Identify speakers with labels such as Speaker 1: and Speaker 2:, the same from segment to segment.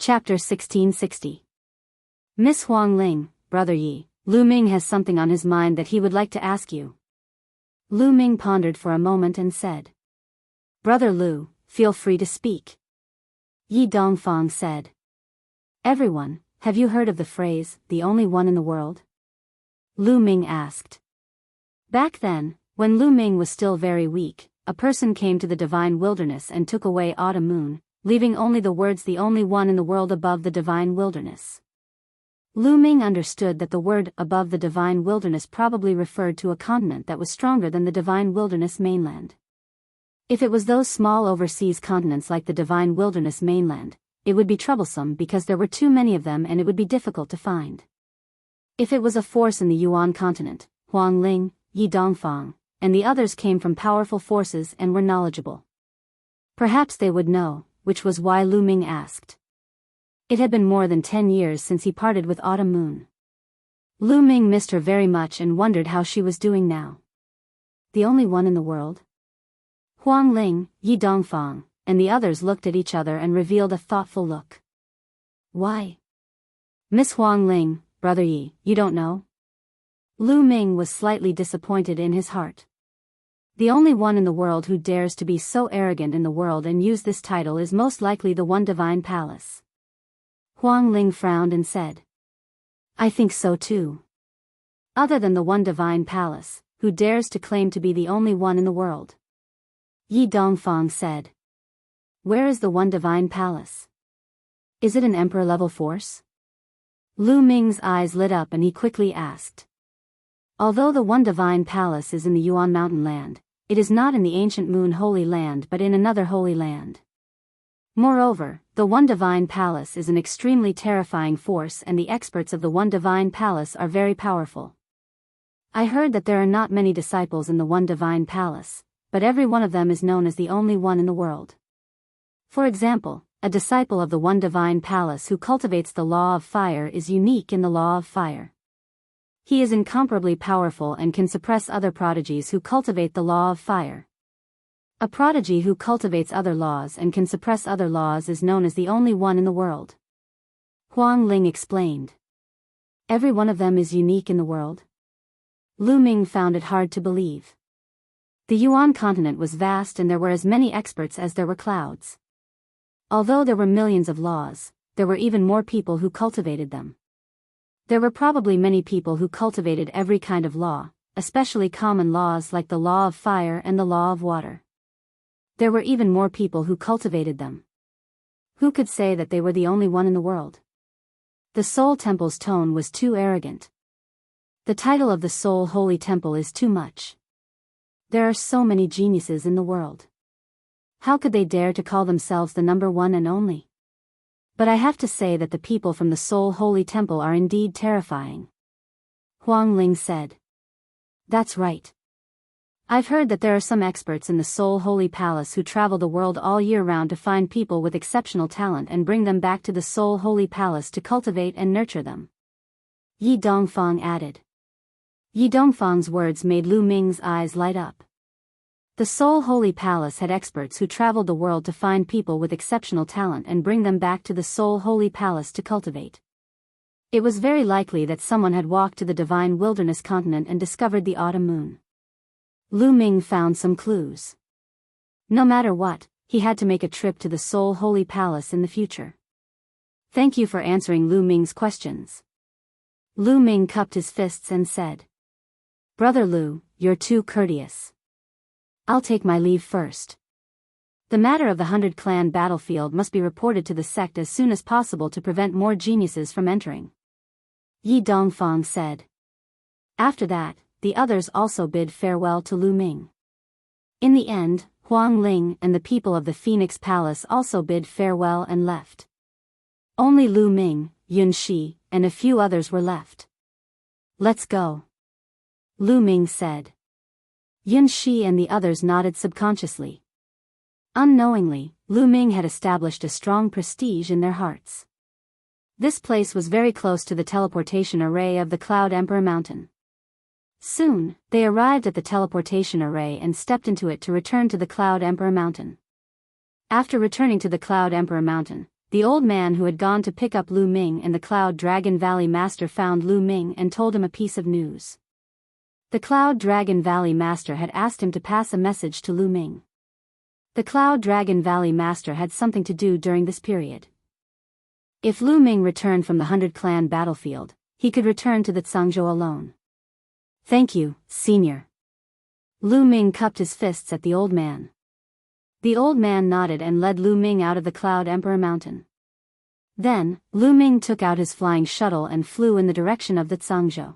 Speaker 1: Chapter 1660. Miss Huang Ling, Brother Yi, Lu Ming has something on his mind that he would like to ask you. Lu Ming pondered for a moment and said. Brother Lu, feel free to speak. Yi Dongfang said. Everyone, have you heard of the phrase, the only one in the world? Lu Ming asked. Back then, when Lu Ming was still very weak, a person came to the divine wilderness and took away Autumn Moon, leaving only the words the only one in the world above the divine wilderness. Lu Ming understood that the word above the divine wilderness probably referred to a continent that was stronger than the divine wilderness mainland. If it was those small overseas continents like the divine wilderness mainland, it would be troublesome because there were too many of them and it would be difficult to find. If it was a force in the Yuan continent, Huang Ling, Yi Dongfang, and the others came from powerful forces and were knowledgeable. Perhaps they would know, which was why Lu Ming asked. It had been more than 10 years since he parted with Autumn Moon. Lu Ming missed her very much and wondered how she was doing now. The only one in the world? Huang Ling, Yi Dongfang, and the others looked at each other and revealed a thoughtful look. Why? Miss Huang Ling, Brother Yi, you don't know? Lu Ming was slightly disappointed in his heart. The only one in the world who dares to be so arrogant in the world and use this title is most likely the One Divine Palace. Huang Ling frowned and said. I think so too. Other than the One Divine Palace, who dares to claim to be the only one in the world? Yi Dongfang said. Where is the One Divine Palace? Is it an emperor-level force? Lu Ming's eyes lit up and he quickly asked. Although the One Divine Palace is in the Yuan Mountain Land, it is not in the Ancient Moon Holy Land but in another holy land. Moreover, the One Divine Palace is an extremely terrifying force and the experts of the One Divine Palace are very powerful. I heard that there are not many disciples in the One Divine Palace, but every one of them is known as the only one in the world. For example, a disciple of the One Divine Palace who cultivates the law of fire is unique in the law of fire. He is incomparably powerful and can suppress other prodigies who cultivate the law of fire. A prodigy who cultivates other laws and can suppress other laws is known as the only one in the world. Huang Ling explained. Every one of them is unique in the world? Lu Ming found it hard to believe. The Yuan continent was vast and there were as many experts as there were clouds. Although there were millions of laws, there were even more people who cultivated them. There were probably many people who cultivated every kind of law, especially common laws like the law of fire and the law of water. There were even more people who cultivated them. Who could say that they were the only one in the world? The Soul Temple's tone was too arrogant. The title of the Soul Holy Temple is too much. There are so many geniuses in the world. How could they dare to call themselves the number one and only? But I have to say that the people from the Soul Holy Temple are indeed terrifying. Huang Ling said. That's right. I've heard that there are some experts in the Soul Holy Palace who travel the world all year round to find people with exceptional talent and bring them back to the Soul Holy Palace to cultivate and nurture them. Yi Dongfang added. Yi Dongfang's words made Lu Ming's eyes light up. The Soul Holy Palace had experts who traveled the world to find people with exceptional talent and bring them back to the Soul Holy Palace to cultivate. It was very likely that someone had walked to the Divine Wilderness continent and discovered the Autumn Moon. Lu Ming found some clues. No matter what, he had to make a trip to the Soul Holy Palace in the future. Thank you for answering Lu Ming's questions. Lu Ming cupped his fists and said. Brother Lu, you're too courteous. I'll take my leave first. The matter of the 100 Clan battlefield must be reported to the sect as soon as possible to prevent more geniuses from entering. Yi Dongfang said. After that, the others also bid farewell to Lu Ming. In the end, Huang Ling and the people of the Phoenix Palace also bid farewell and left. Only Lu Ming, Yun Shi, and a few others were left. Let's go. Lu Ming said. Yun Shi and the others nodded subconsciously. Unknowingly, Lu Ming had established a strong prestige in their hearts. This place was very close to the teleportation array of the Cloud Emperor Mountain. Soon, they arrived at the teleportation array and stepped into it to return to the Cloud Emperor Mountain. After returning to the Cloud Emperor Mountain, the old man who had gone to pick up Lu Ming and the Cloud Dragon Valley Master found Lu Ming and told him a piece of news. The Cloud Dragon Valley Master had asked him to pass a message to Lu Ming. The Cloud Dragon Valley Master had something to do during this period. If Lu Ming returned from the 100 Clan battlefield, he could return to the Zhangzhou alone. Thank you, Senior. Lu Ming cupped his fists at the old man. The old man nodded and led Lu Ming out of the Cloud Emperor Mountain. Then, Lu Ming took out his flying shuttle and flew in the direction of the Zhangzhou.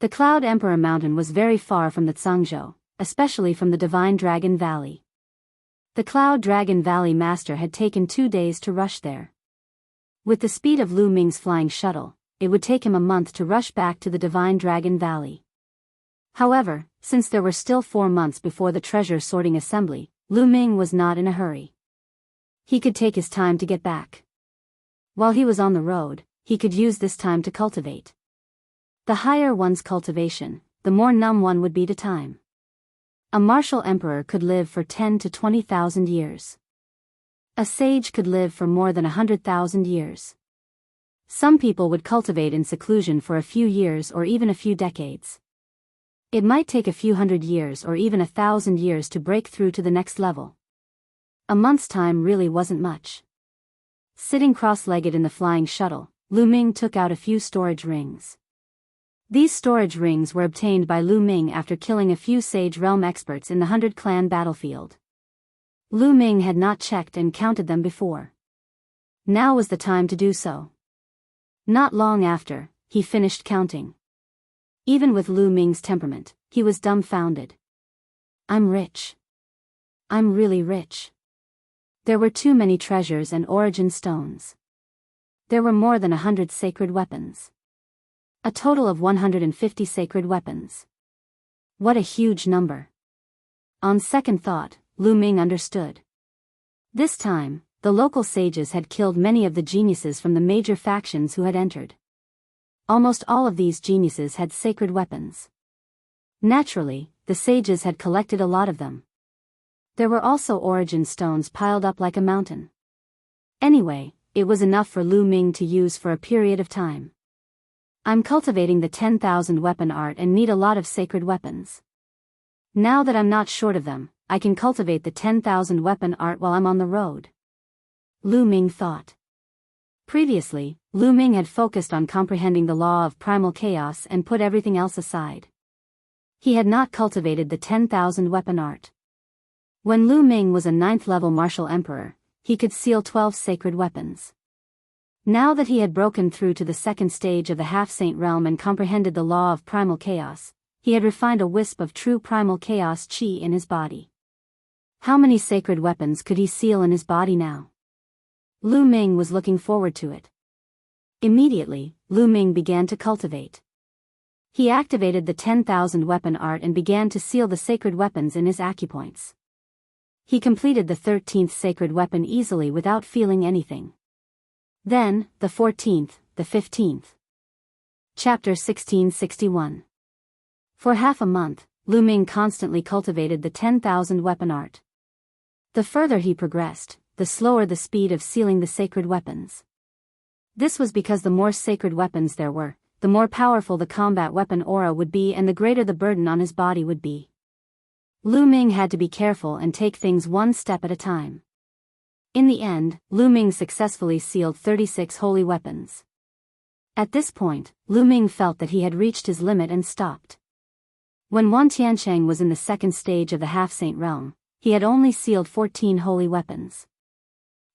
Speaker 1: The Cloud Emperor Mountain was very far from the Zhangzhou, especially from the Divine Dragon Valley. The Cloud Dragon Valley Master had taken 2 days to rush there. With the speed of Lu Ming's flying shuttle, it would take him a month to rush back to the Divine Dragon Valley. However, since there were still 4 months before the treasure sorting assembly, Lu Ming was not in a hurry. He could take his time to get back. While he was on the road, he could use this time to cultivate. The higher one's cultivation, the more numb one would be to time. A martial emperor could live for 10 to 20,000 years. A sage could live for more than 100,000 years. Some people would cultivate in seclusion for a few years or even a few decades. It might take a few hundred years or even 1,000 years to break through to the next level. A month's time really wasn't much. Sitting cross-legged in the flying shuttle, Lu Ming took out a few storage rings. These storage rings were obtained by Lu Ming after killing a few Sage Realm experts in the 100 Clan battlefield. Lu Ming had not checked and counted them before. Now was the time to do so. Not long after, he finished counting. Even with Lu Ming's temperament, he was dumbfounded. I'm rich. I'm really rich. There were too many treasures and origin stones. There were more than 100 sacred weapons. A total of 150 sacred weapons. What a huge number. On second thought, Lu Ming understood. This time, the local sages had killed many of the geniuses from the major factions who had entered. Almost all of these geniuses had sacred weapons. Naturally, the sages had collected a lot of them. There were also origin stones piled up like a mountain. Anyway, it was enough for Lu Ming to use for a period of time. I'm cultivating the 10,000 weapon art and need a lot of sacred weapons. Now that I'm not short of them, I can cultivate the 10,000 weapon art while I'm on the road. Lu Ming thought. Previously, Lu Ming had focused on comprehending the law of primal chaos and put everything else aside. He had not cultivated the 10,000 weapon art. When Lu Ming was a 9th level martial emperor, he could seal 12 sacred weapons. Now that he had broken through to the 2nd stage of the half-saint realm and comprehended the law of primal chaos, he had refined a wisp of true primal chaos chi in his body. How many sacred weapons could he seal in his body now? Lu Ming was looking forward to it. Immediately, Lu Ming began to cultivate. He activated the 10,000 weapon art and began to seal the sacred weapons in his acupoints. He completed the 13th sacred weapon easily without feeling anything. Then, the 14th, the 15th. Chapter 1661. For half a month, Lu Ming constantly cultivated the 10,000 weapon art. The further he progressed, the slower the speed of sealing the sacred weapons. This was because the more sacred weapons there were, the more powerful the combat weapon aura would be and the greater the burden on his body would be. Lu Ming had to be careful and take things one step at a time. In the end, Lu Ming successfully sealed 36 holy weapons. At this point, Lu Ming felt that he had reached his limit and stopped. When Wan Tiancheng was in the 2nd stage of the half-saint realm, he had only sealed 14 holy weapons.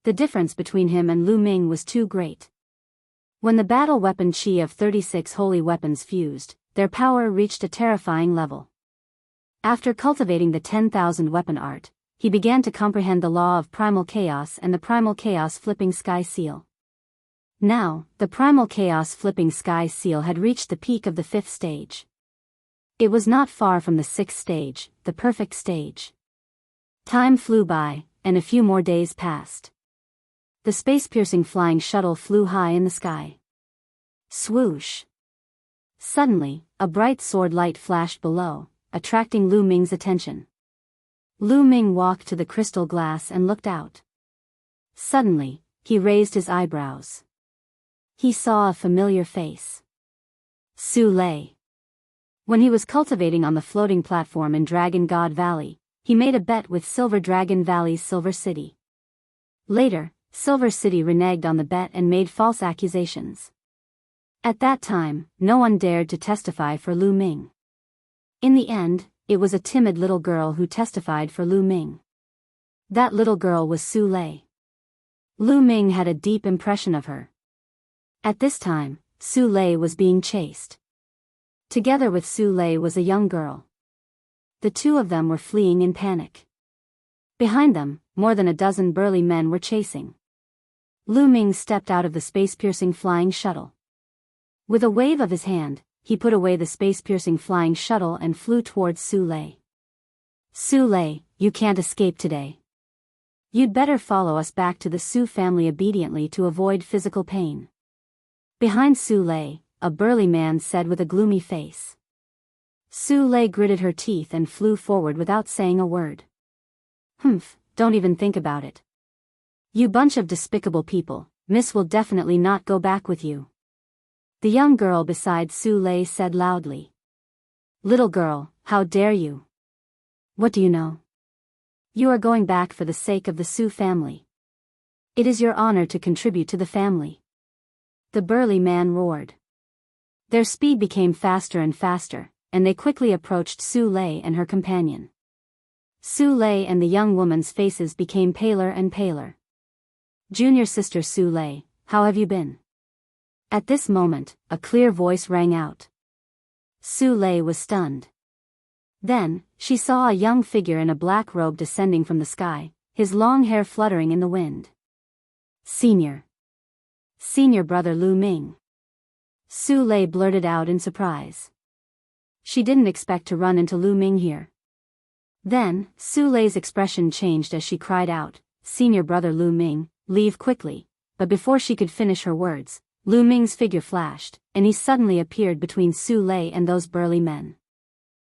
Speaker 1: The difference between him and Lu Ming was too great. When the battle weapon chi of 36 holy weapons fused, their power reached a terrifying level. After cultivating the 10,000 weapon art, he began to comprehend the law of primal chaos and the primal chaos flipping sky seal. Now, the primal chaos flipping sky seal had reached the peak of the 5th stage. It was not far from the 6th stage, the perfect stage. Time flew by, and a few more days passed. The space-piercing flying shuttle flew high in the sky. Swoosh! Suddenly, a bright sword light flashed below, attracting Lu Ming's attention. Lu Ming walked to the crystal glass and looked out. Suddenly, he raised his eyebrows. He saw a familiar face. Su Lei. When he was cultivating on the floating platform in Dragon God Valley, he made a bet with Silver Dragon Valley's Silver City. Later, Silver City reneged on the bet and made false accusations. At that time, no one dared to testify for Lu Ming. In the end, it was a timid little girl who testified for Lu Ming. That little girl was Su Lei. Lu Ming had a deep impression of her. At this time, Su Lei was being chased. Together with Su Lei was a young girl. The two of them were fleeing in panic. Behind them, more than a dozen burly men were chasing. Lu Ming stepped out of the space-piercing flying shuttle. With a wave of his hand, he put away the space-piercing flying shuttle and flew towards Su Lei. Su Lei, you can't escape today. You'd better follow us back to the Su family obediently to avoid physical pain. Behind Su Lei, a burly man said with a gloomy face. Su Lei gritted her teeth and flew forward without saying a word. Humph, don't even think about it. You bunch of despicable people, Miss will definitely not go back with you. The young girl beside Su Lei said loudly. Little girl, how dare you? What do you know? You are going back for the sake of the Su family. It is your honor to contribute to the family. The burly man roared. Their speed became faster and faster, and they quickly approached Su Lei and her companion. Su Lei and the young woman's faces became paler and paler. Junior sister Su Lei, how have you been? At this moment, a clear voice rang out. Su Lei was stunned. Then, she saw a young figure in a black robe descending from the sky, his long hair fluttering in the wind. Senior brother Lu Ming. Su Lei blurted out in surprise. She didn't expect to run into Lu Ming here. Then, Su Lei's expression changed as she cried out, Senior brother Lu Ming, leave quickly, but before she could finish her words, Lu Ming's figure flashed, and he suddenly appeared between Su Lei and those burly men.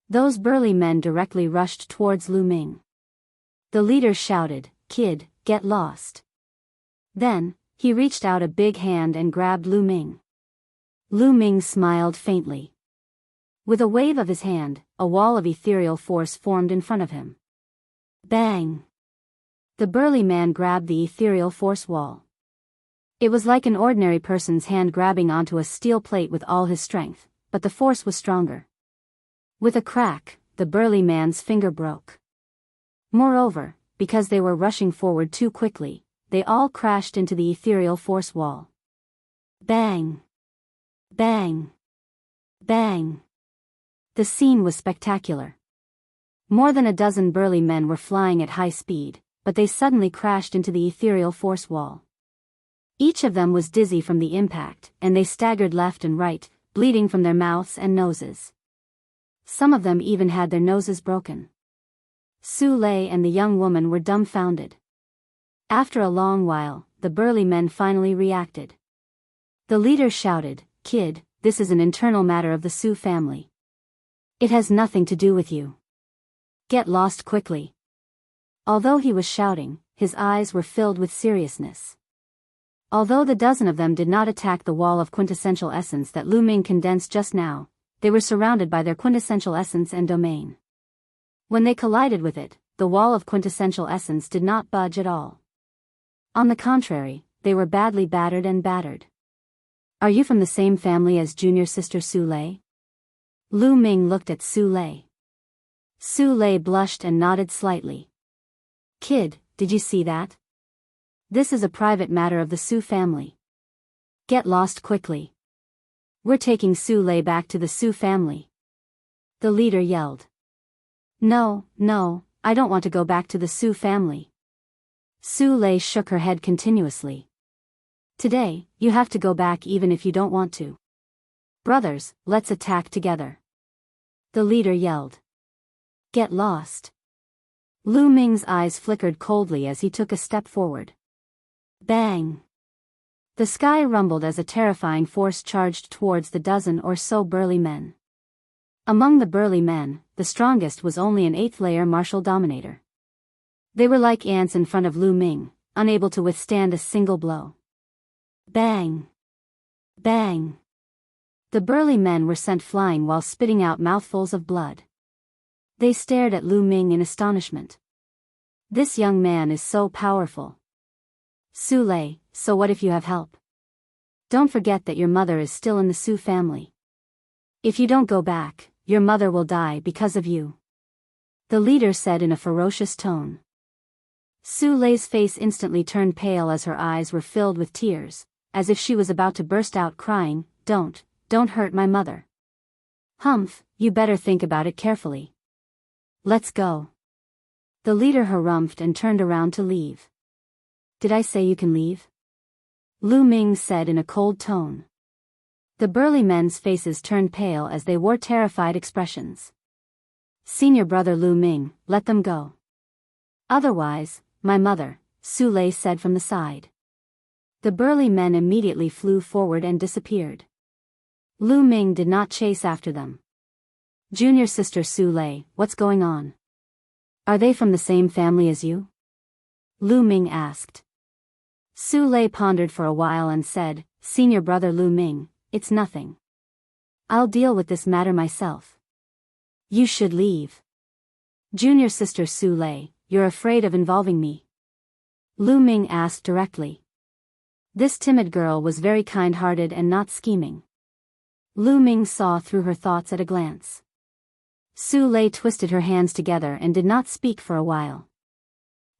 Speaker 1: Those burly men directly rushed towards Lu Ming. The leader shouted, Kid, get lost. Then, he reached out a big hand and grabbed Lu Ming. Lu Ming smiled faintly. With a wave of his hand, a wall of ethereal force formed in front of him. Bang! The burly man grabbed the ethereal force wall. It was like an ordinary person's hand grabbing onto a steel plate with all his strength, but the force was stronger. With a crack, the burly man's finger broke. Moreover, because they were rushing forward too quickly, they all crashed into the ethereal force wall. Bang! Bang! Bang! The scene was spectacular. More than a dozen burly men were flying at high speed, but they suddenly crashed into the ethereal force wall. Each of them was dizzy from the impact, and they staggered left and right, bleeding from their mouths and noses. Some of them even had their noses broken. Su Lei and the young woman were dumbfounded. After a long while, the burly men finally reacted. The leader shouted, Kid, this is an internal matter of the Su family. It has nothing to do with you. Get lost quickly. Although he was shouting, his eyes were filled with seriousness. Although the dozen of them did not attack the wall of quintessential essence that Lu Ming condensed just now, they were surrounded by their quintessential essence and domain. When they collided with it, the wall of quintessential essence did not budge at all. On the contrary, they were badly battered and battered. Are you from the same family as junior sister Su Lei? Lu Ming looked at Su Lei. Su Lei blushed and nodded slightly. Kid, did you see that? This is a private matter of the Su family. Get lost quickly. We're taking Su Lei back to the Su family. The leader yelled. No, I don't want to go back to the Su family. Su Lei shook her head continuously. Today, you have to go back even if you don't want to. Brothers, let's attack together. The leader yelled. Get lost. Lu Ming's eyes flickered coldly as he took a step forward. Bang! The sky rumbled as a terrifying force charged towards the dozen or so burly men. Among the burly men, the strongest was only an 8th-layer martial dominator. They were like ants in front of Lu Ming, unable to withstand a single blow. Bang! Bang! The burly men were sent flying while spitting out mouthfuls of blood. They stared at Lu Ming in astonishment. This young man is so powerful. Su Lei, so what if you have help? Don't forget that your mother is still in the Su family. If you don't go back, your mother will die because of you. The leader said in a ferocious tone. Su Lei's face instantly turned pale as her eyes were filled with tears, as if she was about to burst out crying, Don't hurt my mother. Humph, you better think about it carefully. Let's go. The leader harumphed and turned around to leave. Did I say you can leave? Lu Ming said in a cold tone. The burly men's faces turned pale as they wore terrified expressions. Senior brother Lu Ming, let them go. Otherwise, my mother, Su Lei said from the side. The burly men immediately flew forward and disappeared. Lu Ming did not chase after them. Junior sister Su Lei, what's going on? Are they from the same family as you? Lu Ming asked. Su Lei pondered for a while and said, Senior brother Lu Ming, it's nothing. I'll deal with this matter myself. You should leave. Junior sister Su Lei, you're afraid of involving me? Lu Ming asked directly. This timid girl was very kind-hearted and not scheming. Lu Ming saw through her thoughts at a glance. Su Lei twisted her hands together and did not speak for a while.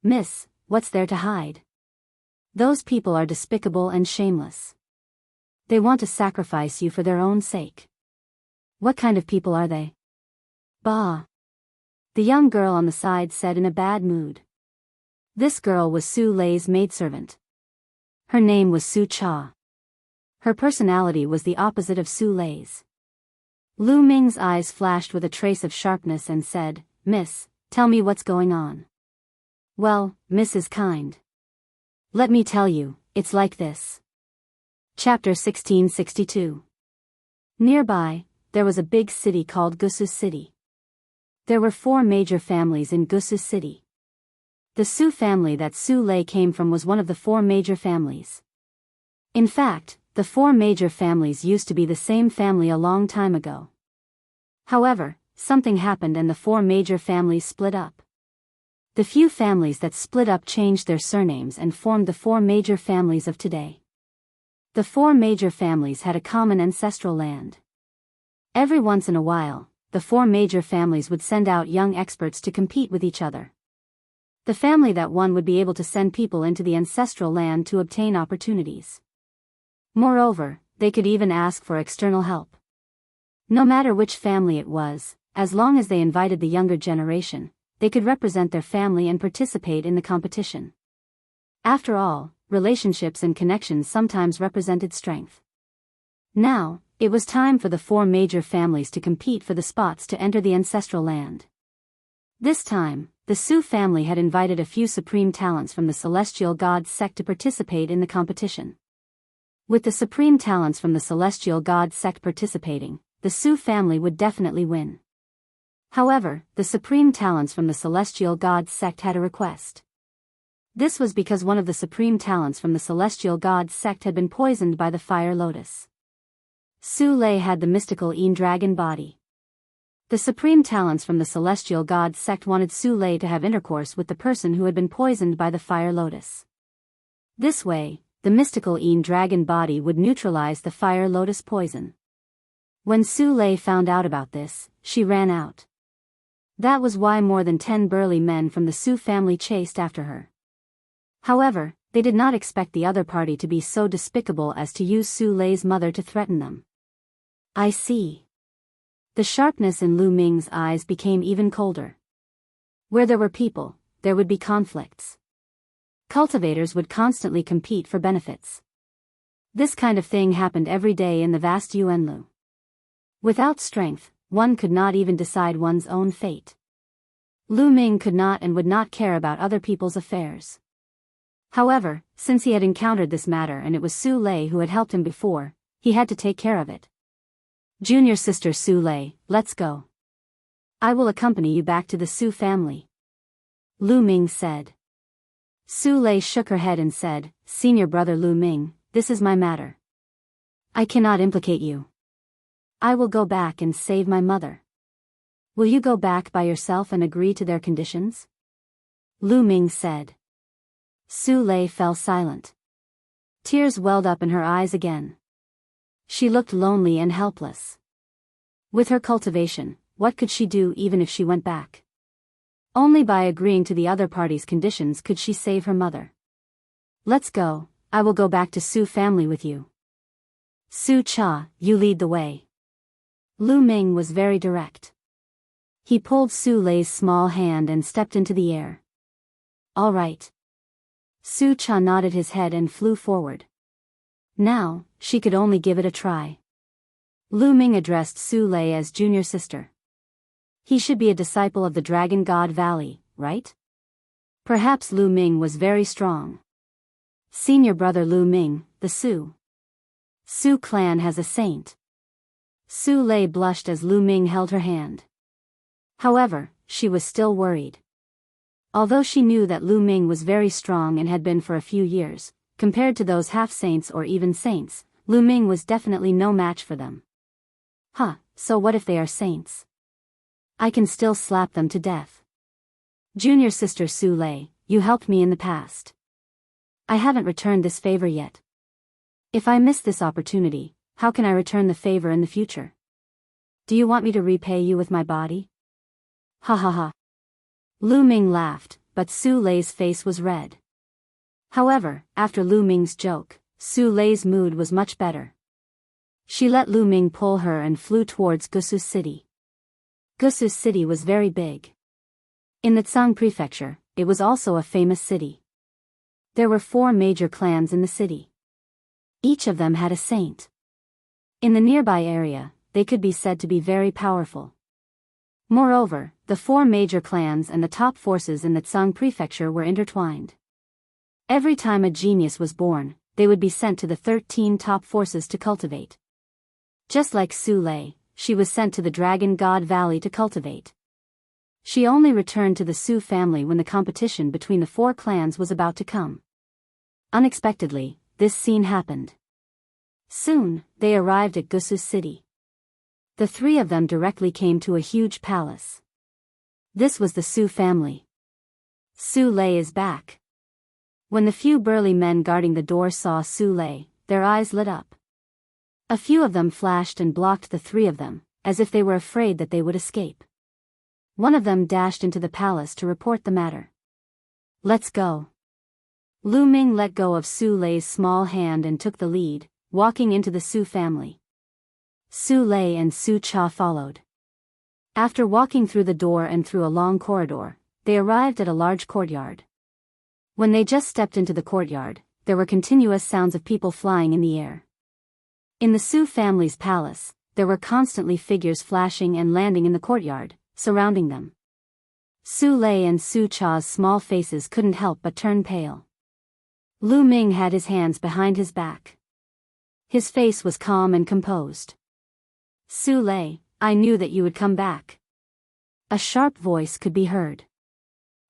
Speaker 1: Miss, what's there to hide? Those people are despicable and shameless. They want to sacrifice you for their own sake. What kind of people are they? Bah! The young girl on the side said in a bad mood. This girl was Su Lei's maidservant. Her name was Su Cha. Her personality was the opposite of Su Lei's. Lu Ming's eyes flashed with a trace of sharpness and said, Miss, tell me what's going on. Well, Miss is kind. Let me tell you, it's like this. Chapter 1662. Nearby, there was a big city called Gusu City. There were 4 major families in Gusu City. The Su family that Su Lei came from was one of the 4 major families. In fact, the 4 major families used to be the same family a long time ago. However, something happened and the 4 major families split up. The few families that split up changed their surnames and formed the 4 major families of today. The 4 major families had a common ancestral land. Every once in a while, the 4 major families would send out young experts to compete with each other. The family that won would be able to send people into the ancestral land to obtain opportunities. Moreover, they could even ask for external help. No matter which family it was, as long as they invited the younger generation, they could represent their family and participate in the competition. After all, relationships and connections sometimes represented strength. Now, it was time for the 4 major families to compete for the spots to enter the ancestral land. This time, the Su family had invited a few supreme talents from the celestial god sect to participate in the competition. With the supreme talents from the celestial god sect participating, the Su family would definitely win. However, the supreme talents from the celestial god sect had a request. This was because one of the supreme talents from the celestial god sect had been poisoned by the fire lotus. Su Lei had the mystical dragon body. The supreme talents from the celestial god sect wanted Su Lei to have intercourse with the person who had been poisoned by the fire lotus. This way, the mystical dragon body would neutralize the fire lotus poison. When Su Lei found out about this, she ran out. That was why more than 10 burly men from the Su family chased after her. However, they did not expect the other party to be so despicable as to use Su Lei's mother to threaten them. I see. The sharpness in Lu Ming's eyes became even colder. Where there were people, there would be conflicts. Cultivators would constantly compete for benefits. This kind of thing happened every day in the vast Yuanlu. Without strength, one could not even decide one's own fate. Lu Ming could not and would not care about other people's affairs. However, since he had encountered this matter and it was Su Lei who had helped him before, he had to take care of it. Junior sister Su Lei, let's go. I will accompany you back to the Su family. Lu Ming said. Su Lei shook her head and said, Senior brother Lu Ming, this is my matter. I cannot implicate you. I will go back and save my mother. Will you go back by yourself and agree to their conditions? Lu Ming said. Su Lei fell silent. Tears welled up in her eyes again. She looked lonely and helpless. With her cultivation, what could she do even if she went back? Only by agreeing to the other party's conditions could she save her mother. Let's go, I will go back to Su family with you. Su Cha, you lead the way. Lu Ming was very direct. He pulled Su Lei's small hand and stepped into the air. All right. Su Cha nodded his head and flew forward. Now, she could only give it a try. Lu Ming addressed Su Lei as junior sister. He should be a disciple of the Dragon God Valley, right? Perhaps Lu Ming was very strong. Senior brother Lu Ming, the Su clan has a saint. Su Lei blushed as Lu Ming held her hand. However, she was still worried. Although she knew that Lu Ming was very strong and had been for a few years, compared to those half-saints or even saints, Lu Ming was definitely no match for them. So what if they are saints? I can still slap them to death. Junior sister Su Lei, you helped me in the past. I haven't returned this favor yet. If I miss this opportunity, how can I return the favor in the future? Do you want me to repay you with my body? Ha ha ha. Lu Ming laughed, but Su Lei's face was red. However, after Lu Ming's joke, Su Lei's mood was much better. She let Lu Ming pull her and flew towards Gusu City. Gusu City was very big. In the Tsang Prefecture, it was also a famous city. There were 4 major clans in the city. Each of them had a saint. In the nearby area, they could be said to be very powerful. Moreover, the 4 major clans and the top forces in the Tsang Prefecture were intertwined. Every time a genius was born, they would be sent to the 13 top forces to cultivate. Just like Su Lei, she was sent to the Dragon God Valley to cultivate. She only returned to the Su family when the competition between the 4 clans was about to come. Unexpectedly, this scene happened. Soon, they arrived at Gusu City. The 3 of them directly came to a huge palace. This was the Su family. Su Lei is back. When the few burly men guarding the door saw Su Lei, their eyes lit up. A few of them flashed and blocked the 3 of them, as if they were afraid that they would escape. One of them dashed into the palace to report the matter. Let's go. Lu Ming let go of Su Lei's small hand and took the lead, walking into the Su family. Su Lei and Su Cha followed. After walking through the door and through a long corridor, they arrived at a large courtyard. When they just stepped into the courtyard, there were continuous sounds of people flying in the air. In the Su family's palace, there were constantly figures flashing and landing in the courtyard, surrounding them. Su Lei and Su Cha's small faces couldn't help but turn pale. Lu Ming had his hands behind his back. His face was calm and composed. Su Lei, I knew that you would come back. A sharp voice could be heard.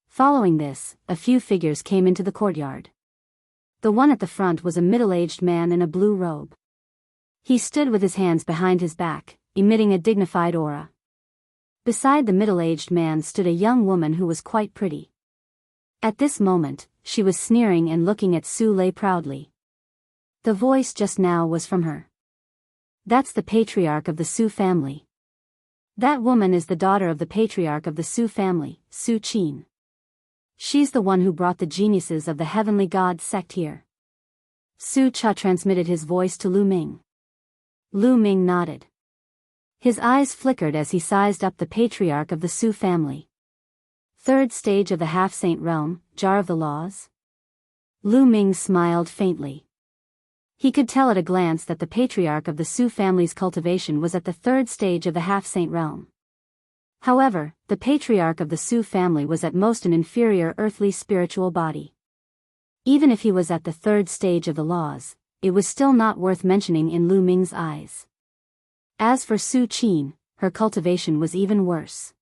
Speaker 1: Following this, a few figures came into the courtyard. The one at the front was a middle-aged man in a blue robe. He stood with his hands behind his back, emitting a dignified aura. Beside the middle-aged man stood a young woman who was quite pretty. At this moment, she was sneering and looking at Su Lei proudly. The voice just now was from her. That's the patriarch of the Su family. That woman is the daughter of the patriarch of the Su family, Su Qin. She's the one who brought the geniuses of the heavenly god sect here. Su Cha transmitted his voice to Lu Ming. Lu Ming nodded. His eyes flickered as he sized up the patriarch of the Su family. 3rd stage of the half-saint realm, jar of the laws? Lu Ming smiled faintly. He could tell at a glance that the patriarch of the Su family's cultivation was at the 3rd stage of the half-saint realm. However, the patriarch of the Su family was at most an inferior earthly spiritual body. Even if he was at the 3rd stage of the laws, it was still not worth mentioning in Lu Ming's eyes. As for Su Qin, her cultivation was even worse.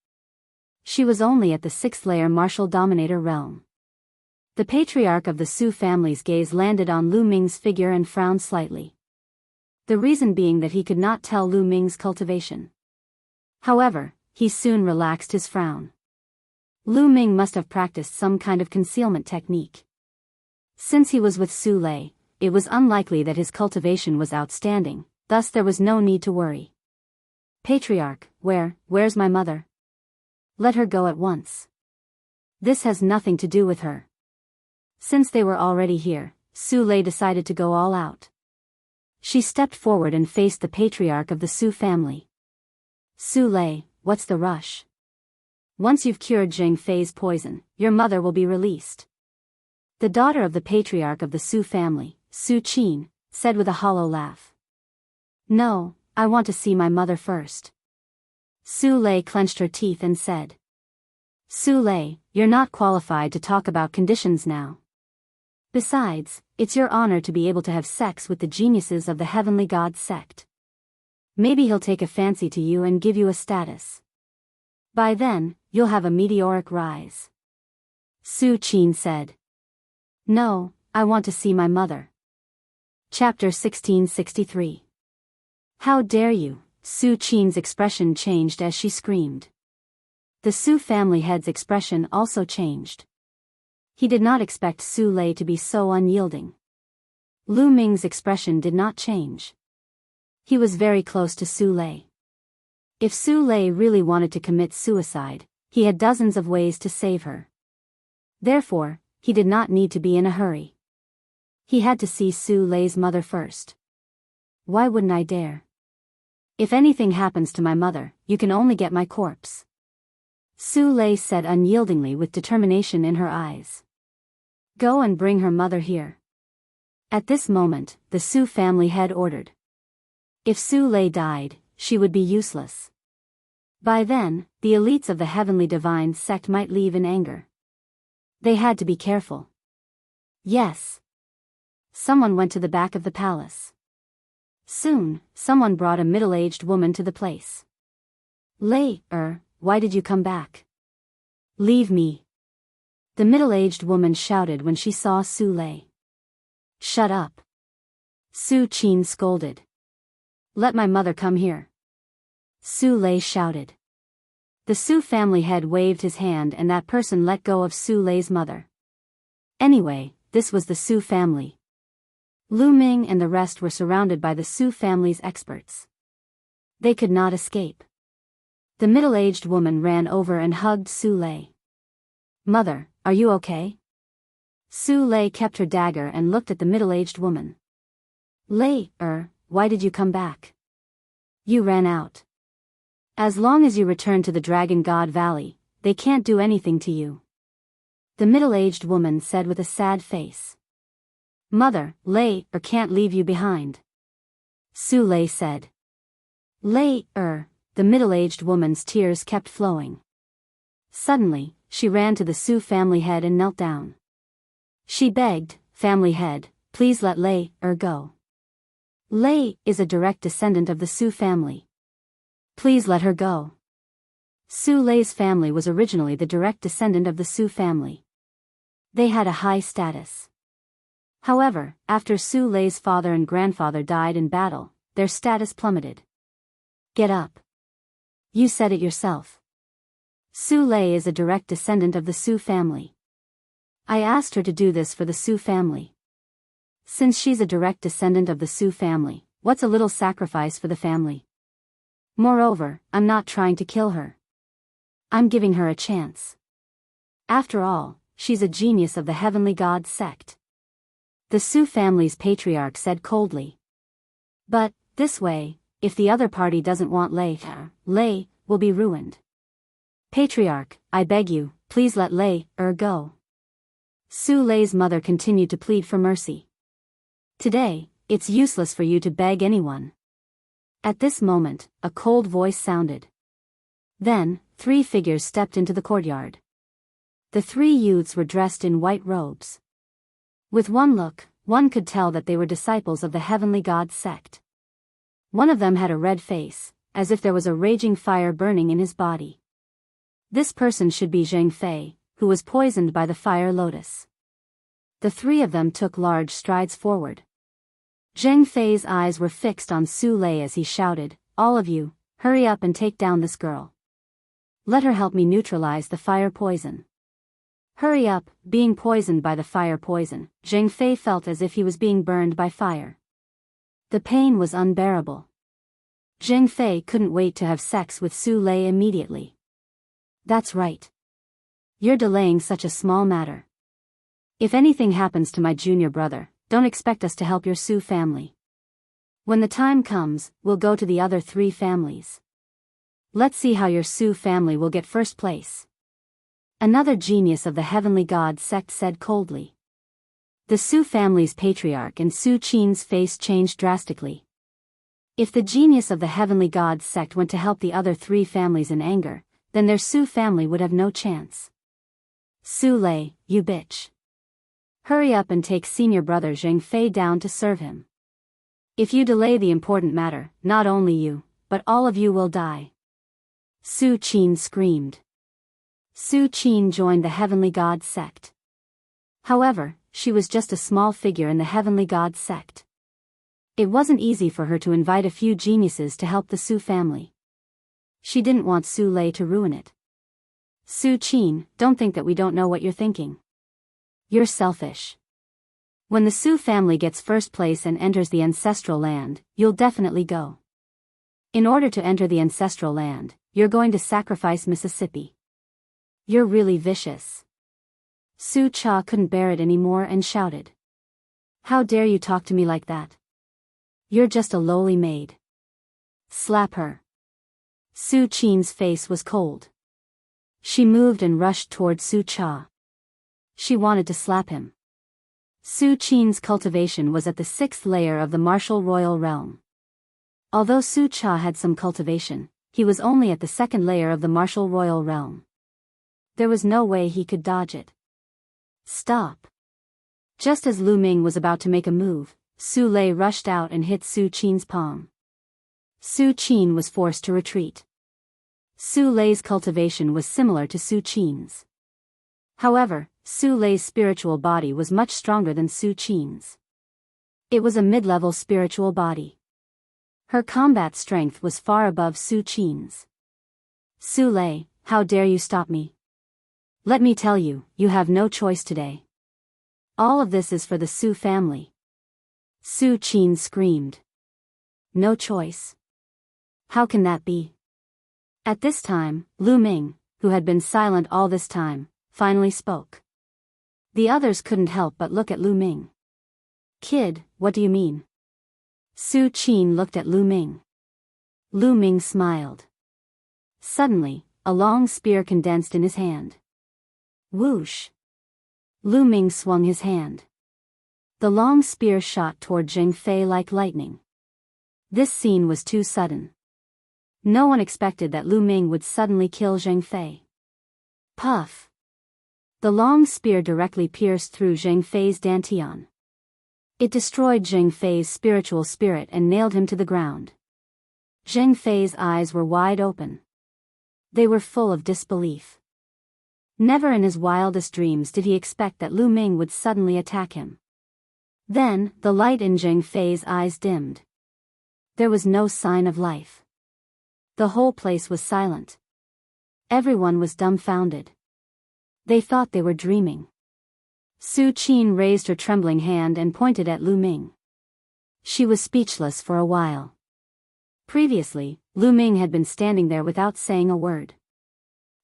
Speaker 1: She was only at the 6th layer martial dominator realm. The The patriarch of the Su family's gaze landed on Lu Ming's figure and frowned slightly. The reason being that he could not tell Lu Ming's cultivation. However, he soon relaxed his frown. Lu Ming must have practiced some kind of concealment technique. Since he was with Su Lei, it was unlikely that his cultivation was outstanding, thus there was no need to worry. Patriarch, where's my mother? Let her go at once. This has nothing to do with her. Since they were already here, Su Lei decided to go all out. She stepped forward and faced the patriarch of the Su family. Su Lei, what's the rush? Once you've cured Zheng Fei's poison, your mother will be released. The daughter of the patriarch of the Su family, Su Qin, said with a hollow laugh. No, I want to see my mother first. Su Lei clenched her teeth and said. Su Lei, you're not qualified to talk about conditions now. Besides, it's your honor to be able to have sex with the geniuses of the Heavenly God sect. Maybe he'll take a fancy to you and give you a status. By then, you'll have a meteoric rise. Su Qin said. No, I want to see my mother. Chapter 1663. How dare you? Su Qin's expression changed as she screamed. The Su family head's expression also changed. He did not expect Su Lei to be so unyielding. Lu Ming's expression did not change. He was very close to Su Lei. If Su Lei really wanted to commit suicide, he had dozens of ways to save her. Therefore, he did not need to be in a hurry. He had to see Su Lei's mother first. Why wouldn't I dare? If anything happens to my mother, you can only get my corpse. Su Lei said unyieldingly with determination in her eyes. Go and bring her mother here. At this moment, the Su family head ordered. If Su Lei died, she would be useless. By then, the elites of the Heavenly Divine sect might leave in anger. They had to be careful. Yes. Someone went to the back of the palace. Soon, someone brought a middle-aged woman to the place. Lei, why did you come back? Leave me. The middle-aged woman shouted when she saw Su Lei. Shut up. Su Qin scolded. Let my mother come here. Su Lei shouted. The Su family head waved his hand and that person let go of Su Lei's mother. Anyway, this was the Su family. Lu Ming and the rest were surrounded by the Su family's experts. They could not escape. The middle-aged woman ran over and hugged Su Lei. Mother, are you okay? Su Lei kept her dagger and looked at the middle-aged woman. Lei, why did you come back? You ran out. As long as you return to the Dragon God Valley, they can't do anything to you. The middle-aged woman said with a sad face. Mother, Lei, can't leave you behind. Su Lei said. Lei, the middle-aged woman's tears kept flowing. Suddenly, she ran to the Su family head and knelt down. She begged, family head, please let Lei, go. Lei is a direct descendant of the Su family. Please let her go. Su Lei's family was originally the direct descendant of the Su family. They had a high status. However, after Su Lei's father and grandfather died in battle, their status plummeted. Get up. You said it yourself. Su Lei is a direct descendant of the Su family. I asked her to do this for the Su family. Since she's a direct descendant of the Su family, what's a little sacrifice for the family? Moreover, I'm not trying to kill her. I'm giving her a chance. After all, she's a genius of the Heavenly God sect. The Su family's patriarch said coldly. But, this way, if the other party doesn't want Lei, Lei will be ruined. Patriarch, I beg you, please let Lei, go. Su Lei's mother continued to plead for mercy. Today, it's useless for you to beg anyone. At this moment, a cold voice sounded. Then, 3 figures stepped into the courtyard. The 3 youths were dressed in white robes. With one look, one could tell that they were disciples of the Heavenly God sect. One of them had a red face, as if there was a raging fire burning in his body. This person should be Zheng Fei, who was poisoned by the fire lotus. The three of them took large strides forward. Zheng Fei's eyes were fixed on Su Lei as he shouted, "All of you, hurry up and take down this girl. Let her help me neutralize the fire poison." Hurry up, being poisoned by the fire poison, Zheng Fei felt as if he was being burned by fire. The pain was unbearable. Zheng Fei couldn't wait to have sex with Su Lei immediately. That's right. You're delaying such a small matter. If anything happens to my junior brother, don't expect us to help your Su family. When the time comes, we'll go to the other three families. Let's see how your Su family will get first place. Another genius of the Heavenly God sect said coldly. The Su family's patriarch and Su Qin's face changed drastically. If the genius of the Heavenly God sect went to help the other three families in anger, then their Su family would have no chance. Su Lei, you bitch. Hurry up and take senior brother Zheng Fei down to serve him. If you delay the important matter, not only you, but all of you will die. Su Qin screamed. Su Qin joined the Heavenly God sect. However, she was just a small figure in the Heavenly God sect. It wasn't easy for her to invite a few geniuses to help the Su family. She didn't want Su Lei to ruin it. Su Qin, don't think that we don't know what you're thinking. You're selfish. When the Su family gets first place and enters the ancestral land, you'll definitely go. In order to enter the ancestral land, you're going to sacrifice Mississippi. You're really vicious. Su Cha couldn't bear it anymore and shouted. How dare you talk to me like that? You're just a lowly maid. Slap her. Su Qin's face was cold. She moved and rushed toward Su Cha. She wanted to slap him. Su Qin's cultivation was at the 6th layer of the martial royal realm. Although Su Cha had some cultivation, he was only at the 2nd layer of the martial royal realm. There was no way he could dodge it. Stop. Just as Lu Ming was about to make a move, Su Lei rushed out and hit Su Qin's palm. Su Qin was forced to retreat. Su Lei's cultivation was similar to Su Qin's. However, Su Lei's spiritual body was much stronger than Su Qin's. It was a mid-level spiritual body. Her combat strength was far above Su Qin's. Su Lei, how dare you stop me? Let me tell you, you have no choice today. All of this is for the Su family. Su Qin screamed. No choice? How can that be? At this time, Lu Ming, who had been silent all this time, finally spoke. The others couldn't help but look at Lu Ming. Kid, what do you mean? Su Qin looked at Lu Ming. Lu Ming smiled. Suddenly, a long spear condensed in his hand. Whoosh! Lu Ming swung his hand. The long spear shot toward Zheng Fei like lightning. This scene was too sudden. No one expected that Lu Ming would suddenly kill Zheng Fei. Puff! The long spear directly pierced through Zheng Fei's dantian. It destroyed Zheng Fei's spiritual spirit and nailed him to the ground. Zheng Fei's eyes were wide open. They were full of disbelief. Never in his wildest dreams did he expect that Lu Ming would suddenly attack him. Then, the light in Zheng Fei's eyes dimmed. There was no sign of life. The whole place was silent. Everyone was dumbfounded. They thought they were dreaming. Su Qin raised her trembling hand and pointed at Lu Ming. She was speechless for a while. Previously, Lu Ming had been standing there without saying a word.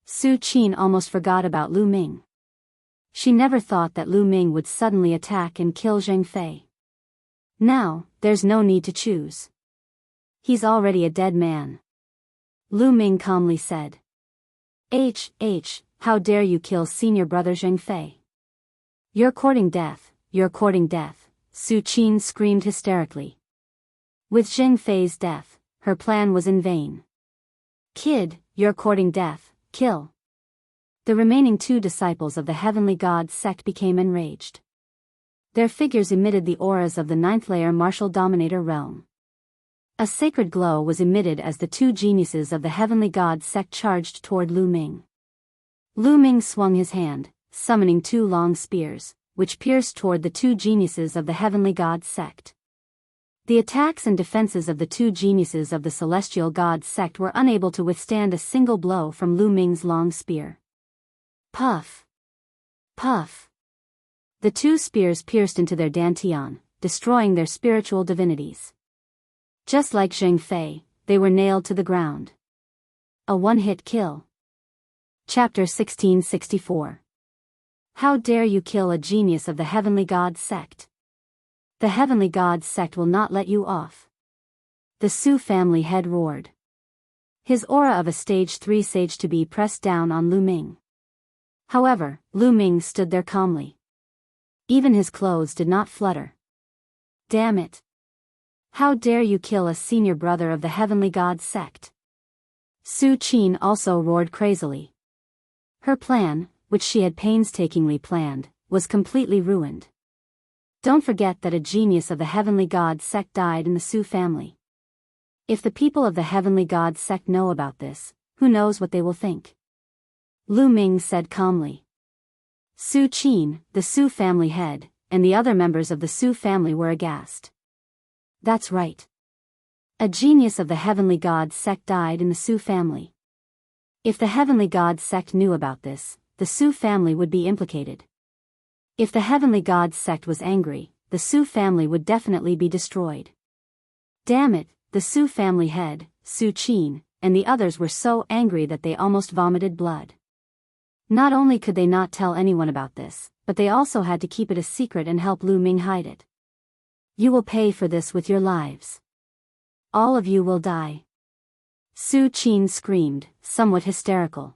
Speaker 1: Su Qin almost forgot about Lu Ming. She never thought that Lu Ming would suddenly attack and kill Zheng Fei. Now, there's no need to choose. He's already a dead man. Lu Ming calmly said. How dare you kill senior brother Zheng Fei? You're courting death, you're courting death, Su Qin screamed hysterically. With Zheng Fei's death, her plan was in vain. Kid, you're courting death, kill. The remaining 2 disciples of the Heavenly God sect became enraged. Their figures emitted the auras of the 9th layer martial dominator realm. A sacred glow was emitted as the 2 geniuses of the Heavenly God sect charged toward Lu Ming. Lu Ming swung his hand, summoning 2 long spears, which pierced toward the two geniuses of the heavenly gods sect. The attacks and defenses of the two geniuses of the celestial gods sect were unable to withstand a single blow from Lu Ming's long spear. Puff! Puff! The two spears pierced into their dantian, destroying their spiritual divinities. Just like Zheng Fei, they were nailed to the ground. A one-hit kill. Chapter 1664. How dare you kill a genius of the heavenly gods sect? The heavenly gods sect will not let you off. The Su family head roared. His aura of a stage 3 sage to be pressed down on Lu Ming. However, Lu Ming stood there calmly. Even his clothes did not flutter. Damn it! How dare you kill a senior brother of the heavenly gods sect? Su Qin also roared crazily. Her plan, which she had painstakingly planned, was completely ruined. Don't forget that a genius of the heavenly gods sect died in the Su family. If the people of the heavenly gods sect know about this, who knows what they will think? Lu Ming said calmly. Su Qin, the Su family head, and the other members of the Su family were aghast. That's right. A genius of the heavenly gods sect died in the Su family. If the heavenly gods sect knew about this, the Su family would be implicated. If the heavenly gods sect was angry, the Su family would definitely be destroyed. Damn it, the Su family head, Su Qin, and the others were so angry that they almost vomited blood. Not only could they not tell anyone about this, but they also had to keep it a secret and help Lu Ming hide it. You will pay for this with your lives. All of you will die. Su Qin screamed, somewhat hysterical.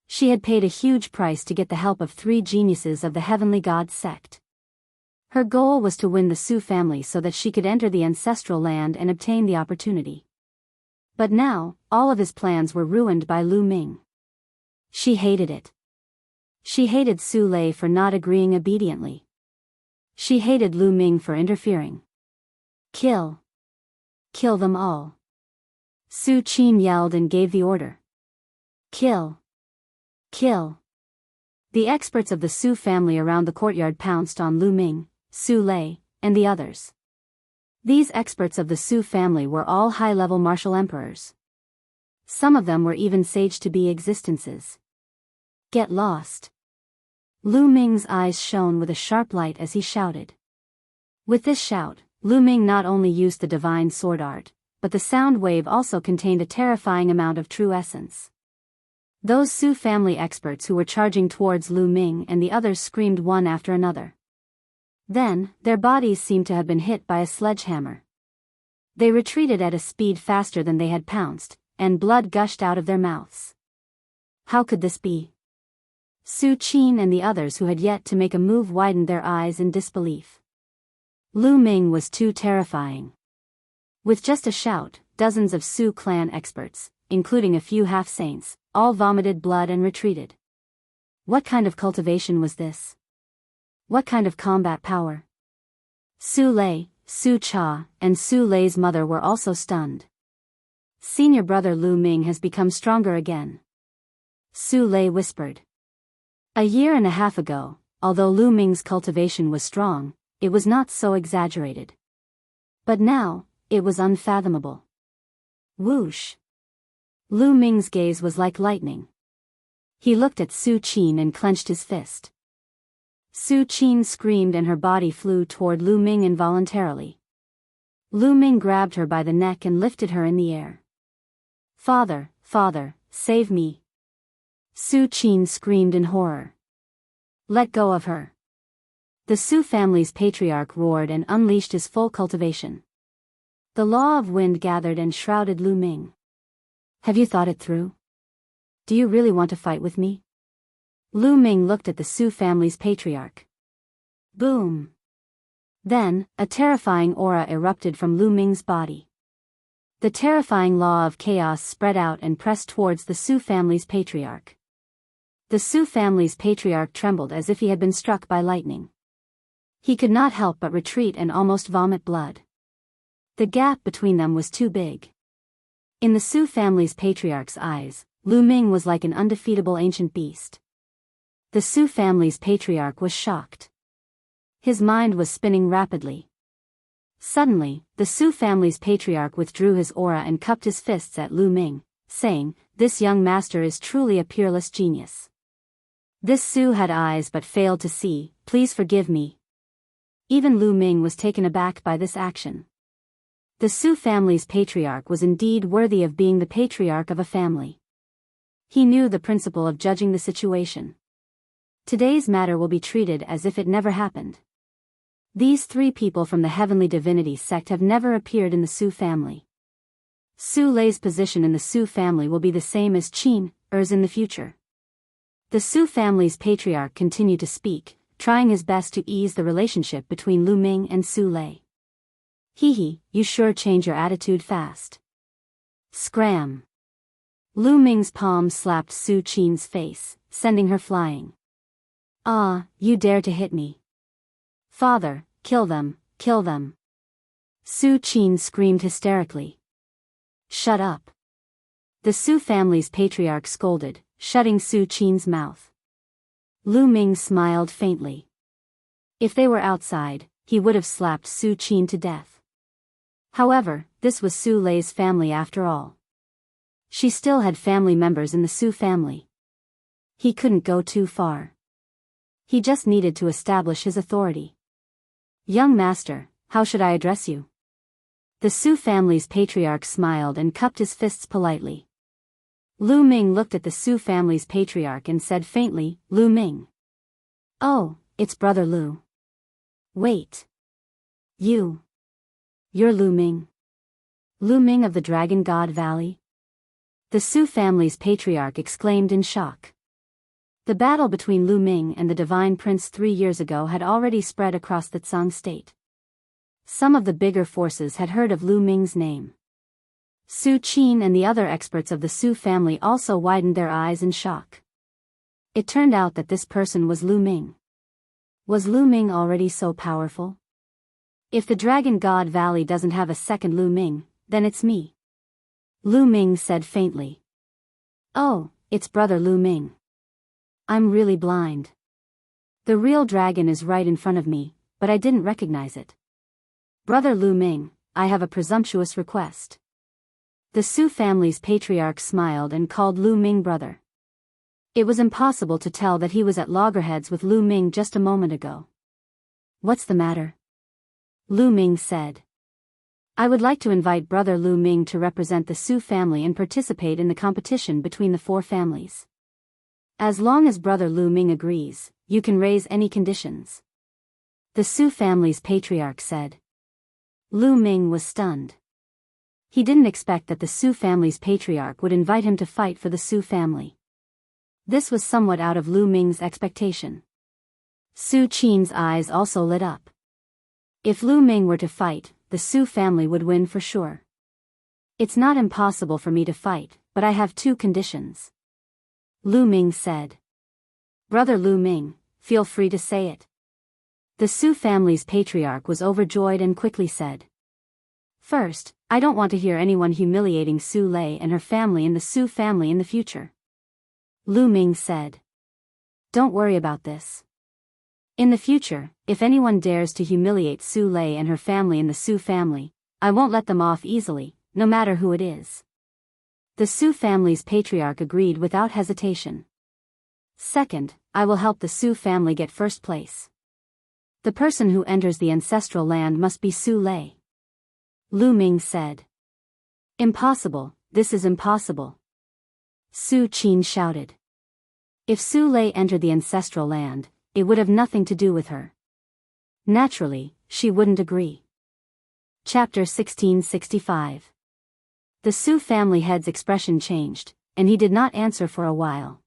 Speaker 1: She had paid a huge price to get the help of 3 geniuses of the heavenly gods sect. Her goal was to win the Su family so that she could enter the ancestral land and obtain the opportunity. But now, all of his plans were ruined by Lu Ming. She hated it. She hated Su Lei for not agreeing obediently. She hated Lu Ming for interfering. Kill. Kill them all. Su Qin yelled and gave the order. Kill. Kill. The experts of the Su family around the courtyard pounced on Lu Ming, Su Lei, and the others. These experts of the Su family were all high-level martial emperors. Some of them were even sage-to-be existences. Get lost. Lu Ming's eyes shone with a sharp light as he shouted. With this shout, Lu Ming not only used the divine sword art, but the sound wave also contained a terrifying amount of true essence. Those Su family experts who were charging towards Lu Ming and the others screamed one after another. Then, their bodies seemed to have been hit by a sledgehammer. They retreated at a speed faster than they had pounced, and blood gushed out of their mouths. How could this be? Su Qin and the others who had yet to make a move widened their eyes in disbelief. Lu Ming was too terrifying. With just a shout, dozens of Su clan experts, including a few half-saints, all vomited blood and retreated. What kind of cultivation was this? What kind of combat power? Su Lei, Su Cha, and Su Lei's mother were also stunned. Senior brother Lu Ming has become stronger again. Su Lei whispered. A year and a half ago, although Lu Ming's cultivation was strong, it was not so exaggerated. But now, it was unfathomable. Whoosh! Lu Ming's gaze was like lightning. He looked at Su Qin and clenched his fist. Su Qin screamed and her body flew toward Lu Ming involuntarily. Lu Ming grabbed her by the neck and lifted her in the air. Father, father, save me! Su Qin screamed in horror. Let go of her. The Su family's patriarch roared and unleashed his full cultivation. The law of wind gathered and shrouded Lu Ming. Have you thought it through? Do you really want to fight with me? Lu Ming looked at the Su family's patriarch. Boom! Then, a terrifying aura erupted from Lu Ming's body. The terrifying law of chaos spread out and pressed towards the Su family's patriarch. The Su family's patriarch trembled as if he had been struck by lightning. He could not help but retreat and almost vomit blood. The gap between them was too big. In the Su family's patriarch's eyes, Lu Ming was like an undefeatable ancient beast. The Su family's patriarch was shocked. His mind was spinning rapidly. Suddenly, the Su family's patriarch withdrew his aura and cupped his fists at Lu Ming, saying, "This young master is truly a peerless genius." This Su had eyes but failed to see. "Please forgive me." Even Lu Ming was taken aback by this action. The Su family's patriarch was indeed worthy of being the patriarch of a family. He knew the principle of judging the situation. Today's matter will be treated as if it never happened. These three people from the heavenly divinity sect have never appeared in the Su family. Su Lei's position in the Su family will be the same as Qin Er's in the future. The Su family's patriarch continued to speak, trying his best to ease the relationship between Lu Ming and Su Lei. "Hee, you sure change your attitude fast." Scram! Lu Ming's palm slapped Su Qin's face, sending her flying. "Ah, you dare to hit me. Father, kill them, kill them." Su Qin screamed hysterically. "Shut up." The Su family's patriarch scolded, shutting Su Qin's mouth. Lu Ming smiled faintly. If they were outside, he would have slapped Su Qin to death. However, this was Su Lei's family after all. She still had family members in the Su family. He couldn't go too far. He just needed to establish his authority. "Young master, how should I address you?" The Su family's patriarch smiled and cupped his fists politely. Lu Ming looked at the Su family's patriarch and said faintly, "Lu Ming." "Oh, it's brother Lu." "Wait. You're Lu Ming? Lu Ming of the Dragon God Valley?" The Su family's patriarch exclaimed in shock. The battle between Lu Ming and the Divine Prince 3 years ago had already spread across the Tsang state. Some of the bigger forces had heard of Lu Ming's name. Su Qin and the other experts of the Su family also widened their eyes in shock. It turned out that this person was Lu Ming. Was Lu Ming already so powerful? If the Dragon God Valley doesn't have a second Lu Ming, then it's me. Lu Ming said faintly. "Oh, it's brother Lu Ming. I'm really blind. The real dragon is right in front of me, but I didn't recognize it. Brother Lu Ming, I have a presumptuous request." The Su family's patriarch smiled and called Lu Ming brother. It was impossible to tell that he was at loggerheads with Lu Ming just a moment ago. "What's the matter?" Lu Ming said. "I would like to invite brother Lu Ming to represent the Su family and participate in the competition between the 4 families. As long as brother Lu Ming agrees, you can raise any conditions." The Su family's patriarch said. Lu Ming was stunned. He didn't expect that the Su family's patriarch would invite him to fight for the Su family. This was somewhat out of Lu Ming's expectation. Su Qin's eyes also lit up. If Lu Ming were to fight, the Su family would win for sure. "It's not impossible for me to fight, but I have 2 conditions." Lu Ming said. "Brother Lu Ming, feel free to say it." The Su family's patriarch was overjoyed and quickly said. "First, I don't want to hear anyone humiliating Su Lei and her family in the Su family in the future." Lu Ming said. "Don't worry about this. In the future, if anyone dares to humiliate Su Lei and her family in the Su family, I won't let them off easily, no matter who it is." The Su family's patriarch agreed without hesitation. "Second, I will help the Su family get first place. The person who enters the ancestral land must be Su Lei." Lu Ming said. "Impossible, this is impossible." Su Qin shouted. If Su Lei entered the ancestral land, it would have nothing to do with her. Naturally, she wouldn't agree. Chapter 1665. The Su family head's expression changed, and he did not answer for a while.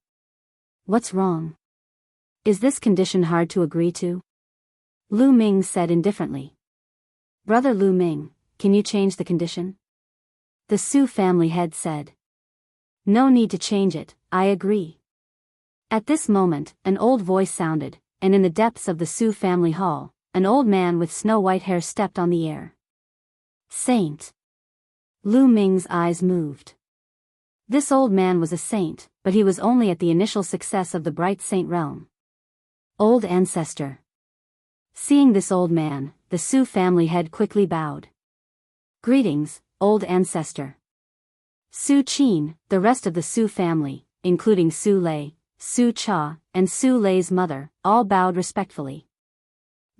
Speaker 1: "What's wrong? Is this condition hard to agree to?" Lu Ming said indifferently. "Brother Lu Ming, can you change the condition?" The Su family head said. "No need to change it, I agree." At this moment, an old voice sounded, and in the depths of the Su family hall, an old man with snow-white hair stepped on the air. "Saint." Lu Ming's eyes moved. This old man was a saint, but he was only at the initial success of the Bright Saint realm. "Old ancestor." Seeing this old man, the Su family head quickly bowed. Greetings, old ancestor. Su Qin, the rest of the Su family, including Su Lei, Su Cha, and Su Lei's mother, all bowed respectfully.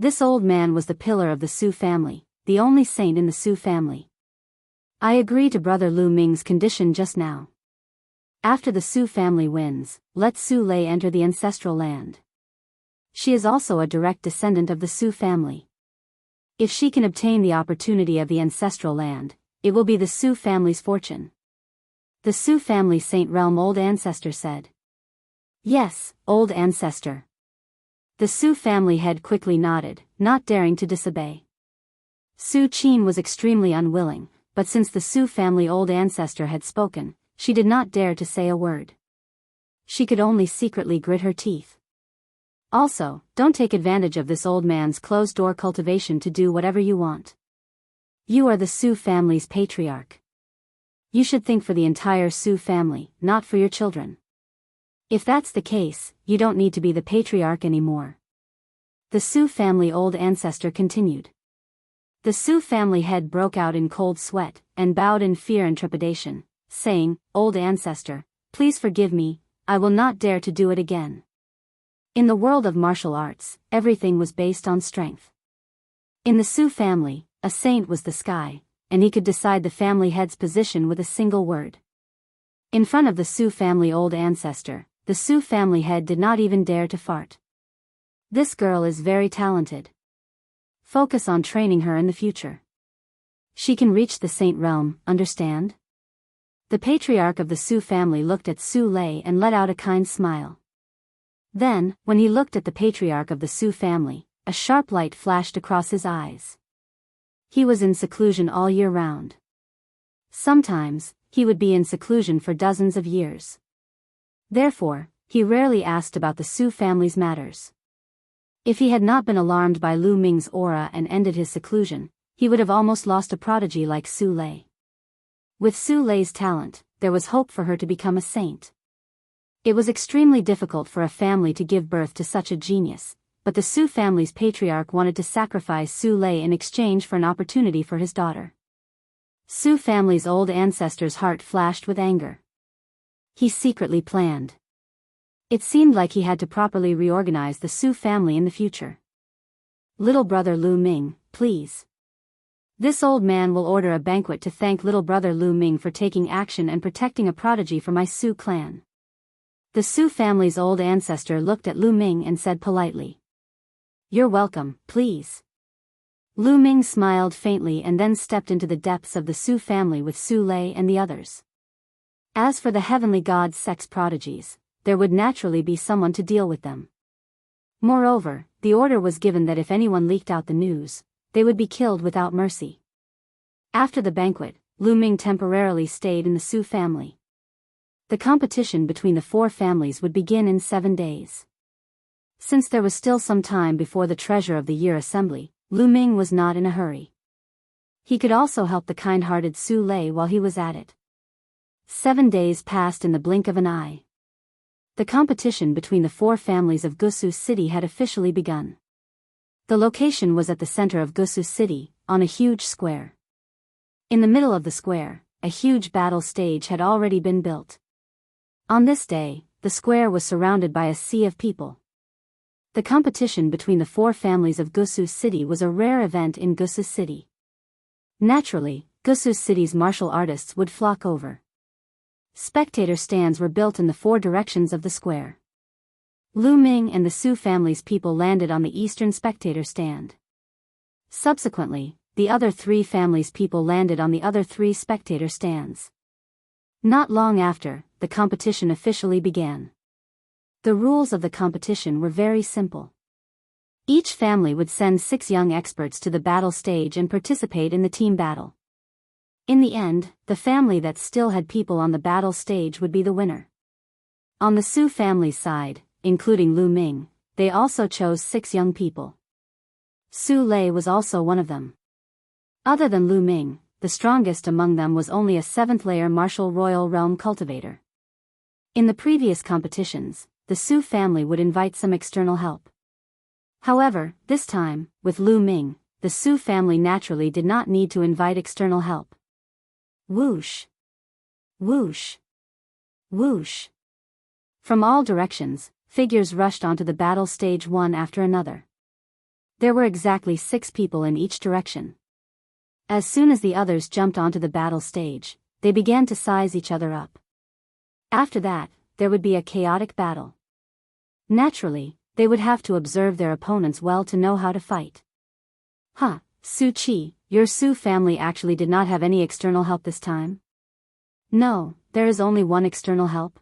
Speaker 1: This old man was the pillar of the Su family, the only saint in the Su family. I agree to Brother Lu Ming's condition just now. After the Su family wins, let Su Lei enter the ancestral land. She is also a direct descendant of the Su family. If she can obtain the opportunity of the ancestral land, it will be the Su family's fortune. The Su family Saint Realm old ancestor said. Yes, old ancestor. The Su family head quickly nodded, not daring to disobey. Su Qin was extremely unwilling, but since the Su family old ancestor had spoken, she did not dare to say a word. She could only secretly grit her teeth. Also, don't take advantage of this old man's closed-door cultivation to do whatever you want. You are the Su family's patriarch. You should think for the entire Su family, not for your children. If that's the case, you don't need to be the patriarch anymore. The Su family old ancestor continued. The Su family head broke out in cold sweat, and bowed in fear and trepidation, saying, Old ancestor, please forgive me, I will not dare to do it again. In the world of martial arts, everything was based on strength. In the Su family, a saint was the sky, and he could decide the family head's position with a single word. In front of the Su family old ancestor, the Su family head did not even dare to fart. This girl is very talented. Focus on training her in the future. She can reach the saint realm, understand? The patriarch of the Su family looked at Su Lei and let out a kind smile. Then, when he looked at the patriarch of the Su family, a sharp light flashed across his eyes. He was in seclusion all year round. Sometimes, he would be in seclusion for dozens of years. Therefore, he rarely asked about the Su family's matters. If he had not been alarmed by Lu Ming's aura and ended his seclusion, he would have almost lost a prodigy like Su Lei. With Su Lei's talent, there was hope for her to become a saint. It was extremely difficult for a family to give birth to such a genius, but the Su family's patriarch wanted to sacrifice Su Lei in exchange for an opportunity for his daughter. Su family's old ancestor's heart flashed with anger. He secretly planned. It seemed like he had to properly reorganize the Su family in the future. Little brother Lu Ming, please. This old man will order a banquet to thank little brother Lu Ming for taking action and protecting a prodigy for my Su clan. The Su family's old ancestor looked at Lu Ming and said politely. You're welcome, please. Lu Ming smiled faintly and then stepped into the depths of the Su family with Su Lei and the others. As for the heavenly god's sex prodigies, there would naturally be someone to deal with them. Moreover, the order was given that if anyone leaked out the news, they would be killed without mercy. After the banquet, Lu Ming temporarily stayed in the Su family. The competition between the four families would begin in 7 days. Since there was still some time before the Treasure of the Year assembly, Lu Ming was not in a hurry. He could also help the kind-hearted Su Lei while he was at it. 7 days passed in the blink of an eye. The competition between the four families of Gusu City had officially begun. The location was at the center of Gusu City, on a huge square. In the middle of the square, a huge battle stage had already been built. On this day, the square was surrounded by a sea of people. The competition between the four families of Gusu City was a rare event in Gusu City. Naturally, Gusu City's martial artists would flock over. Spectator stands were built in the four directions of the square. Lu Ming and the Su family's people landed on the eastern spectator stand. Subsequently, the other three families' people landed on the other three spectator stands. Not long after, the competition officially began. The rules of the competition were very simple. Each family would send 6 young experts to the battle stage and participate in the team battle. In the end, the family that still had people on the battle stage would be the winner. On the Su family's side, including Lu Ming, they also chose 6 young people. Su Lei was also one of them. Other than Lu Ming, the strongest among them was only a 7th-layer martial royal realm cultivator. In the previous competitions, the Su family would invite some external help. However, this time, with Lu Ming, the Su family naturally did not need to invite external help. Whoosh! Whoosh! Whoosh! From all directions, figures rushed onto the battle stage one after another. There were exactly 6 people in each direction. As soon as the others jumped onto the battle stage, they began to size each other up. After that, there would be a chaotic battle. Naturally, they would have to observe their opponents well to know how to fight. Huh, Su Chi, your Su family actually did not have any external help this time? No, there is only one external help.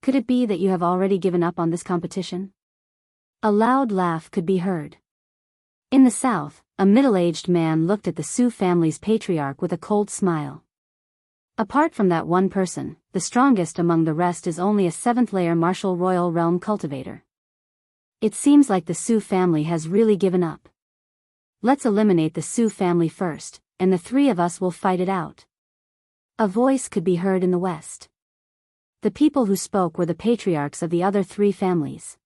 Speaker 1: Could it be that you have already given up on this competition? A loud laugh could be heard. In the south, a middle-aged man looked at the Su family's patriarch with a cold smile. Apart from that one person, the strongest among the rest is only a 7th-layer martial royal realm cultivator. It seems like the Su family has really given up. Let's eliminate the Su family first, and the 3 of us will fight it out. A voice could be heard in the west. The people who spoke were the patriarchs of the other 3 families.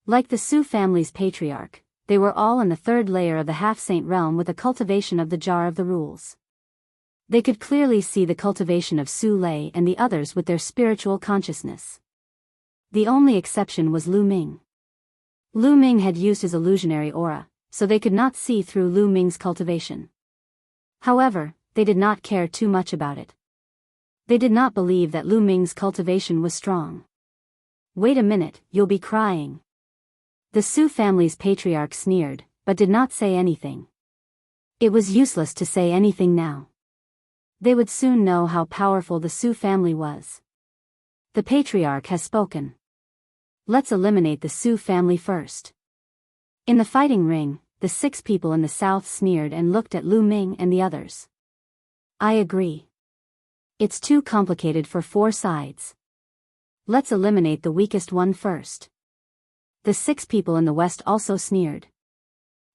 Speaker 1: Like the Su family's patriarch, they were all in the 3rd layer of the half-saint realm with a cultivation of the jar of the rules. They could clearly see the cultivation of Su Lei and the others with their spiritual consciousness. The only exception was Lu Ming. Lu Ming had used his illusionary aura, so they could not see through Lu Ming's cultivation. However, they did not care too much about it. They did not believe that Lu Ming's cultivation was strong. Wait a minute, you'll be crying. The Su family's patriarch sneered, but did not say anything. It was useless to say anything now. They would soon know how powerful the Su family was. The patriarch has spoken. Let's eliminate the Su family first. In the fighting ring, the 6 people in the south sneered and looked at Lu Ming and the others. I agree. It's too complicated for 4 sides. Let's eliminate the weakest one first. The 6 people in the west also sneered.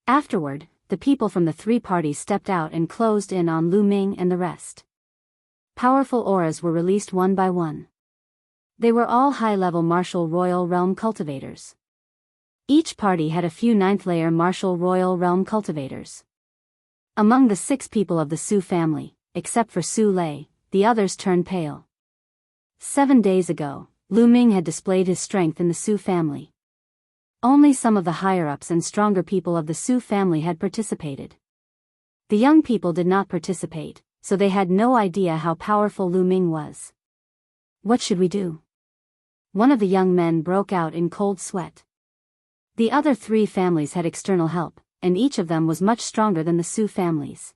Speaker 1: Afterward, the people from the 3 parties stepped out and closed in on Lu Ming and the rest. Powerful auras were released one by one. They were all high-level martial royal realm cultivators. Each party had a few 9th-layer martial royal realm cultivators. Among the 6 people of the Su family, except for Su Lei, the others turned pale. 7 days ago, Lu Ming had displayed his strength in the Su family. Only some of the higher-ups and stronger people of the Su family had participated. The young people did not participate, so they had no idea how powerful Lu Ming was. What should we do? One of the young men broke out in cold sweat. The other 3 families had external help, and each of them was much stronger than the Su families.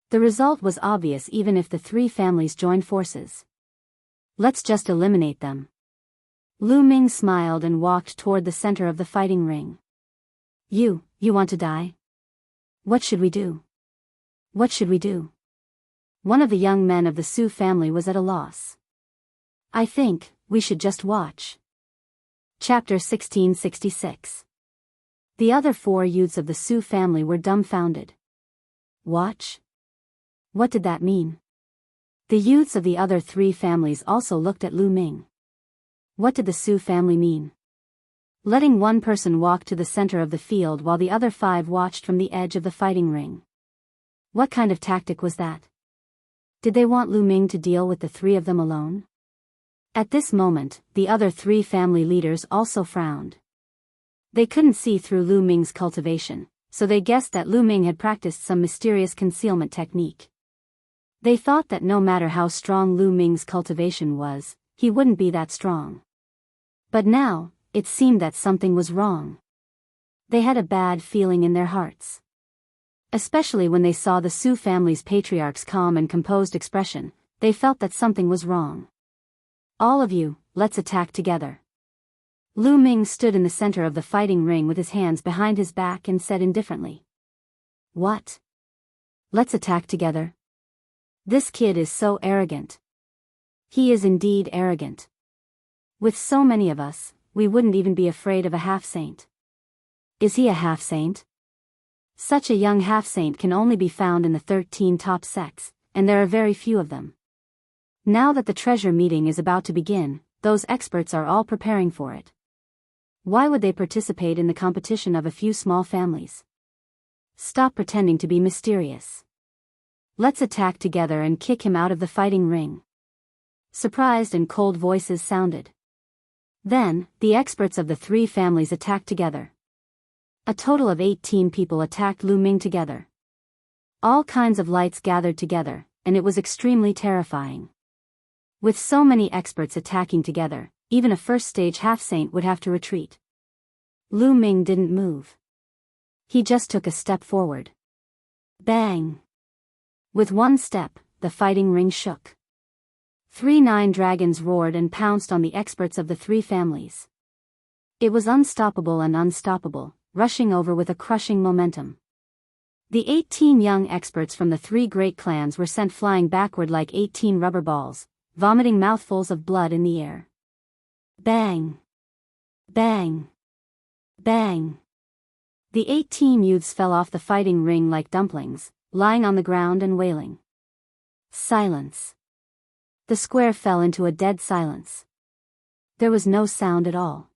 Speaker 1: The result was obvious even if the 3 families joined forces. Let's just eliminate them. Lu Ming smiled and walked toward the center of the fighting ring. You want to die? What should we do? What should we do? One of the young men of the Su family was at a loss. I think we should just watch. Chapter 1666. The other 4 youths of the Su family were dumbfounded. Watch? What did that mean? The youths of the other 3 families also looked at Lu Ming. What did the Su family mean? Letting one person walk to the center of the field while the other 5 watched from the edge of the fighting ring. What kind of tactic was that? Did they want Lu Ming to deal with the 3 of them alone? At this moment, the other 3 family leaders also frowned. They couldn't see through Lu Ming's cultivation, so they guessed that Lu Ming had practiced some mysterious concealment technique. They thought that no matter how strong Lu Ming's cultivation was, he wouldn't be that strong. But now, it seemed that something was wrong. They had a bad feeling in their hearts. Especially when they saw the Su family's patriarch's calm and composed expression, they felt that something was wrong. All of you, let's attack together. Lu Ming stood in the center of the fighting ring with his hands behind his back and said indifferently. What? Let's attack together? This kid is so arrogant. He is indeed arrogant. With so many of us, we wouldn't even be afraid of a half-saint. Is he a half-saint? Such a young half-saint can only be found in the 13 top sects, and there are very few of them. Now that the treasure meeting is about to begin, those experts are all preparing for it. Why would they participate in the competition of a few small families? Stop pretending to be mysterious. Let's attack together and kick him out of the fighting ring. Surprised and cold voices sounded. Then, the experts of the three families attacked together. A total of 18 people attacked Lu Ming together. All kinds of lights gathered together, and it was extremely terrifying. With so many experts attacking together, even a first-stage half-saint would have to retreat. Lu Ming didn't move. He just took a step forward. Bang! With one step, the fighting ring shook. 3 dragons roared and pounced on the experts of the three families. It was unstoppable and unstoppable, rushing over with a crushing momentum. The 18 young experts from the three great clans were sent flying backward like 18 rubber balls, vomiting mouthfuls of blood in the air. Bang! Bang! Bang! The 18 youths fell off the fighting ring like dumplings, lying on the ground and wailing. Silence. The square fell into a dead silence. There was no sound at all.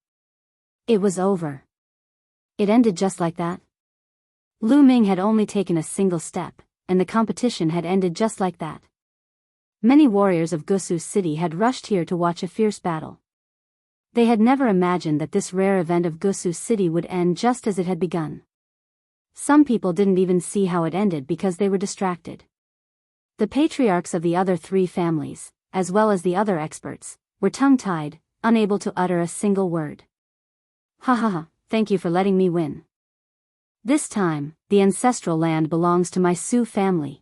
Speaker 1: It was over. It ended just like that. Lu Ming had only taken a single step, and the competition had ended just like that. Many warriors of Gusu City had rushed here to watch a fierce battle. They had never imagined that this rare event of Gusu City would end just as it had begun. Some people didn't even see how it ended because they were distracted. The patriarchs of the other three families, as well as the other experts, were tongue-tied, unable to utter a single word. Ha ha ha, thank you for letting me win. This time, the ancestral land belongs to my Su family.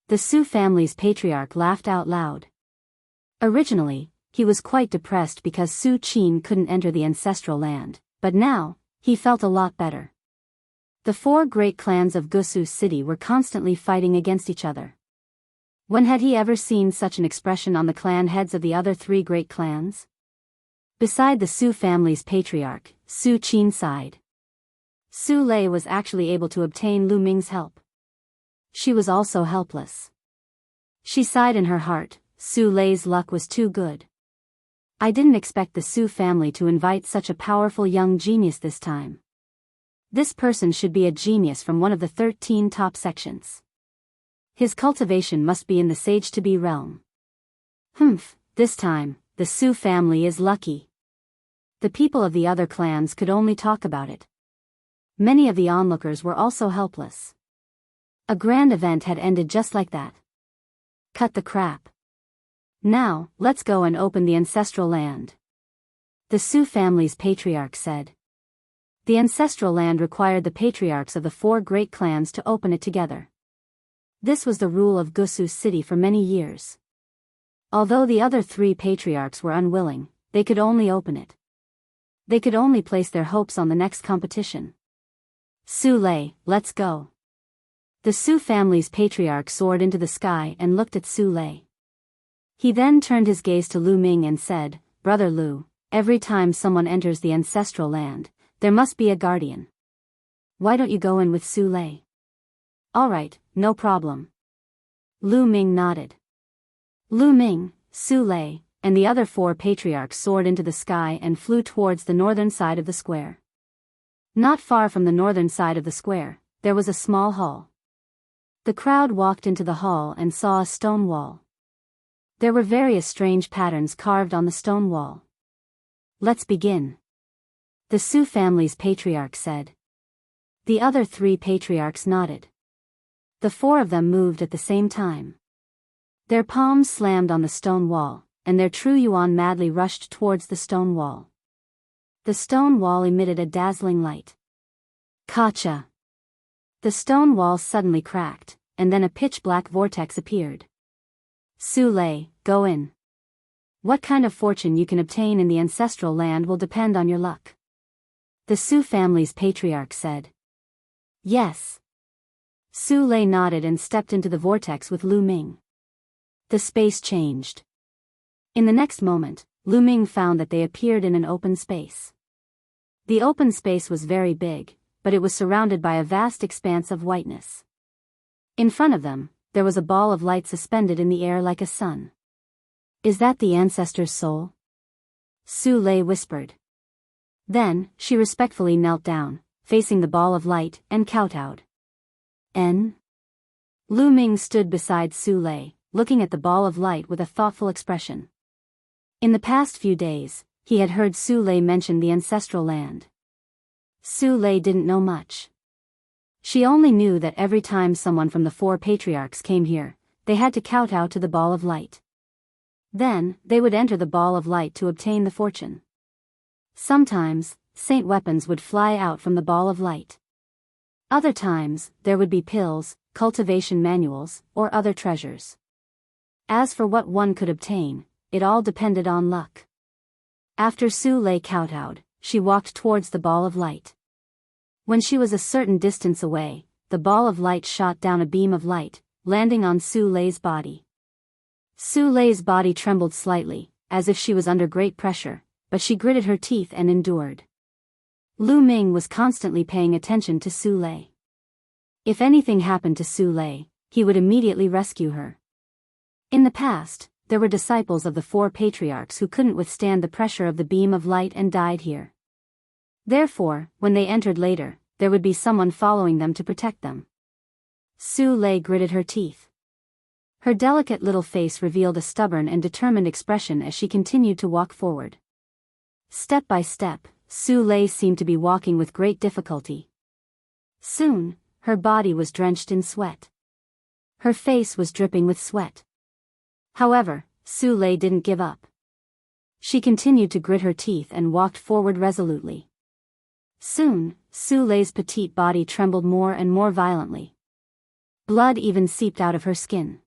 Speaker 1: The Su family's patriarch laughed out loud. Originally, he was quite depressed because Su Qin couldn't enter the ancestral land, but now, he felt a lot better. The 4 great clans of Gusu City were constantly fighting against each other. When had he ever seen such an expression on the clan heads of the other 3 great clans? Beside the Su family's patriarch, Su Qin sighed. Su Lei was actually able to obtain Lu Ming's help. She was also helpless. She sighed in her heart, Su Lei's luck was too good. I didn't expect the Su family to invite such a powerful young genius this time. This person should be a genius from one of the 13 top sections. His cultivation must be in the sage-to-be realm. Humph, this time, the Su family is lucky. The people of the other clans could only talk about it. Many of the onlookers were also helpless. A grand event had ended just like that. Cut the crap. Now, let's go and open the ancestral land. The Su family's patriarch said. The ancestral land required the patriarchs of the 4 great clans to open it together. This was the rule of Gusu City for many years. Although the other 3 patriarchs were unwilling, they could only open it. They could only place their hopes on the next competition. Su Lei, let's go. The Su family's patriarch soared into the sky and looked at Su Lei. He then turned his gaze to Lu Ming and said, Brother Lu, every time someone enters the ancestral land, there must be a guardian. Why don't you go in with Su Lei? All right, no problem. Lu Ming nodded. Lu Ming, Su Lei, and the other 4 patriarchs soared into the sky and flew towards the northern side of the square. Not far from the northern side of the square, there was a small hall. The crowd walked into the hall and saw a stone wall. There were various strange patterns carved on the stone wall. Let's begin. The Su family's patriarch said. The other 3 patriarchs nodded. The 4 of them moved at the same time. Their palms slammed on the stone wall, and their true yuan madly rushed towards the stone wall. The stone wall emitted a dazzling light. Kacha! The stone wall suddenly cracked, and then a pitch-black vortex appeared. Su Lei, go in. What kind of fortune you can obtain in the ancestral land will depend on your luck. The Su family's patriarch said. Yes. Su Lei nodded and stepped into the vortex with Lu Ming. The space changed. In the next moment, Lu Ming found that they appeared in an open space. The open space was very big, but it was surrounded by a vast expanse of whiteness. In front of them, there was a ball of light suspended in the air like a sun. Is that the ancestor's soul? Su Lei whispered. Then, she respectfully knelt down, facing the ball of light, and kowtowed. N. Lu Ming stood beside Su Lei, looking at the ball of light with a thoughtful expression. In the past few days, he had heard Su Lei mention the ancestral land. Su Lei didn't know much. She only knew that every time someone from the 4 patriarchs came here, they had to kowtow to the ball of light. Then, they would enter the ball of light to obtain the fortune. Sometimes, saint weapons would fly out from the ball of light. Other times, there would be pills, cultivation manuals, or other treasures. As for what one could obtain, it all depended on luck. After Su Lei kowtowed, she walked towards the ball of light. When she was a certain distance away, the ball of light shot down a beam of light, landing on Su Lei's body. Su Lei's body trembled slightly, as if she was under great pressure, but she gritted her teeth and endured. Lu Ming was constantly paying attention to Su Lei. If anything happened to Su Lei, he would immediately rescue her. In the past, there were disciples of the 4 patriarchs who couldn't withstand the pressure of the beam of light and died here. Therefore, when they entered later, there would be someone following them to protect them. Su Lei gritted her teeth. Her delicate little face revealed a stubborn and determined expression as she continued to walk forward. Step by step, Su Lei seemed to be walking with great difficulty. Soon, her body was drenched in sweat. Her face was dripping with sweat. However, Su Lei didn't give up. She continued to grit her teeth and walked forward resolutely. Soon, Su Lei's petite body trembled more and more violently. Blood even seeped out of her skin.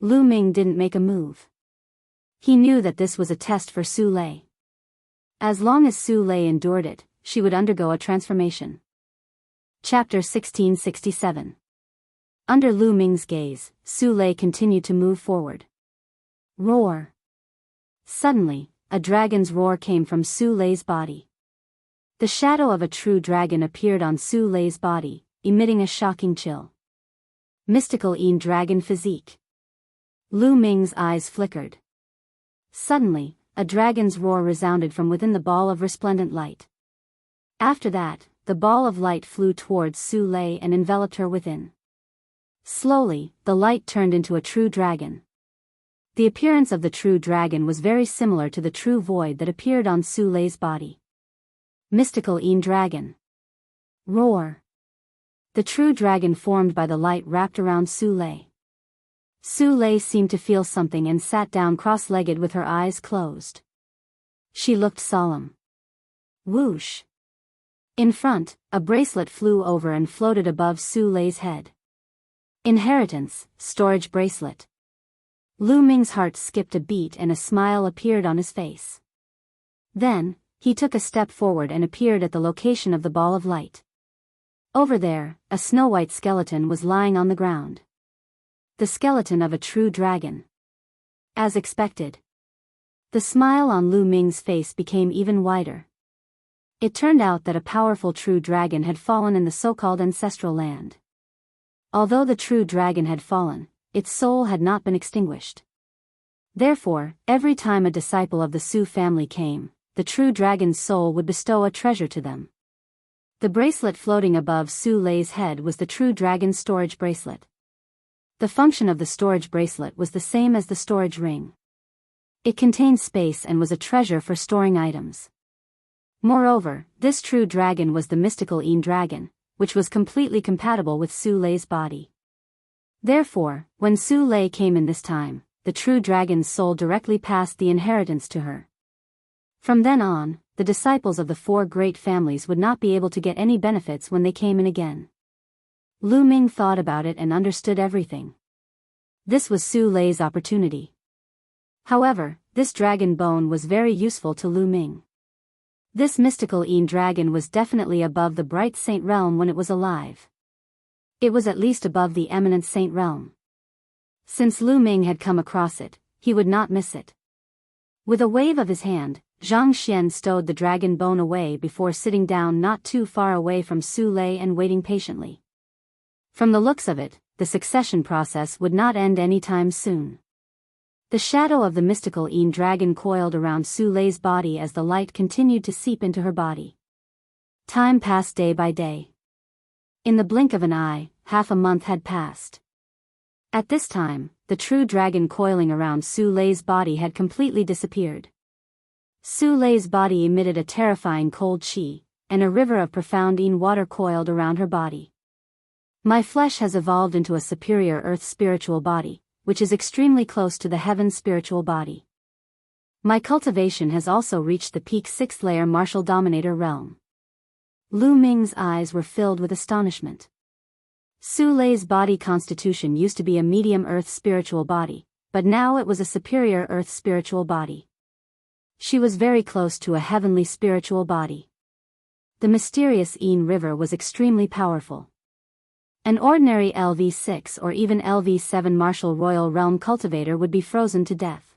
Speaker 1: Lu Ming didn't make a move. He knew that this was a test for Su Lei. As long as Su Lei endured it, she would undergo a transformation. Chapter 1667. Under Lu Ming's gaze, Su Lei continued to move forward. Roar. Suddenly, a dragon's roar came from Su Lei's body. The shadow of a true dragon appeared on Su Lei's body, emitting a shocking chill. Mystical dragon physique. Lu Ming's eyes flickered. Suddenly, a dragon's roar resounded from within the ball of resplendent light. After that, the ball of light flew towards Su Lei and enveloped her within. Slowly, the light turned into a true dragon. The appearance of the true dragon was very similar to the true void that appeared on Su Lei's body. Mystical dragon. Roar. The true dragon formed by the light wrapped around Su Lei. Su Lei seemed to feel something and sat down cross-legged with her eyes closed. She looked solemn. Whoosh. In front, a bracelet flew over and floated above Su Lei's head. Inheritance, storage bracelet. Lu Ming's heart skipped a beat and a smile appeared on his face. Then, he took a step forward and appeared at the location of the ball of light. Over there, a snow-white skeleton was lying on the ground. The skeleton of a true dragon. As expected. The smile on Lu Ming's face became even wider. It turned out that a powerful true dragon had fallen in the so-called ancestral land. Although the true dragon had fallen, its soul had not been extinguished. Therefore, every time a disciple of the Su family came, the true dragon's soul would bestow a treasure to them. The bracelet floating above Su Lei's head was the true dragon's storage bracelet. The function of the storage bracelet was the same as the storage ring. It contained space and was a treasure for storing items. Moreover, this true dragon was the mystical dragon, which was completely compatible with Su Lei's body. Therefore, when Su Lei came in this time, the true dragon's soul directly passed the inheritance to her. From then on, the disciples of the 4 great families would not be able to get any benefits when they came in again. Lu Ming thought about it and understood everything. This was Su Lei's opportunity. However, this dragon bone was very useful to Lu Ming. This mystical dragon was definitely above the bright saint realm when it was alive. It was at least above the eminent saint realm. Since Lu Ming had come across it, he would not miss it. With a wave of his hand, Zhang Xian stowed the dragon bone away before sitting down not too far away from Su Lei and waiting patiently. From the looks of it, the succession process would not end anytime soon. The shadow of the mystical Een dragon coiled around Su Lei's body as the light continued to seep into her body. Time passed day by day. In the blink of an eye, half a month had passed. At this time, the true dragon coiling around Su Lei's body had completely disappeared. Su Lei's body emitted a terrifying cold chi, and a river of profound Een water coiled around her body. My flesh has evolved into a superior earth spiritual body, which is extremely close to the heaven spiritual body. My cultivation has also reached the peak 6th layer martial dominator realm. Lu Ming's eyes were filled with astonishment. Su Lei's body constitution used to be a medium earth spiritual body, but now it was a superior earth spiritual body. She was very close to a heavenly spiritual body. The mysterious Een river was extremely powerful. An ordinary LV6 or even LV7 martial royal realm cultivator would be frozen to death.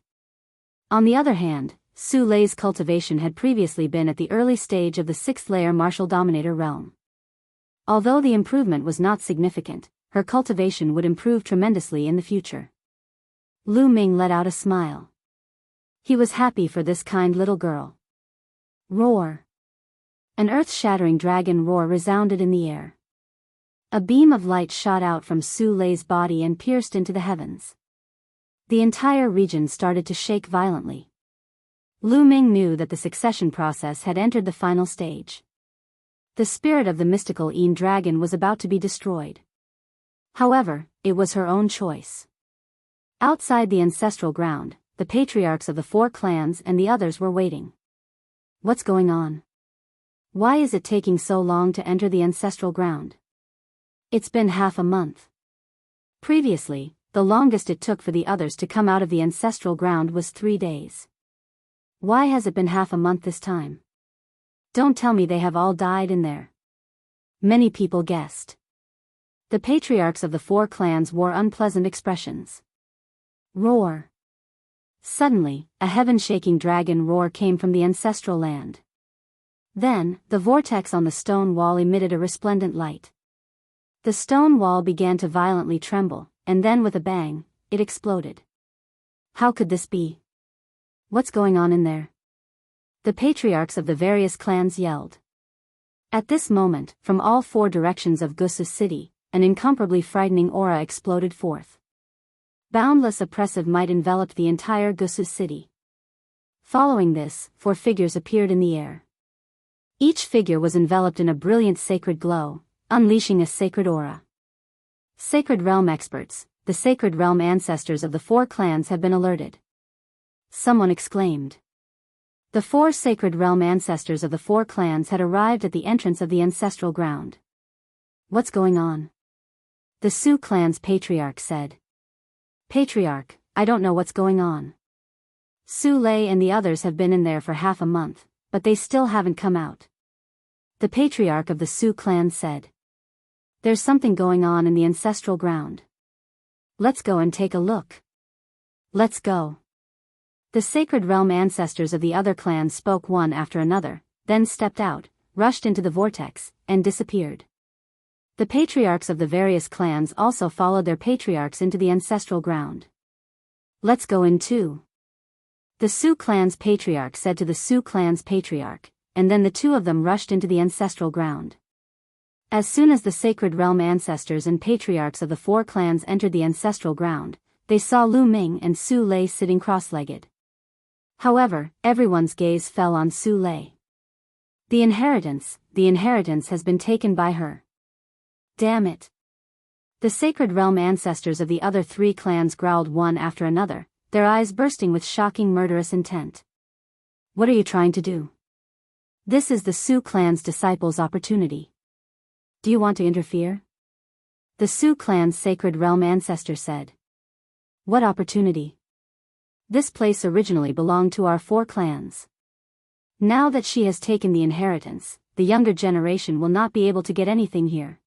Speaker 1: On the other hand, Su Lei's cultivation had previously been at the early stage of the 6th layer martial dominator realm. Although the improvement was not significant, her cultivation would improve tremendously in the future. Lu Ming let out a smile. He was happy for this kind little girl. Roar! An earth-shattering dragon roar resounded in the air. A beam of light shot out from Su Lei's body and pierced into the heavens. The entire region started to shake violently. Lu Ming knew that the succession process had entered the final stage. The spirit of the mystical Een dragon was about to be destroyed. However, it was her own choice. Outside the ancestral ground, the patriarchs of the 4 clans and the others were waiting. What's going on? Why is it taking so long to enter the ancestral ground? It's been half a month. Previously, the longest it took for the others to come out of the ancestral ground was 3 days. Why has it been half a month this time? Don't tell me they have all died in there. Many people guessed. The patriarchs of the 4 clans wore unpleasant expressions. Roar! Suddenly, a heaven-shaking dragon roar came from the ancestral land. Then, the vortex on the stone wall emitted a resplendent light. The stone wall began to violently tremble, and then with a bang, it exploded. How could this be? What's going on in there? The patriarchs of the various clans yelled. At this moment, from all 4 directions of Gusu City, an incomparably frightening aura exploded forth. Boundless oppressive might enveloped the entire Gusu City. Following this, 4 figures appeared in the air. Each figure was enveloped in a brilliant sacred glow, unleashing a sacred aura. Sacred Realm experts, the Sacred Realm ancestors of the 4 clans have been alerted. Someone exclaimed. The 4 Sacred Realm ancestors of the 4 clans had arrived at the entrance of the ancestral ground. What's going on? The Su clan's patriarch said. Patriarch, I don't know what's going on. Su Lei and the others have been in there for half a month, but they still haven't come out. The patriarch of the Su clan said. There's something going on in the ancestral ground. Let's go and take a look. Let's go. The Sacred Realm ancestors of the other clans spoke one after another, then stepped out, rushed into the vortex, and disappeared. The patriarchs of the various clans also followed their patriarchs into the ancestral ground. Let's go in too. The Su clan's patriarch said to the Su clan's patriarch, and then the 2 of them rushed into the ancestral ground. As soon as the Sacred Realm ancestors and patriarchs of the 4 clans entered the ancestral ground, they saw Lu Ming and Su Lei sitting cross-legged. However, everyone's gaze fell on Su Lei. The inheritance has been taken by her. Damn it. The Sacred Realm ancestors of the other 3 clans growled one after another, their eyes bursting with shocking murderous intent. What are you trying to do? This is the Su clan's disciples' opportunity. Do you want to interfere? The Su clan's Sacred Realm ancestor said. What opportunity? This place originally belonged to our 4 clans. Now that she has taken the inheritance, the younger generation will not be able to get anything here.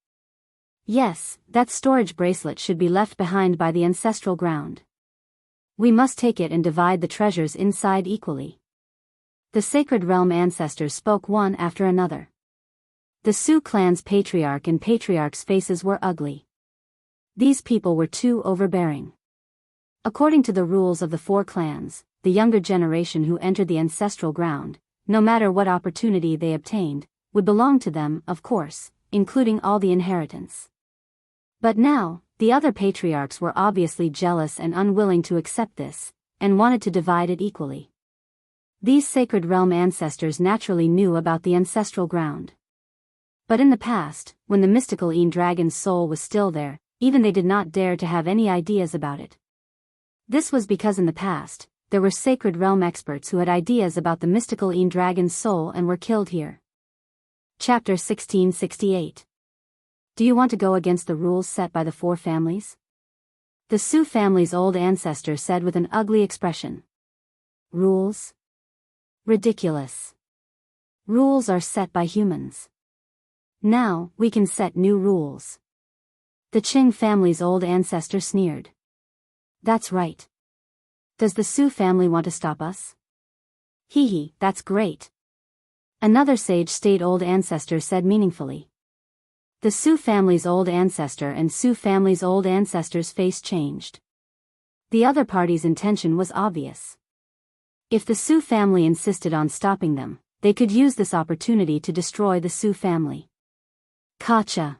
Speaker 1: Yes, that storage bracelet should be left behind by the ancestral ground. We must take it and divide the treasures inside equally. The Sacred Realm ancestors spoke one after another. The Su clan's patriarch and patriarch's faces were ugly. These people were too overbearing. According to the rules of the four clans, the younger generation who entered the ancestral ground, no matter what opportunity they obtained, would belong to them, of course, including all the inheritance. But now, the other patriarchs were obviously jealous and unwilling to accept this, and wanted to divide it equally. These Sacred Realm ancestors naturally knew about the ancestral ground. But in the past, when the mystical dragon's soul was still there, even they did not dare to have any ideas about it. This was because in the past, there were Sacred Realm experts who had ideas about the mystical dragon's soul and were killed here. Chapter 1668. Do you want to go against the rules set by the four families? The Sioux family's old ancestor said with an ugly expression. Rules? Ridiculous. Rules are set by humans. Now, we can set new rules. The Qing family's old ancestor sneered. That's right. Does the Sioux family want to stop us? Hee hee, that's great. Another sage state old ancestor said meaningfully. The Sioux family's old ancestor and Sioux family's old ancestor's face changed. The other party's intention was obvious. If the Sioux family insisted on stopping them, they could use this opportunity to destroy the Sioux family. Gotcha.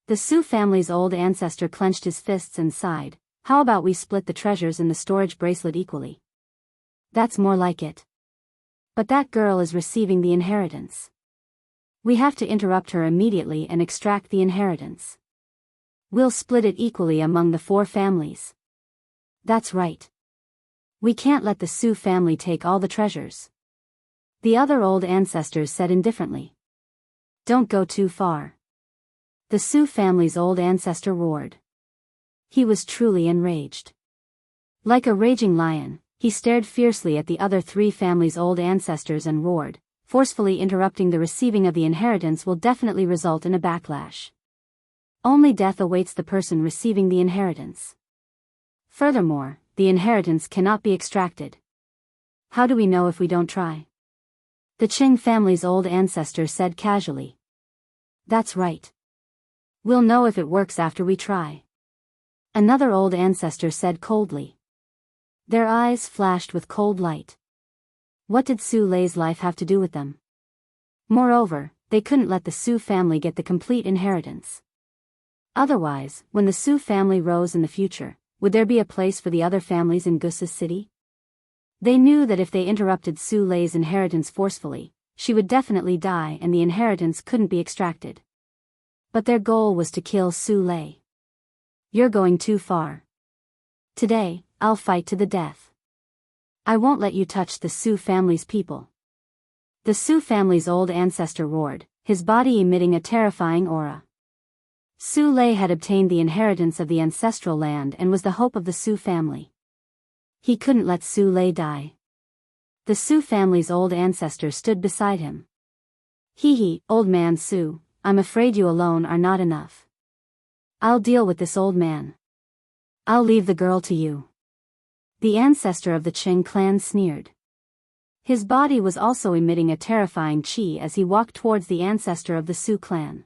Speaker 1: The Sioux family's old ancestor clenched his fists and sighed. How about we split the treasures in the storage bracelet equally? That's more like it. But that girl is receiving the inheritance. We have to interrupt her immediately and extract the inheritance. We'll split it equally among the four families. That's right. We can't let the Sioux family take all the treasures. The other old ancestors said indifferently. Don't go too far. The Sioux family's old ancestor roared. He was truly enraged. Like a raging lion, he stared fiercely at the other three families' old ancestors and roared, forcefully interrupting the receiving of the inheritance will definitely result in a backlash. Only death awaits the person receiving the inheritance. Furthermore, the inheritance cannot be extracted. How do we know if we don't try? The Qing family's old ancestor said casually. That's right. We'll know if it works after we try. Another old ancestor said coldly. Their eyes flashed with cold light. What did Su Lei's life have to do with them? Moreover, they couldn't let the Su family get the complete inheritance. Otherwise, when the Su family rose in the future, would there be a place for the other families in Gus's city? They knew that if they interrupted Su Lei's inheritance forcefully, she would definitely die and the inheritance couldn't be extracted. But their goal was to kill Su Lei. You're going too far. Today, I'll fight to the death. I won't let you touch the Su family's people. The Su family's old ancestor roared, his body emitting a terrifying aura. Su Lei had obtained the inheritance of the ancestral land and was the hope of the Su family. He couldn't let Su Lei die. The Su family's old ancestor stood beside him. Hee hee, old man Su, I'm afraid you alone are not enough. I'll deal with this old man. I'll leave the girl to you. The ancestor of the Qing clan sneered. His body was also emitting a terrifying qi as he walked towards the ancestor of the Su clan.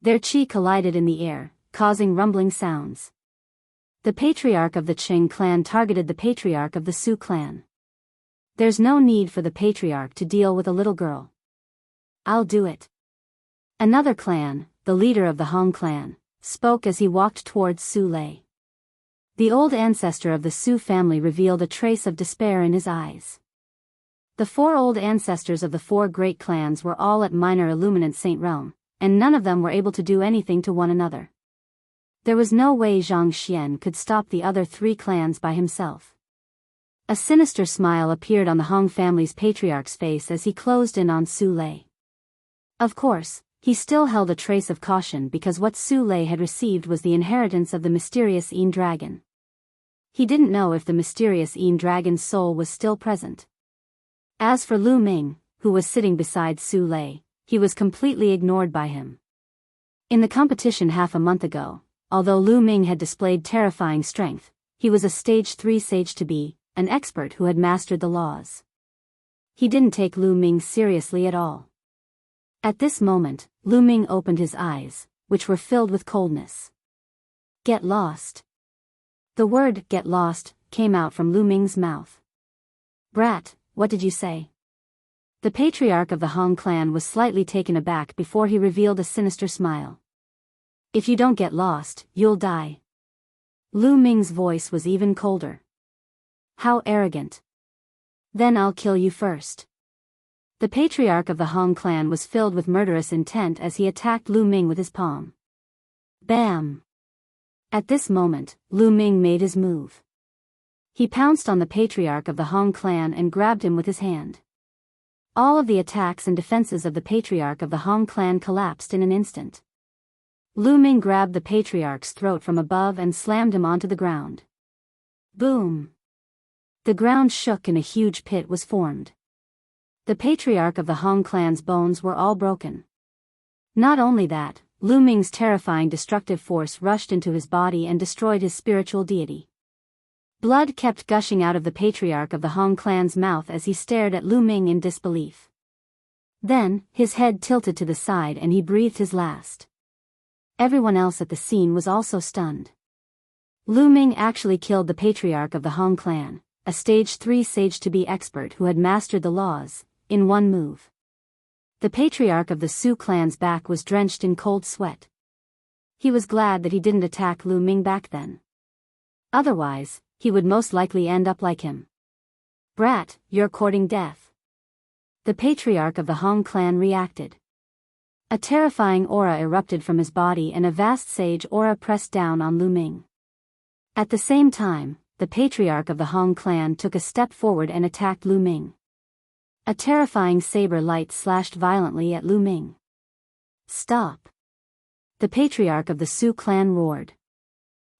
Speaker 1: Their qi collided in the air, causing rumbling sounds. The patriarch of the Qing clan targeted the patriarch of the Su clan. There's no need for the patriarch to deal with a little girl. I'll do it. Another clan, the leader of the Hong clan, spoke as he walked towards Su Lei. The old ancestor of the Su family revealed a trace of despair in his eyes. The four old ancestors of the four great clans were all at minor illuminant Saint realm, and none of them were able to do anything to one another. There was no way Zhang Xian could stop the other three clans by himself. A sinister smile appeared on the Hong family's patriarch's face as he closed in on Su Lei. Of course, he still held a trace of caution because what Su Lei had received was the inheritance of the mysterious dragon. He didn't know if the mysterious dragon's soul was still present. As for Lu Ming, who was sitting beside Su Lei, he was completely ignored by him. In the competition half a month ago, although Lu Ming had displayed terrifying strength, he was a stage 3 sage to be, an expert who had mastered the laws. He didn't take Lu Ming seriously at all. At this moment, Lu Ming opened his eyes, which were filled with coldness. Get lost. The word, "get lost," came out from Lu Ming's mouth. "Brat, what did you say?" The patriarch of the Hong clan was slightly taken aback before he revealed a sinister smile. "If you don't get lost, you'll die." Lu Ming's voice was even colder. "How arrogant. Then I'll kill you first." The patriarch of the Hong clan was filled with murderous intent as he attacked Lu Ming with his palm. Bam! At this moment, Lu Ming made his move. He pounced on the patriarch of the Hong clan and grabbed him with his hand. All of the attacks and defenses of the patriarch of the Hong clan collapsed in an instant. Lu Ming grabbed the patriarch's throat from above and slammed him onto the ground. Boom! The ground shook and a huge pit was formed. The patriarch of the Hong clan's bones were all broken. Not only that, Lu Ming's terrifying destructive force rushed into his body and destroyed his spiritual deity. Blood kept gushing out of the patriarch of the Hong clan's mouth as he stared at Lu Ming in disbelief. Then, his head tilted to the side and he breathed his last. Everyone else at the scene was also stunned. Lu Ming actually killed the patriarch of the Hong clan, a stage 3 sage-to-be expert who had mastered the laws, in one move. The patriarch of the Su clan's back was drenched in cold sweat. He was glad that he didn't attack Lu Ming back then. Otherwise, he would most likely end up like him. "Brat, you're courting death." The patriarch of the Hong clan reacted. A terrifying aura erupted from his body and a vast sage aura pressed down on Lu Ming. At the same time, the patriarch of the Hong clan took a step forward and attacked Lu Ming. A terrifying saber light slashed violently at Lu Ming. "Stop!" The patriarch of the Su clan roared.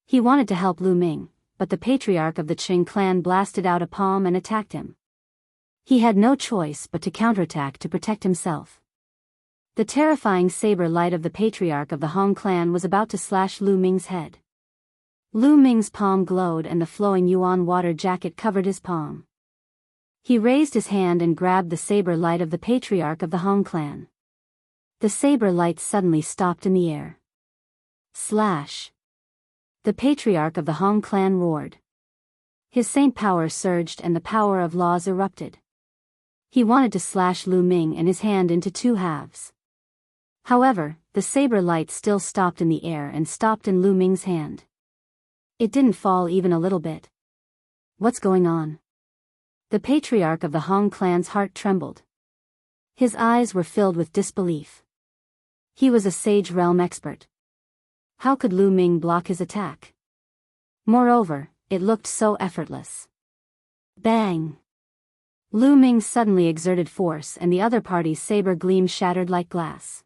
Speaker 1: He wanted to help Lu Ming, but the patriarch of the Qing clan blasted out a palm and attacked him. He had no choice but to counterattack to protect himself. The terrifying saber light of the patriarch of the Hong clan was about to slash Lu Ming's head. Lu Ming's palm glowed and the flowing yuan water jacket covered his palm. He raised his hand and grabbed the saber light of the patriarch of the Hong clan. The saber light suddenly stopped in the air. Slash! The patriarch of the Hong clan roared. His saint power surged and the power of laws erupted. He wanted to slash Lu Ming and his hand into two halves. However, the saber light still stopped in the air and stopped in Lu Ming's hand. It didn't fall even a little bit. What's going on? The patriarch of the Hong clan's heart trembled. His eyes were filled with disbelief. He was a Sage Realm expert. How could Lu Ming block his attack? Moreover, it looked so effortless. Bang! Lu Ming suddenly exerted force and the other party's saber gleam shattered like glass.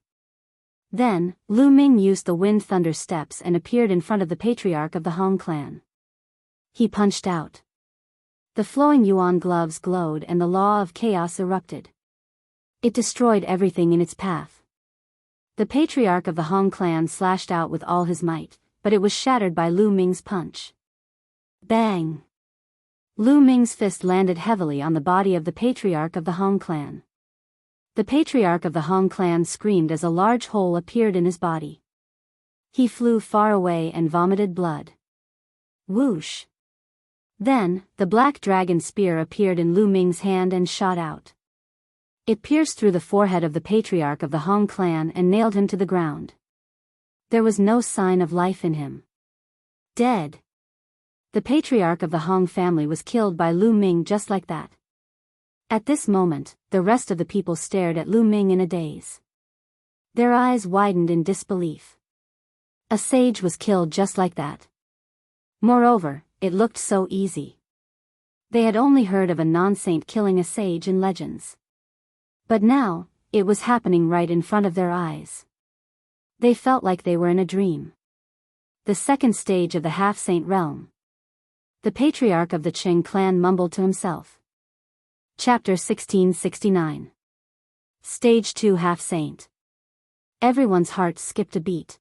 Speaker 1: Then, Lu Ming used the wind thunder steps and appeared in front of the patriarch of the Hong clan. He punched out. The flowing yuan gloves glowed and the law of chaos erupted. It destroyed everything in its path. The patriarch of the Hong clan slashed out with all his might, but it was shattered by Lu Ming's punch. Bang! Lu Ming's fist landed heavily on the body of the patriarch of the Hong clan. The patriarch of the Hong clan screamed as a large hole appeared in his body. He flew far away and vomited blood. Whoosh! Then, the black dragon spear appeared in Lu Ming's hand and shot out. It pierced through the forehead of the patriarch of the Hong clan and nailed him to the ground. There was no sign of life in him. Dead. The patriarch of the Hong family was killed by Lu Ming just like that. At this moment, the rest of the people stared at Lu Ming in a daze. Their eyes widened in disbelief. A sage was killed just like that. Moreover, it looked so easy. They had only heard of a non-saint killing a sage in legends. But now, it was happening right in front of their eyes. They felt like they were in a dream. The second stage of the half-saint realm. The patriarch of the Qing clan mumbled to himself. Chapter 1669. Stage 2 Half-Saint. Everyone's heart skipped a beat.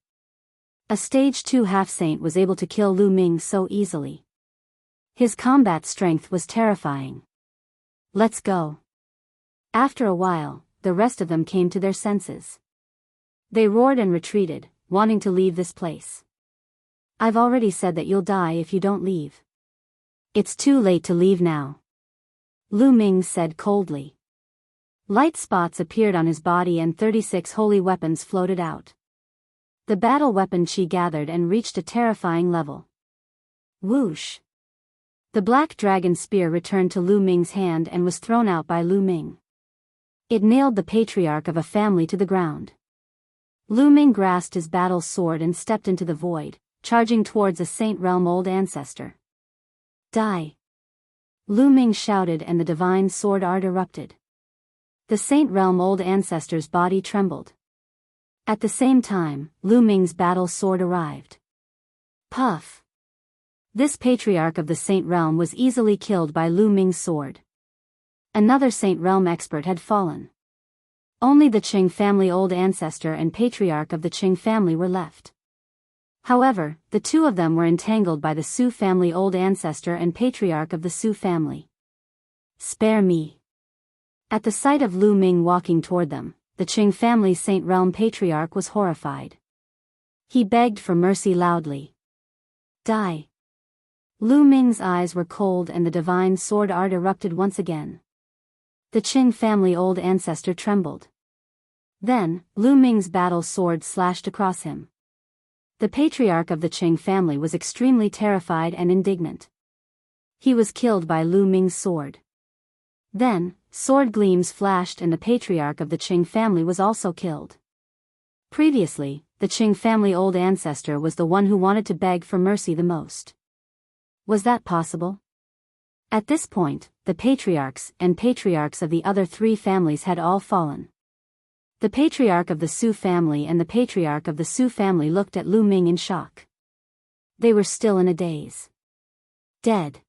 Speaker 1: A Stage 2 half-saint was able to kill Lu Ming so easily. His combat strength was terrifying. Let's go. After a while, the rest of them came to their senses. They roared and retreated, wanting to leave this place. I've already said that you'll die if you don't leave. It's too late to leave now. Lu Ming said coldly. Light spots appeared on his body and 36 holy weapons floated out. The battle weapon she gathered and reached a terrifying level. Whoosh! The black dragon spear returned to Lu Ming's hand and was thrown out by Lu Ming. It nailed the patriarch of a family to the ground. Lu Ming grasped his battle sword and stepped into the void, charging towards a Saint Realm old ancestor. Die! Lu Ming shouted and the divine sword art erupted. The Saint Realm old ancestor's body trembled. At the same time, Lu Ming's battle sword arrived. Puff! This patriarch of the Saint Realm was easily killed by Lu Ming's sword. Another Saint Realm expert had fallen. Only the Qing family old ancestor and patriarch of the Qing family were left. However, the two of them were entangled by the Su family old ancestor and patriarch of the Su family. Spare me! At the sight of Lu Ming walking toward them, the Qing family's Saint Realm patriarch was horrified. He begged for mercy loudly. Die! Lu Ming's eyes were cold and the divine sword art erupted once again. The Qing family old ancestor trembled. Then, Lu Ming's battle sword slashed across him. The patriarch of the Qing family was extremely terrified and indignant. He was killed by Lu Ming's sword. Then, sword gleams flashed and the patriarch of the Qing family was also killed. Previously, the Qing family old ancestor was the one who wanted to beg for mercy the most. Was that possible? At this point, the patriarchs and patriarchs of the other three families had all fallen. The patriarch of the Su family and the patriarch of the Su family looked at Lu Ming in shock. They were still in a daze. Dead.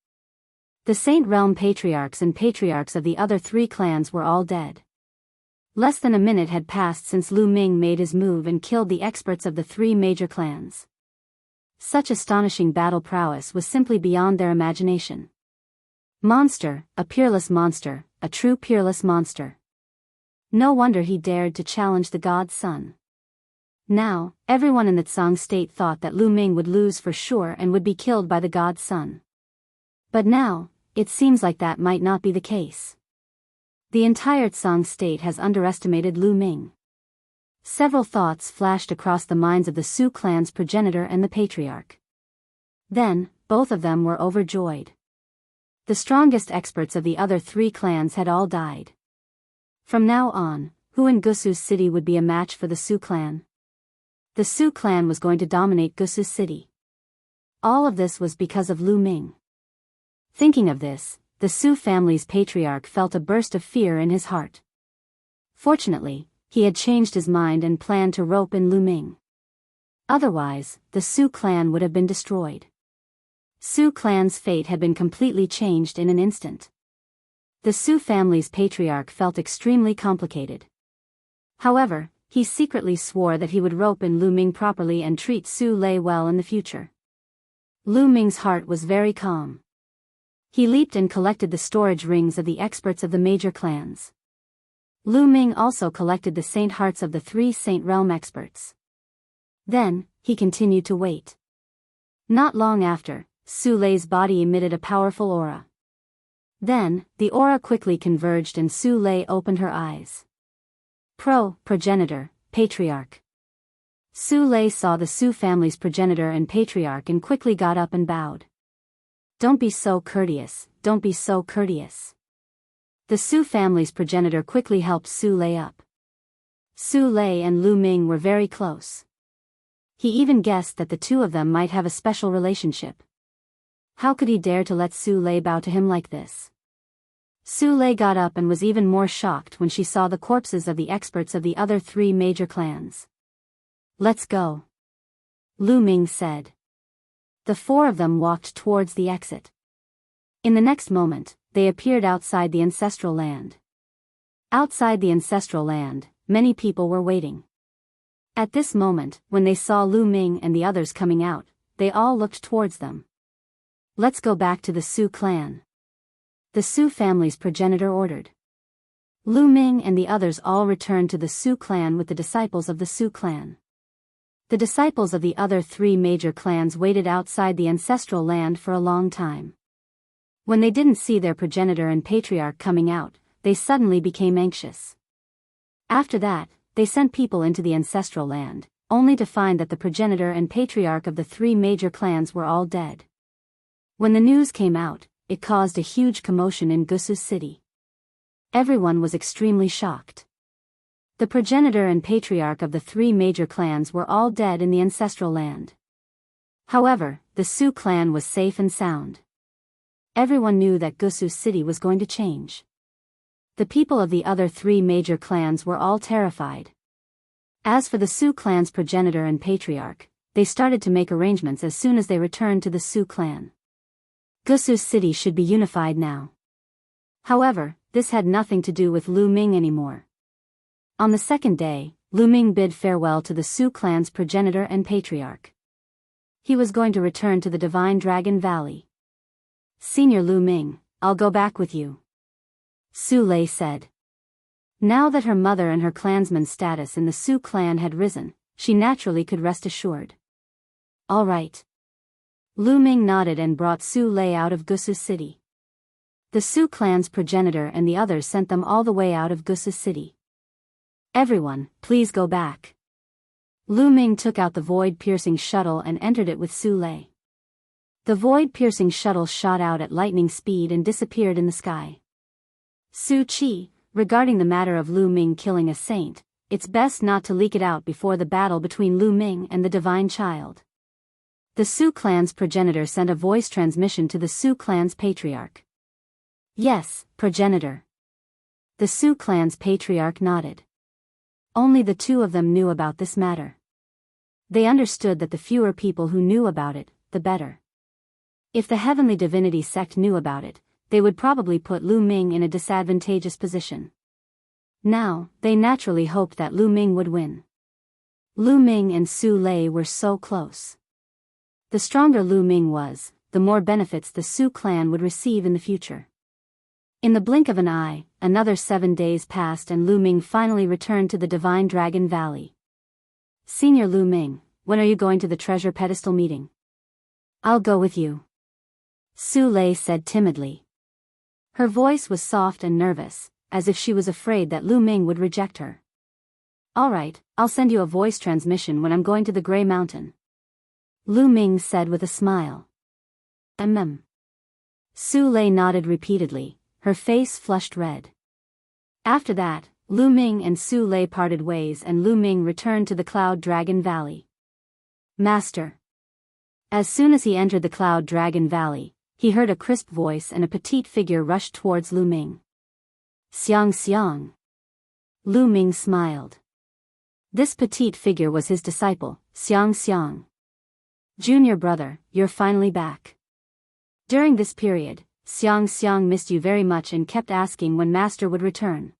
Speaker 1: The Saint Realm patriarchs and patriarchs of the other three clans were all dead. Less than a minute had passed since Lu Ming made his move and killed the experts of the three major clans. Such astonishing battle prowess was simply beyond their imagination. Monster, a peerless monster, a true peerless monster. No wonder he dared to challenge the god's son. Now, everyone in the Tsang state thought that Lu Ming would lose for sure and would be killed by the god's son. But now, it seems like that might not be the case. The entire Tsang state has underestimated Lu Ming. Several thoughts flashed across the minds of the Su clan's progenitor and the patriarch. Then, both of them were overjoyed. The strongest experts of the other three clans had all died. From now on, who in Gusu's city would be a match for the Su clan? The Su clan was going to dominate Gusu's city. All of this was because of Lu Ming. Thinking of this, the Su family's patriarch felt a burst of fear in his heart. Fortunately, he had changed his mind and planned to rope in Lu Ming. Otherwise, the Su clan would have been destroyed. Su clan's fate had been completely changed in an instant. The Su family's patriarch felt extremely complicated. However, he secretly swore that he would rope in Lu Ming properly and treat Su Lei well in the future. Lu Ming's heart was very calm. He leaped and collected the storage rings of the experts of the major clans. Lu Ming also collected the saint hearts of the three Saint Realm experts. Then, he continued to wait. Not long after, Su Lei's body emitted a powerful aura. Then, the aura quickly converged and Su Lei opened her eyes. Progenitor, patriarch. Su Lei saw the Su family's progenitor and patriarch and quickly got up and bowed. Don't be so courteous, don't be so courteous. The Su family's progenitor quickly helped Su Lei up. Su Lei and Lu Ming were very close. He even guessed that the two of them might have a special relationship. How could he dare to let Su Lei bow to him like this? Su Lei got up and was even more shocked when she saw the corpses of the experts of the other three major clans. Let's go, Lu Ming said. The four of them walked towards the exit. In the next moment, they appeared outside the ancestral land. Outside the ancestral land, many people were waiting. At this moment, when they saw Lu Ming and the others coming out, they all looked towards them. Let's go back to the Su clan, the Su family's progenitor ordered. Lu Ming and the others all returned to the Su clan with the disciples of the Su clan. The disciples of the other three major clans waited outside the ancestral land for a long time. When they didn't see their progenitor and patriarch coming out, they suddenly became anxious. After that, they sent people into the ancestral land, only to find that the progenitor and patriarch of the three major clans were all dead. When the news came out, it caused a huge commotion in Gusu city. Everyone was extremely shocked. The progenitor and patriarch of the three major clans were all dead in the ancestral land. However, the Su clan was safe and sound. Everyone knew that Gusu city was going to change. The people of the other three major clans were all terrified. As for the Su clan's progenitor and patriarch, they started to make arrangements as soon as they returned to the Su clan. Gusu city should be unified now. However, this had nothing to do with Lu Ming anymore. On the second day, Lu Ming bid farewell to the Su clan's progenitor and patriarch. He was going to return to the Divine Dragon Valley. "Senior Lu Ming, I'll go back with you," Su Lei said. Now that her mother and her clansman's status in the Su clan had risen, she naturally could rest assured. "All right." Lu Ming nodded and brought Su Lei out of Gusu city. The Su clan's progenitor and the others sent them all the way out of Gusu city. "Everyone, please go back." Lu Ming took out the void-piercing shuttle and entered it with Su Lei. The void-piercing shuttle shot out at lightning speed and disappeared in the sky. Su Qi, regarding the matter of Lu Ming killing a saint, it's best not to leak it out before the battle between Lu Ming and the Divine Child. The Su clan's progenitor sent a voice transmission to the Su clan's patriarch. "Yes, progenitor." The Su clan's patriarch nodded. Only the two of them knew about this matter. They understood that the fewer people who knew about it, the better. If the Heavenly Divinity sect knew about it, they would probably put Lu Ming in a disadvantageous position. Now, they naturally hoped that Lu Ming would win. Lu Ming and Su Lei were so close. The stronger Lu Ming was, the more benefits the Su clan would receive in the future. In the blink of an eye, another 7 days passed and Lu Ming finally returned to the Divine Dragon Valley. "Senior Lu Ming, when are you going to the treasure pedestal meeting?" "I'll go with you," Su Lei said timidly. Her voice was soft and nervous, as if she was afraid that Lu Ming would reject her. "All right, I'll send you a voice transmission when I'm going to the Grey Mountain," Lu Ming said with a smile. Su Lei nodded repeatedly, her face flushed red. After that, Lu Ming and Su Lei parted ways and Lu Ming returned to the Cloud Dragon Valley. "Master." As soon as he entered the Cloud Dragon Valley, he heard a crisp voice and a petite figure rushed towards Lu Ming. "Xiang Xiang." Lu Ming smiled. This petite figure was his disciple, Xiang Xiang. "Junior brother, you're finally back. During this period, Xiang Xiang missed you very much and kept asking when Master would return."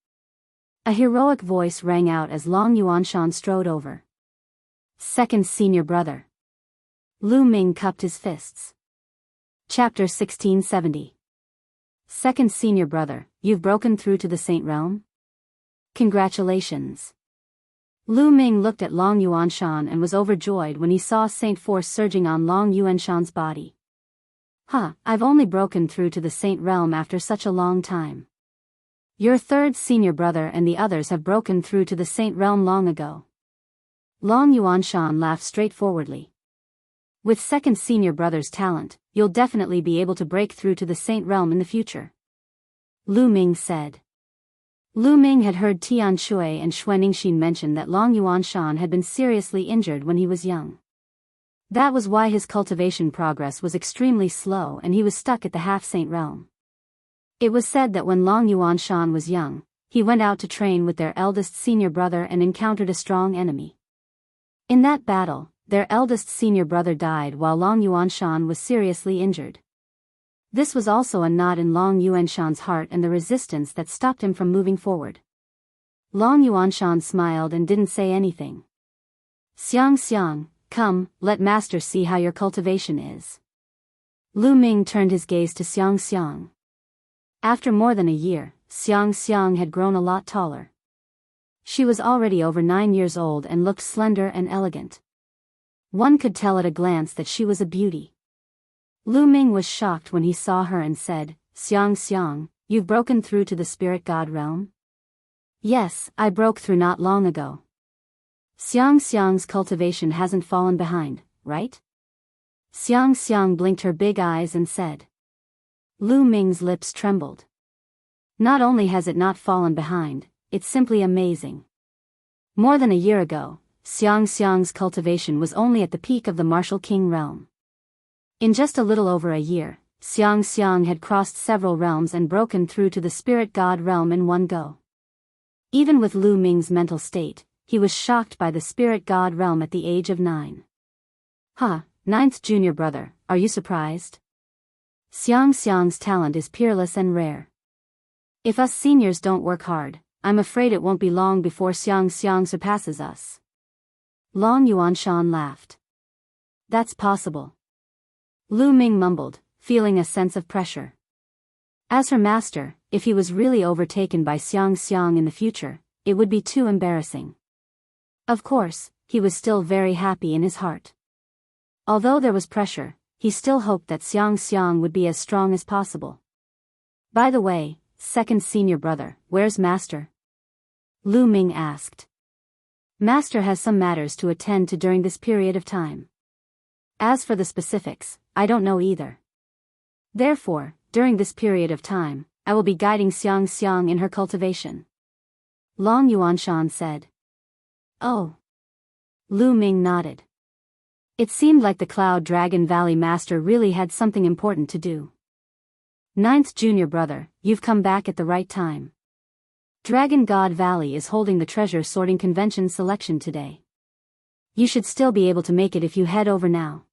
Speaker 1: A heroic voice rang out as Long Yuanshan strode over. "Second senior brother." Lu Ming cupped his fists. Chapter 1670. Second senior brother, you've broken through to the Saint Realm? Congratulations. Lu Ming looked at Long Yuanshan and was overjoyed when he saw Saint Force surging on Long Yuanshan's body. I've only broken through to the Saint Realm after such a long time. Your third senior brother and the others have broken through to the Saint Realm long ago. Long Yuanshan laughed straightforwardly. With second senior brother's talent, you'll definitely be able to break through to the Saint Realm in the future, Lu Ming said. Lu Ming had heard Tian Shui and Xuan Ningxin mention that Long Yuanshan had been seriously injured when he was young. That was why his cultivation progress was extremely slow and he was stuck at the half-saint realm. It was said that when Long Yuanshan was young, he went out to train with their eldest senior brother and encountered a strong enemy. In that battle, their eldest senior brother died while Long Yuanshan was seriously injured. This was also a knot in Long Yuanshan's heart and the resistance that stopped him from moving forward. Long Yuanshan smiled and didn't say anything. Xiang Xiang, come, let Master see how your cultivation is. Lu Ming turned his gaze to Xiang Xiang. After more than a year, Xiang Xiang had grown a lot taller. She was already over 9 years old and looked slender and elegant. One could tell at a glance that she was a beauty. Lu Ming was shocked when he saw her and said, "Xiang Xiang, you've broken through to the spirit god realm?" "Yes, I broke through not long ago." "Xiang Xiang's cultivation hasn't fallen behind, right?" Xiang Xiang blinked her big eyes and said. Lu Ming's lips trembled. "Not only has it not fallen behind, it's simply amazing. More than a year ago, Xiang Xiang's cultivation was only at the peak of the martial king realm. In just a little over a year, Xiang Xiang had crossed several realms and broken through to the spirit god realm in one go. Even with Lu Ming's mental state, he was shocked by the spirit god realm at the age of 9. Ninth junior brother, are you surprised? Xiang Xiang's talent is peerless and rare. If us seniors don't work hard, I'm afraid it won't be long before Xiang Xiang surpasses us. Long Yuanshan laughed. That's possible. Lu Ming mumbled, feeling a sense of pressure. As her master, if he was really overtaken by Xiang Xiang in the future, it would be too embarrassing. Of course, he was still very happy in his heart. Although there was pressure, he still hoped that Xiang Xiang would be as strong as possible. By the way, second senior brother, where's Master? Lu Ming asked. Master has some matters to attend to during this period of time. As for the specifics, I don't know either. Therefore, during this period of time, I will be guiding Xiang Xiang in her cultivation. Long Yuanshan said. Oh. Lu Ming nodded. It seemed like the Cloud Dragon Valley Master really had something important to do. Ninth junior brother, you've come back at the right time. Dragon God Valley is holding the treasure sorting convention selection today. You should still be able to make it if you head over now.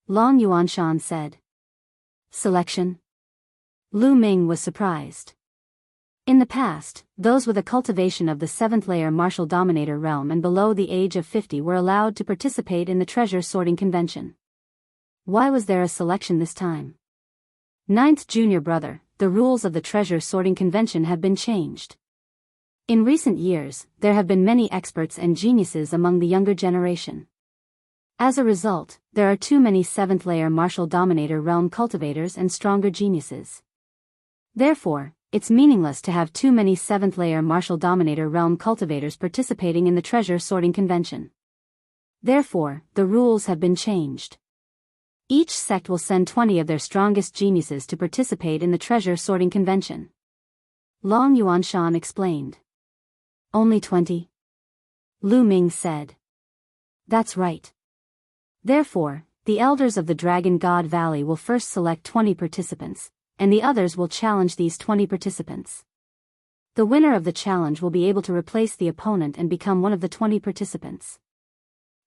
Speaker 1: Long Yuanshan said. Selection? Lu Ming was surprised. In the past, those with a cultivation of the 7th layer martial dominator realm and below the age of 50 were allowed to participate in the treasure sorting convention. Why was there a selection this time? Ninth junior brother, the rules of the treasure sorting convention have been changed. In recent years, there have been many experts and geniuses among the younger generation. As a result, there are too many 7th layer martial dominator realm cultivators and stronger geniuses. Therefore, it's meaningless to have too many 7th layer martial dominator realm cultivators participating in the treasure sorting convention. Therefore, the rules have been changed. Each sect will send 20 of their strongest geniuses to participate in the treasure sorting convention. Long Yuanshan explained. Only 20? Lu Ming said. That's right. Therefore, the elders of the Dragon God Valley will first select 20 participants, and the others will challenge these 20 participants. The winner of the challenge will be able to replace the opponent and become one of the 20 participants.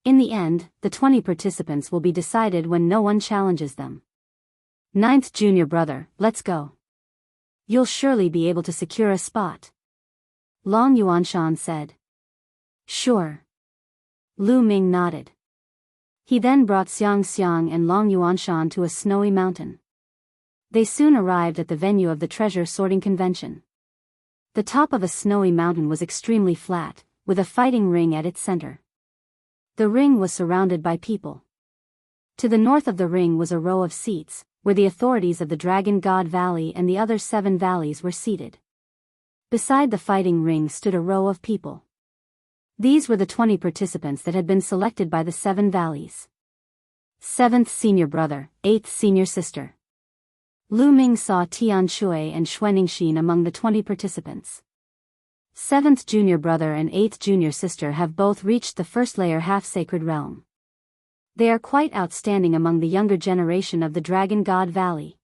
Speaker 1: In the end, the 20 participants will be decided when no one challenges them. Ninth junior brother, let's go. You'll surely be able to secure a spot. Long Yuanshan said. Sure. Lu Ming nodded. He then brought Xiang Xiang and Long Yuanshan to a snowy mountain. They soon arrived at the venue of the treasure sorting convention. The top of a snowy mountain was extremely flat, with a fighting ring at its center. The ring was surrounded by people. To the north of the ring was a row of seats, where the authorities of the Dragon God Valley and the other 7 valleys were seated. Beside the fighting ring stood a row of people. These were the 20 participants that had been selected by the 7 valleys. 7th senior brother, 8th senior sister. Lu Ming saw Tian Shui and Xuanixin among the 20 participants. 7th junior brother and 8th junior sister have both reached the 1st layer half-sacred realm. They are quite outstanding among the younger generation of the Dragon God Valley.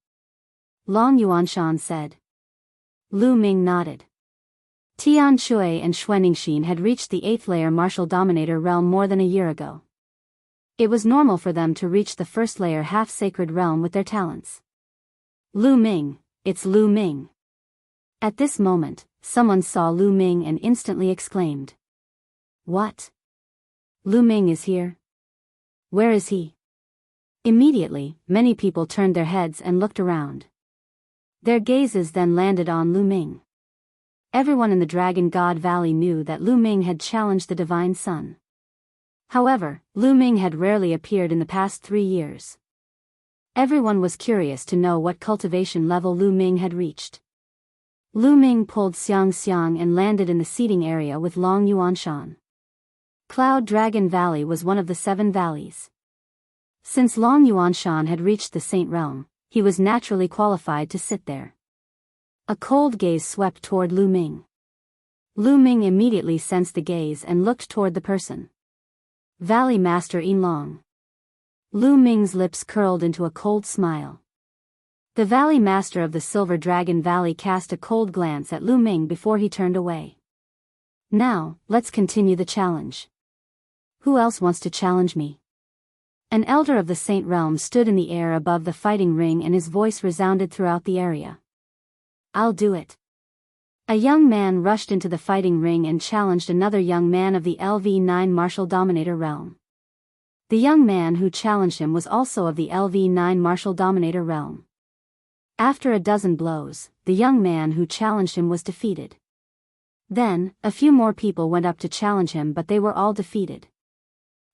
Speaker 1: Long Yuanshan said. Lu Ming nodded. Tian Shui and Xuanixin had reached the 8th layer martial dominator realm more than a year ago. It was normal for them to reach the 1st layer half-sacred realm with their talents. Lu Ming, it's Lu Ming. At this moment, someone saw Lu Ming and instantly exclaimed. What? Lu Ming is here? Where is he? Immediately, many people turned their heads and looked around. Their gazes then landed on Lu Ming. Everyone in the Dragon God Valley knew that Lu Ming had challenged the Divine Sun. However, Lu Ming had rarely appeared in the past 3 years. Everyone was curious to know what cultivation level Lu Ming had reached. Lu Ming pulled Xiang Xiang and landed in the seating area with Long Yuanshan. Cloud Dragon Valley was one of the 7 valleys. Since Long Yuanshan had reached the Saint Realm, he was naturally qualified to sit there. A cold gaze swept toward Lu Ming. Lu Ming immediately sensed the gaze and looked toward the person. Valley Master Yin Long. Lu Ming's lips curled into a cold smile. The Valley Master of the Silver Dragon Valley cast a cold glance at Lu Ming before he turned away. Now, let's continue the challenge. Who else wants to challenge me? An elder of the Saint Realm stood in the air above the fighting ring and his voice resounded throughout the area. I'll do it. A young man rushed into the fighting ring and challenged another young man of the LV9 Martial Dominator realm. The young man who challenged him was also of the LV9 Martial Dominator realm. After a dozen blows, the young man who challenged him was defeated. Then, a few more people went up to challenge him, but they were all defeated.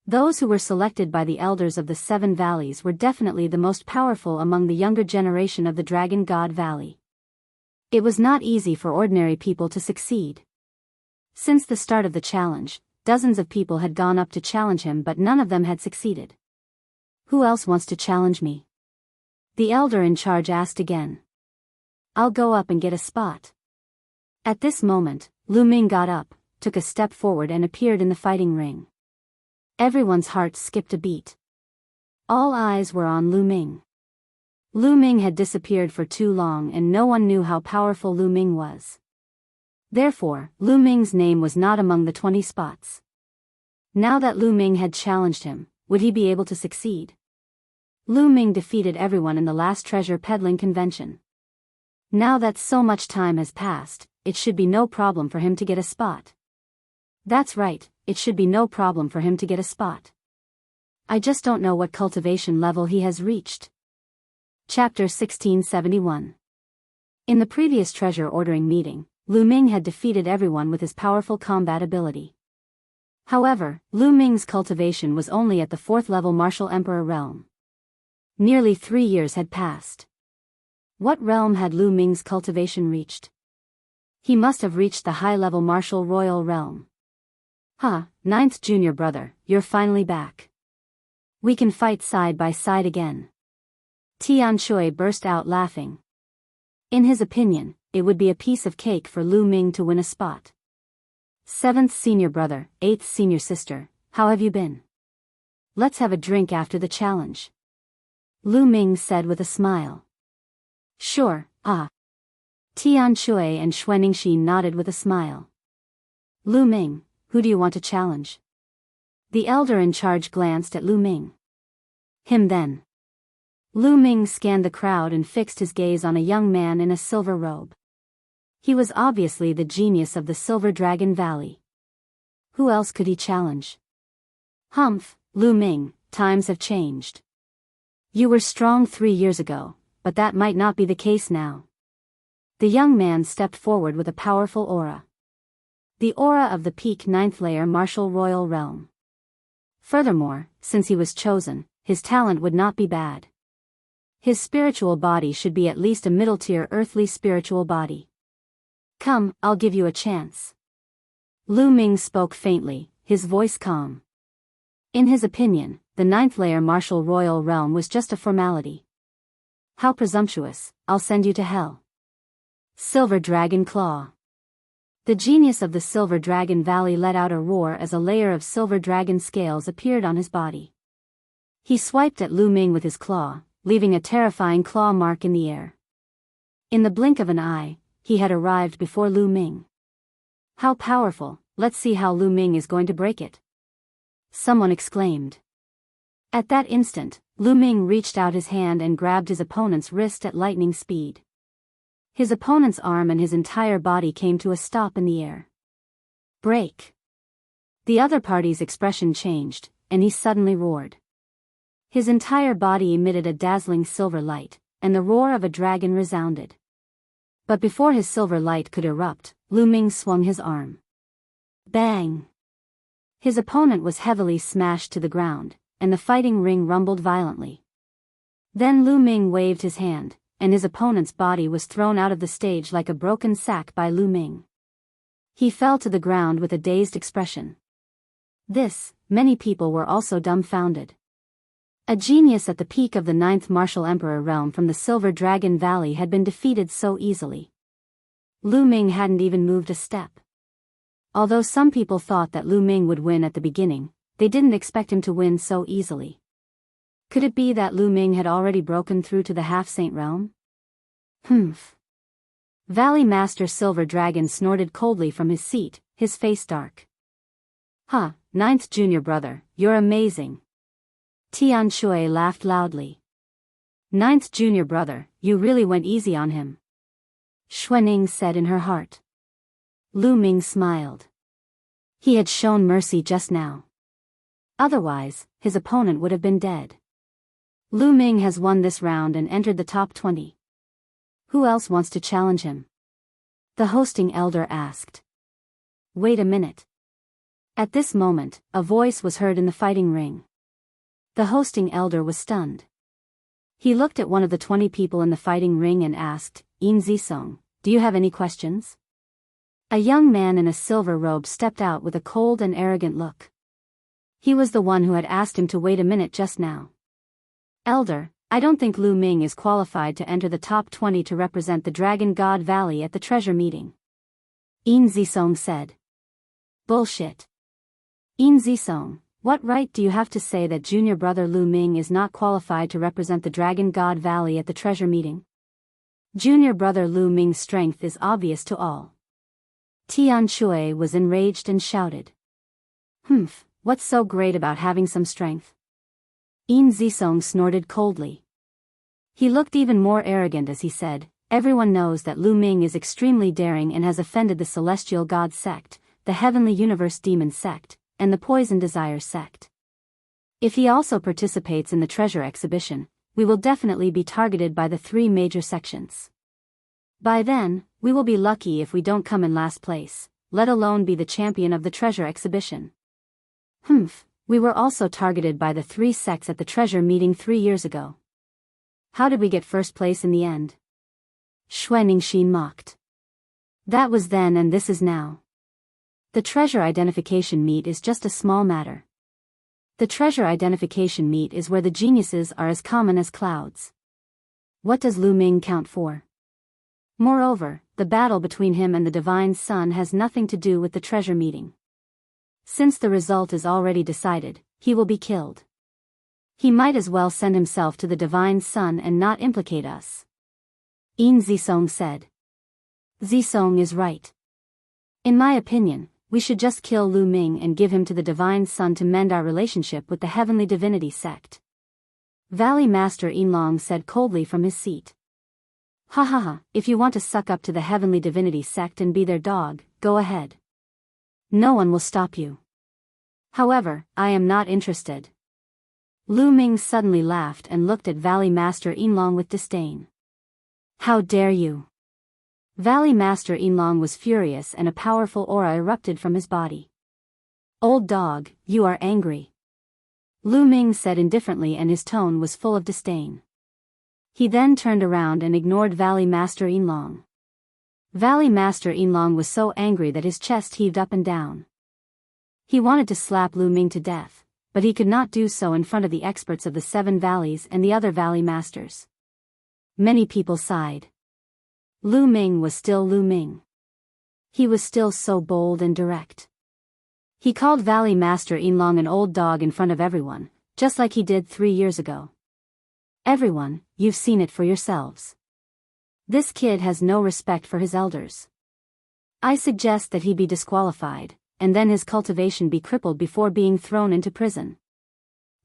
Speaker 1: Those who were selected by the elders of the 7 valleys were definitely the most powerful among the younger generation of the Dragon God Valley. It was not easy for ordinary people to succeed. Since the start of the challenge, dozens of people had gone up to challenge him, but none of them had succeeded. Who else wants to challenge me? The elder in charge asked again. I'll go up and get a spot. At this moment, Lu Ming got up, took a step forward and appeared in the fighting ring. Everyone's heart skipped a beat. All eyes were on Lu Ming. Lu Ming had disappeared for too long and no one knew how powerful Lu Ming was. Therefore, Lu Ming's name was not among the 20 spots. Now that Lu Ming had challenged him, would he be able to succeed? Lu Ming defeated everyone in the last treasure peddling convention. Now that so much time has passed, it should be no problem for him to get a spot. That's right, it should be no problem for him to get a spot. I just don't know what cultivation level he has reached. Chapter 1671. In the previous treasure ordering meeting, Lu Ming had defeated everyone with his powerful combat ability. However, Lu Ming's cultivation was only at the 4th level Martial Emperor realm. Nearly 3 years had passed. What realm had Lu Ming's cultivation reached? He must have reached the high-level Martial Royal realm. Huh, 9th junior brother, you're finally back. We can fight side by side again. Tian Shui burst out laughing. In his opinion, it would be a piece of cake for Lu Ming to win a spot. 7th senior brother, 8th senior sister, how have you been? Let's have a drink after the challenge. Lu Ming said with a smile. Sure, Tian Shui and Xuaningxi nodded with a smile. Lu Ming, who do you want to challenge? The elder in charge glanced at Lu Ming. Him then. Lu Ming scanned the crowd and fixed his gaze on a young man in a silver robe. He was obviously the genius of the Silver Dragon Valley. Who else could he challenge? Humph, Lu Ming, times have changed. You were strong 3 years ago, but that might not be the case now. The young man stepped forward with a powerful aura. The aura of the peak 9th layer Martial Royal Realm. Furthermore, since he was chosen, his talent would not be bad. His spiritual body should be at least a middle-tier earthly spiritual body. Come, I'll give you a chance. Lu Ming spoke faintly, his voice calm. In his opinion, the 9th layer Martial Royal Realm was just a formality. How presumptuous, I'll send you to hell. Silver Dragon Claw. The genius of the Silver Dragon Valley let out a roar as a layer of silver dragon scales appeared on his body. He swiped at Lu Ming with his claw, leaving a terrifying claw mark in the air. In the blink of an eye, he had arrived before Lu Ming. How powerful, let's see how Lu Ming is going to break it. Someone exclaimed. At that instant, Lu Ming reached out his hand and grabbed his opponent's wrist at lightning speed. His opponent's arm and his entire body came to a stop in the air. Break! The other party's expression changed, and he suddenly roared. His entire body emitted a dazzling silver light, and the roar of a dragon resounded. But before his silver light could erupt, Lu Ming swung his arm. Bang! His opponent was heavily smashed to the ground, and the fighting ring rumbled violently. Then Lu Ming waved his hand, and his opponent's body was thrown out of the stage like a broken sack by Lu Ming. He fell to the ground with a dazed expression. Many people were also dumbfounded. A genius at the peak of the 9th martial emperor realm from the Silver Dragon Valley had been defeated so easily. Lu Ming hadn't even moved a step. Although some people thought that Lu Ming would win at the beginning, they didn't expect him to win so easily. Could it be that Lu Ming had already broken through to the half-saint realm? Valley Master Silver Dragon snorted coldly from his seat, his face dark. Ninth junior brother, you're amazing. Tian Shui laughed loudly. Ninth junior brother, you really went easy on him. Xuening said in her heart. Lu Ming smiled. He had shown mercy just now. Otherwise, his opponent would have been dead. Lu Ming has won this round and entered the top 20. Who else wants to challenge him? The hosting elder asked. Wait a minute. At this moment, a voice was heard in the fighting ring. The hosting elder was stunned. He looked at one of the 20 people in the fighting ring and asked, Yin Zisong, do you have any questions? A young man in a silver robe stepped out with a cold and arrogant look. He was the one who had asked him to wait a minute just now. Elder, I don't think Lu Ming is qualified to enter the top 20 to represent the Dragon God Valley at the treasure meeting. Yin Zisong said. Bullshit. Yin Zisong, what right do you have to say that junior brother Lu Ming is not qualified to represent the Dragon God Valley at the treasure meeting? Junior brother Lu Ming's strength is obvious to all. Tian Shui was enraged and shouted. What's so great about having some strength? Yin Zisong snorted coldly. He looked even more arrogant as he said, everyone knows that Lu Ming is extremely daring and has offended the Celestial God sect, the Heavenly Universe Demon sect, and the Poison Desire sect. If he also participates in the treasure exhibition, we will definitely be targeted by the 3 major sections. By then, we will be lucky if we don't come in last place, let alone be the champion of the treasure exhibition. We were also targeted by the 3 sects at the treasure meeting 3 years ago. How did we get first place in the end? Xuening mocked. That was then and this is now. The treasure identification meet is just a small matter. The treasure identification meet is where the geniuses are as common as clouds. What does Lu Ming count for? Moreover, the battle between him and the Divine Sun has nothing to do with the treasure meeting. Since the result is already decided, he will be killed. He might as well send himself to the Divine Sun and not implicate us. Yin Zisong said. Zisong is right. In my opinion, we should just kill Lu Ming and give him to the Divine Sun to mend our relationship with the Heavenly Divinity sect. Valley Master Yinlong said coldly from his seat. If you want to suck up to the Heavenly Divinity sect and be their dog, go ahead. No one will stop you. However, I am not interested. Lu Ming suddenly laughed and looked at Valley Master Yinlong with disdain. How dare you? Valley Master Yinlong was furious and a powerful aura erupted from his body. Old dog, you are angry. Lu Ming said indifferently and his tone was full of disdain. He then turned around and ignored Valley Master Yinlong. Valley Master Yinlong was so angry that his chest heaved up and down. He wanted to slap Lu Ming to death, but he could not do so in front of the experts of the 7 valleys and the other valley masters. Many people sighed. Lu Ming was still Lu Ming. He was still so bold and direct. He called Valley Master Yinlong an old dog in front of everyone, just like he did 3 years ago. Everyone, you've seen it for yourselves. This kid has no respect for his elders. I suggest that he be disqualified, and then his cultivation be crippled before being thrown into prison.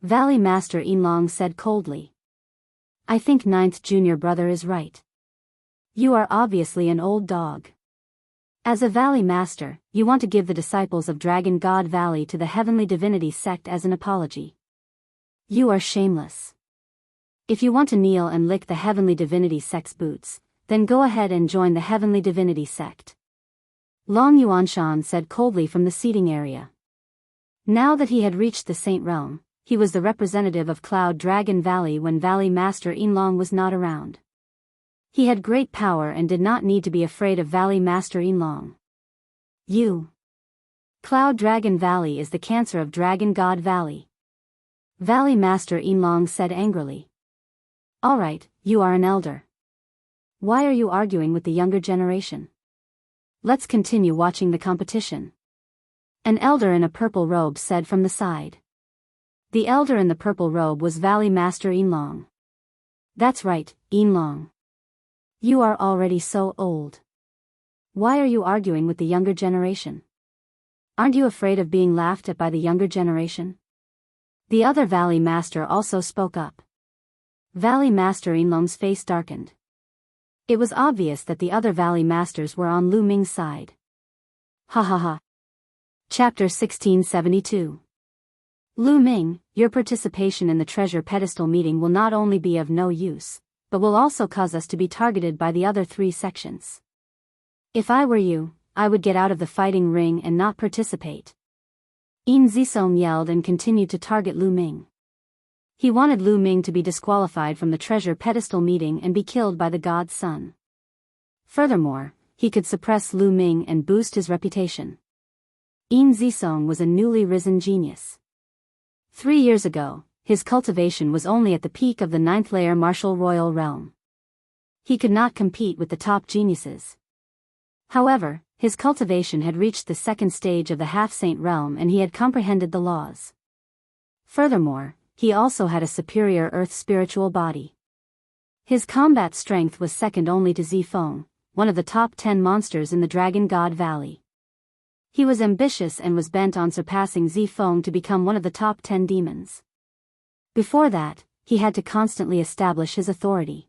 Speaker 1: Valley Master Yinlong said coldly. I think 9th junior brother is right. You are obviously an old dog. As a Valley Master, you want to give the disciples of Dragon God Valley to the Heavenly Divinity sect as an apology. You are shameless. If you want to kneel and lick the Heavenly Divinity sect's boots, then go ahead and join the Heavenly Divinity sect. Long Yuanshan said coldly from the seating area. Now that he had reached the Saint Realm, he was the representative of Cloud Dragon Valley when Valley Master Yinlong was not around. He had great power and did not need to be afraid of Valley Master Yinlong. You. Cloud Dragon Valley is the cancer of Dragon God Valley. Valley Master Yinlong said angrily. All right, you are an elder. Why are you arguing with the younger generation? Let's continue watching the competition. An elder in a purple robe said from the side. The elder in the purple robe was Valley Master Yinlong. That's right, Yinlong. You are already so old. Why are you arguing with the younger generation? Aren't you afraid of being laughed at by the younger generation? The other Valley Master also spoke up. Valley Master Yinlong's face darkened. It was obvious that the other Valley Masters were on Lu Ming's side. Ha ha ha. Chapter 1672. Lu Ming, your participation in the treasure pedestal meeting will not only be of no use, but will also cause us to be targeted by the other 3 sections. If I were you, I would get out of the fighting ring and not participate. Yin Zisong yelled and continued to target Lu Ming. He wanted Lu Ming to be disqualified from the treasure pedestal meeting and be killed by the god's son. Furthermore, he could suppress Lu Ming and boost his reputation. Yin Zisong was a newly risen genius. 3 years ago, his cultivation was only at the peak of the 9th layer martial royal realm. He could not compete with the top geniuses. However, his cultivation had reached the 2nd stage of the half-saint realm and he had comprehended the laws. Furthermore, he also had a superior earth spiritual body. His combat strength was second only to Zifeng, one of the top 10 monsters in the Dragon God Valley. He was ambitious and was bent on surpassing Zifeng to become one of the top 10 demons. Before that, he had to constantly establish his authority.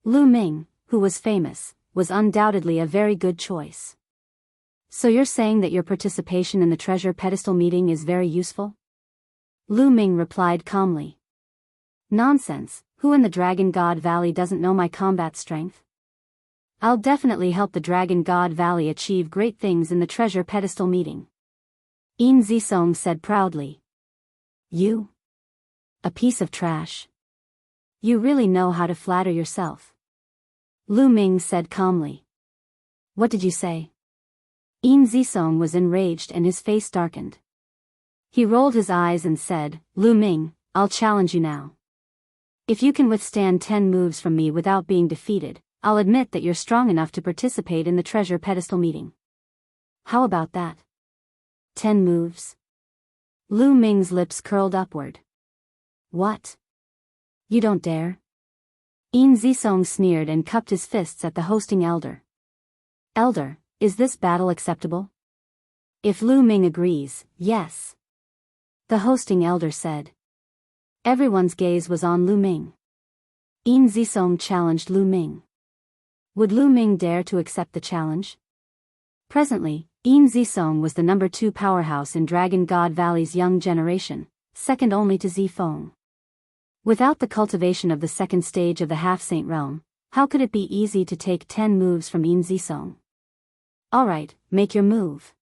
Speaker 1: Lu Ming, who was famous, was undoubtedly a very good choice. So you're saying that your participation in the treasure pedestal meeting is very useful? Lu Ming replied calmly. Nonsense, who in the Dragon God Valley doesn't know my combat strength? I'll definitely help the Dragon God Valley achieve great things in the treasure pedestal meeting. Yin Zisong said proudly. You? A piece of trash. You really know how to flatter yourself. Lu Ming said calmly. What did you say? Yin Zisong was enraged and his face darkened. He rolled his eyes and said, Lu Ming, I'll challenge you now. If you can withstand 10 moves from me without being defeated, I'll admit that you're strong enough to participate in the treasure pedestal meeting. How about that? 10 moves? Lu Ming's lips curled upward. What? You don't dare? Yin Zisong sneered and cupped his fists at the hosting elder. Elder, is this battle acceptable? If Lu Ming agrees, yes. The hosting elder said. Everyone's gaze was on Lu Ming. Yin Zisong challenged Lu Ming. Would Lu Ming dare to accept the challenge? Presently, Yin Zisong was the number 2 powerhouse in Dragon God Valley's young generation, second only to Zifeng. Without the cultivation of the 2nd stage of the half-saint realm, how could it be easy to take 10 moves from Yin Zisong? Alright, make your move.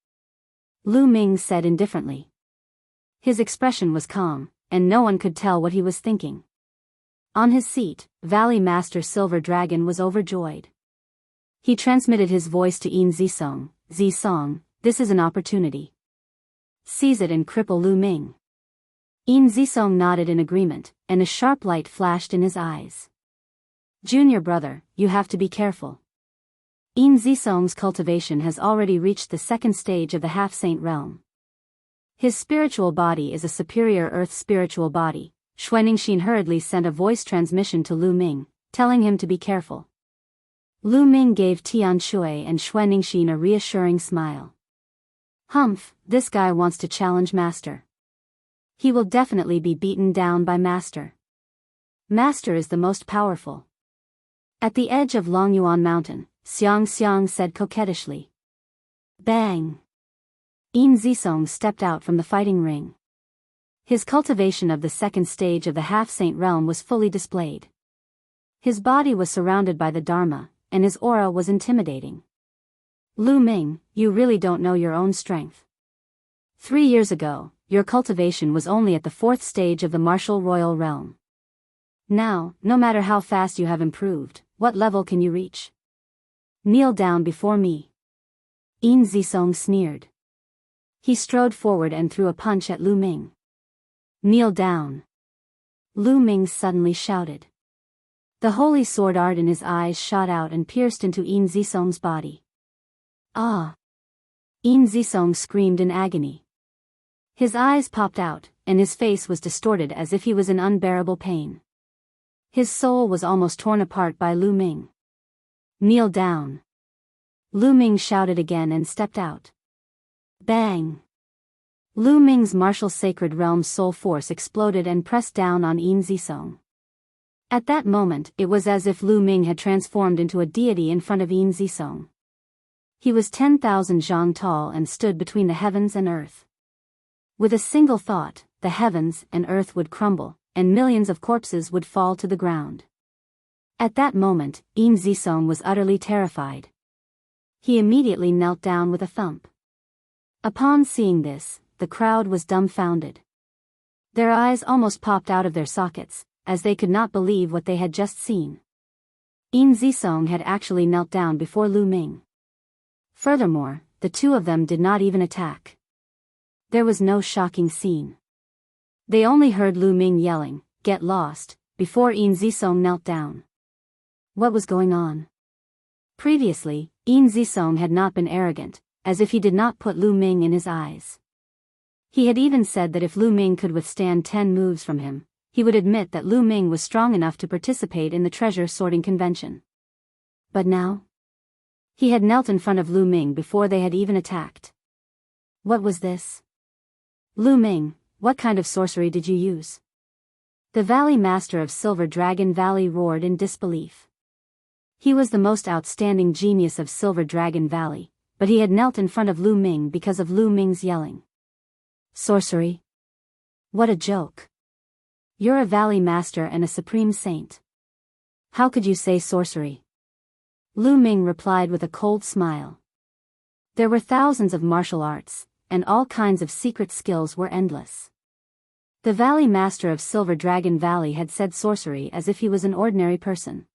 Speaker 1: Lu Ming said indifferently. His expression was calm, and no one could tell what he was thinking. On his seat, Valley Master Silver Dragon was overjoyed. He transmitted his voice to Yin Zisong. Zisong, this is an opportunity. Seize it and cripple Lu Ming. Yin Zisong nodded in agreement, and a sharp light flashed in his eyes. Junior brother, you have to be careful. Yin Zisong's cultivation has already reached the 2nd stage of the half-saint realm. His spiritual body is a superior earth spiritual body. Xuanixin hurriedly sent a voice transmission to Lu Ming, telling him to be careful. Lu Ming gave Tian Shui and Xuanixin a reassuring smile. Humph, this guy wants to challenge Master. He will definitely be beaten down by Master. Master is the most powerful. At the edge of Longyuan Mountain, Xiang Xiang said coquettishly. Bang! Yin Zisong stepped out from the fighting ring. His cultivation of the 2nd stage of the half-saint realm was fully displayed. His body was surrounded by the Dharma, and his aura was intimidating. Lu Ming, you really don't know your own strength. 3 years ago, your cultivation was only at the 4th stage of the martial royal realm. Now, no matter how fast you have improved, what level can you reach? Kneel down before me. Yin Zisong sneered. He strode forward and threw a punch at Lu Ming. Kneel down. Lu Ming suddenly shouted. The holy sword art in his eyes shot out and pierced into Yin Zisong's body. Ah! Yin Zisong screamed in agony. His eyes popped out, and his face was distorted as if he was in unbearable pain. His soul was almost torn apart by Lu Ming. Kneel down. Lu Ming shouted again and stepped out. Bang! Lu Ming's martial sacred realm soul force exploded and pressed down on Yin Zisong. At that moment, it was as if Lu Ming had transformed into a deity in front of Yin Zisong. He was 10,000 zhang tall and stood between the heavens and earth. With a single thought, the heavens and earth would crumble, and millions of corpses would fall to the ground. At that moment, Yin Zisong was utterly terrified. He immediately knelt down with a thump. Upon seeing this, the crowd was dumbfounded. Their eyes almost popped out of their sockets, as they could not believe what they had just seen. Yin Zisong had actually knelt down before Lu Ming. Furthermore, the two of them did not even attack. There was no shocking scene. They only heard Lu Ming yelling, "Get lost," before Yin Zisong knelt down. What was going on? Previously, Yin Zisong had not been arrogant, as if he did not put Lu Ming in his eyes. He had even said that if Lu Ming could withstand 10 moves from him, he would admit that Lu Ming was strong enough to participate in the treasure sorting convention. But now? He had knelt in front of Lu Ming before they had even attacked. What was this? Lu Ming, what kind of sorcery did you use? The Valley Master of Silver Dragon Valley roared in disbelief. He was the most outstanding genius of Silver Dragon Valley, but he had knelt in front of Lu Ming because of Lu Ming's yelling. Sorcery? What a joke. You're a Valley Master and a Supreme Saint. How could you say sorcery? Lu Ming replied with a cold smile. There were thousands of martial arts, and all kinds of secret skills were endless. The Valley Master of Silver Dragon Valley had said sorcery as if he was an ordinary person.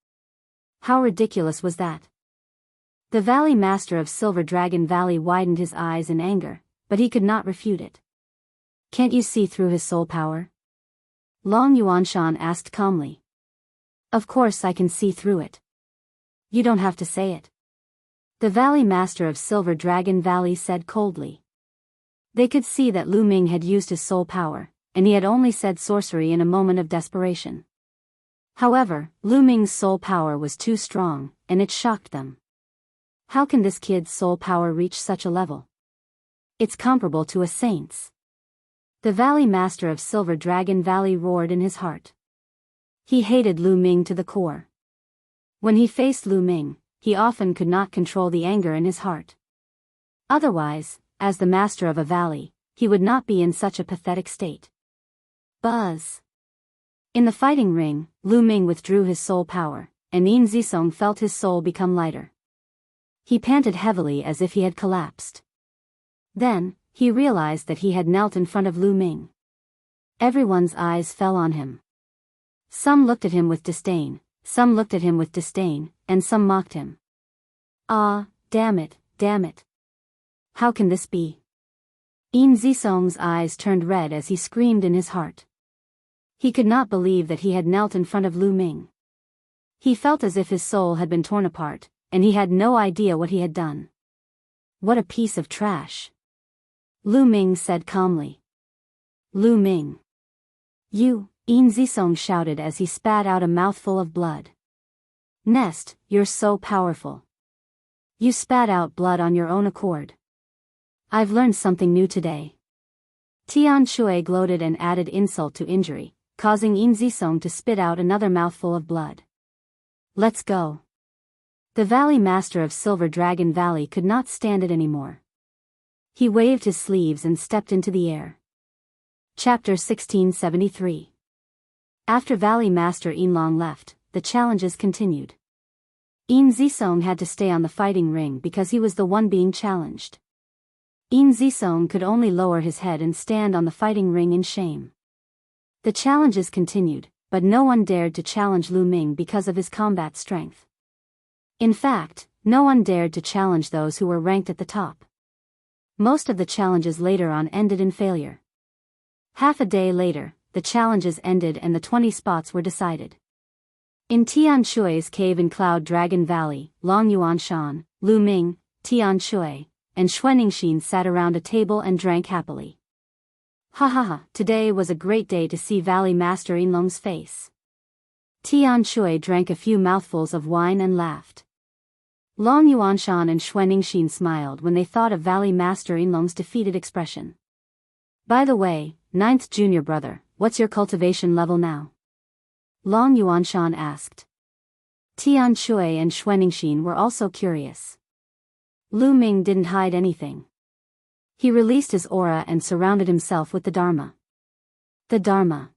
Speaker 1: How ridiculous was that? The Valley Master of Silver Dragon Valley widened his eyes in anger, but he could not refute it. Can't you see through his soul power? Long Yuanshan asked calmly. Of course I can see through it. You don't have to say it. The Valley Master of Silver Dragon Valley said coldly. They could see that Lu Ming had used his soul power, and he had only said sorcery in a moment of desperation. However, Lu Ming's soul power was too strong, and it shocked them. How can this kid's soul power reach such a level? It's comparable to a saint's. The Valley Master of Silver Dragon Valley roared in his heart. He hated Lu Ming to the core. When he faced Lu Ming, he often could not control the anger in his heart. Otherwise, as the master of a valley, he would not be in such a pathetic state. Buzz! In the fighting ring, Lu Ming withdrew his soul power, and Yin Zisong felt his soul become lighter. He panted heavily as if he had collapsed. Then, he realized that he had knelt in front of Lu Ming. Everyone's eyes fell on him. Some looked at him with disdain, some looked at him with disdain, and some mocked him. Ah, damn it, damn it. How can this be? Yin Zisong's eyes turned red as he screamed in his heart. He could not believe that he had knelt in front of Lu Ming. He felt as if his soul had been torn apart, and he had no idea what he had done. What a piece of trash. Lu Ming said calmly. Lu Ming. You, Yin Zisong shouted as he spat out a mouthful of blood. Nest, you're so powerful. You spat out blood on your own accord. I've learned something new today. Tian Shui gloated and added insult to injury, causing Yin Zisong to spit out another mouthful of blood. Let's go. The Valley Master of Silver Dragon Valley could not stand it anymore. He waved his sleeves and stepped into the air. Chapter 1673. After Valley Master Yinlong left, the challenges continued. Yin Zisong had to stay on the fighting ring because he was the one being challenged. Yin Zisong could only lower his head and stand on the fighting ring in shame. The challenges continued, but no one dared to challenge Lu Ming because of his combat strength. In fact, no one dared to challenge those who were ranked at the top. Most of the challenges later on ended in failure. Half a day later, the challenges ended and the 20 spots were decided. In Tian Shui's cave in Cloud Dragon Valley, Long Yuanshan, Lu Ming, Tian Shui, and Xuaningxin sat around a table and drank happily. Ha ha ha, today was a great day to see Valley Master Yinlong's face. Tian Shui drank a few mouthfuls of wine and laughed. Long Yuanshan and Xuaningxin smiled when they thought of Valley Master Yinlong's defeated expression. By the way, 9th junior brother, what's your cultivation level now? Long Yuanshan asked. Tian Shui and Xuaningxin were also curious. Lu Ming didn't hide anything. He released his aura and surrounded himself with the Dharma. The Dharma.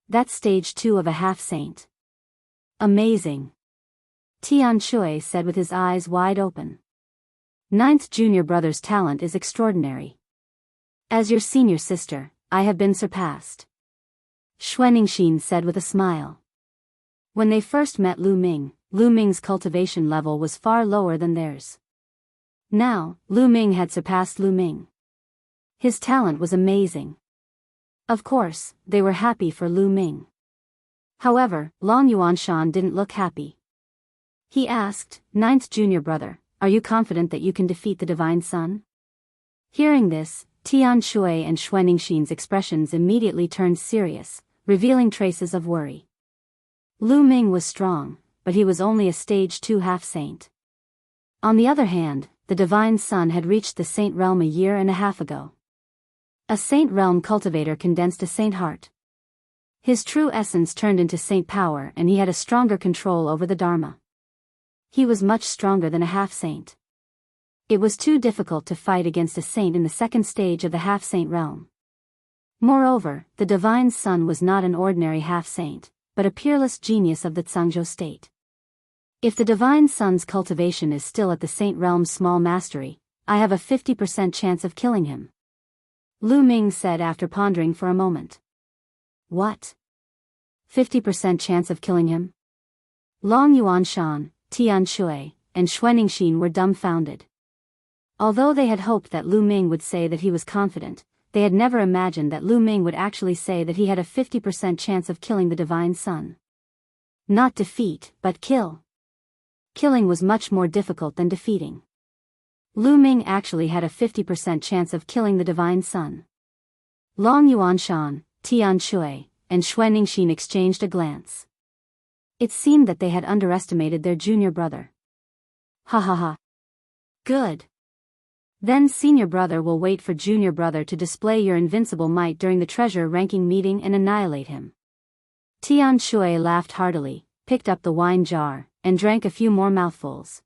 Speaker 1: That's stage 2 of a half-saint. Amazing. Tian Shui said with his eyes wide open. 9th junior brother's talent is extraordinary. As your senior sister, I have been surpassed. Xuaningxin said with a smile. When they first met Lu Ming's cultivation level was far lower than theirs. Now, Lu Ming had surpassed Lu Ming. His talent was amazing. Of course, they were happy for Lu Ming. However, Long Yuanshan didn't look happy. He asked, 9th junior brother, are you confident that you can defeat the Divine Sun? Hearing this, Tian Shui and Xuaningxin's expressions immediately turned serious, revealing traces of worry. Lu Ming was strong, but he was only a stage 2 half-saint. On the other hand, the Divine Sun had reached the Saint Realm a year and a half ago. A Saint Realm cultivator condensed a Saint heart. His true essence turned into Saint power and he had a stronger control over the Dharma. He was much stronger than a half-saint. It was too difficult to fight against a saint in the second stage of the half-saint realm. Moreover, the Divine Sun was not an ordinary half-saint, but a peerless genius of the Zhangzhou state. If the Divine Sun's cultivation is still at the Saint Realm's small mastery, I have a 50% chance of killing him. Lu Ming said after pondering for a moment. What? 50% chance of killing him? Long Yuanshan, Tian Shui, and Xuaningxin were dumbfounded. Although they had hoped that Lu Ming would say that he was confident, they had never imagined that Lu Ming would actually say that he had a 50% chance of killing the Divine Sun. Not defeat, but kill. Killing was much more difficult than defeating. Lu Ming actually had a 50% chance of killing the Divine Sun. Long Yuanshan, Tian Shui, and Xuaningxin exchanged a glance. It seemed that they had underestimated their junior brother. Ha ha ha. Good. Then senior brother will wait for junior brother to display your invincible might during the treasure ranking meeting and annihilate him. Tian Shui laughed heartily, picked up the wine jar, and drank a few more mouthfuls.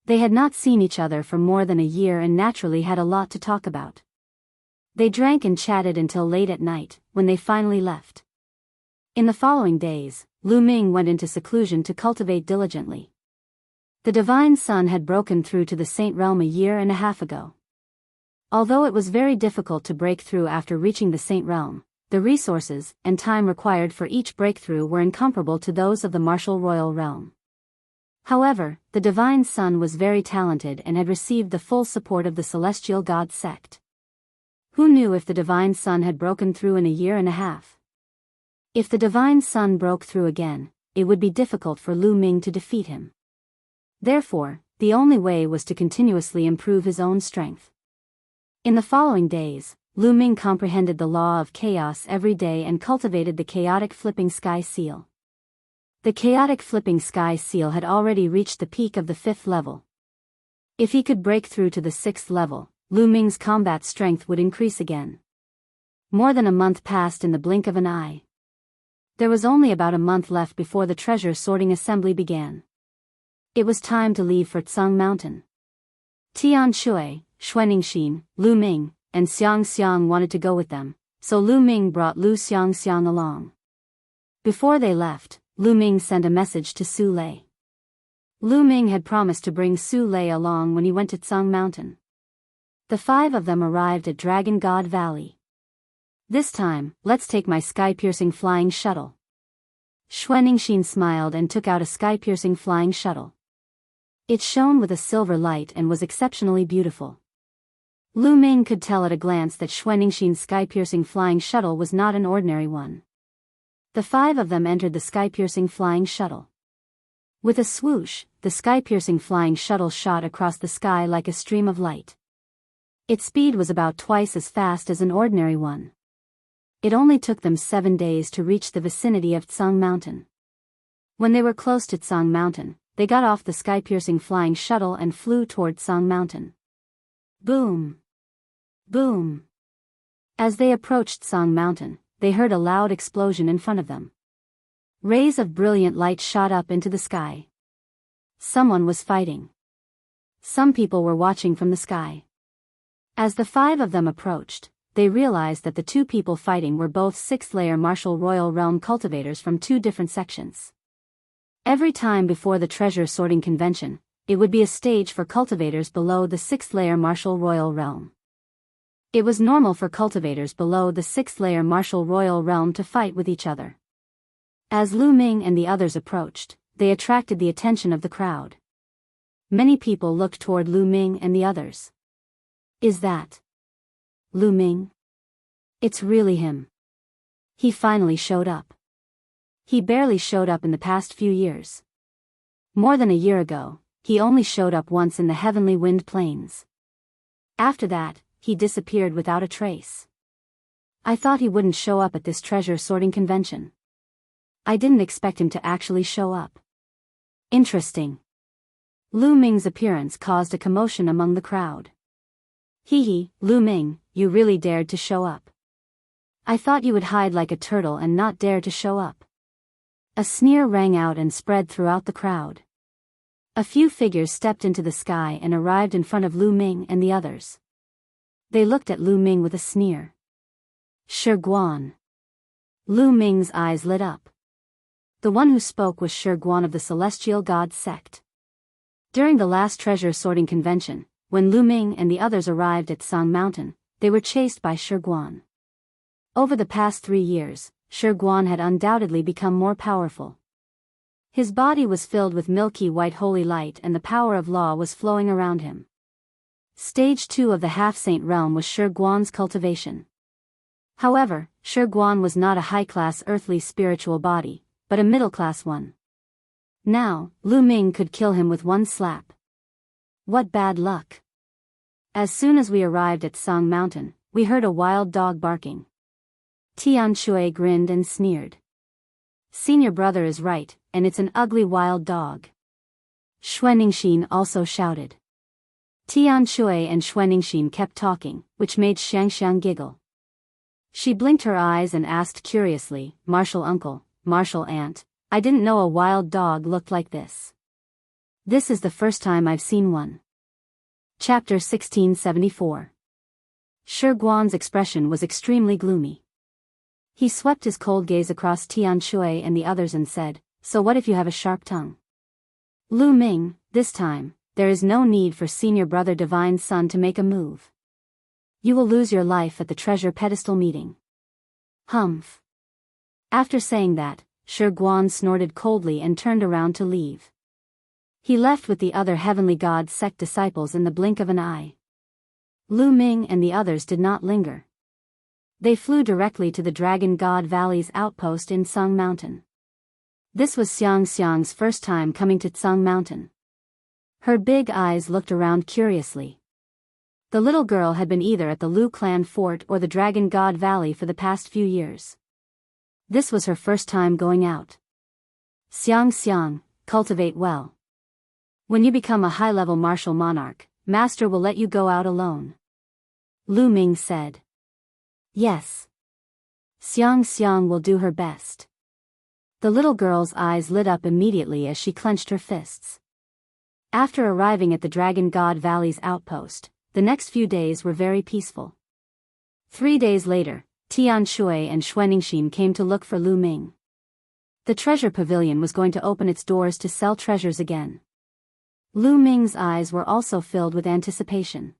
Speaker 1: They had not seen each other for more than a year and naturally had a lot to talk about. They drank and chatted until late at night, when they finally left. In the following days, Lu Ming went into seclusion to cultivate diligently. The Divine Sun had broken through to the Saint Realm a year and a half ago. Although it was very difficult to break through after reaching the Saint Realm, the resources and time required for each breakthrough were incomparable to those of the martial royal realm. However, the Divine Sun was very talented and had received the full support of the Celestial God sect. Who knew if the Divine Sun had broken through in a year and a half? If the Divine Sun broke through again, it would be difficult for Lu Ming to defeat him. Therefore, the only way was to continuously improve his own strength. In the following days, Lu Ming comprehended the law of chaos every day and cultivated the chaotic flipping sky seal. The chaotic flipping sky seal had already reached the peak of the 5th level. If he could break through to the 6th level, Lu Ming's combat strength would increase again. More than a month passed in the blink of an eye. There was only about a month left before the treasure sorting assembly began. It was time to leave for Tsang Mountain. Tian Shui, Xuaningxin, Lu Ming, and Xiang Xiang wanted to go with them, so Lu Ming brought Lu Xiang Xiang along. Before they left, Lu Ming sent a message to Su Lei. Lu Ming had promised to bring Su Lei along when he went to Tsang Mountain. The 5 of them arrived at Dragon God Valley. This time, let's take my sky-piercing flying shuttle. Xuanixin smiled and took out a sky-piercing flying shuttle. It shone with a silver light and was exceptionally beautiful. Lu Ming could tell at a glance that Xuanixin's sky-piercing flying shuttle was not an ordinary one. The 5 of them entered the sky-piercing flying shuttle. With a swoosh, the sky-piercing flying shuttle shot across the sky like a stream of light. Its speed was about twice as fast as an ordinary one. It only took them 7 days to reach the vicinity of Tsang Mountain. When they were close to Tsang Mountain, they got off the sky-piercing flying shuttle and flew toward Tsang Mountain. Boom! Boom! As they approached Tsang Mountain, they heard a loud explosion in front of them. Rays of brilliant light shot up into the sky. Someone was fighting. Some people were watching from the sky. As the 5 of them approached, they realized that the 2 people fighting were both 6th-layer Martial Royal Realm cultivators from 2 different sections. Every time before the treasure sorting convention, it would be a stage for cultivators below the 6th-layer Martial Royal Realm. It was normal for cultivators below the 6th-layer Martial Royal Realm to fight with each other. As Lu Ming and the others approached, they attracted the attention of the crowd. Many people looked toward Lu Ming and the others. Is that Lu Ming? It's really him. He finally showed up. He barely showed up in the past few years. More than a year ago, he only showed up once in the Heavenly Wind Plains. After that, he disappeared without a trace. I thought he wouldn't show up at this treasure sorting convention. I didn't expect him to actually show up. Interesting. Lu Ming's appearance caused a commotion among the crowd. Hee, Lu Ming, you really dared to show up. I thought you would hide like a turtle and not dare to show up. A sneer rang out and spread throughout the crowd. A few figures stepped into the sky and arrived in front of Lu Ming and the others. They looked at Lu Ming with a sneer. Shi Guan. Lu Ming's eyes lit up. The one who spoke was Shi Guan of the Celestial God Sect. During the last treasure sorting convention, when Lu Ming and the others arrived at Tsang Mountain, they were chased by Shi Guan. Over the past 3 years, Shi Guan had undoubtedly become more powerful. His body was filled with milky white holy light and the power of law was flowing around him. Stage 2 of the half-saint realm was Shi Guan's cultivation. However, Shi Guan was not a high-class earthly spiritual body, but a middle-class one. Now, Lu Ming could kill him with one slap. What bad luck. As soon as we arrived at Tsang Mountain, we heard a wild dog barking. Tian Shui grinned and sneered. Senior brother is right, and it's an ugly wild dog. Xuanixin also shouted. Tian Shui and Xuanixin kept talking, which made Xiangxiang giggle. She blinked her eyes and asked curiously, Martial uncle, Martial aunt, I didn't know a wild dog looked like this. This is the first time I've seen one. Chapter 1674. Shi Guan's expression was extremely gloomy. He swept his cold gaze across Tian Shui and the others and said, so what if you have a sharp tongue? Lu Ming, this time, there is no need for senior brother divine son to make a move. You will lose your life at the treasure pedestal meeting. Humph. After saying that, Shi Guan snorted coldly and turned around to leave. He left with the other Heavenly God sect disciples in the blink of an eye. Lu Ming and the others did not linger. They flew directly to the Dragon God Valley's outpost in Tsang Mountain. This was Xiangxiang's first time coming to Tsang Mountain. Her big eyes looked around curiously. The little girl had been either at the Lu Clan Fort or the Dragon God Valley for the past few years. This was her first time going out. Xiangxiang, cultivate well. When you become a high-level martial monarch, Master will let you go out alone. Lu Ming said. Yes. Xiangxiang will do her best. The little girl's eyes lit up immediately as she clenched her fists. After arriving at the Dragon God Valley's outpost, the next few days were very peaceful. 3 days later, Tian Shui and Xuanixin came to look for Lu Ming. The treasure pavilion was going to open its doors to sell treasures again. Lu Ming's eyes were also filled with anticipation.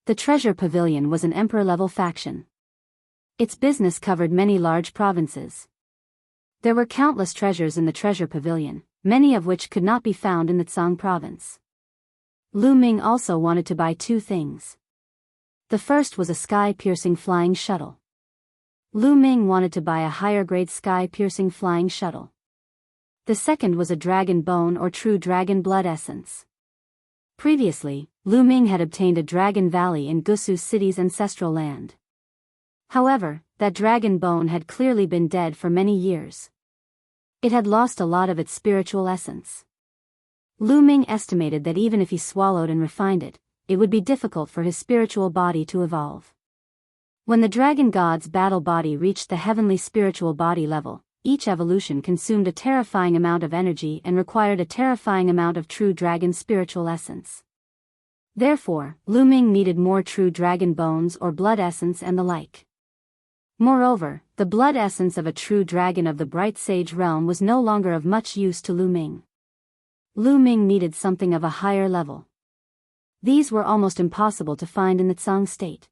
Speaker 1: The Treasure Pavilion was an emperor-level faction. Its business covered many large provinces. There were countless treasures in the Treasure Pavilion, many of which could not be found in the Tsang province. Lu Ming also wanted to buy two things. The first was a sky-piercing flying shuttle. Lu Ming wanted to buy a higher-grade sky-piercing flying shuttle. The second was a dragon bone or true dragon blood essence. Previously, Lu Ming had obtained a dragon valley in Gusu City's ancestral land. However, that dragon bone had clearly been dead for many years. It had lost a lot of its spiritual essence. Lu Ming estimated that even if he swallowed and refined it, it would be difficult for his spiritual body to evolve. When the dragon god's battle body reached the heavenly spiritual body level, each evolution consumed a terrifying amount of energy and required a terrifying amount of true dragon spiritual essence. Therefore, Lu Ming needed more true dragon bones or blood essence and the like. Moreover, the blood essence of a true dragon of the Bright Sage realm was no longer of much use to Lu Ming. Lu Ming needed something of a higher level. These were almost impossible to find in the Tsang state.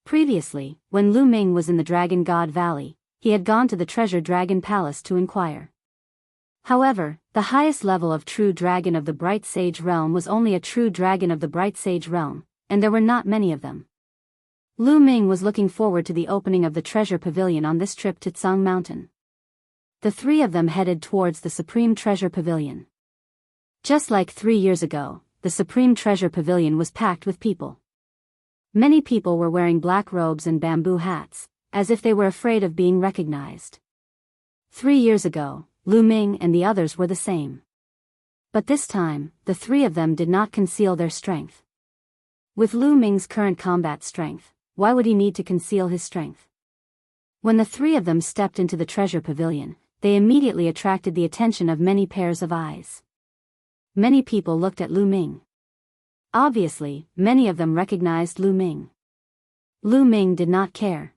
Speaker 1: Previously, when Lu Ming was in the Dragon God Valley, he had gone to the Treasure Dragon Palace to inquire. However, the highest level of true dragon of the Bright Sage realm was only a true dragon of the Bright Sage realm, and there were not many of them. Lu Ming was looking forward to the opening of the Treasure Pavilion on this trip to Tsang Mountain. The three of them headed towards the Supreme Treasure Pavilion. Just like 3 years ago, the Supreme Treasure Pavilion was packed with people. Many people were wearing black robes and bamboo hats, as if they were afraid of being recognized. 3 years ago, Lu Ming and the others were the same. But this time, the three of them did not conceal their strength. With Lu Ming's current combat strength, why would he need to conceal his strength? When the three of them stepped into the Treasure Pavilion, they immediately attracted the attention of many pairs of eyes. Many people looked at Lu Ming. Obviously, many of them recognized Lu Ming. Lu Ming did not care.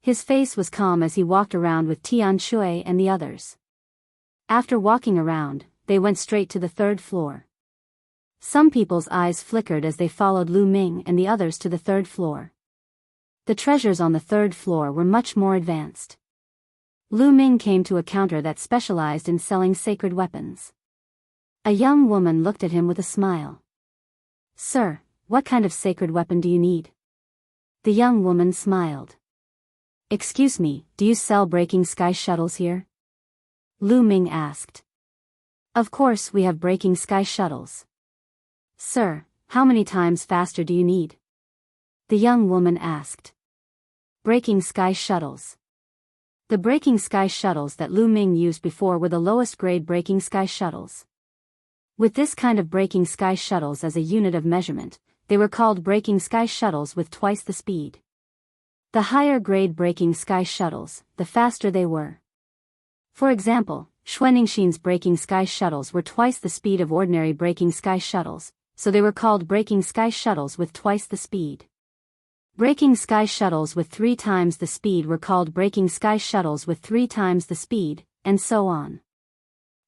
Speaker 1: His face was calm as he walked around with Tian Shui and the others. After walking around, they went straight to the third floor. Some people's eyes flickered as they followed Lu Ming and the others to the third floor. The treasures on the third floor were much more advanced. Lu Ming came to a counter that specialized in selling sacred weapons. A young woman looked at him with a smile. "Sir, what kind of sacred weapon do you need?" The young woman smiled. "Excuse me, do you sell breaking sky shuttles here?" Lu Ming asked. "Of course we have breaking sky shuttles." "Sir, how many times faster do you need?" The young woman asked. Breaking sky shuttles. The breaking sky shuttles that Lu Ming used before were the lowest grade breaking sky shuttles. With this kind of breaking sky shuttles as a unit of measurement, they were called breaking sky shuttles with twice the speed. The higher grade breaking sky shuttles, the faster they were. For example, Xuanningshin's breaking sky shuttles were twice the speed of ordinary breaking sky shuttles, so they were called breaking sky shuttles with twice the speed. Breaking sky shuttles with 3 times the speed were called breaking sky shuttles with 3 times the speed, and so on.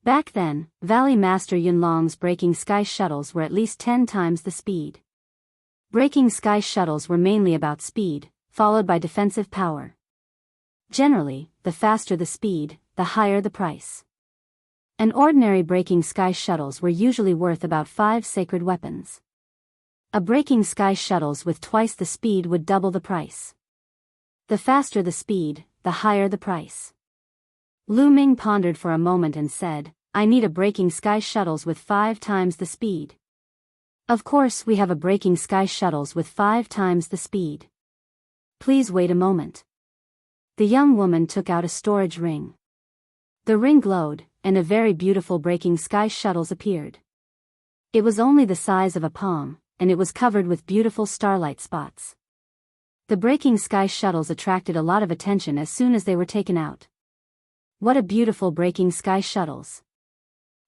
Speaker 1: Back then, Valley Master Yunlong's breaking sky shuttles were at least 10 times the speed. Breaking sky shuttles were mainly about speed, followed by defensive power. Generally, the faster the speed, the higher the price. An ordinary breaking sky shuttles were usually worth about 5 sacred weapons. A breaking sky shuttles with twice the speed would double the price. The faster the speed, the higher the price. Lu Ming pondered for a moment and said, "I need a breaking sky shuttles with 5 times the speed." "Of course we have a breaking sky shuttles with 5 times the speed. Please wait a moment." The young woman took out a storage ring. The ring glowed, and a very beautiful breaking sky shuttles appeared. It was only the size of a palm, and it was covered with beautiful starlight spots. The breaking sky shuttles attracted a lot of attention as soon as they were taken out. What a beautiful breaking sky shuttles.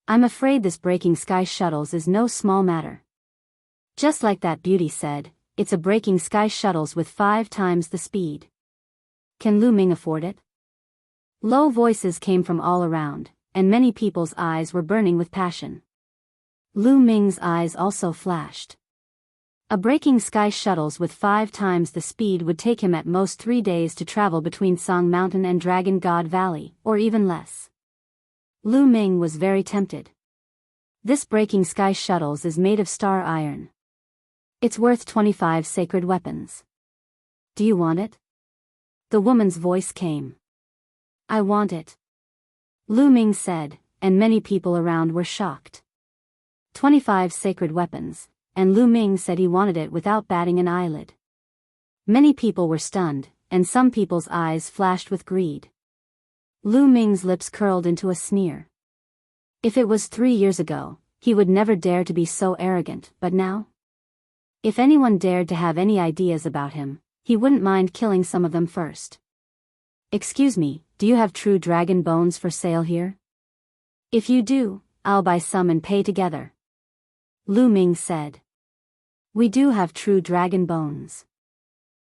Speaker 1: I'm afraid this breaking sky shuttles is no small matter. Just like that beauty said, it's a breaking sky shuttles with 5 times the speed. Can Lu Ming afford it? Low voices came from all around, and many people's eyes were burning with passion. Lu Ming's eyes also flashed. A breaking sky shuttles with 5 times the speed would take him at most 3 days to travel between Song Mountain and Dragon God Valley, or even less. Lu Ming was very tempted. This breaking sky shuttles is made of star iron. It's worth 25 sacred weapons. Do you want it? The woman's voice came. I want it. Lu Ming said, and many people around were shocked. 25 sacred weapons, and Lu Ming said he wanted it without batting an eyelid. Many people were stunned, and some people's eyes flashed with greed. Lu Ming's lips curled into a sneer. If it was 3 years ago, he would never dare to be so arrogant, but now? If anyone dared to have any ideas about him, he wouldn't mind killing some of them first. Excuse me, do you have true dragon bones for sale here? If you do, I'll buy some and pay together. Lu Ming said. We do have true dragon bones.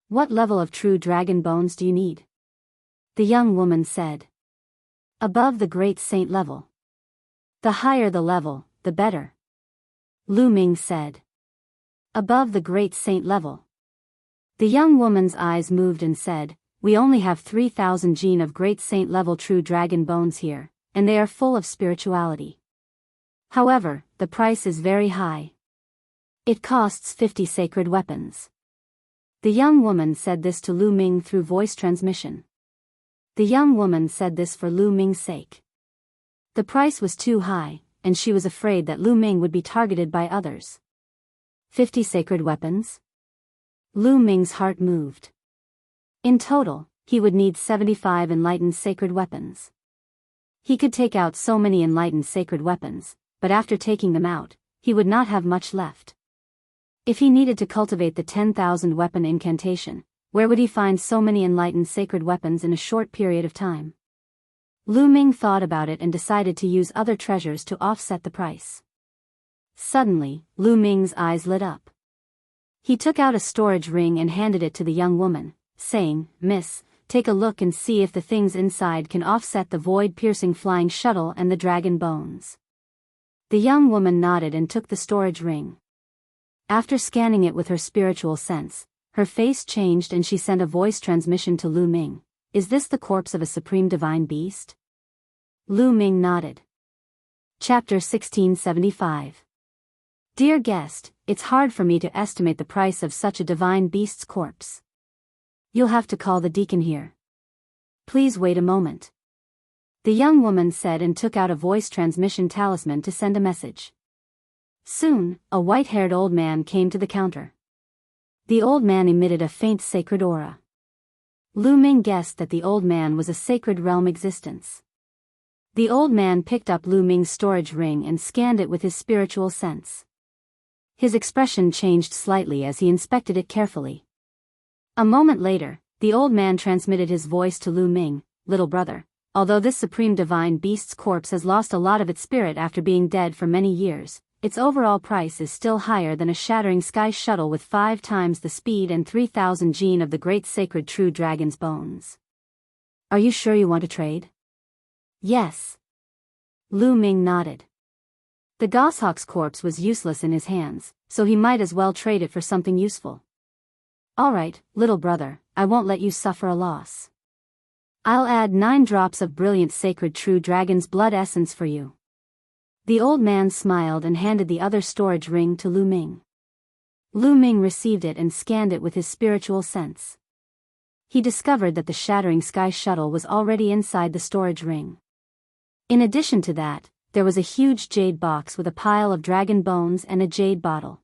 Speaker 1: What level of true dragon bones do you need? The young woman said. Above the great saint level. The higher the level, the better. Lu Ming said. Above the great saint level. The young woman's eyes moved and said, we only have 3,000 gene of great saint level true dragon bones here, and they are full of spirituality. However, the price is very high. It costs 50 sacred weapons. The young woman said this to Lu Ming through voice transmission. The young woman said this for Lu Ming's sake. The price was too high, and she was afraid that Lu Ming would be targeted by others. 50 sacred weapons? Lu Ming's heart moved. In total, he would need 75 enlightened sacred weapons. He could take out so many enlightened sacred weapons, but after taking them out, he would not have much left. If he needed to cultivate the 10,000 weapon incantation, where would he find so many enlightened sacred weapons in a short period of time? Lu Ming thought about it and decided to use other treasures to offset the price. Suddenly, Lu Ming's eyes lit up. He took out a storage ring and handed it to the young woman, saying, Miss, take a look and see if the things inside can offset the void-piercing flying shuttle and the dragon bones. The young woman nodded and took the storage ring. After scanning it with her spiritual sense, her face changed and she sent a voice transmission to Lu Ming. Is this the corpse of a supreme divine beast? Lu Ming nodded. Chapter 1675. Dear guest, it's hard for me to estimate the price of such a divine beast's corpse. You'll have to call the deacon here. Please wait a moment. The young woman said and took out a voice transmission talisman to send a message. Soon, a white-haired old man came to the counter. The old man emitted a faint sacred aura. Lu Ming guessed that the old man was a sacred realm existence. The old man picked up Lu Ming's storage ring and scanned it with his spiritual sense. His expression changed slightly as he inspected it carefully. A moment later, the old man transmitted his voice to Lu Ming, little brother. Although this supreme divine beast's corpse has lost a lot of its spirit after being dead for many years, its overall price is still higher than a shattering sky shuttle with 5 times the speed and 3,000 gene of the great sacred true dragon's bones. Are you sure you want to trade? Yes. Lu Ming nodded. The goshawk's corpse was useless in his hands, so he might as well trade it for something useful. All right, little brother, I won't let you suffer a loss. I'll add 9 drops of brilliant sacred true dragon's blood essence for you. The old man smiled and handed the other storage ring to Lu Ming. Lu Ming received it and scanned it with his spiritual sense. He discovered that the shattering sky shuttle was already inside the storage ring. In addition to that, there was a huge jade box with a pile of dragon bones and a jade bottle.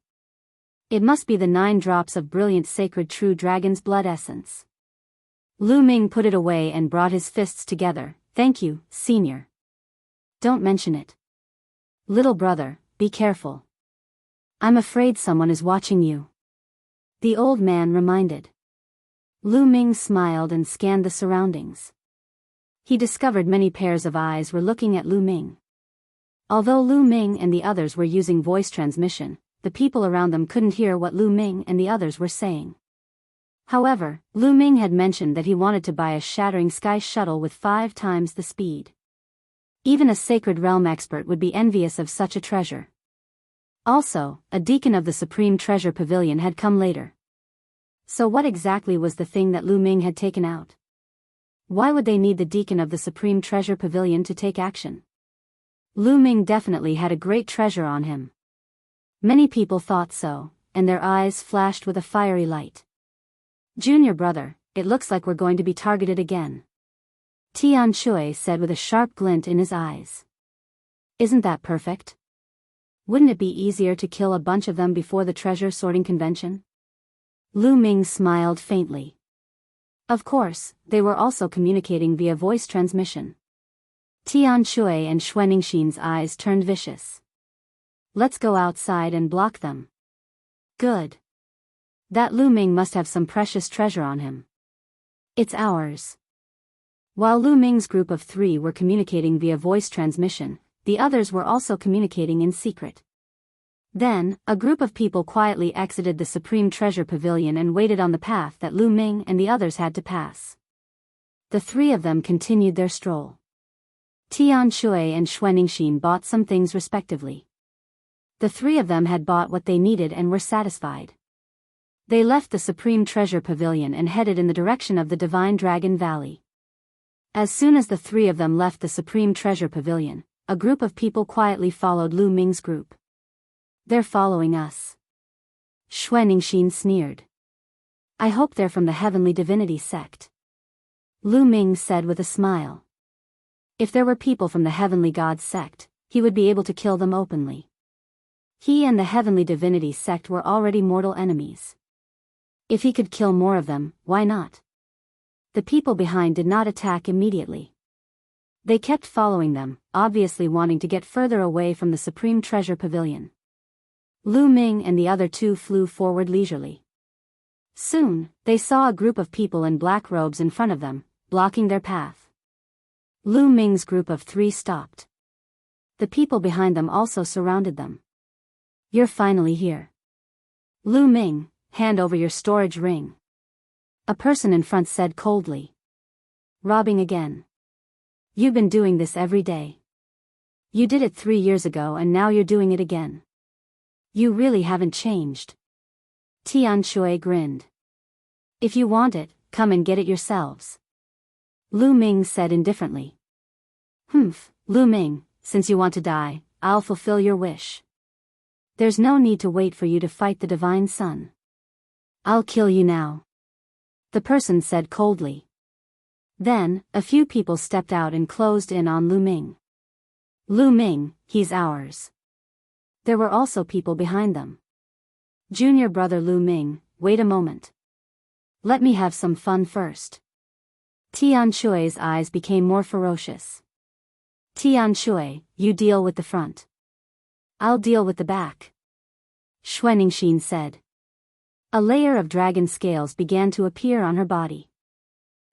Speaker 1: It must be the 9 drops of brilliant sacred true dragon's blood essence. Lu Ming put it away and brought his fists together. Thank you, senior. Don't mention it. Little brother, be careful. I'm afraid someone is watching you. The old man reminded. Lu Ming smiled and scanned the surroundings. He discovered many pairs of eyes were looking at Lu Ming. Although Lu Ming and the others were using voice transmission, the people around them couldn't hear what Lu Ming and the others were saying. However, Lu Ming had mentioned that he wanted to buy a shattering sky shuttle with 5 times the speed. Even a sacred realm expert would be envious of such a treasure. Also, a deacon of the Supreme Treasure Pavilion had come later. So what exactly was the thing that Lu Ming had taken out? Why would they need the deacon of the Supreme Treasure Pavilion to take action? Lu Ming definitely had a great treasure on him. Many people thought so, and their eyes flashed with a fiery light. Junior brother, it looks like we're going to be targeted again. Tian Shui said with a sharp glint in his eyes. Isn't that perfect? Wouldn't it be easier to kill a bunch of them before the treasure sorting convention? Lu Ming smiled faintly. Of course, they were also communicating via voice transmission. Tian Shui and Xuanixin's eyes turned vicious. Let's go outside and block them. Good. That Lu Ming must have some precious treasure on him. It's ours. While Lu Ming's group of 3 were communicating via voice transmission, the others were also communicating in secret. Then, a group of people quietly exited the Supreme Treasure Pavilion and waited on the path that Lu Ming and the others had to pass. The 3 of them continued their stroll. Tian Shui and Xuanixin bought some things respectively. The 3 of them had bought what they needed and were satisfied. They left the Supreme Treasure Pavilion and headed in the direction of the Divine Dragon Valley. As soon as the 3 of them left the Supreme Treasure Pavilion, a group of people quietly followed Lu Ming's group. They're following us. Xuanixin sneered. I hope they're from the Heavenly Divinity sect. Lu Ming said with a smile. If there were people from the Heavenly God sect, he would be able to kill them openly. He and the Heavenly Divinity sect were already mortal enemies. If he could kill more of them, why not? The people behind did not attack immediately. They kept following them, obviously wanting to get further away from the Supreme Treasure Pavilion. Lu Ming and the other 2 flew forward leisurely. Soon, they saw a group of people in black robes in front of them, blocking their path. Lu Ming's group of 3 stopped. The people behind them also surrounded them. You're finally here. Lu Ming, hand over your storage ring. A person in front said coldly. Robbing again. You've been doing this every day. You did it 3 years ago and now you're doing it again. You really haven't changed. Tian Shui grinned. If you want it, come and get it yourselves. Lu Ming said indifferently. Humph, Lu Ming, since you want to die, I'll fulfill your wish. There's no need to wait for you to fight the Divine Sun. I'll kill you now. The person said coldly. Then, a few people stepped out and closed in on Lu Ming. Lu Ming, he's ours. There were also people behind them. Junior brother Lu Ming, wait a moment. Let me have some fun first. Tian Shui's eyes became more ferocious. Tian Shui, you deal with the front. I'll deal with the back. Xuanixin said. A layer of dragon scales began to appear on her body.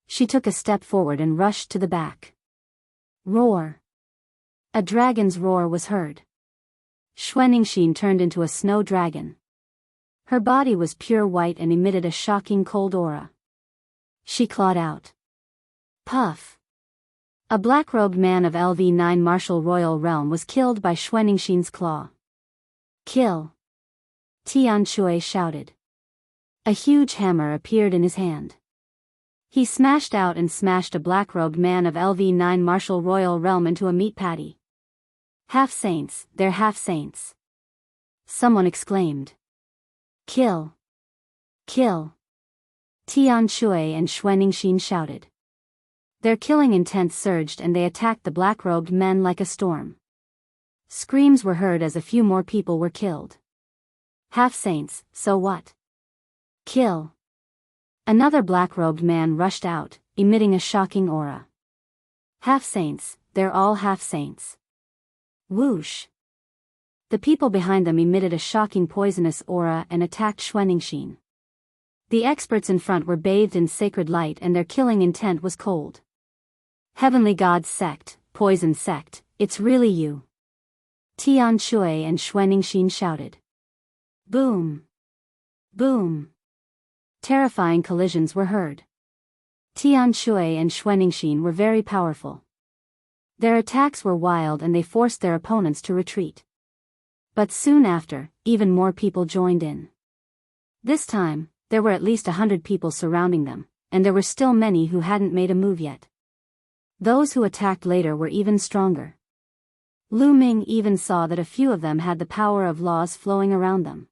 Speaker 1: She took a step forward and rushed to the back. Roar. A dragon's roar was heard. Xuanixin turned into a snow dragon. Her body was pure white and emitted a shocking cold aura. She clawed out. Puff. A black-robed man of LV9 martial royal realm was killed by Xuanixin's claw. Kill. Tian Shui shouted. A huge hammer appeared in his hand. He smashed out and smashed a black-robed man of LV9 martial royal realm into a meat patty. Half-saints, they're half-saints. Someone exclaimed. Kill. Kill. Tian Shui and Xuanixin shouted. Their killing intent surged and they attacked the black-robed men like a storm. Screams were heard as a few more people were killed. Half-saints, so what? Kill. Another black-robed man rushed out, emitting a shocking aura. Half-saints, they're all half-saints. Whoosh. The people behind them emitted a shocking poisonous aura and attacked Xuanixin. The experts in front were bathed in sacred light and their killing intent was cold. Heavenly God's sect, poison sect, it's really you. Tian Shui and Xuanixin shouted. Boom. Boom. Terrifying collisions were heard. Tian Shui and Xuanixin were very powerful. Their attacks were wild and they forced their opponents to retreat. But soon after, even more people joined in. This time, there were at least 100 people surrounding them, and there were still many who hadn't made a move yet. Those who attacked later were even stronger. Lu Ming even saw that a few of them had the power of laws flowing around them.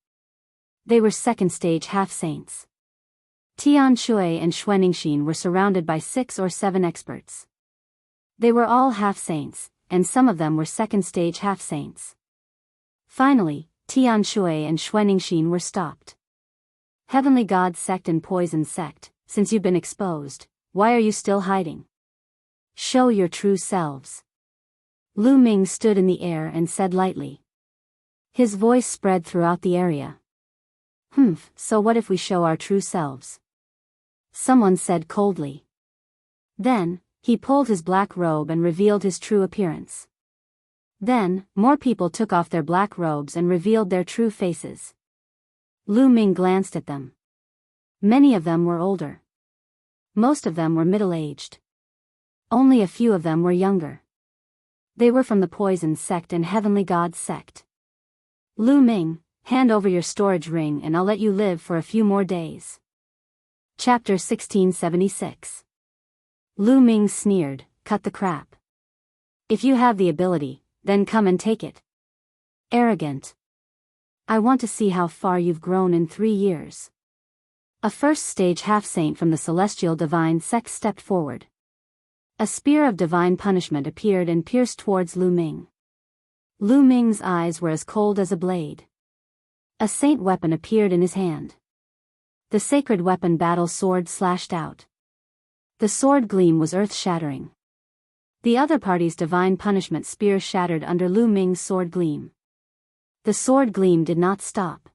Speaker 1: They were second-stage half-saints. Tian Shui and Xuanixin were surrounded by 6 or 7 experts. They were all half-saints, and some of them were second-stage half-saints. Finally, Tian Shui and Xuanixin were stopped. Heavenly God sect and Poison sect, since you've been exposed, why are you still hiding? Show your true selves. Lu Ming stood in the air and said lightly. His voice spread throughout the area. So what if we show our true selves? Someone said coldly. Then, he pulled his black robe and revealed his true appearance. Then, more people took off their black robes and revealed their true faces. Lu Ming glanced at them. Many of them were older. Most of them were middle-aged. Only a few of them were younger. They were from the Poison sect and Heavenly God sect. Lu Ming, hand over your storage ring and I'll let you live for a few more days. Chapter 1676. Lu Ming sneered, cut the crap. If you have the ability, then come and take it. Arrogant. I want to see how far you've grown in 3 years. A first-stage half-saint from the Celestial Divine sect stepped forward. A spear of divine punishment appeared and pierced towards Lu Ming. Lu Ming's eyes were as cold as a blade. A saint weapon appeared in his hand. The sacred weapon battle sword slashed out. The sword gleam was earth-shattering. The other party's divine punishment spear shattered under Lu Ming's sword gleam. The sword gleam did not stop.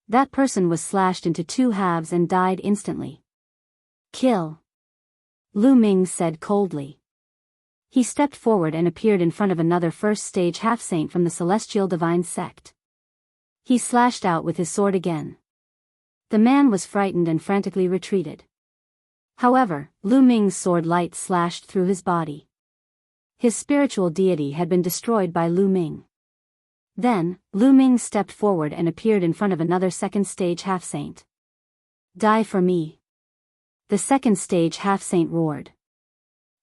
Speaker 1: That person was slashed into 2 halves and died instantly. Kill. Lu Ming said coldly. He stepped forward and appeared in front of another first-stage half-saint from the Celestial Divine sect. He slashed out with his sword again. The man was frightened and frantically retreated. However, Lu Ming's sword light slashed through his body. His spiritual deity had been destroyed by Lu Ming. Then, Lu Ming stepped forward and appeared in front of another second-stage half-saint. Die for me. The second-stage half-saint roared.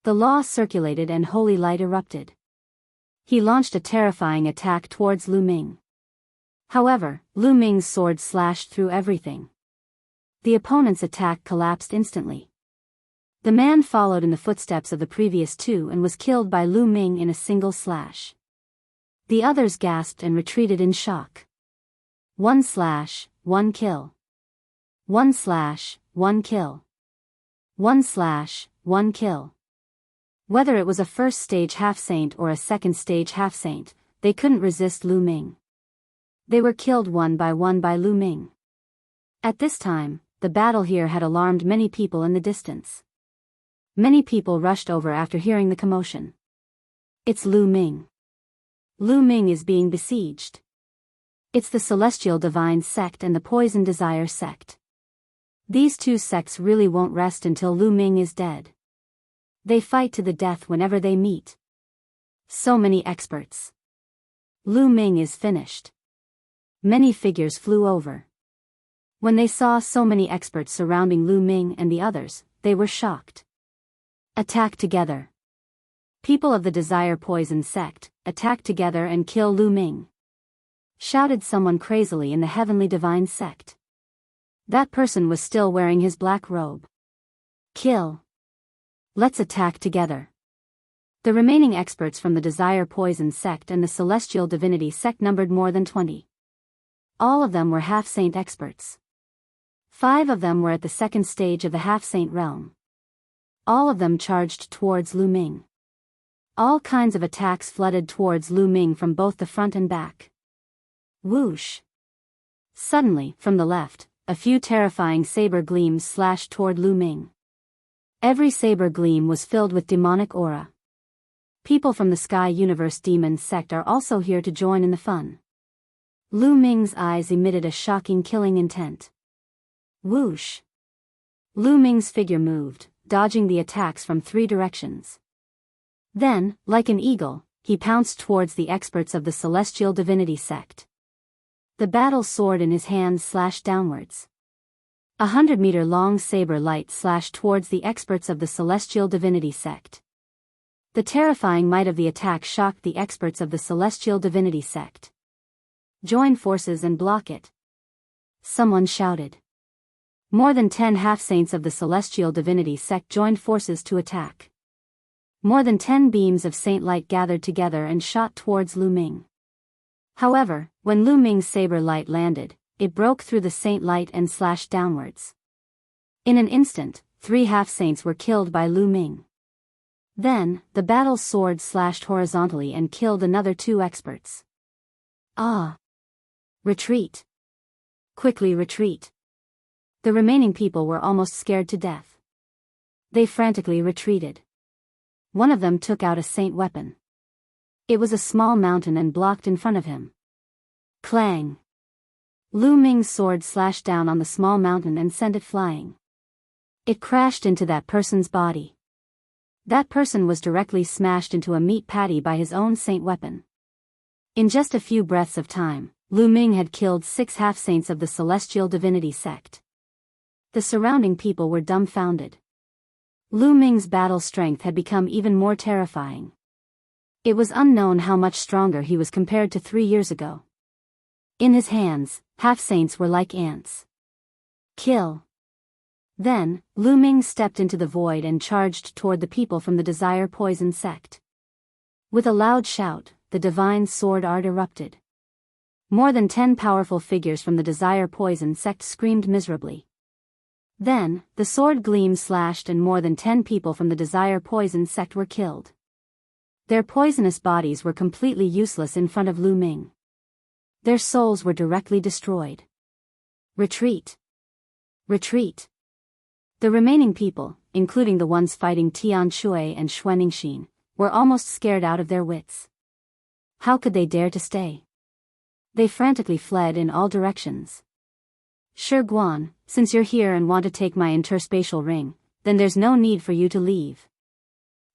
Speaker 1: The law circulated and holy light erupted. He launched a terrifying attack towards Lu Ming. However, Lu Ming's sword slashed through everything. The opponent's attack collapsed instantly. The man followed in the footsteps of the previous 2 and was killed by Lu Ming in a single slash. The others gasped and retreated in shock. 1 slash, 1 kill. 1 slash, 1 kill. 1 slash, 1 kill. Whether it was a first-stage half-saint or a second-stage half-saint, they couldn't resist Lu Ming. They were killed one by Lu Ming. At this time, the battle here had alarmed many people in the distance. Many people rushed over after hearing the commotion. It's Lu Ming. Lu Ming is being besieged. It's the Celestial Divine sect and the Poison Desire sect. These 2 sects really won't rest until Lu Ming is dead. They fight to the death whenever they meet. So many experts. Lu Ming is finished. Many figures flew over. When they saw so many experts surrounding Lu Ming and the others, they were shocked. Attack together. People of the Desire Poison sect, attack together and kill Lu Ming. Shouted someone crazily in the Heavenly Divine sect. That person was still wearing his black robe. Kill. Let's attack together. The remaining experts from the Desire Poison sect and the Celestial Divinity sect numbered more than 20. All of them were half-saint experts. 5 of them were at the second stage of the half-saint realm. All of them charged towards Lu Ming. All kinds of attacks flooded towards Lu Ming from both the front and back. Whoosh! Suddenly, from the left, a few terrifying saber gleams slashed toward Lu Ming. Every saber gleam was filled with demonic aura. People from the Sky Universe Demon sect are also here to join in the fun. Lu Ming's eyes emitted a shocking killing intent. Whoosh! Lu Ming's figure moved, dodging the attacks from 3 directions. Then, like an eagle, he pounced towards the experts of the Celestial Divinity sect. The battle sword in his hands slashed downwards. 100-meter-long saber light slashed towards the experts of the Celestial Divinity sect. The terrifying might of the attack shocked the experts of the Celestial Divinity sect. Join forces and block it. Someone shouted. More than 10 half-saints of the Celestial Divinity sect joined forces to attack. More than 10 beams of saint light gathered together and shot towards Lu Ming. However, when Lu Ming's saber light landed, it broke through the saint light and slashed downwards. In an instant, 3 half-saints were killed by Lu Ming. Then, the battle sword slashed horizontally and killed another 2 experts. Ah! Retreat! Quickly retreat! The remaining people were almost scared to death. They frantically retreated. One of them took out a saint weapon. It was a small mountain and blocked in front of him. Clang! Lu Ming's sword slashed down on the small mountain and sent it flying. It crashed into that person's body. That person was directly smashed into a meat patty by his own saint weapon. In just a few breaths of time, Lu Ming had killed 6 half-saints of the Celestial Divinity sect. The surrounding people were dumbfounded. Lu Ming's battle strength had become even more terrifying. It was unknown how much stronger he was compared to 3 years ago. In his hands, half-saints were like ants. Kill! Then, Lu Ming stepped into the void and charged toward the people from the Desire Poison sect. With a loud shout, the divine sword art erupted. More than 10 powerful figures from the Desire Poison sect screamed miserably. Then, the sword gleam slashed and more than 10 people from the Desire Poison sect were killed. Their poisonous bodies were completely useless in front of Lu Ming. Their souls were directly destroyed. Retreat! Retreat! The remaining people, including the ones fighting Tian Shui and Xuaningxin, were almost scared out of their wits. How could they dare to stay? They frantically fled in all directions. Shi Guan, since you're here and want to take my interspatial ring, then there's no need for you to leave.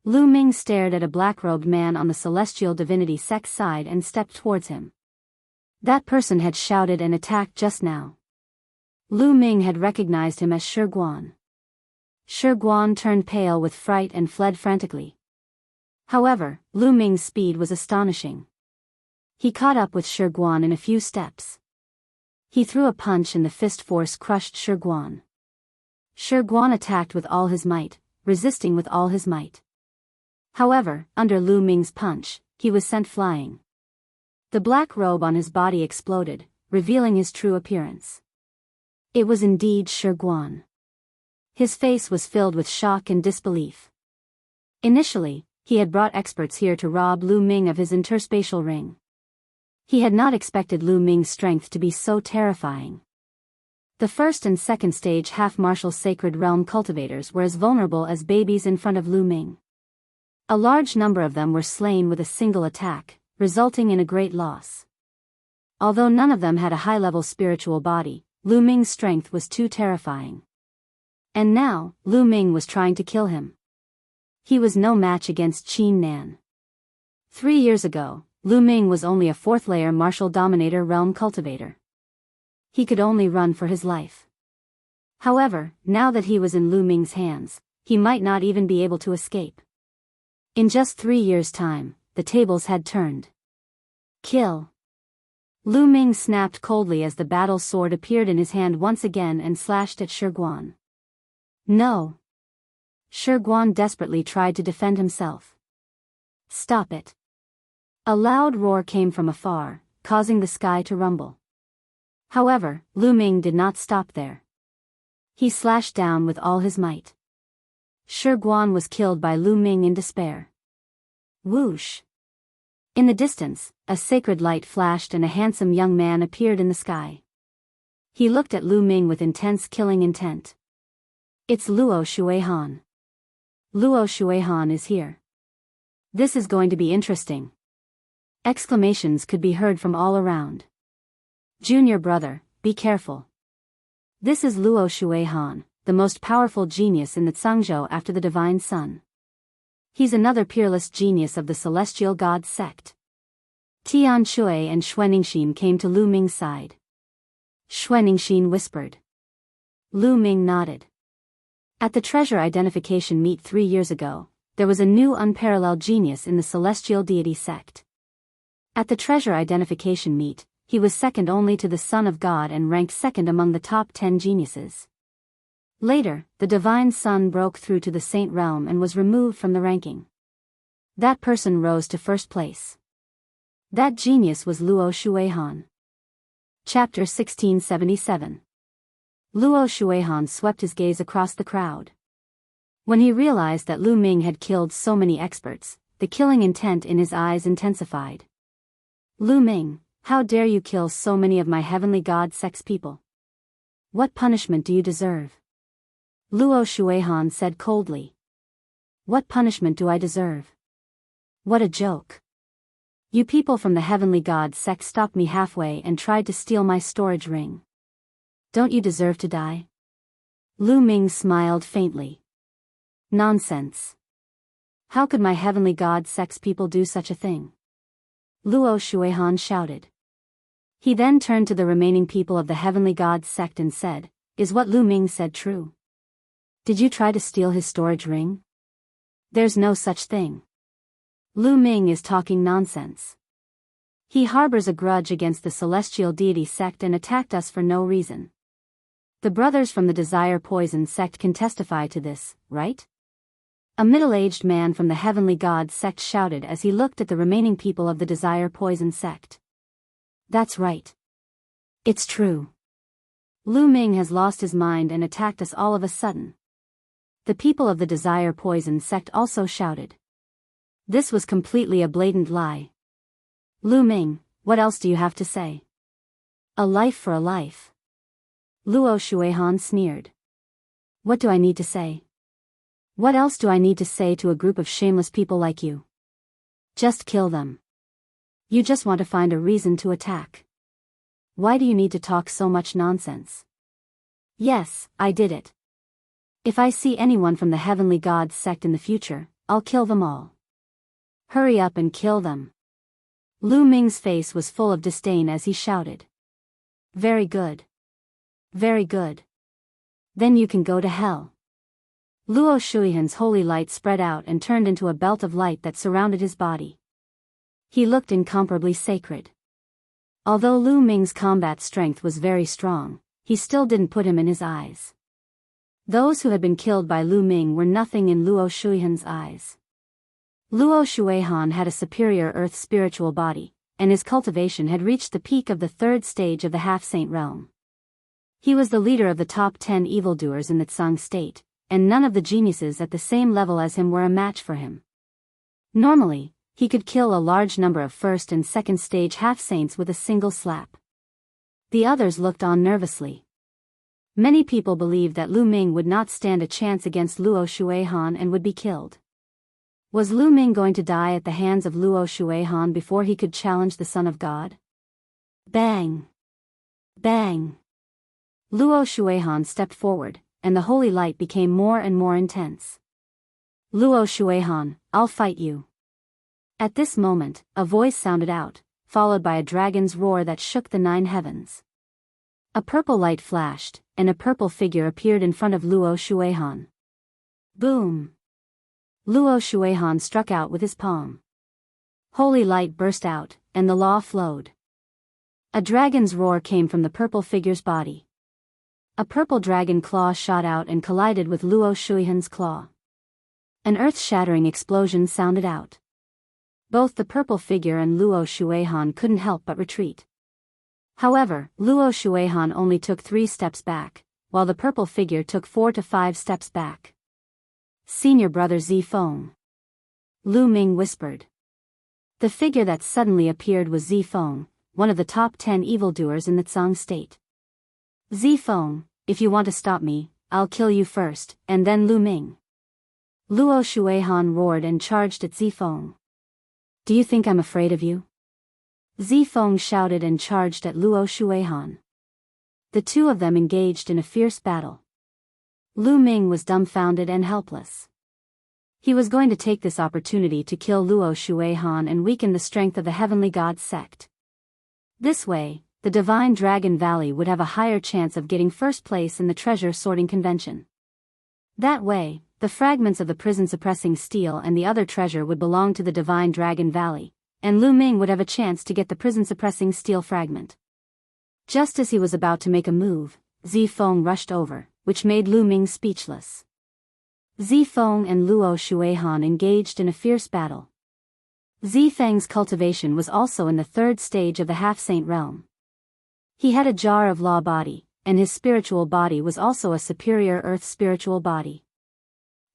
Speaker 1: Lu Ming stared at a black-robed man on the Celestial Divinity sect side and stepped towards him. That person had shouted and attacked just now. Lu Ming had recognized him as Shi Guan. Shi Guan turned pale with fright and fled frantically. However, Lu Ming's speed was astonishing. He caught up with Shi Guan in a few steps. He threw a punch and the fist force crushed Shi Guan. Shi Guan attacked with all his might, resisting with all his might. However, under Lu Ming's punch, he was sent flying. The black robe on his body exploded, revealing his true appearance. It was indeed Shi Guan. His face was filled with shock and disbelief. Initially, he had brought experts here to rob Lu Ming of his interspatial ring. He had not expected Lu Ming's strength to be so terrifying. The first and second stage half-martial sacred realm cultivators were as vulnerable as babies in front of Lu Ming. A large number of them were slain with a single attack, resulting in a great loss. Although none of them had a high-level spiritual body, Lu Ming's strength was too terrifying. And now, Lu Ming was trying to kill him. He was no match against Qin Nan. 3 years ago, Lu Ming was only a 4th-layer martial dominator realm cultivator. He could only run for his life. However, now that he was in Lu Ming's hands, he might not even be able to escape. In just 3 years' time, the tables had turned. Kill! Lu Ming snapped coldly as the battle sword appeared in his hand once again and slashed at Shi Guan. No! Shi Guan desperately tried to defend himself. Stop it! A loud roar came from afar, causing the sky to rumble. However, Lu Ming did not stop there. He slashed down with all his might. Shi Guan was killed by Lu Ming in despair. Whoosh! In the distance, a sacred light flashed and a handsome young man appeared in the sky. He looked at Lu Ming with intense killing intent. It's Luo Xuehan. Luo Xuehan is here. This is going to be interesting. Exclamations could be heard from all around. Junior brother, be careful. This is Luo Xuehan, the most powerful genius in the Zhangzhou after the Divine Sun. He's another peerless genius of the celestial god sect. Tian Shui and Xuanixin came to Lu Ming's side. Xuanixin whispered. Lu Ming nodded. At the treasure identification meet 3 years ago, there was a new unparalleled genius in the celestial deity sect. At the treasure identification meet, he was second only to the Son of God and ranked second among the top 10 geniuses. Later, the divine son broke through to the saint realm and was removed from the ranking. That person rose to first place. That genius was Luo Shuihan. Chapter 1677. Luo Shuihan swept his gaze across the crowd. When he realized that Lu Ming had killed so many experts, the killing intent in his eyes intensified. Lu Ming, how dare you kill so many of my heavenly god sex people? What punishment do you deserve? Luo Shuihan said coldly. What punishment do I deserve? What a joke. You people from the heavenly god sect stopped me halfway and tried to steal my storage ring. Don't you deserve to die? Lu Ming smiled faintly. Nonsense. How could my heavenly god sex people do such a thing? Luo Shuihan shouted. He then turned to the remaining people of the heavenly god sect and said, Is what Lu Ming said true? Did you try to steal his storage ring? There's no such thing. Lu Ming is talking nonsense. He harbors a grudge against the celestial deity sect and attacked us for no reason. The brothers from the Desire Poison sect can testify to this, right? A middle-aged man from the heavenly god sect shouted as he looked at the remaining people of the Desire Poison sect. That's right. It's true. Lu Ming has lost his mind and attacked us all of a sudden. The people of the Desire Poison sect also shouted. This was completely a blatant lie. Lu Ming, what else do you have to say? A life for a life. Luo Shuihan sneered. What do I need to say? What else do I need to say to a group of shameless people like you? Just kill them. You just want to find a reason to attack. Why do you need to talk so much nonsense? Yes, I did it. If I see anyone from the heavenly god sect in the future, I'll kill them all. Hurry up and kill them. Lu Ming's face was full of disdain as he shouted. Very good. Very good. Then you can go to hell. Luo Shuihan's holy light spread out and turned into a belt of light that surrounded his body. He looked incomparably sacred. Although Lu Ming's combat strength was very strong, he still didn't put him in his eyes. Those who had been killed by Lu Ming were nothing in Luo Shuihan's eyes. Luo Shuihan had a superior earth spiritual body, and his cultivation had reached the peak of the third stage of the half-saint realm. He was the leader of the top 10 evildoers in the Tsang state, and none of the geniuses at the same level as him were a match for him. Normally, he could kill a large number of first and second stage half-saints with a single slap. The others looked on nervously. Many people believed that Lu Ming would not stand a chance against Luo Shuihan and would be killed. Was Lu Ming going to die at the hands of Luo Shuihan before he could challenge the Son of God? Bang! Bang! Luo Shuihan stepped forward, and the holy light became more and more intense. Luo Shuihan, I'll fight you. At this moment, a voice sounded out, followed by a dragon's roar that shook the 9 heavens. A purple light flashed, and a purple figure appeared in front of Luo Shuihan. Boom! Luo Shuihan struck out with his palm. Holy light burst out, and the law flowed. A dragon's roar came from the purple figure's body. A purple dragon claw shot out and collided with Luo Shuihan's claw. An earth-shattering explosion sounded out. Both the purple figure and Luo Shuihan couldn't help but retreat. However, Luo Shuihan only took 3 steps back, while the purple figure took 4 to 5 steps back. Senior brother Zifeng. Lu Ming whispered. The figure that suddenly appeared was Zifeng, one of the top 10 evildoers in the Tsang state. Zifeng, if you want to stop me, I'll kill you first, and then Lu Ming. Luo Shuihan roared and charged at Zifeng. Do you think I'm afraid of you? Zifeng shouted and charged at Luo Shuihan. The two of them engaged in a fierce battle. Lu Ming was dumbfounded and helpless. He was going to take this opportunity to kill Luo Shuihan and weaken the strength of the Heavenly God sect. This way, the Divine Dragon Valley would have a higher chance of getting first place in the treasure sorting convention. That way, the fragments of the prison suppressing steel and the other treasure would belong to the Divine Dragon Valley, and Lu Ming would have a chance to get the prison suppressing steel fragment. Just as he was about to make a move, Zifeng rushed over, which made Lu Ming speechless. Zifeng and Luo Shuihan engaged in a fierce battle. Zifeng's cultivation was also in the third stage of the half-saint realm. He had a jar of law body, and his spiritual body was also a superior earth spiritual body.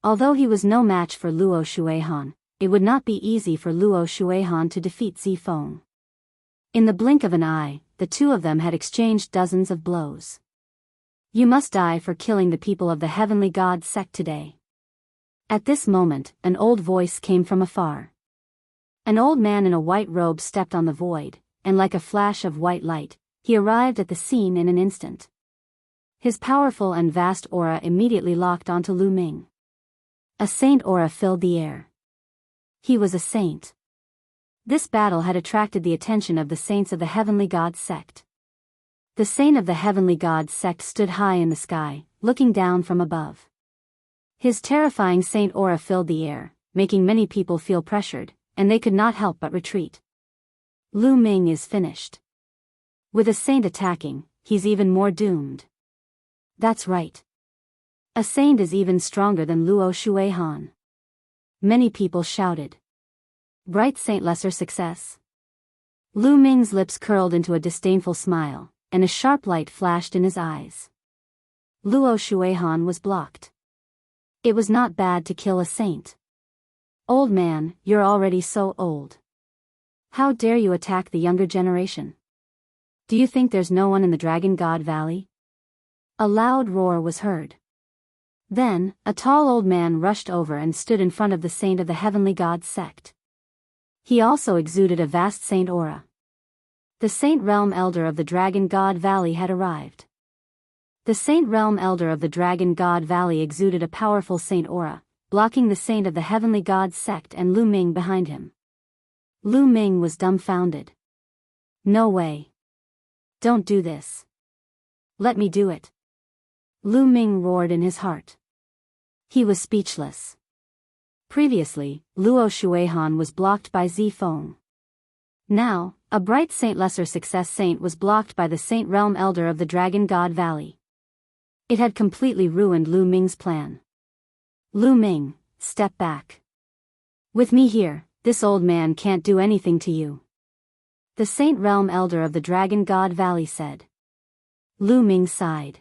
Speaker 1: Although he was no match for Luo Shuihan, it would not be easy for Luo Shuihan to defeat Zifeng. In the blink of an eye, the two of them had exchanged dozens of blows. You must die for killing the people of the Heavenly God sect today. At this moment, an old voice came from afar. An old man in a white robe stepped on the void, and like a flash of white light, he arrived at the scene in an instant. His powerful and vast aura immediately locked onto Lu Ming. A saint aura filled the air. He was a saint. This battle had attracted the attention of the saints of the Heavenly God sect. The saint of the Heavenly God sect stood high in the sky, looking down from above. His terrifying saint aura filled the air, making many people feel pressured, and they could not help but retreat. Lu Ming is finished. With a saint attacking, he's even more doomed. That's right. A saint is even stronger than Luo Shuihan. Many people shouted. Bright saint lesser success. Lu Ming's lips curled into a disdainful smile, and a sharp light flashed in his eyes. Luo Shuihan was blocked. It was not bad to kill a saint. Old man, you're already so old. How dare you attack the younger generation? Do you think there's no one in the Dragon God Valley? A loud roar was heard. Then, a tall old man rushed over and stood in front of the saint of the Heavenly God sect. He also exuded a vast saint aura. The Saint Realm Elder of the Dragon God Valley had arrived. The Saint Realm Elder of the Dragon God Valley exuded a powerful saint aura, blocking the saint of the Heavenly God sect and Lu Ming behind him. Lu Ming was dumbfounded. No way. Don't do this. Let me do it. Lu Ming roared in his heart. He was speechless. Previously, Luo Shuihan was blocked by Zifeng. Now, a bright saint lesser success saint was blocked by the Saint Realm Elder of the Dragon God Valley. It had completely ruined Lu Ming's plan. Lu Ming, step back. With me here, this old man can't do anything to you. The Saint Realm Elder of the Dragon God Valley said. Lu Ming sighed.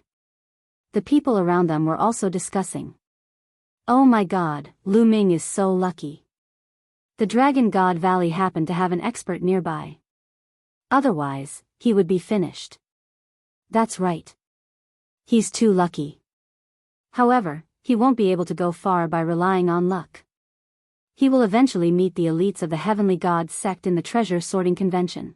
Speaker 1: The people around them were also discussing. Oh my god, Lu Ming is so lucky. The Dragon God Valley happened to have an expert nearby. Otherwise, he would be finished. That's right. He's too lucky. However, he won't be able to go far by relying on luck. He will eventually meet the elites of the Heavenly God sect in the treasure sorting convention.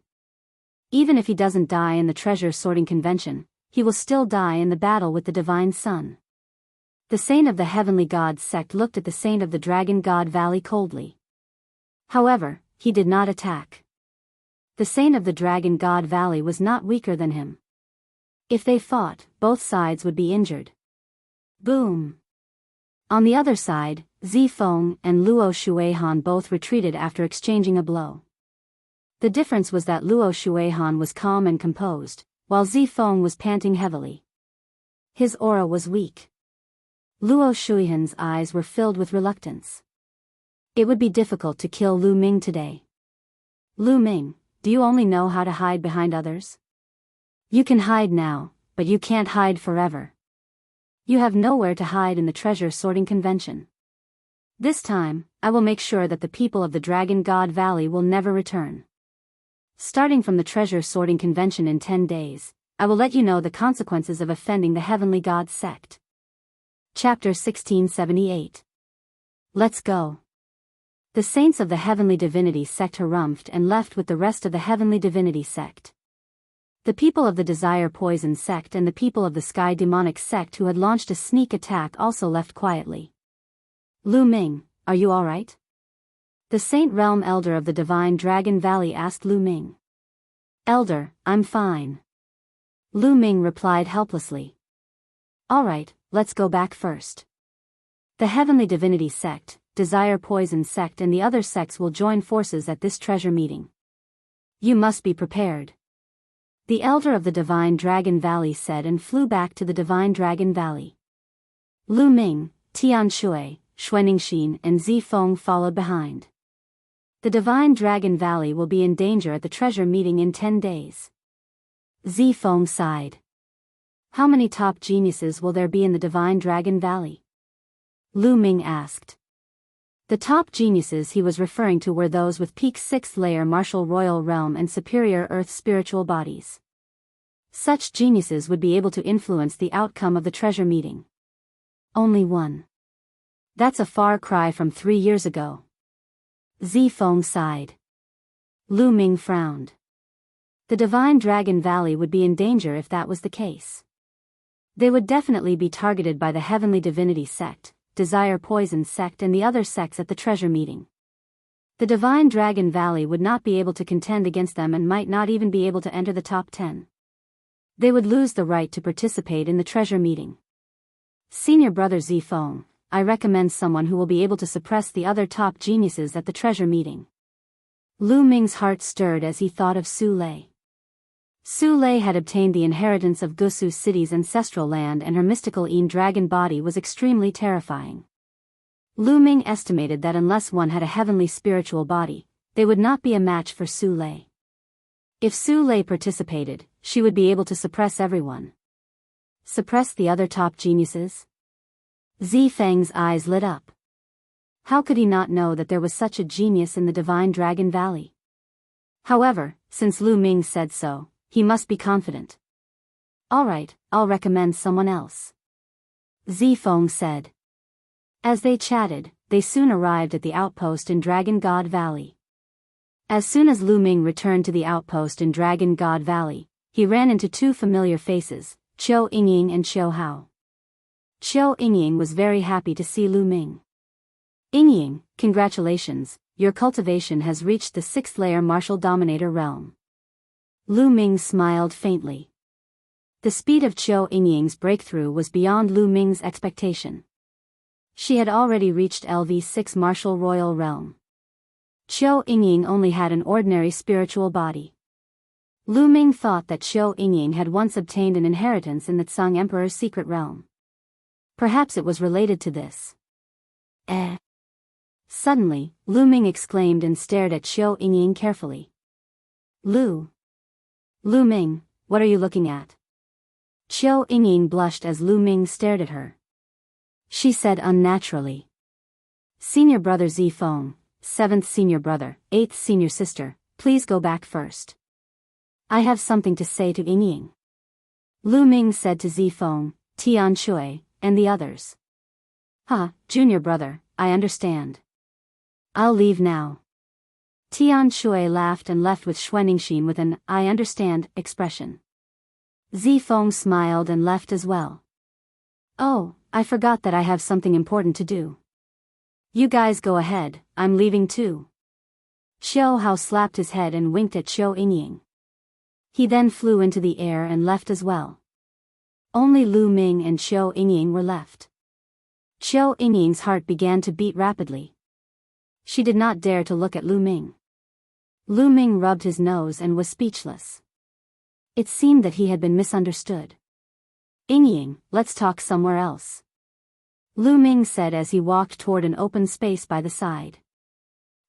Speaker 1: Even if he doesn't die in the treasure sorting convention, he will still die in the battle with the Divine Sun. The Saint of the Heavenly God sect looked at the Saint of the Dragon God Valley coldly. However, he did not attack. The Saint of the Dragon God Valley was not weaker than him. If they fought, both sides would be injured. Boom! On the other side, Zifeng and Luo Shuihan both retreated after exchanging a blow. The difference was that Luo Shuihan was calm and composed, while Zifeng was panting heavily. His aura was weak. Luo Shuihan's eyes were filled with reluctance. It would be difficult to kill Lu Ming today. Lu Ming, do you only know how to hide behind others? You can hide now, but you can't hide forever. You have nowhere to hide in the treasure sorting convention. This time, I will make sure that the people of the Dragon God Valley will never return. Starting from the treasure sorting convention in 10 days, I will let you know the consequences of offending the Heavenly God sect. Chapter 1678. Let's go. The saints of the Heavenly Divinity sect harumphed and left with the rest of the Heavenly Divinity sect. The people of the Desire Poison sect and the people of the Sky Demonic sect who had launched a sneak attack also left quietly. Lu Ming, are you alright? The Saint Realm Elder of the Divine Dragon Valley asked Lu Ming. Elder, I'm fine. Lu Ming replied helplessly. Alright, let's go back first. The Heavenly Divinity Sect, Desire Poison Sect and the other sects will join forces at this treasure meeting. You must be prepared. The Elder of the Divine Dragon Valley said and flew back to the Divine Dragon Valley. Lu Ming, Tian Shui, Xuaningxin and Zifeng followed behind. The Divine Dragon Valley will be in danger at the treasure meeting in 10 days. Zifeng sighed. How many top geniuses will there be in the Divine Dragon Valley? Lu Ming asked. The top geniuses he was referring to were those with peak 6th layer martial royal realm and superior earth spiritual bodies. Such geniuses would be able to influence the outcome of the treasure meeting. Only one. That's a far cry from 3 years ago. Zifeng sighed. Lu Ming frowned. The Divine Dragon Valley would be in danger if that was the case. They would definitely be targeted by the Heavenly Divinity Sect, Desire Poison Sect and the other sects at the treasure meeting. The Divine Dragon Valley would not be able to contend against them and might not even be able to enter the top 10. They would lose the right to participate in the treasure meeting. Senior Brother Zifeng, I recommend someone who will be able to suppress the other top geniuses at the treasure meeting. Lu Ming's heart stirred as he thought of Su Lei. Su Lei had obtained the inheritance of Gusu City's ancestral land and her mystical dragon body was extremely terrifying. Lu Ming estimated that unless one had a heavenly spiritual body, they would not be a match for Su Lei. If Su Lei participated, she would be able to suppress everyone. Suppress the other top geniuses? Zifeng's eyes lit up. How could he not know that there was such a genius in the Divine Dragon Valley? However, since Lu Ming said so, he must be confident. Alright, I'll recommend someone else. Zifeng said. As they chatted, they soon arrived at the outpost in Dragon God Valley. As soon as Lu Ming returned to the outpost in Dragon God Valley, he ran into two familiar faces, Qiu Yingying and Qiu Hao. Qiu Yingying was very happy to see Lu Ming. Yingying, congratulations, your cultivation has reached the 6th layer martial dominator realm. Lu Ming smiled faintly. The speed of Qiu Yingying's breakthrough was beyond Lu Ming's expectation. She had already reached LV6 martial royal realm. Qiu Yingying only had an ordinary spiritual body. Lu Ming thought that Qiu Yingying had once obtained an inheritance in the Tsang Emperor's secret realm. Perhaps it was related to this. Suddenly, Lu Ming exclaimed and stared at Qiu Yingying carefully. Lu Ming, what are you looking at? Qiu Yingying blushed as Lu Ming stared at her. She said unnaturally. Senior Brother Zifeng, 7th Senior Brother, 8th Senior Sister, please go back first. I have something to say to Yingying. Lu Ming said to Zifeng, Tian Shui, and the others. Junior Brother, I understand. I'll leave now. Tian Shui laughed and left with Xuaningxin with an I understand expression. Zifeng smiled and left as well. Oh, I forgot that I have something important to do. You guys go ahead, I'm leaving too. Qiu Hao slapped his head and winked at Qiu Yingying. He then flew into the air and left as well. Only Lu Ming and Qiu Yingying were left. Qiu Yingying's heart began to beat rapidly. She did not dare to look at Lu Ming. Lu Ming rubbed his nose and was speechless. It seemed that he had been misunderstood. Yingying, let's talk somewhere else. Lu Ming said as he walked toward an open space by the side.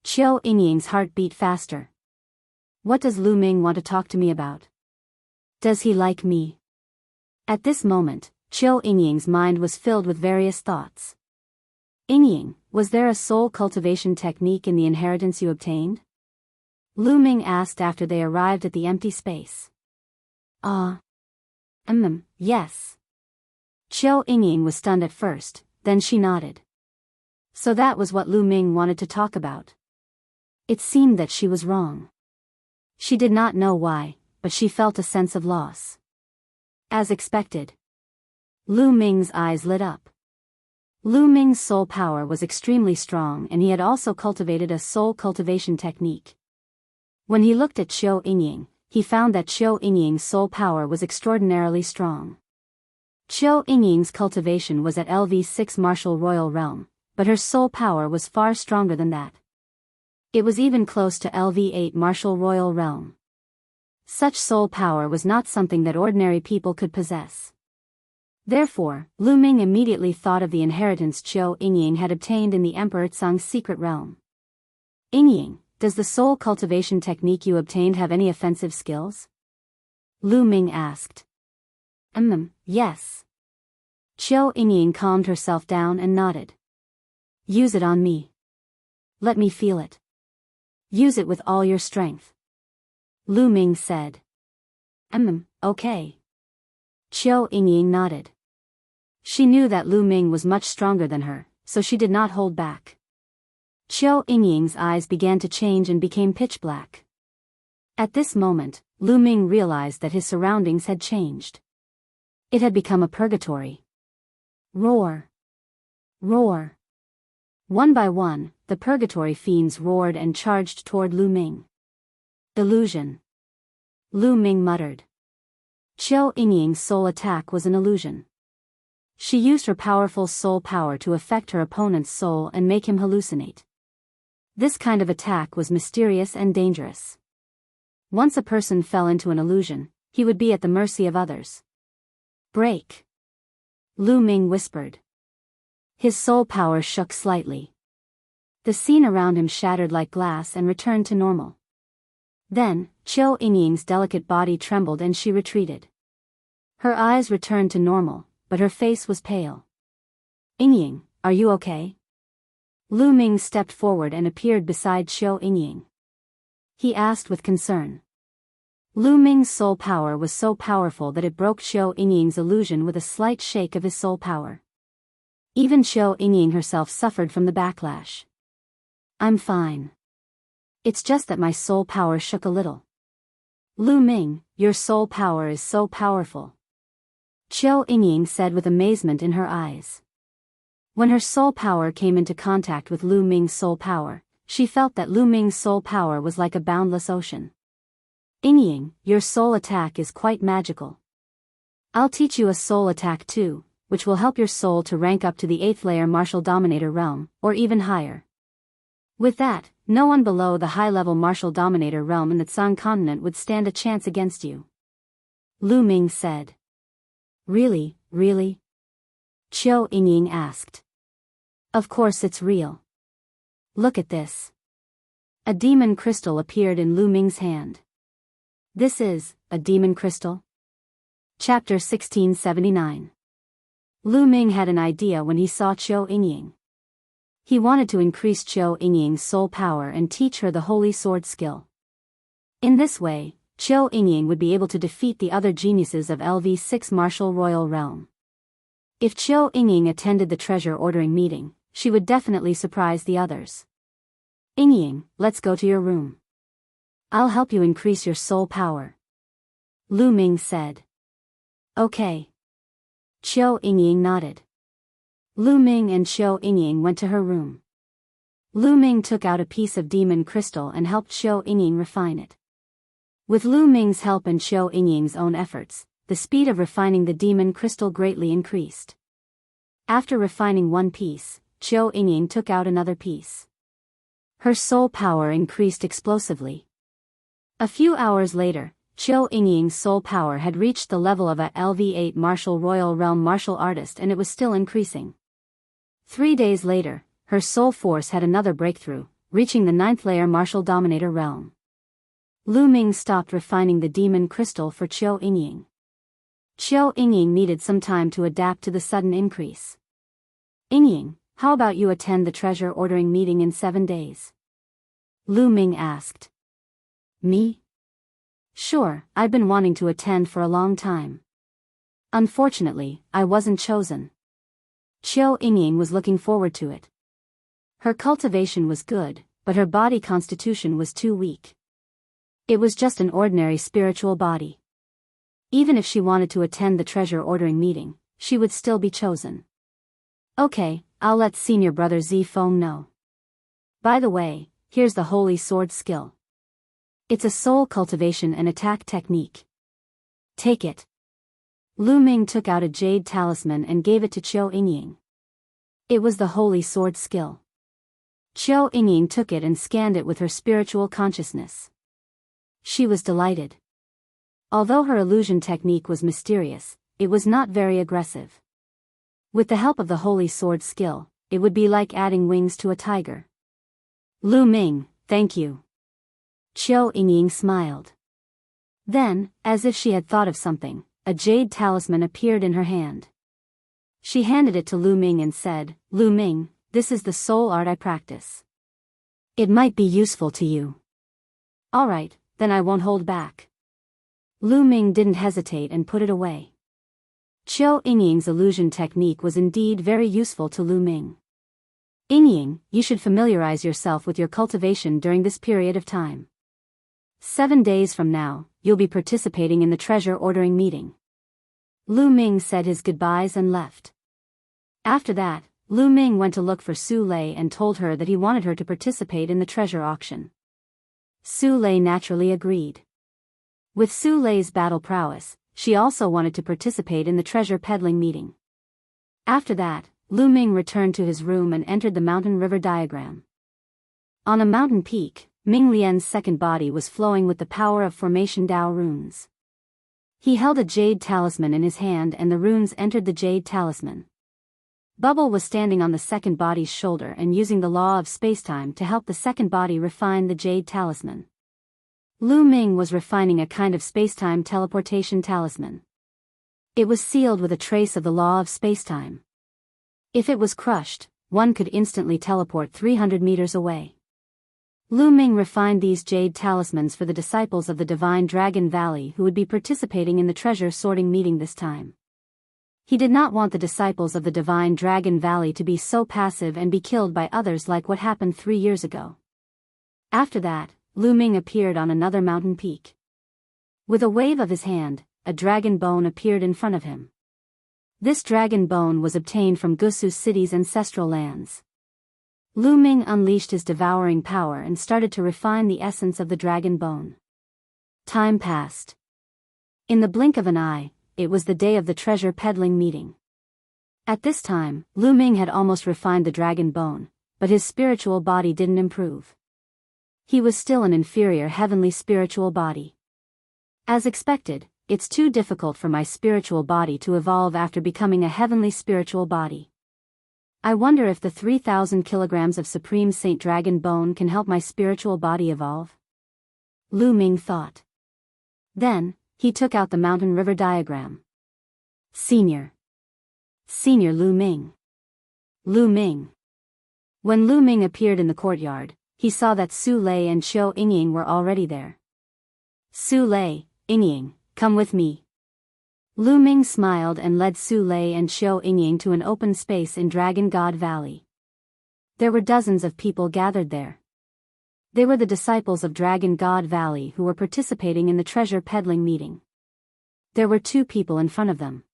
Speaker 1: Qiu Yingying's heart beat faster. What does Lu Ming want to talk to me about? Does he like me? At this moment, Qiu Yingying's mind was filled with various thoughts. Yingying, was there a soul cultivation technique in the inheritance you obtained? Lu Ming asked after they arrived at the empty space. Yes. Qiu Yingying was stunned at first, then she nodded. So that was what Lu Ming wanted to talk about. It seemed that she was wrong. She did not know why, but she felt a sense of loss. As expected. Lu Ming's eyes lit up. Lu Ming's soul power was extremely strong, and he had also cultivated a soul cultivation technique. When he looked at Qiu Yingying, he found that Qiu Yingying's soul power was extraordinarily strong. Qiu Yingying's cultivation was at LV6 martial royal realm, but her soul power was far stronger than that. It was even close to LV8 martial royal realm. Such soul power was not something that ordinary people could possess. Therefore, Lu Ming immediately thought of the inheritance Qiu Yingying had obtained in the Emperor Tsang's secret realm. Yingying, does the soul cultivation technique you obtained have any offensive skills? Lu Ming asked. Yes. Qiu Yingying calmed herself down and nodded. Use it on me. Let me feel it. Use it with all your strength. Lu Ming said. Okay. Qiu Yingying nodded. She knew that Lu Ming was much stronger than her, so she did not hold back. Qiu Yingying's eyes began to change and became pitch black. At this moment, Lu Ming realized that his surroundings had changed. It had become a purgatory. Roar! Roar! One by one, the purgatory fiends roared and charged toward Lu Ming. Illusion. Lu Ming muttered. Qiu Yingying's soul attack was an illusion. She used her powerful soul power to affect her opponent's soul and make him hallucinate. This kind of attack was mysterious and dangerous. Once a person fell into an illusion, he would be at the mercy of others. Break! Lu Ming whispered. His soul power shook slightly. The scene around him shattered like glass and returned to normal. Then, Qiu Yingying's delicate body trembled and she retreated. Her eyes returned to normal, but her face was pale. Yingying, are you okay? Lu Ming stepped forward and appeared beside Qiu Yingying. He asked with concern. Lu Ming's soul power was so powerful that it broke Qiu Yingying's illusion with a slight shake of his soul power. Even Qiu Yingying herself suffered from the backlash. I'm fine. It's just that my soul power shook a little. Lu Ming, your soul power is so powerful. Qiu Yingying said with amazement in her eyes. When her soul power came into contact with Lu Ming's soul power, she felt that Lu Ming's soul power was like a boundless ocean. Yingying, your soul attack is quite magical. I'll teach you a soul attack too, which will help your soul to rank up to the 8th layer martial dominator realm, or even higher. With that, no one below the high-level martial dominator realm in the Tsang continent would stand a chance against you. Lu Ming said. Really? Qiu Yingying asked. Of course it's real. Look at this. A demon crystal appeared in Lu Ming's hand. This is a demon crystal? Chapter 1679. Lu Ming had an idea when he saw Qiu Yingying. He wanted to increase Qiu Yingying's soul power and teach her the holy sword skill. In this way, Qiu Yingying would be able to defeat the other geniuses of LV6 martial royal realm. If Qiu Yingying attended the treasure ordering meeting, she would definitely surprise the others. Yingying, let's go to your room. I'll help you increase your soul power. Lu Ming said. Okay. Qiu Yingying nodded. Lu Ming and Qiu Yingying went to her room. Lu Ming took out a piece of demon crystal and helped Qiu Yingying refine it. With Lu Ming's help and Qiu Yingying's own efforts, the speed of refining the demon crystal greatly increased. After refining one piece, Qiu Yingying took out another piece. Her soul power increased explosively. A few hours later, Qiu Yingying's soul power had reached the level of a LV8 martial royal realm martial artist, and it was still increasing. 3 days later, her soul force had another breakthrough, reaching the 9th layer martial dominator realm. Lu Ming stopped refining the demon crystal for Qiu Yingying. Qiu Yingying needed some time to adapt to the sudden increase. Yingying, how about you attend the treasure ordering meeting in 7 days? Lu Ming asked. Me? Sure, I've been wanting to attend for a long time. Unfortunately, I wasn't chosen. Qiu Yingying was looking forward to it. Her cultivation was good, but her body constitution was too weak. It was just an ordinary spiritual body. Even if she wanted to attend the treasure ordering meeting, she would still be chosen. Okay, I'll let senior brother Zifeng know. By the way, here's the holy sword skill. It's a soul cultivation and attack technique. Take it. Lu Ming took out a jade talisman and gave it to Qiu Yingying. It was the holy sword skill. Qiu Yingying took it and scanned it with her spiritual consciousness. She was delighted. Although her illusion technique was mysterious, it was not very aggressive. With the help of the holy sword skill, it would be like adding wings to a tiger. Lu Ming, thank you. Qiu Yingying smiled. Then, as if she had thought of something, a jade talisman appeared in her hand. She handed it to Lu Ming and said, Lu Ming, this is the soul art I practice. It might be useful to you. Alright, then I won't hold back. Lu Ming didn't hesitate and put it away. Qiu Yingying's illusion technique was indeed very useful to Lu Ming. Yingying, you should familiarize yourself with your cultivation during this period of time. 7 days from now, you'll be participating in the treasure ordering meeting. Lu Ming said his goodbyes and left. After that, Lu Ming went to look for Su Lei and told her that he wanted her to participate in the treasure auction. Su Lei naturally agreed. With Su Lei's battle prowess, she also wanted to participate in the treasure peddling meeting. After that, Lu Ming returned to his room and entered the mountain river diagram. On a mountain peak, Ming Lian's second body was flowing with the power of formation Dao runes. He held a jade talisman in his hand and the runes entered the jade talisman. Bubble was standing on the second body's shoulder and using the law of spacetime to help the second body refine the jade talisman. Lu Ming was refining a kind of spacetime teleportation talisman. It was sealed with a trace of the law of spacetime. If it was crushed, one could instantly teleport 300 meters away. Lu Ming refined these jade talismans for the disciples of the Divine Dragon Valley who would be participating in the treasure sorting meeting this time. He did not want the disciples of the Divine Dragon Valley to be so passive and be killed by others like what happened 3 years ago. After that, Lu Ming appeared on another mountain peak. With a wave of his hand, a dragon bone appeared in front of him. This dragon bone was obtained from Gusu City's ancestral lands. Lu Ming unleashed his devouring power and started to refine the essence of the dragon bone. Time passed. In the blink of an eye, it was the day of the treasure peddling meeting. At this time, Lu Ming had almost refined the dragon bone, but his spiritual body didn't improve. He was still an inferior heavenly spiritual body. As expected, it's too difficult for my spiritual body to evolve after becoming a heavenly spiritual body. I wonder if the 3,000 kilograms of Supreme Saint Dragon Bone can help my spiritual body evolve? Lu Ming thought. Then, he took out the mountain river diagram. Senior Lu Ming. Lu Ming. When Lu Ming appeared in the courtyard, he saw that Su Lei and Qiu Yingying were already there. Su Lei, Yingying, come with me. Lu Ming smiled and led Su Lei and Qiu Yingying to an open space in Dragon God Valley. There were dozens of people gathered there. They were the disciples of Dragon God Valley who were participating in the treasure peddling meeting. There were 2 people in front of them.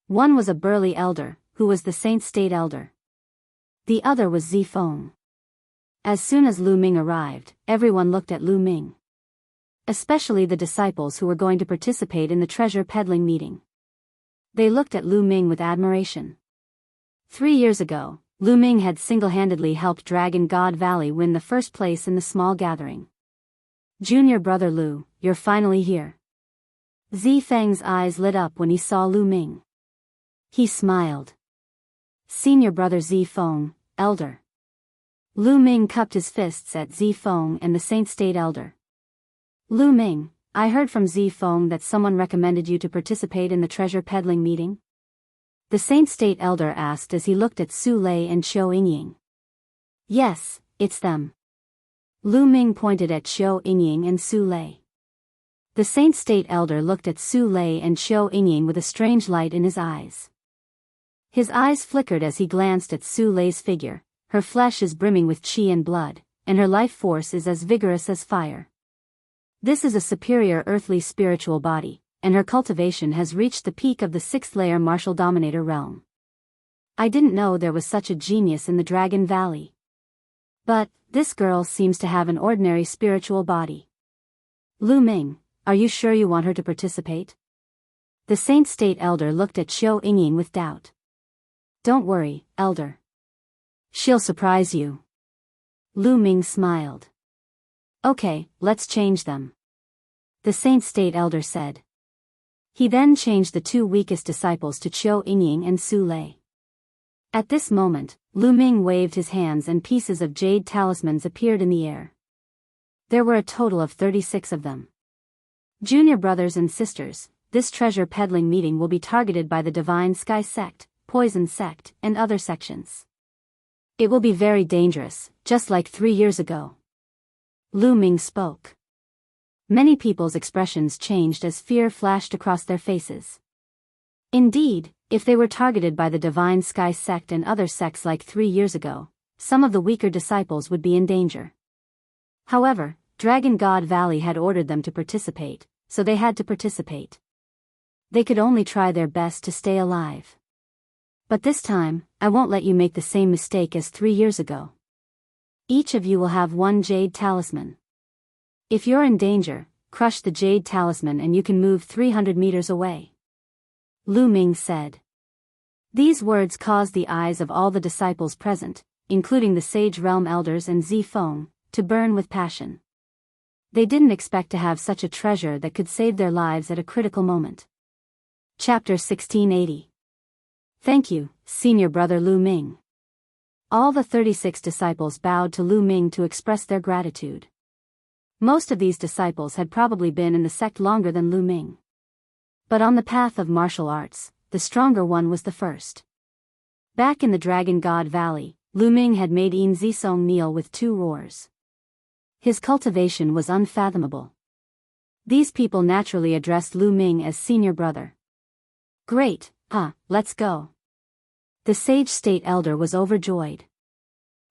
Speaker 1: One was a burly elder, who was the Saint State Elder. The other was Zifeng. As soon as Lu Ming arrived, everyone looked at Lu Ming. Especially the disciples who were going to participate in the treasure peddling meeting. They looked at Lu Ming with admiration. 3 years ago, Lu Ming had single-handedly helped Dragon God Valley win the first place in the small gathering. Junior brother Lu, you're finally here. Zifeng's eyes lit up when he saw Lu Ming. He smiled. Senior brother Zifeng, elder. Lu Ming cupped his fists at Zifeng and the Saint State Elder. Lu Ming, I heard from Zifeng that someone recommended you to participate in the treasure peddling meeting? The Saint State Elder asked as he looked at Su Lei and Qiu Yingying. Yes, it's them. Lu Ming pointed at Qiu Yingying and Su Lei. The Saint State Elder looked at Su Lei and Qiu Yingying with a strange light in his eyes. His eyes flickered as he glanced at Su Lei's figure. Her flesh is brimming with qi and blood, and her life force is as vigorous as fire. This is a superior earthly spiritual body, and her cultivation has reached the peak of the 6th layer martial dominator realm. I didn't know there was such a genius in the Dragon Valley. But, this girl seems to have an ordinary spiritual body. Lu Ming, are you sure you want her to participate? The Saint State Elder looked at Xiao Yingying with doubt. Don't worry, Elder. She'll surprise you. Lu Ming smiled. Okay, let's change them. The Saint State Elder said. He then changed the two weakest disciples to Xiao Yingying and Su Lei. At this moment, Lu Ming waved his hands and pieces of jade talismans appeared in the air. There were a total of 36 of them. Junior brothers and sisters, this treasure peddling meeting will be targeted by the Divine Sky Sect, Poison Sect, and other sections. It will be very dangerous, just like 3 years ago. Lu Ming spoke. Many people's expressions changed as fear flashed across their faces. Indeed, if they were targeted by the Divine Sky Sect and other sects like 3 years ago, some of the weaker disciples would be in danger. However, Dragon God Valley had ordered them to participate, so they had to participate. They could only try their best to stay alive. But this time, I won't let you make the same mistake as 3 years ago. Each of you will have one jade talisman. If you're in danger, crush the jade talisman and you can move 300 meters away. Lu Ming said. These words caused the eyes of all the disciples present, including the Sage Realm Elders and Zifeng, to burn with passion. They didn't expect to have such a treasure that could save their lives at a critical moment. Chapter 1680. Thank you, Senior Brother Lu Ming. All the 36 disciples bowed to Lu Ming to express their gratitude. Most of these disciples had probably been in the sect longer than Lu Ming. But on the path of martial arts, the stronger one was the first. Back in the Dragon God Valley, Lu Ming had made Yin Zisong kneel with 2 roars. His cultivation was unfathomable. These people naturally addressed Lu Ming as senior brother. Great, let's go. The Sage State Elder was overjoyed.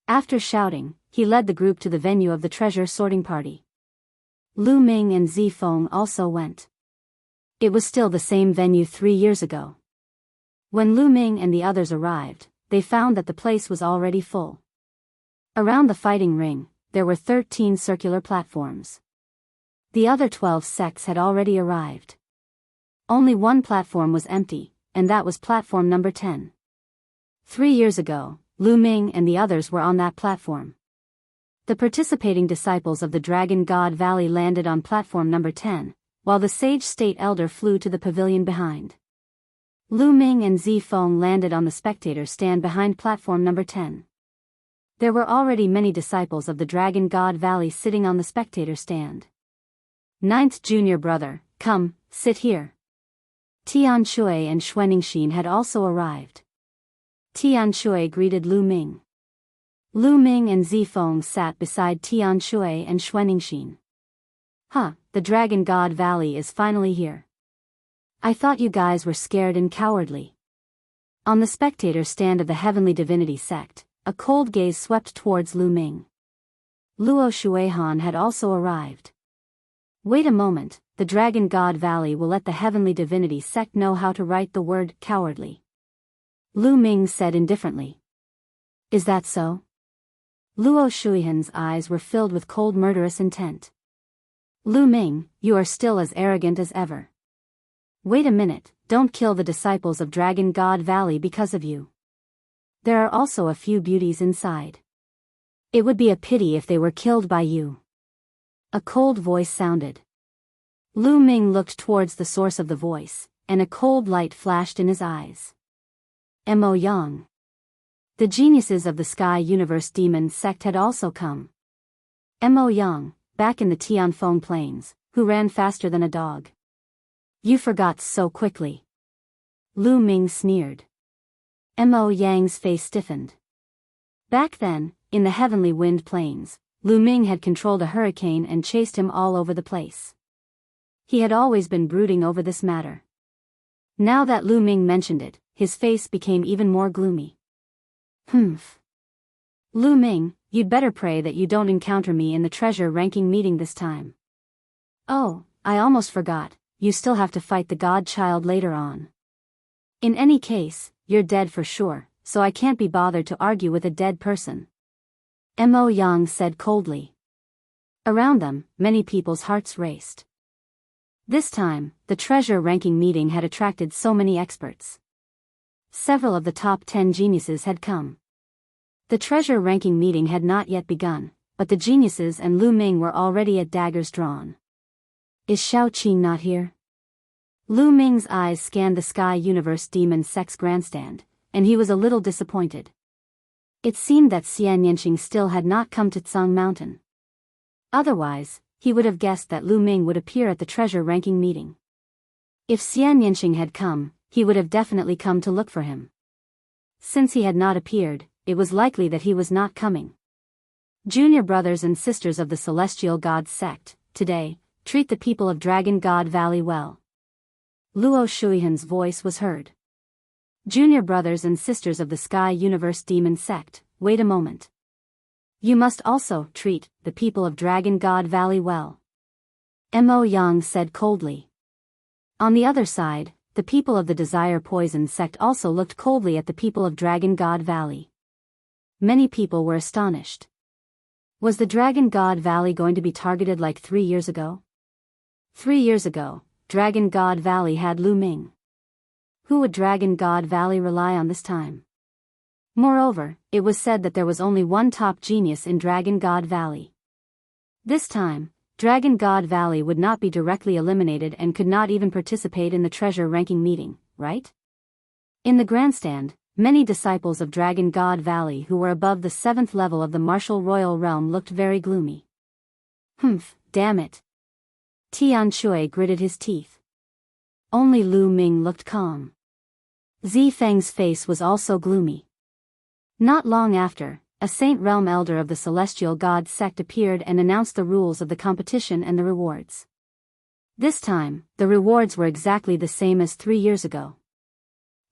Speaker 1: After shouting, he led the group to the venue of the treasure sorting party. Lu Ming and Zifeng also went. It was still the same venue 3 years ago. When Lu Ming and the others arrived, they found that the place was already full. Around the fighting ring, there were 13 circular platforms. The other 12 sects had already arrived. Only one platform was empty, and that was platform number 10. 3 years ago, Lu Ming and the others were on that platform. The participating disciples of the Dragon God Valley landed on platform number 10, while the Sage State Elder flew to the pavilion behind. Lu Ming and Zifeng landed on the spectator stand behind platform number 10. There were already many disciples of the Dragon God Valley sitting on the spectator stand. Ninth junior brother, come, sit here. Tian Shui and Xuanixin had also arrived. Tian Shui greeted Lu Ming. Lu Ming and Zifeng sat beside Tian Shui and Xuanixin. The Dragon God Valley is finally here. I thought you guys were scared and cowardly. On the spectator stand of the Heavenly Divinity sect, a cold gaze swept towards Lu Ming. Luo Shuihan had also arrived. Wait a moment, the Dragon God Valley will let the Heavenly Divinity sect know how to write the word cowardly. Lu Ming said indifferently. Is that so? Luo Shuihan's eyes were filled with cold murderous intent. Lu Ming, you are still as arrogant as ever. Wait a minute, don't kill the disciples of Dragon God Valley because of you. There are also a few beauties inside. It would be a pity if they were killed by you. A cold voice sounded. Lu Ming looked towards the source of the voice, and a cold light flashed in his eyes. Mo Yang. The geniuses of the Sky Universe Demon sect had also come. Mo Yang, back in the Tianfeng Plains, who ran faster than a dog. You forgot so quickly. Lu Ming sneered. Mo Yang's face stiffened. Back then, in the Heavenly Wind Plains, Lu Ming had controlled a hurricane and chased him all over the place. He had always been brooding over this matter. Now that Lu Ming mentioned it, his face became even more gloomy. Lu Ming, you'd better pray that you don't encounter me in the treasure ranking meeting this time. Oh, I almost forgot, you still have to fight the godchild later on. In any case, you're dead for sure, so I can't be bothered to argue with a dead person. Mo Yang said coldly. Around them, many people's hearts raced. This time, the treasure ranking meeting had attracted so many experts. Several of the top 10 geniuses had come. The treasure ranking meeting had not yet begun, but the geniuses and Lu Ming were already at daggers drawn. Is Shao Qing not here? Lu Ming's eyes scanned the Sky Universe Demon Sex grandstand, and he was a little disappointed. It seemed that Xian Yanqing still had not come to Tsang Mountain. Otherwise, he would have guessed that Lu Ming would appear at the treasure ranking meeting. If Xian Yanqing had come, he would have definitely come to look for him. Since he had not appeared, it was likely that he was not coming. Junior brothers and sisters of the Celestial God sect, today, treat the people of Dragon God Valley well. Luo Shuihan's voice was heard. Junior brothers and sisters of the Sky Universe Demon sect, wait a moment. You must also treat the people of Dragon God Valley well. Mo Yang said coldly. On the other side, the people of the Desire Poison sect also looked coldly at the people of Dragon God Valley. Many people were astonished. Was the Dragon God Valley going to be targeted like 3 years ago? 3 years ago, Dragon God Valley had Lu Ming. Who would Dragon God Valley rely on this time? Moreover, it was said that there was only one top genius in Dragon God Valley. This time, Dragon God Valley would not be directly eliminated and could not even participate in the treasure ranking meeting, right? In the grandstand, many disciples of Dragon God Valley who were above the 7th level of the martial royal realm looked very gloomy. Humph, damn it. Tian Shui gritted his teeth. Only Lu Ming looked calm. Zi Feng's face was also gloomy. Not long after, a Saint Realm Elder of the Celestial God sect appeared and announced the rules of the competition and the rewards. This time, the rewards were exactly the same as 3 years ago.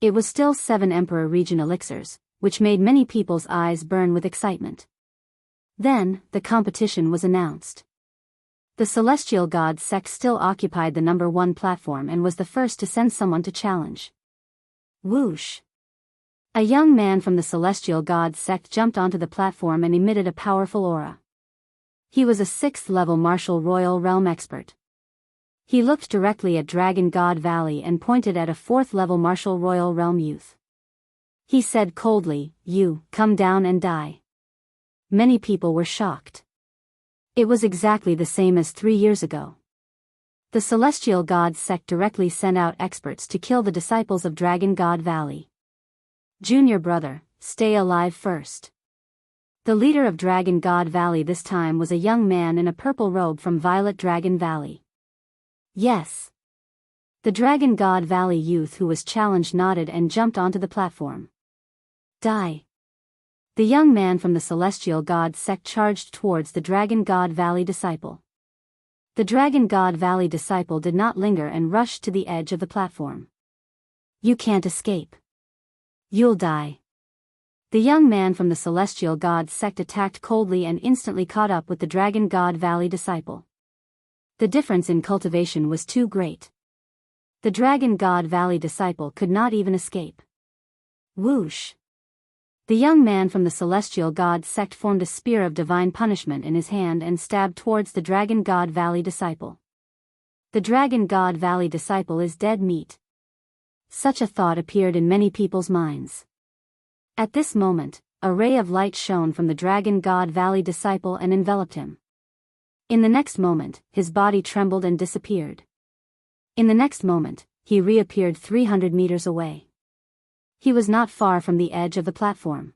Speaker 1: It was still 7 Emperor Region elixirs, which made many people's eyes burn with excitement. Then, the competition was announced. The Celestial God sect still occupied the number 1 platform and was the first to send someone to challenge. Whoosh! A young man from the Celestial God sect jumped onto the platform and emitted a powerful aura. He was a 6th-level martial royal realm expert. He looked directly at Dragon God Valley and pointed at a 4th-level martial royal realm youth. He said coldly, "You, come down and die." Many people were shocked. It was exactly the same as 3 years ago. The Celestial God sect directly sent out experts to kill the disciples of Dragon God Valley. Junior brother, stay alive first. The leader of Dragon God Valley this time was a young man in a purple robe from Violet Dragon Valley. Yes. The Dragon God Valley youth who was challenged nodded and jumped onto the platform. Die. The young man from the Celestial God sect charged towards the Dragon God Valley disciple. The Dragon God Valley disciple did not linger and rushed to the edge of the platform. You can't escape. You'll die. The young man from the Celestial God sect attacked coldly and instantly caught up with the Dragon God Valley disciple. The difference in cultivation was too great. The Dragon God Valley disciple could not even escape. Whoosh! The young man from the Celestial God sect formed a spear of divine punishment in his hand and stabbed towards the Dragon God Valley disciple. The Dragon God Valley disciple is dead meat. Such a thought appeared in many people's minds. At this moment, a ray of light shone from the Dragon God Valley disciple and enveloped him. In the next moment, his body trembled and disappeared. In the next moment, he reappeared 300 meters away. He was not far from the edge of the platform.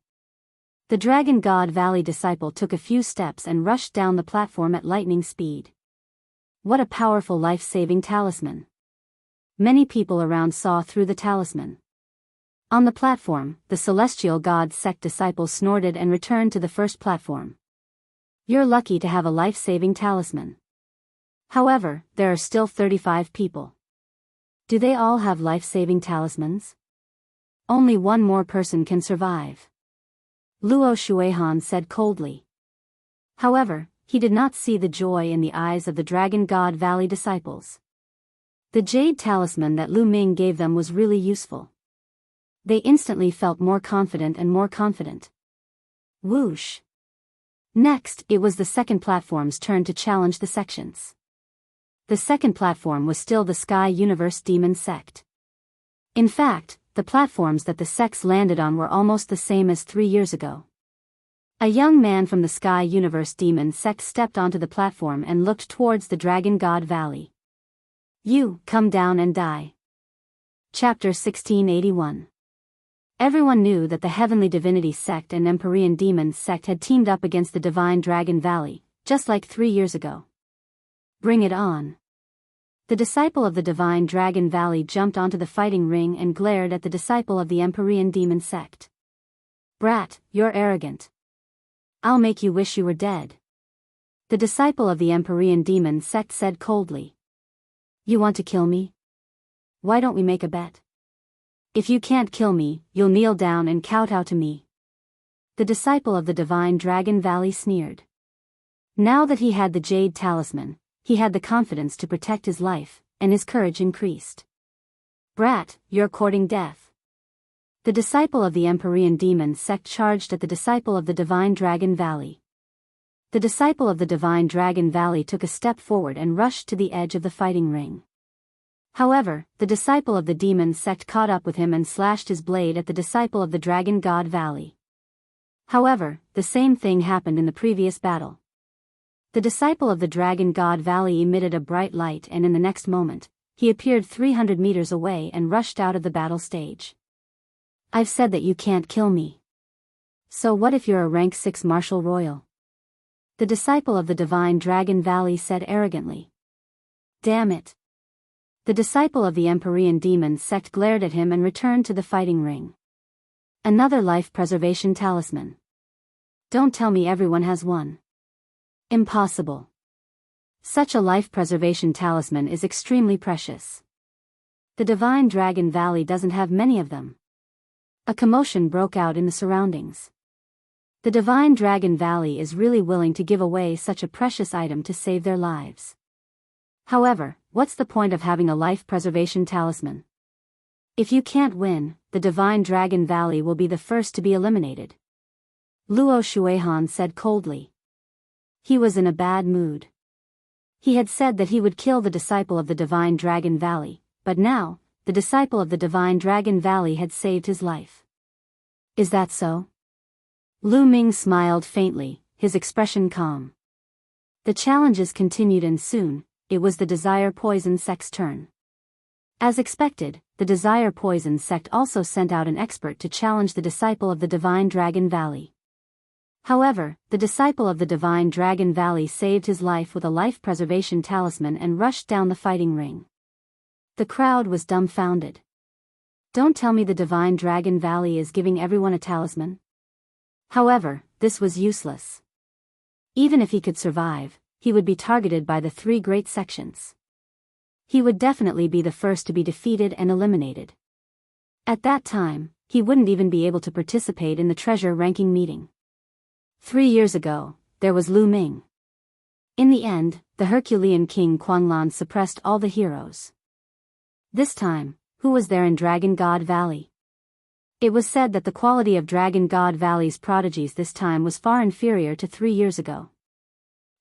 Speaker 1: The Dragon God Valley disciple took a few steps and rushed down the platform at lightning speed. What a powerful life-saving talisman. Many people around saw through the talisman. On the platform, the Celestial God sect disciples snorted and returned to the first platform. You're lucky to have a life-saving talisman. However, there are still 35 people. Do they all have life-saving talismans? Only one more person can survive. Luo Shuihan said coldly. However, he did not see the joy in the eyes of the Dragon God Valley disciples. The jade talisman that Lu Ming gave them was really useful. They instantly felt more confident and more confident. Whoosh! Next, it was the second platform's turn to challenge the sections. The second platform was still the Sky Universe Demon Sect. In fact, the platforms that the sects landed on were almost the same as 3 years ago. A young man from the Sky Universe Demon Sect stepped onto the platform and looked towards the Dragon God Valley. You, come down and die. Chapter 1681. Everyone knew that the Heavenly Divinity Sect and Empyrean Demon Sect had teamed up against the Divine Dragon Valley, just like 3 years ago. Bring it on. The disciple of the Divine Dragon Valley jumped onto the fighting ring and glared at the disciple of the Empyrean Demon Sect. Brat, you're arrogant. I'll make you wish you were dead. The disciple of the Empyrean Demon Sect said coldly. You want to kill me? Why don't we make a bet? If you can't kill me, you'll kneel down and kowtow to me. The disciple of the Divine Dragon Valley sneered. Now that he had the Jade Talisman, he had the confidence to protect his life, and his courage increased. Brat, you're courting death. The disciple of the Empyrean Demon Sect charged at the disciple of the Divine Dragon Valley. The disciple of the Divine Dragon Valley took a step forward and rushed to the edge of the fighting ring. However, the disciple of the Demon Sect caught up with him and slashed his blade at the disciple of the Dragon God Valley. However, the same thing happened in the previous battle. The disciple of the Dragon God Valley emitted a bright light, and in the next moment, he appeared 300 meters away and rushed out of the battle stage. I've said that you can't kill me. So what if you're a rank 6 Marshal Royal? The disciple of the Divine Dragon Valley said arrogantly. Damn it. The disciple of the Empyrean Demon Sect glared at him and returned to the fighting ring. Another life preservation talisman. Don't tell me everyone has one. Impossible. Such a life preservation talisman is extremely precious. The Divine Dragon Valley doesn't have many of them. A commotion broke out in the surroundings. The Divine Dragon Valley is really willing to give away such a precious item to save their lives. However, what's the point of having a life preservation talisman? If you can't win, the Divine Dragon Valley will be the first to be eliminated. Luo Shuihan said coldly. He was in a bad mood. He had said that he would kill the disciple of the Divine Dragon Valley, but now, the disciple of the Divine Dragon Valley had saved his life. Is that so? Lu Ming smiled faintly, his expression calm. The challenges continued, and soon, it was the Desire Poison Sect's turn. As expected, the Desire Poison Sect also sent out an expert to challenge the disciple of the Divine Dragon Valley. However, the disciple of the Divine Dragon Valley saved his life with a life preservation talisman and rushed down the fighting ring. The crowd was dumbfounded. Don't tell me the Divine Dragon Valley is giving everyone a talisman. However, this was useless. Even if he could survive, he would be targeted by the 3 great sections. He would definitely be the first to be defeated and eliminated. At that time, he wouldn't even be able to participate in the treasure ranking meeting. 3 years ago, there was Lu Ming. In the end, the Herculean King Quanglan suppressed all the heroes. This time, who was there in Dragon God Valley? It was said that the quality of Dragon God Valley's prodigies this time was far inferior to 3 years ago.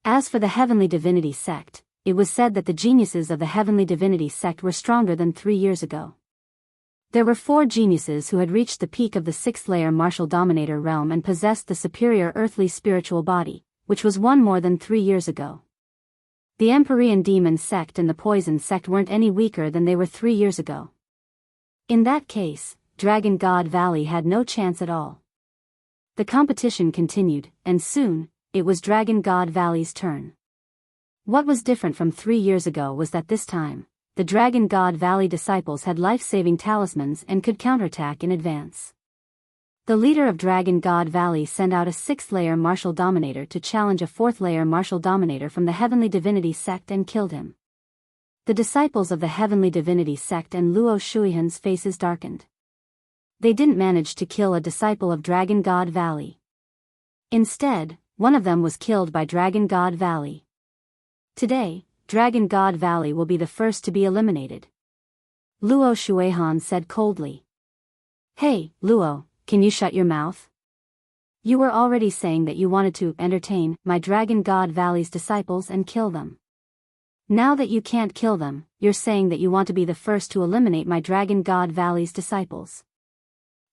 Speaker 1: As for the Heavenly Divinity Sect, it was said that the geniuses of the Heavenly Divinity Sect were stronger than 3 years ago. There were 4 geniuses who had reached the peak of the 6th layer Martial Dominator realm and possessed the superior earthly spiritual body, which was 1 more than 3 years ago. The Empyrean Demon Sect and the Poison Sect weren't any weaker than they were 3 years ago. In that case, Dragon God Valley had no chance at all. The competition continued, and soon, it was Dragon God Valley's turn. What was different from 3 years ago was that this time, the Dragon God Valley disciples had life-saving talismans and could counterattack in advance. The leader of Dragon God Valley sent out a 6th layer Martial Dominator to challenge a 4th layer Martial Dominator from the Heavenly Divinity Sect and killed him. The disciples of the Heavenly Divinity Sect and Luo Shuihan's faces darkened. They didn't manage to kill a disciple of Dragon God Valley. Instead, one of them was killed by Dragon God Valley. Today, Dragon God Valley will be the first to be eliminated. Luo Shuihan said coldly. Hey, Luo, can you shut your mouth? You were already saying that you wanted to entertain my Dragon God Valley's disciples and kill them. Now that you can't kill them, you're saying that you want to be the first to eliminate my Dragon God Valley's disciples.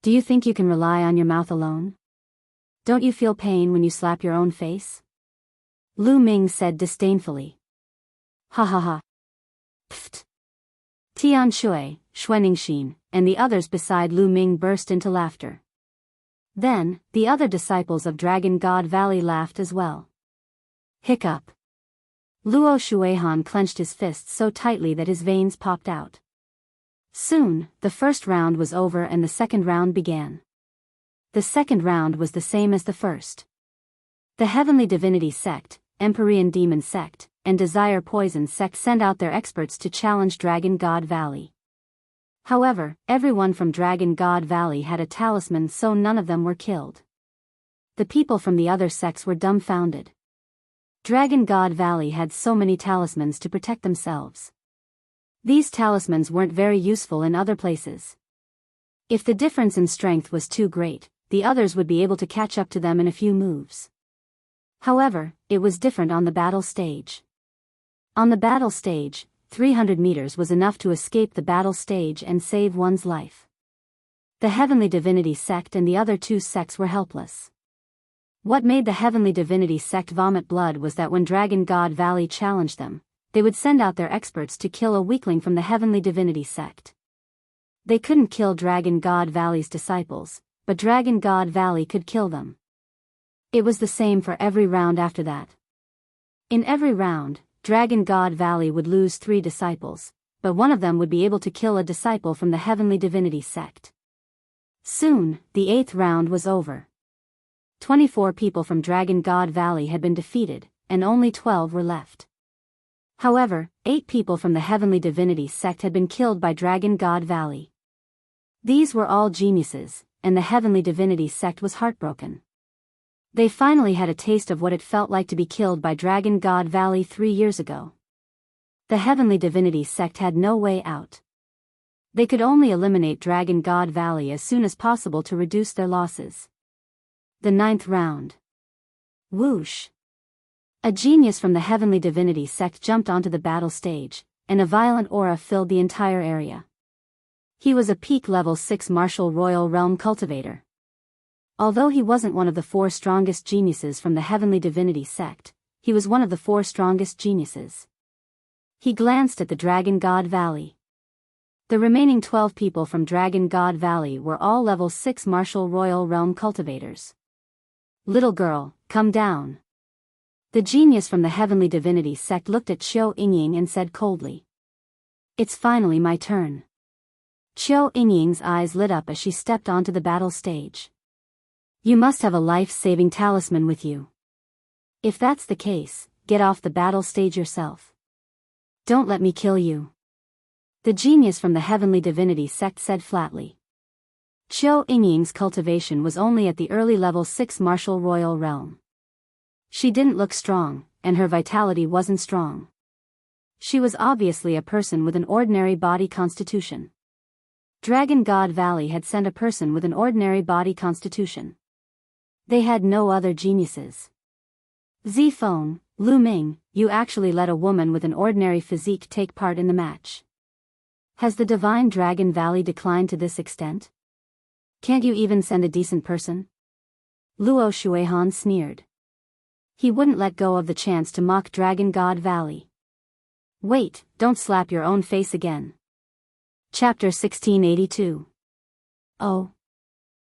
Speaker 1: Do you think you can rely on your mouth alone? Don't you feel pain when you slap your own face? Lu Ming said disdainfully. Ha ha ha. Pfft. Tian Shui, Xuaningxin, and the others beside Lu Ming burst into laughter. Then, the other disciples of Dragon God Valley laughed as well. Hiccup. Luo Shuihan clenched his fists so tightly that his veins popped out. Soon, the first round was over and the second round began. The second round was the same as the first. The Heavenly Divinity Sect, Empyrean Demon Sect, and Desire Poison Sect sent out their experts to challenge Dragon God Valley. However, everyone from Dragon God Valley had a talisman, so none of them were killed. The people from the other sects were dumbfounded. Dragon God Valley had so many talismans to protect themselves. These talismans weren't very useful in other places. If the difference in strength was too great, the others would be able to catch up to them in a few moves. However, it was different on the battle stage. On the battle stage, 300 meters was enough to escape the battle stage and save one's life. The Heavenly Divinity Sect and the other two sects were helpless. What made the Heavenly Divinity Sect vomit blood was that when Dragon God Valley challenged them, they would send out their experts to kill a weakling from the Heavenly Divinity Sect. They couldn't kill Dragon God Valley's disciples, but Dragon God Valley could kill them. It was the same for every round after that. In every round, Dragon God Valley would lose 3 disciples, but one of them would be able to kill a disciple from the Heavenly Divinity Sect. Soon, the 8th round was over. 24 people from Dragon God Valley had been defeated, and only 12 were left. However, 8 people from the Heavenly Divinity Sect had been killed by Dragon God Valley. These were all geniuses, and the Heavenly Divinity Sect was heartbroken. They finally had a taste of what it felt like to be killed by Dragon God Valley 3 years ago. The Heavenly Divinity Sect had no way out. They could only eliminate Dragon God Valley as soon as possible to reduce their losses. The 9th round. Whoosh! A genius from the Heavenly Divinity Sect jumped onto the battle stage, and a violent aura filled the entire area. He was a peak level 6 martial royal realm cultivator. Although he wasn't one of the 4 strongest geniuses from the Heavenly Divinity Sect, he was one of the 4 strongest geniuses. He glanced at the Dragon God Valley. The remaining 12 people from Dragon God Valley were all level 6 martial royal realm cultivators. Little girl, come down. The genius from the Heavenly Divinity Sect looked at Qiu Yingying and said coldly. It's finally my turn. Qiu Yingying's eyes lit up as she stepped onto the battle stage. You must have a life-saving talisman with you. If that's the case, get off the battle stage yourself. Don't let me kill you. The genius from the Heavenly Divinity Sect said flatly. Qiu Yingying's cultivation was only at the early level 6 martial royal realm. She didn't look strong, and her vitality wasn't strong. She was obviously a person with an ordinary body constitution. Dragon God Valley had sent a person with an ordinary body constitution. They had no other geniuses. Zifeng, Lu Ming, you actually let a woman with an ordinary physique take part in the match. Has the Divine Dragon Valley declined to this extent? Can't you even send a decent person? Luo Shuihan sneered. He wouldn't let go of the chance to mock Dragon God Valley. Wait, don't slap your own face again. Chapter 1682. Oh.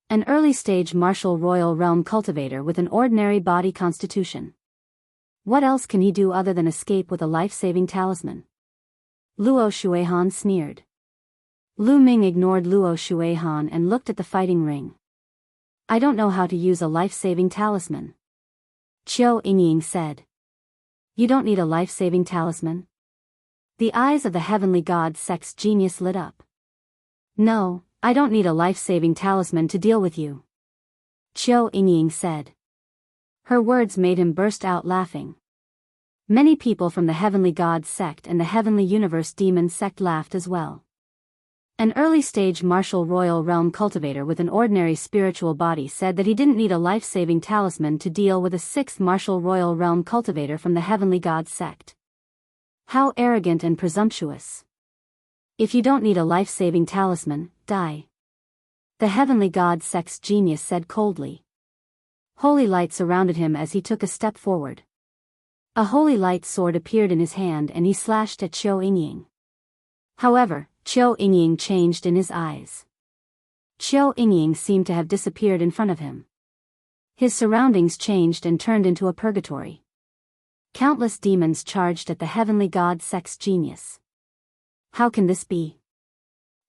Speaker 1: An early-stage martial royal realm cultivator with an ordinary body constitution. What else can he do other than escape with a life-saving talisman? Luo Shuihan sneered. Lu Ming ignored Luo Shuihan and looked at the fighting ring. I don't know how to use a life-saving talisman. Qiu Yingying said. You don't need a life-saving talisman? The eyes of the Heavenly God Sect's genius lit up. No, I don't need a life-saving talisman to deal with you. Qiu Yingying said. Her words made him burst out laughing. Many people from the Heavenly God Sect and the Heavenly Universe Demon Sect laughed as well. An early-stage martial royal realm cultivator with an ordinary spiritual body said that he didn't need a life-saving talisman to deal with a sixth martial royal realm cultivator from the heavenly god sect. How arrogant and presumptuous. If you don't need a life-saving talisman, die. The heavenly god sect's genius said coldly. Holy light surrounded him as he took a step forward. A holy light sword appeared in his hand and he slashed at Qiu Yingying. However, Qiu Yingying changed in his eyes. Qiu Yingying seemed to have disappeared in front of him. His surroundings changed and turned into a purgatory. Countless demons charged at the heavenly god sect's genius. How can this be?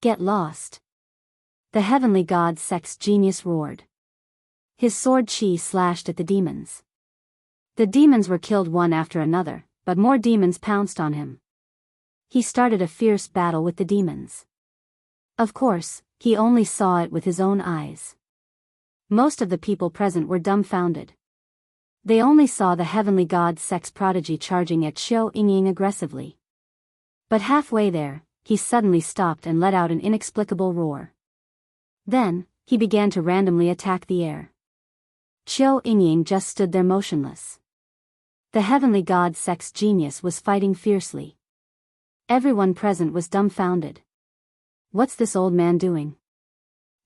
Speaker 1: Get lost. The heavenly god sect's genius roared. His sword chi slashed at the demons. The demons were killed one after another, but more demons pounced on him. He started a fierce battle with the demons. Of course, he only saw it with his own eyes. Most of the people present were dumbfounded. They only saw the heavenly god sect's prodigy charging at Qiu Yingying aggressively. But halfway there, he suddenly stopped and let out an inexplicable roar. Then, he began to randomly attack the air. Qiu Yingying just stood there motionless. The heavenly god sect's genius was fighting fiercely. Everyone present was dumbfounded. What's this old man doing?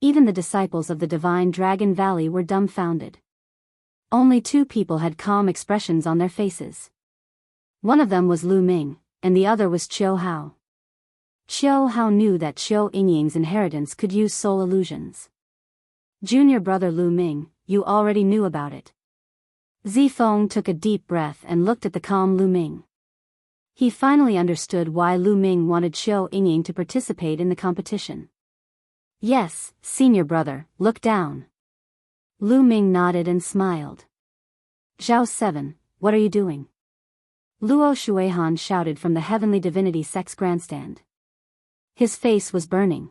Speaker 1: Even the disciples of the divine Dragon Valley were dumbfounded. Only two people had calm expressions on their faces. One of them was Lu Ming, and the other was Qiu Hao. Qiu Hao knew that Qiu Yingying's inheritance could use soul illusions. Junior brother Lu Ming, you already knew about it. Zifeng took a deep breath and looked at the calm Lu Ming. He finally understood why Lu Ming wanted Qiu Yingying to participate in the competition. Yes, senior brother, look down. Lu Ming nodded and smiled. Zhao 7, what are you doing? Luo Shuihan shouted from the Heavenly Divinity Sect's grandstand. His face was burning.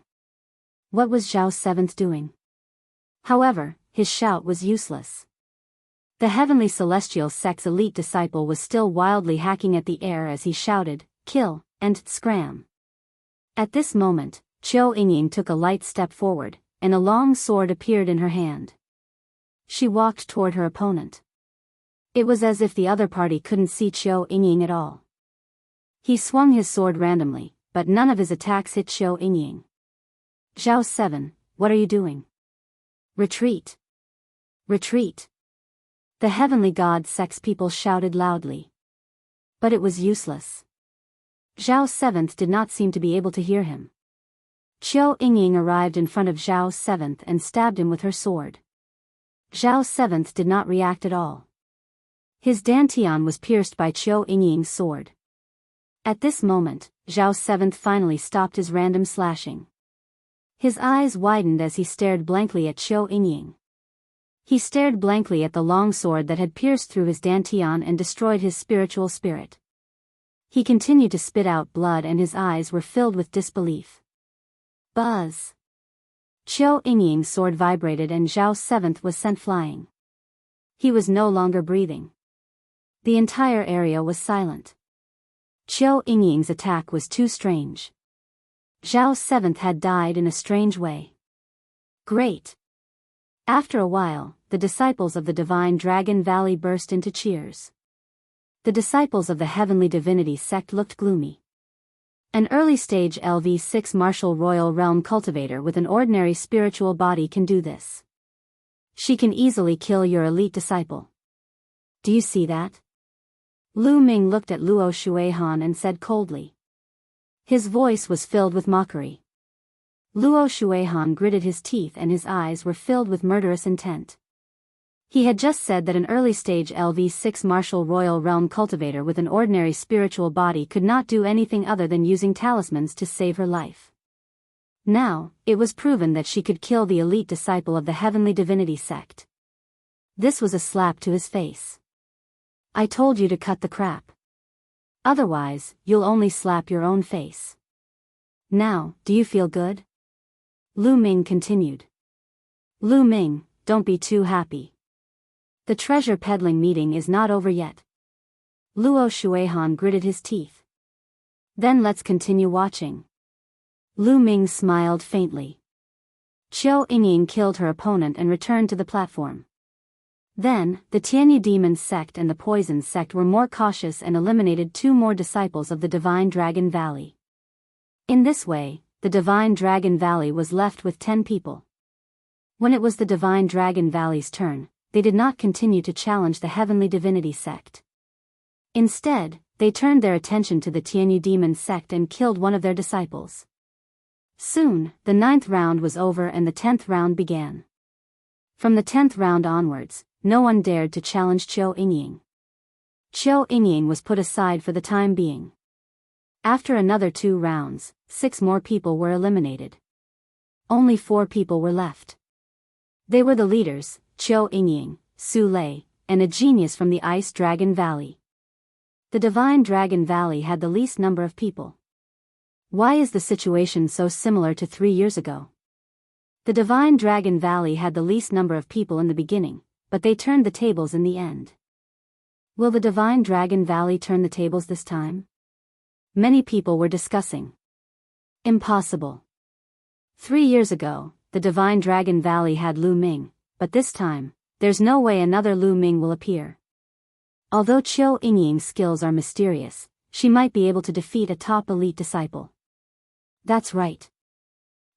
Speaker 1: What was Zhao 7th doing? However, his shout was useless. The Heavenly Celestial Sect's elite disciple was still wildly hacking at the air as he shouted, kill, and scram. At this moment, Qiu Yingying took a light step forward, and a long sword appeared in her hand. She walked toward her opponent. It was as if the other party couldn't see Qiu Yingying at all. He swung his sword randomly, but none of his attacks hit Qiu Yingying. Zhao 7, what are you doing? Retreat. Retreat. The heavenly god sect's people shouted loudly. But it was useless. Zhao 7th did not seem to be able to hear him. Qiu Yingying arrived in front of Zhao 7th and stabbed him with her sword. Zhao 7th did not react at all. His dantian was pierced by Qiu Yingying's sword. At this moment, Zhao 7th finally stopped his random slashing. His eyes widened as he stared blankly at Qiu Yingying. He stared blankly at the long sword that had pierced through his dantian and destroyed his spiritual spirit. He continued to spit out blood and his eyes were filled with disbelief. Buzz! Qiu Yingying's sword vibrated and Zhao 7th was sent flying. He was no longer breathing. The entire area was silent. Qiu Yingying's attack was too strange. Zhao 7th had died in a strange way. Great! After a while, the disciples of the divine Dragon Valley burst into cheers. The disciples of the Heavenly Divinity Sect looked gloomy. An early-stage LV6 martial royal realm cultivator with an ordinary spiritual body can do this. She can easily kill your elite disciple. Do you see that? Lu Ming looked at Luo Shuihan and said coldly. His voice was filled with mockery. Luo Shuihan gritted his teeth and his eyes were filled with murderous intent. He had just said that an early-stage LV6 martial royal realm cultivator with an ordinary spiritual body could not do anything other than using talismans to save her life. Now, it was proven that she could kill the elite disciple of the Heavenly Divinity Sect. This was a slap to his face. I told you to cut the crap. Otherwise, you'll only slap your own face. Now, do you feel good? Lu Ming continued. Lu Ming, don't be too happy. The treasure peddling meeting is not over yet. Luo Shuihan gritted his teeth. Then let's continue watching. Lu Ming smiled faintly. Qiu Yingying killed her opponent and returned to the platform. Then, the Tianyu Demon sect and the Poison sect were more cautious and eliminated 2 more disciples of the Divine Dragon Valley. In this way, the Divine Dragon Valley was left with 10 people. When it was the Divine Dragon Valley's turn, they did not continue to challenge the Heavenly Divinity sect. Instead, they turned their attention to the Tianyu Demon sect and killed one of their disciples. Soon, the 9th round was over and the 10th round began. From the 10th round onwards, no one dared to challenge Qiu Yingying. Qiu Yingying was put aside for the time being. After another 2 rounds, 6 more people were eliminated. Only 4 people were left. They were the leaders, Qiu Yingying, Su Lei, and a genius from the Ice Dragon Valley. The Divine Dragon Valley had the least number of people. Why is the situation so similar to 3 years ago? The Divine Dragon Valley had the least number of people in the beginning, but they turned the tables in the end. Will the Divine Dragon Valley turn the tables this time? Many people were discussing. Impossible. 3 years ago, the Divine Dragon Valley had Lu Ming, but this time, there's no way another Lu Ming will appear. Although Qiu Yingying's skills are mysterious, she might be able to defeat a top elite disciple. That's right.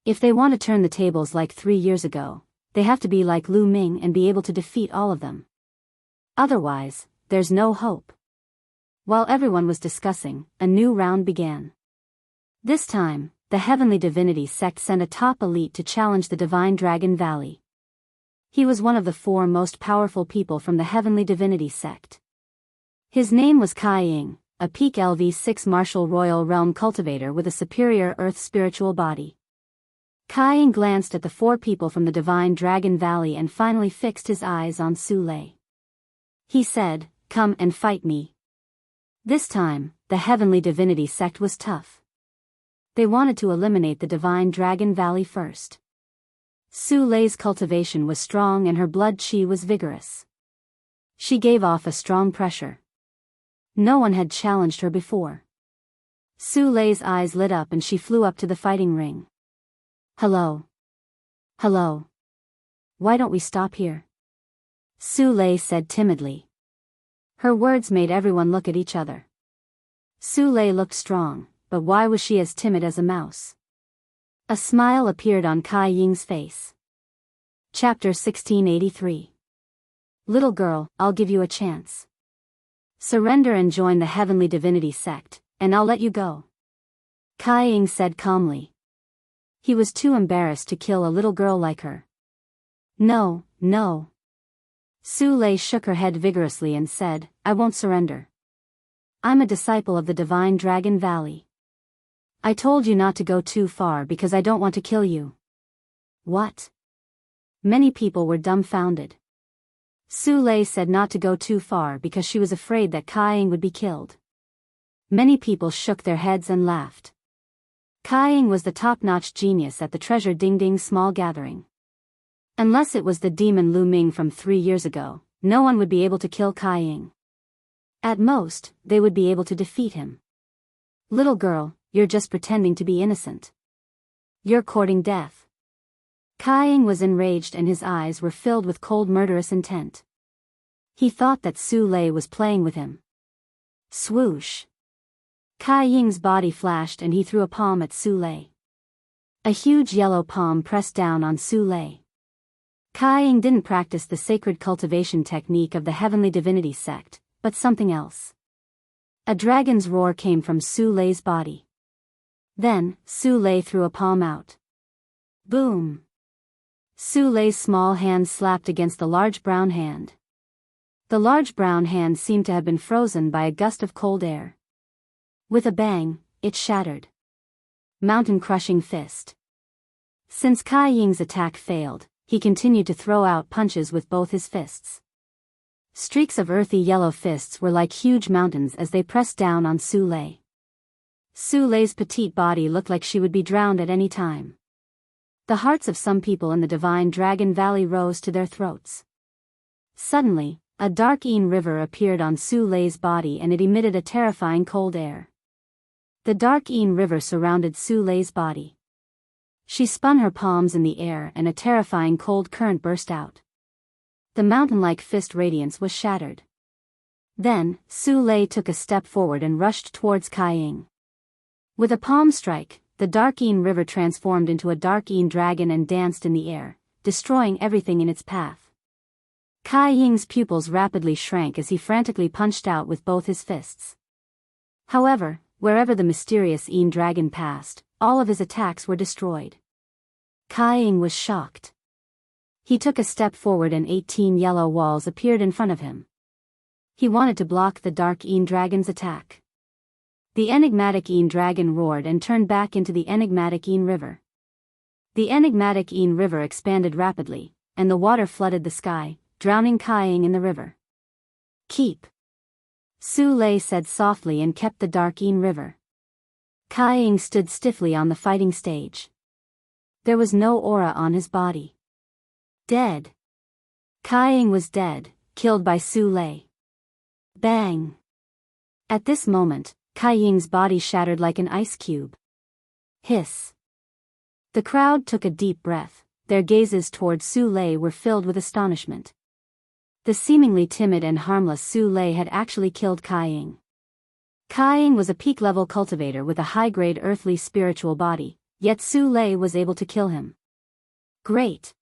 Speaker 1: If they want to turn the tables like 3 years ago, they have to be like Lu Ming and be able to defeat all of them. Otherwise, there's no hope. While everyone was discussing, a new round began. This time, the Heavenly Divinity sect sent a top elite to challenge the Divine Dragon Valley. He was one of the 4 most powerful people from the Heavenly Divinity sect. His name was Kai Ying, a peak LV6 martial royal realm cultivator with a superior earth spiritual body. Kai Ying glanced at the 4 people from the Divine Dragon Valley and finally fixed his eyes on Su Lei. He said, "Come and fight me." This time, the Heavenly Divinity sect was tough. They wanted to eliminate the Divine Dragon Valley first. Su Lei's cultivation was strong and her blood qi was vigorous. She gave off a strong pressure. No one had challenged her before. Su Lei's eyes lit up and she flew up to the fighting ring. "Hello. Hello. Why don't we stop here?" Su Lei said timidly. Her words made everyone look at each other. Su Lei looked strong, but why was she as timid as a mouse? A smile appeared on Kai Ying's face. Chapter 1683. Little girl, I'll give you a chance. Surrender and join the Heavenly Divinity sect, and I'll let you go. Kai Ying said calmly. He was too embarrassed to kill a little girl like her. No, no. Su Lei shook her head vigorously and said, I won't surrender. I'm a disciple of the Divine Dragon Valley. I told you not to go too far because I don't want to kill you. What? Many people were dumbfounded. Su Lei said not to go too far because she was afraid that Kai Ying would be killed. Many people shook their heads and laughed. Kai Ying was the top-notch genius at the Treasure Ding Ding small gathering. Unless it was the demon Lu Ming from 3 years ago, no one would be able to kill Kai Ying. At most, they would be able to defeat him. Little girl, you're just pretending to be innocent. You're courting death. Kai Ying was enraged and his eyes were filled with cold murderous intent. He thought that Su Lei was playing with him. Swoosh. Kai Ying's body flashed and he threw a palm at Su Lei. A huge yellow palm pressed down on Su Lei. Kai Ying didn't practice the sacred cultivation technique of the Heavenly Divinity sect, but something else. A dragon's roar came from Su Lei's body. Then, Su Lei threw a palm out. Boom! Su Lei's small hand slapped against the large brown hand. The large brown hand seemed to have been frozen by a gust of cold air. With a bang, it shattered. Mountain-crushing fist. Since Kai Ying's attack failed, he continued to throw out punches with both his fists. Streaks of earthy yellow fists were like huge mountains as they pressed down on Su Lei. Su Lei's petite body looked like she would be drowned at any time. The hearts of some people in the Divine Dragon Valley rose to their throats. Suddenly, a dark Yin river appeared on Su Lei's body and it emitted a terrifying cold air. The dark Yin river surrounded Su Lei's body. She spun her palms in the air and a terrifying cold current burst out. The mountain-like fist radiance was shattered. Then, Su Lei took a step forward and rushed towards Kai Ying. With a palm strike, the Dark Een River transformed into a Dark Een dragon and danced in the air, destroying everything in its path. Kai Ying's pupils rapidly shrank as he frantically punched out with both his fists. However, wherever the mysterious Een dragon passed, all of his attacks were destroyed. Kai Ying was shocked. He took a step forward and 18 yellow walls appeared in front of him. He wanted to block the Dark Een dragon's attack. The enigmatic Een dragon roared and turned back into the enigmatic Een River. The enigmatic Een River expanded rapidly, and the water flooded the sky, drowning Kai Ying in the river. Keep. Su Lei said softly and kept the Dark Een River. Kai Ying stood stiffly on the fighting stage. There was no aura on his body. Dead. Kai Ying was dead, killed by Su Lei. Bang. At this moment, Kai Ying's body shattered like an ice cube. Hiss. The crowd took a deep breath, their gazes toward Su Lei were filled with astonishment. The seemingly timid and harmless Su Lei had actually killed Kai Ying. Kai Ying was a peak-level cultivator with a high-grade earthly spiritual body, yet Su Lei was able to kill him. Great!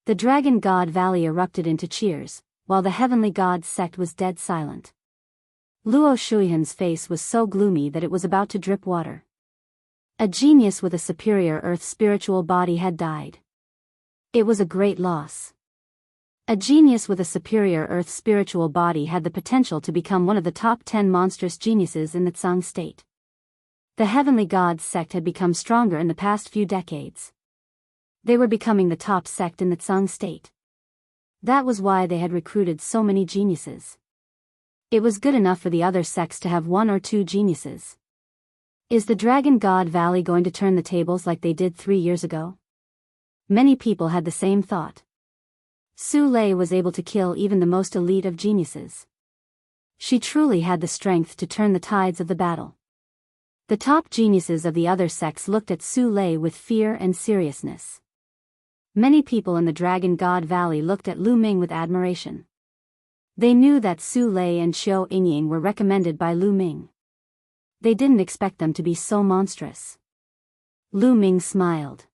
Speaker 1: The Dragon God Valley erupted into cheers, while the Heavenly God sect was dead silent. Luo Shuihan's face was so gloomy that it was about to drip water. A genius with a superior earth spiritual body had died. It was a great loss. A genius with a superior earth spiritual body had the potential to become one of the top 10 monstrous geniuses in the Tsang state. The Heavenly God sect had become stronger in the past few decades. They were becoming the top sect in the Tsang state. That was why they had recruited so many geniuses. It was good enough for the other sects to have 1 or 2 geniuses. Is the Dragon God Valley going to turn the tables like they did 3 years ago? Many people had the same thought. Su Lei was able to kill even the most elite of geniuses. She truly had the strength to turn the tides of the battle. The top geniuses of the other sects looked at Su Lei with fear and seriousness. Many people in the Dragon God Valley looked at Lu Ming with admiration. They knew that Su Lei and Xiao Yingying were recommended by Lu Ming. They didn't expect them to be so monstrous. Lu Ming smiled.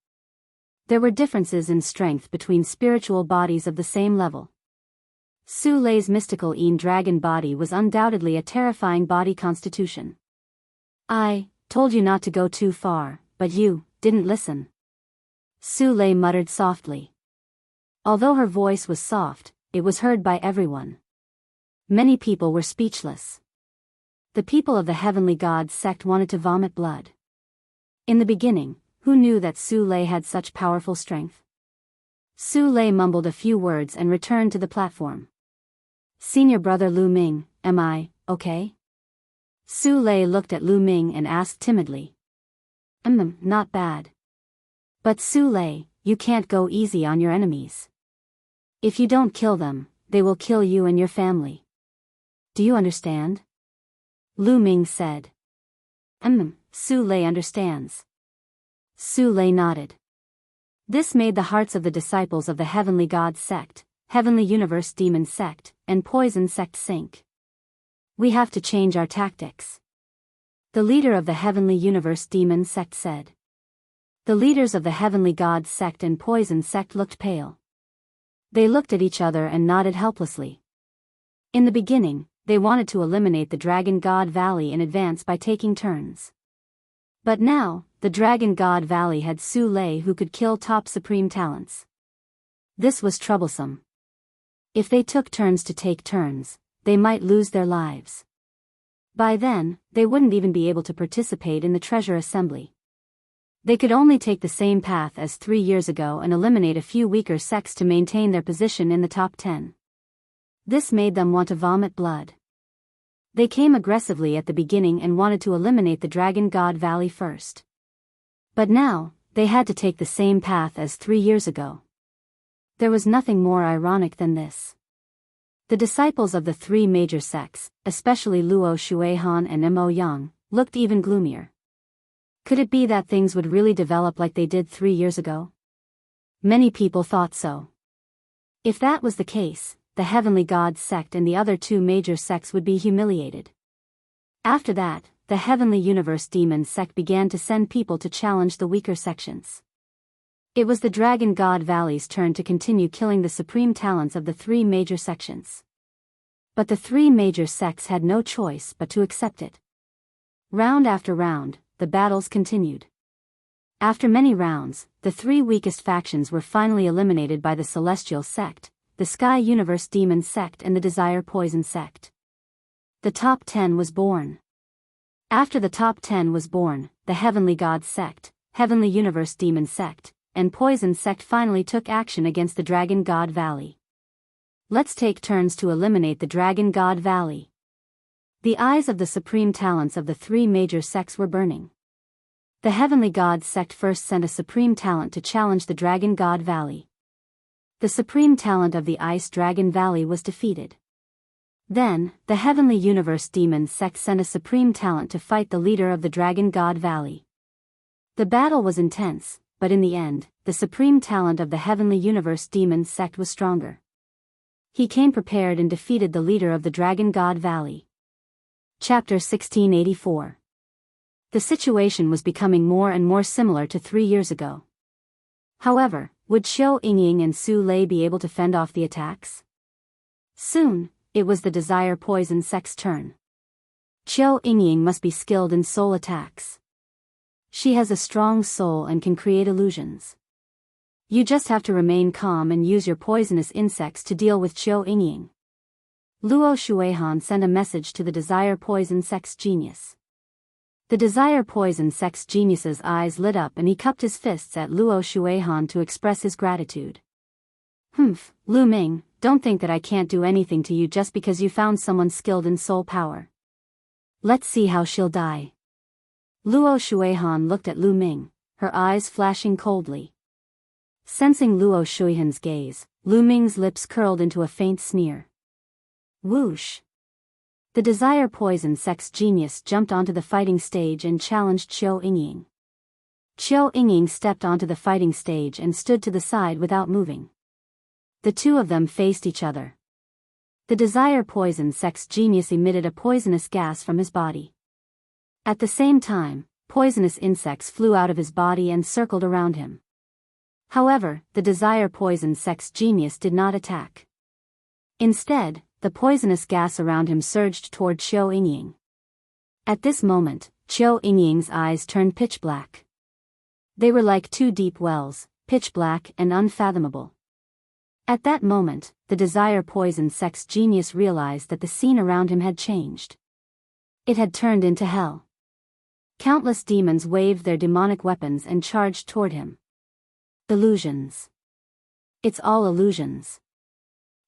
Speaker 1: There were differences in strength between spiritual bodies of the same level. Su Lei's mystical Een dragon body was undoubtedly a terrifying body constitution. I told you not to go too far, but you didn't listen. Su Lei muttered softly. Although her voice was soft, it was heard by everyone. Many people were speechless. The people of the Heavenly God sect wanted to vomit blood. In the beginning, who knew that Su Lei had such powerful strength? Su Lei mumbled a few words and returned to the platform. Senior brother Lu Ming, am I okay? Su Lei looked at Lu Ming and asked timidly. Not bad. But Su Lei, you can't go easy on your enemies. If you don't kill them, they will kill you and your family. Do you understand? Lu Ming said. Su Lei understands. Su Lei nodded. This made the hearts of the disciples of the Heavenly God sect, Heavenly Universe Demon sect, and Poison sect sink. We have to change our tactics. The leader of the Heavenly Universe Demon sect said. The leaders of the Heavenly God sect and Poison sect looked pale. They looked at each other and nodded helplessly. In the beginning, they wanted to eliminate the Dragon God Valley in advance by taking turns. But now, the Dragon God Valley had Su Lei who could kill top supreme talents. This was troublesome. If they took turns to take turns, they might lose their lives. By then, they wouldn't even be able to participate in the treasure assembly. They could only take the same path as 3 years ago and eliminate a few weaker sects to maintain their position in the top 10. This made them want to vomit blood. They came aggressively at the beginning and wanted to eliminate the Dragon God Valley first. But now, they had to take the same path as 3 years ago. There was nothing more ironic than this. The disciples of the 3 major sects, especially Luo Shuihan and Mo Yang, looked even gloomier. Could it be that things would really develop like they did 3 years ago? Many people thought so. If that was the case, the Heavenly Gods sect and the other 2 major sects would be humiliated. After that, the Heavenly Universe Demon sect began to send people to challenge the weaker sections. It was the Dragon God Valley's turn to continue killing the supreme talents of the 3 major sections. But the 3 major sects had no choice but to accept it. Round after round, the battles continued. After many rounds, the 3 weakest factions were finally eliminated by the Celestial Sect, the Sky Universe Demon Sect and the Desire Poison Sect. The top 10 was born. After the top 10 was born, the Heavenly God Sect, Heavenly Universe Demon Sect, and Poison Sect finally took action against the Dragon God Valley. Let's take turns to eliminate the Dragon God Valley. The eyes of the supreme talents of the 3 major sects were burning. The Heavenly God Sect first sent a supreme talent to challenge the Dragon God Valley. The supreme talent of the Ice Dragon Valley was defeated. Then, the Heavenly Universe Demon Sect sent a supreme talent to fight the leader of the Dragon God Valley. The battle was intense, but in the end, the supreme talent of the Heavenly Universe Demon Sect was stronger. He came prepared and defeated the leader of the Dragon God Valley. Chapter 1684. The situation was becoming more and more similar to 3 years ago. However, would Qiu Yingying and Su Lei be able to fend off the attacks? Soon, it was the Desire Poison Sect's turn. Qiu Yingying must be skilled in soul attacks. She has a strong soul and can create illusions. You just have to remain calm and use your poisonous insects to deal with Qiu Yingying. Luo Shuihan sent a message to the Desire Poison Sect's genius. The Desire Poison Sect's genius's eyes lit up and he cupped his fists at Luo Shuihan to express his gratitude. Lu Ming, don't think that I can't do anything to you just because you found someone skilled in soul power. Let's see how she'll die. Luo Shuihan looked at Lu Ming, her eyes flashing coldly. Sensing Luo Shuihan's gaze, Lu Ming's lips curled into a faint sneer. Whoosh! The Desire Poison Sect's genius jumped onto the fighting stage and challenged Qiu Yingying. Qiu Yingying stepped onto the fighting stage and stood to the side without moving. The 2 of them faced each other. The Desire Poison Sect's genius emitted a poisonous gas from his body. At the same time, poisonous insects flew out of his body and circled around him. However, the Desire Poison Sect's genius did not attack. Instead, the poisonous gas around him surged toward Qiu Yingying. At this moment, Qiu Yingying's eyes turned pitch black. They were like 2 deep wells, pitch black and unfathomable. At that moment, the Desire Poison Sect's genius realized that the scene around him had changed. It had turned into hell. Countless demons waved their demonic weapons and charged toward him. Illusions. It's all illusions.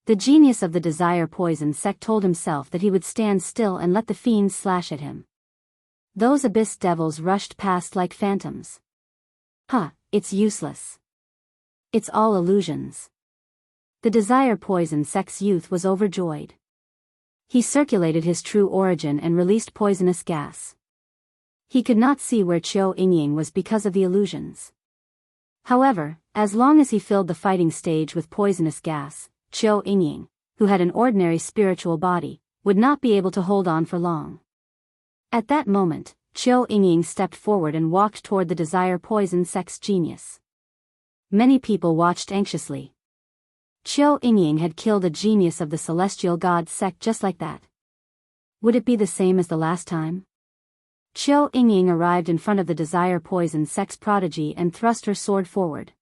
Speaker 1: The genius of the Desire Poison Sect told himself that he would stand still and let the fiends slash at him. Those abyss devils rushed past like phantoms. It's useless. It's all illusions. The Desire Poison Sect's youth was overjoyed. He circulated his true origin and released poisonous gas. He could not see where Qiu Yingying was because of the illusions. However, as long as he filled the fighting stage with poisonous gas, Qiu Yingying, who had an ordinary spiritual body, would not be able to hold on for long. At that moment, Qiu Yingying stepped forward and walked toward the Desire Poison Sect's genius. Many people watched anxiously. Qiu Yingying had killed a genius of the Celestial God Sect just like that. Would it be the same as the last time? Qiu Yingying arrived in front of the Desire Poison Sect's prodigy and thrust her sword forward.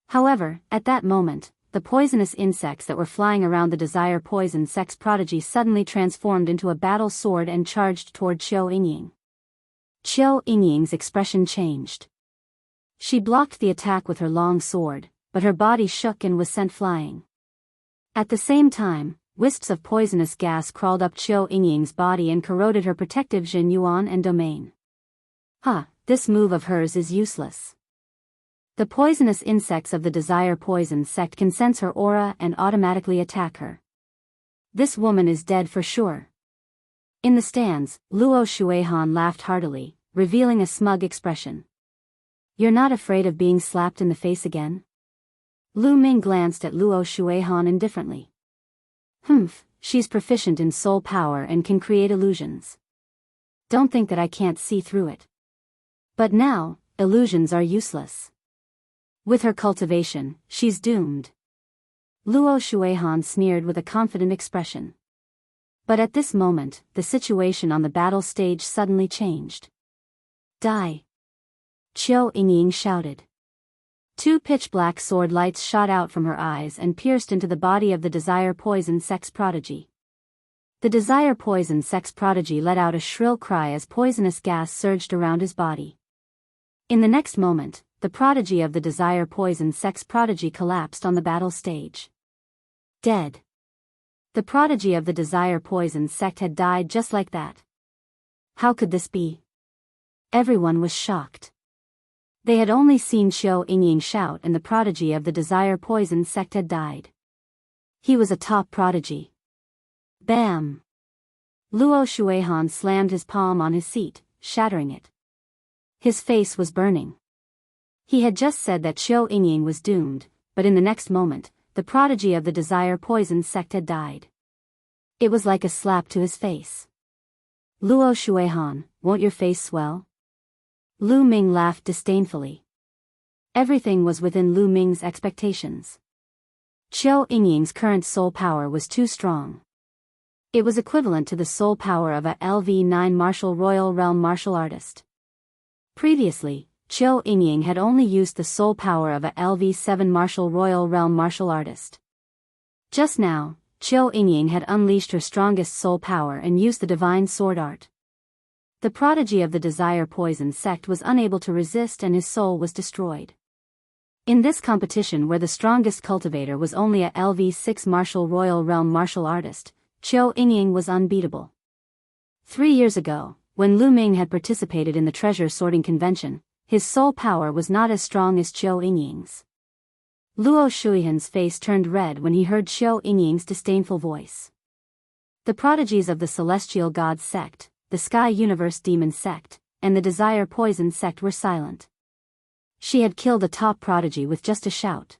Speaker 1: However, at that moment, the poisonous insects that were flying around the Desire Poison Sect's prodigy suddenly transformed into a battle sword and charged toward Qiu Yingying. Qiu Yingying's expression changed. She blocked the attack with her long sword, but her body shook and was sent flying. At the same time, wisps of poisonous gas crawled up Qiu Yingying's body and corroded her protective Jin Yuan and domain. This move of hers is useless. The poisonous insects of the Desire Poison Sect can sense her aura and automatically attack her. This woman is dead for sure. In the stands, Luo Shuihan laughed heartily, revealing a smug expression. You're not afraid of being slapped in the face again? Lu Ming glanced at Luo Shuihan indifferently. She's proficient in soul power and can create illusions. Don't think that I can't see through it. But now, illusions are useless. With her cultivation, she's doomed. Luo Shuihan sneered with a confident expression. But at this moment, the situation on the battle stage suddenly changed. Die! Qiu Yingying shouted. Two pitch-black sword lights shot out from her eyes and pierced into the body of the Desire Poison sex prodigy. The Desire Poison sex prodigy let out a shrill cry as poisonous gas surged around his body. In the next moment, the prodigy of the Desire Poison sex prodigy collapsed on the battle stage. Dead. The prodigy of the Desire Poison sect had died just like that. How could this be? Everyone was shocked. They had only seen Qiu Yingying shout and the prodigy of the Desire Poison sect had died. He was a top prodigy. Bam! Luo Shuihan slammed his palm on his seat, shattering it. His face was burning. He had just said that Qiu Yingying was doomed, but in the next moment, the prodigy of the Desire Poison sect had died. It was like a slap to his face. Luo Shuihan, won't your face swell? Lu Ming laughed disdainfully. Everything was within Lu Ming's expectations. Qiu Yingying's current soul power was too strong. It was equivalent to the soul power of a LV9 martial royal realm martial artist. Previously, Qiu Yingying had only used the soul power of a LV7 martial royal realm martial artist. Just now, Qiu Yingying had unleashed her strongest soul power and used the divine sword art. The prodigy of the Desire Poison sect was unable to resist and his soul was destroyed. In this competition where the strongest cultivator was only a LV6 martial royal realm martial artist, Qiu Yingying was unbeatable. 3 years ago, when Lu Ming had participated in the treasure sorting convention, his soul power was not as strong as Qiu Yingying's. Luo Shuihan's face turned red when he heard Qiu Yingying's disdainful voice. The prodigies of the Celestial God sect, the Sky Universe Demon sect, and the Desire Poison sect were silent. She had killed a top prodigy with just a shout.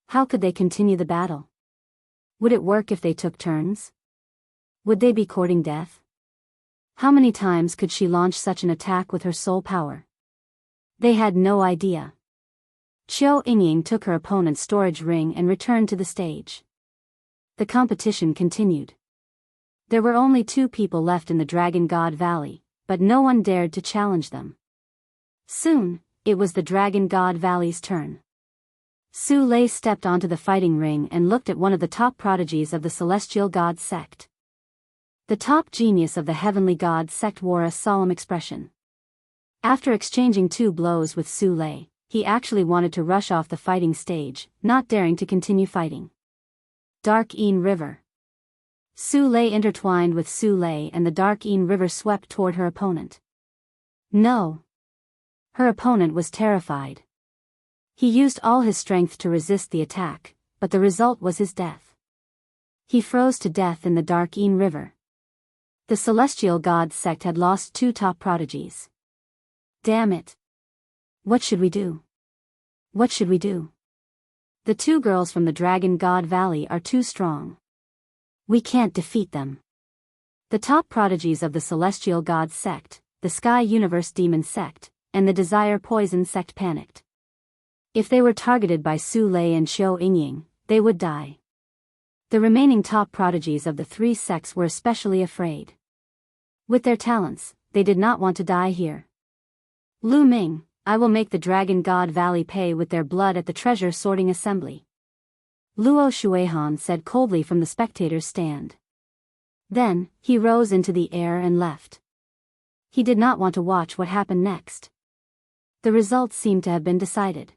Speaker 1: How could they continue the battle? Would it work if they took turns? Would they be courting death? How many times could she launch such an attack with her soul power? They had no idea. Qiu Yingying took her opponent's storage ring and returned to the stage. The competition continued. There were only 2 people left in the Dragon God Valley, but no one dared to challenge them. Soon, it was the Dragon God Valley's turn. Su Lei stepped onto the fighting ring and looked at one of the top prodigies of the Celestial God sect. The top genius of the Heavenly God sect wore a solemn expression. After exchanging 2 blows with Su Lei, he actually wanted to rush off the fighting stage, not daring to continue fighting. Dark Een River. Su Lei intertwined with Su Lei and the Dark Een River swept toward her opponent. No. Her opponent was terrified. He used all his strength to resist the attack, but the result was his death. He froze to death in the Dark Een River. The Celestial God sect had lost 2 top prodigies. Damn it. What should we do? What should we do? The 2 girls from the Dragon God Valley are too strong. We can't defeat them. The top prodigies of the Celestial God sect, the Sky Universe Demon sect, and the Desire Poison sect panicked. If they were targeted by Su Lei and Qiu Yingying, they would die. The remaining top prodigies of the 3 sects were especially afraid. With their talents, they did not want to die here. Lu Ming, I will make the Dragon God Valley pay with their blood at the treasure sorting assembly. Luo Shuihan said coldly from the spectator's stand. Then, he rose into the air and left. He did not want to watch what happened next. The results seemed to have been decided.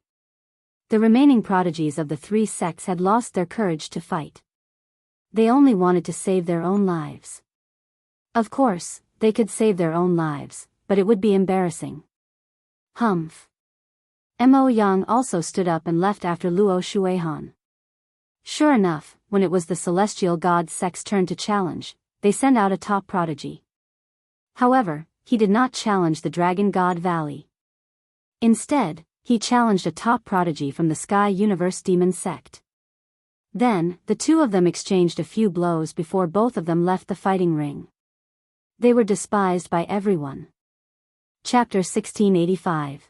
Speaker 1: The remaining prodigies of the 3 sects had lost their courage to fight. They only wanted to save their own lives. Of course, they could save their own lives, but it would be embarrassing. Humph. Mo Yang also stood up and left after Luo Shuihan. Sure enough, when it was the Celestial God sect's turn to challenge, they sent out a top prodigy. However, he did not challenge the Dragon God Valley. Instead, he challenged a top prodigy from the Sky Universe Demon sect. Then, the two of them exchanged a few blows before both of them left the fighting ring. They were despised by everyone. Chapter 1685.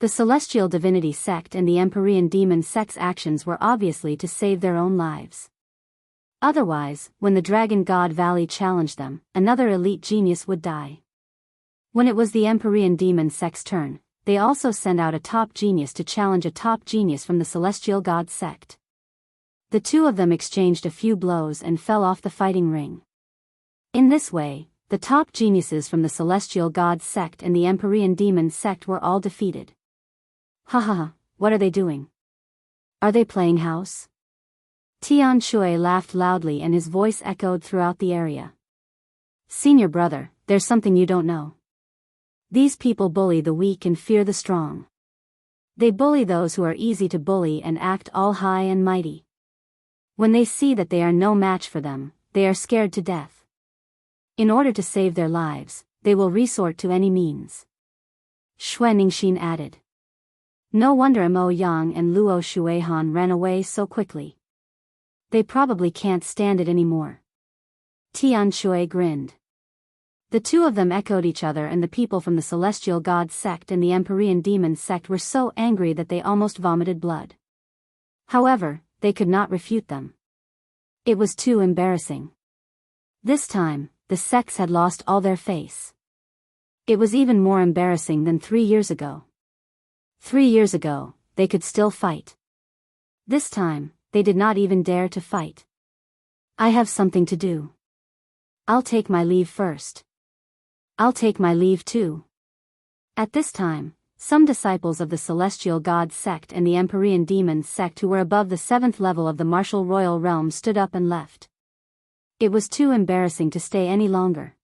Speaker 1: The Celestial Divinity sect and the Empyrean Demon sect's actions were obviously to save their own lives. Otherwise, when the Dragon God Valley challenged them, another elite genius would die. When it was the Empyrean Demon sect's turn, they also sent out a top genius to challenge a top genius from the Celestial God sect. The two of them exchanged a few blows and fell off the fighting ring. In this way, the top geniuses from the Celestial God sect and the Empyrean Demon sect were all defeated. Ha ha ha, what are they doing? Are they playing house? Tian Shui laughed loudly and his voice echoed throughout the area. Senior brother, there's something you don't know. These people bully the weak and fear the strong. They bully those who are easy to bully and act all high and mighty. When they see that they are no match for them, they are scared to death. In order to save their lives, they will resort to any means. Xue Ningxin added. No wonder Mo Yang and Luo Shuihan ran away so quickly. They probably can't stand it anymore. Tian Shui grinned. The two of them echoed each other, and the people from the Celestial God sect and the Empyrean Demon sect were so angry that they almost vomited blood. However, they could not refute them. It was too embarrassing. This time, the sects had lost all their face. It was even more embarrassing than 3 years ago. 3 years ago, they could still fight. This time, they did not even dare to fight. I have something to do. I'll take my leave first. I'll take my leave too. At this time, some disciples of the Celestial God sect and the Empyrean Demon sect who were above the 7th level of the martial royal realm stood up and left. It was too embarrassing to stay any longer.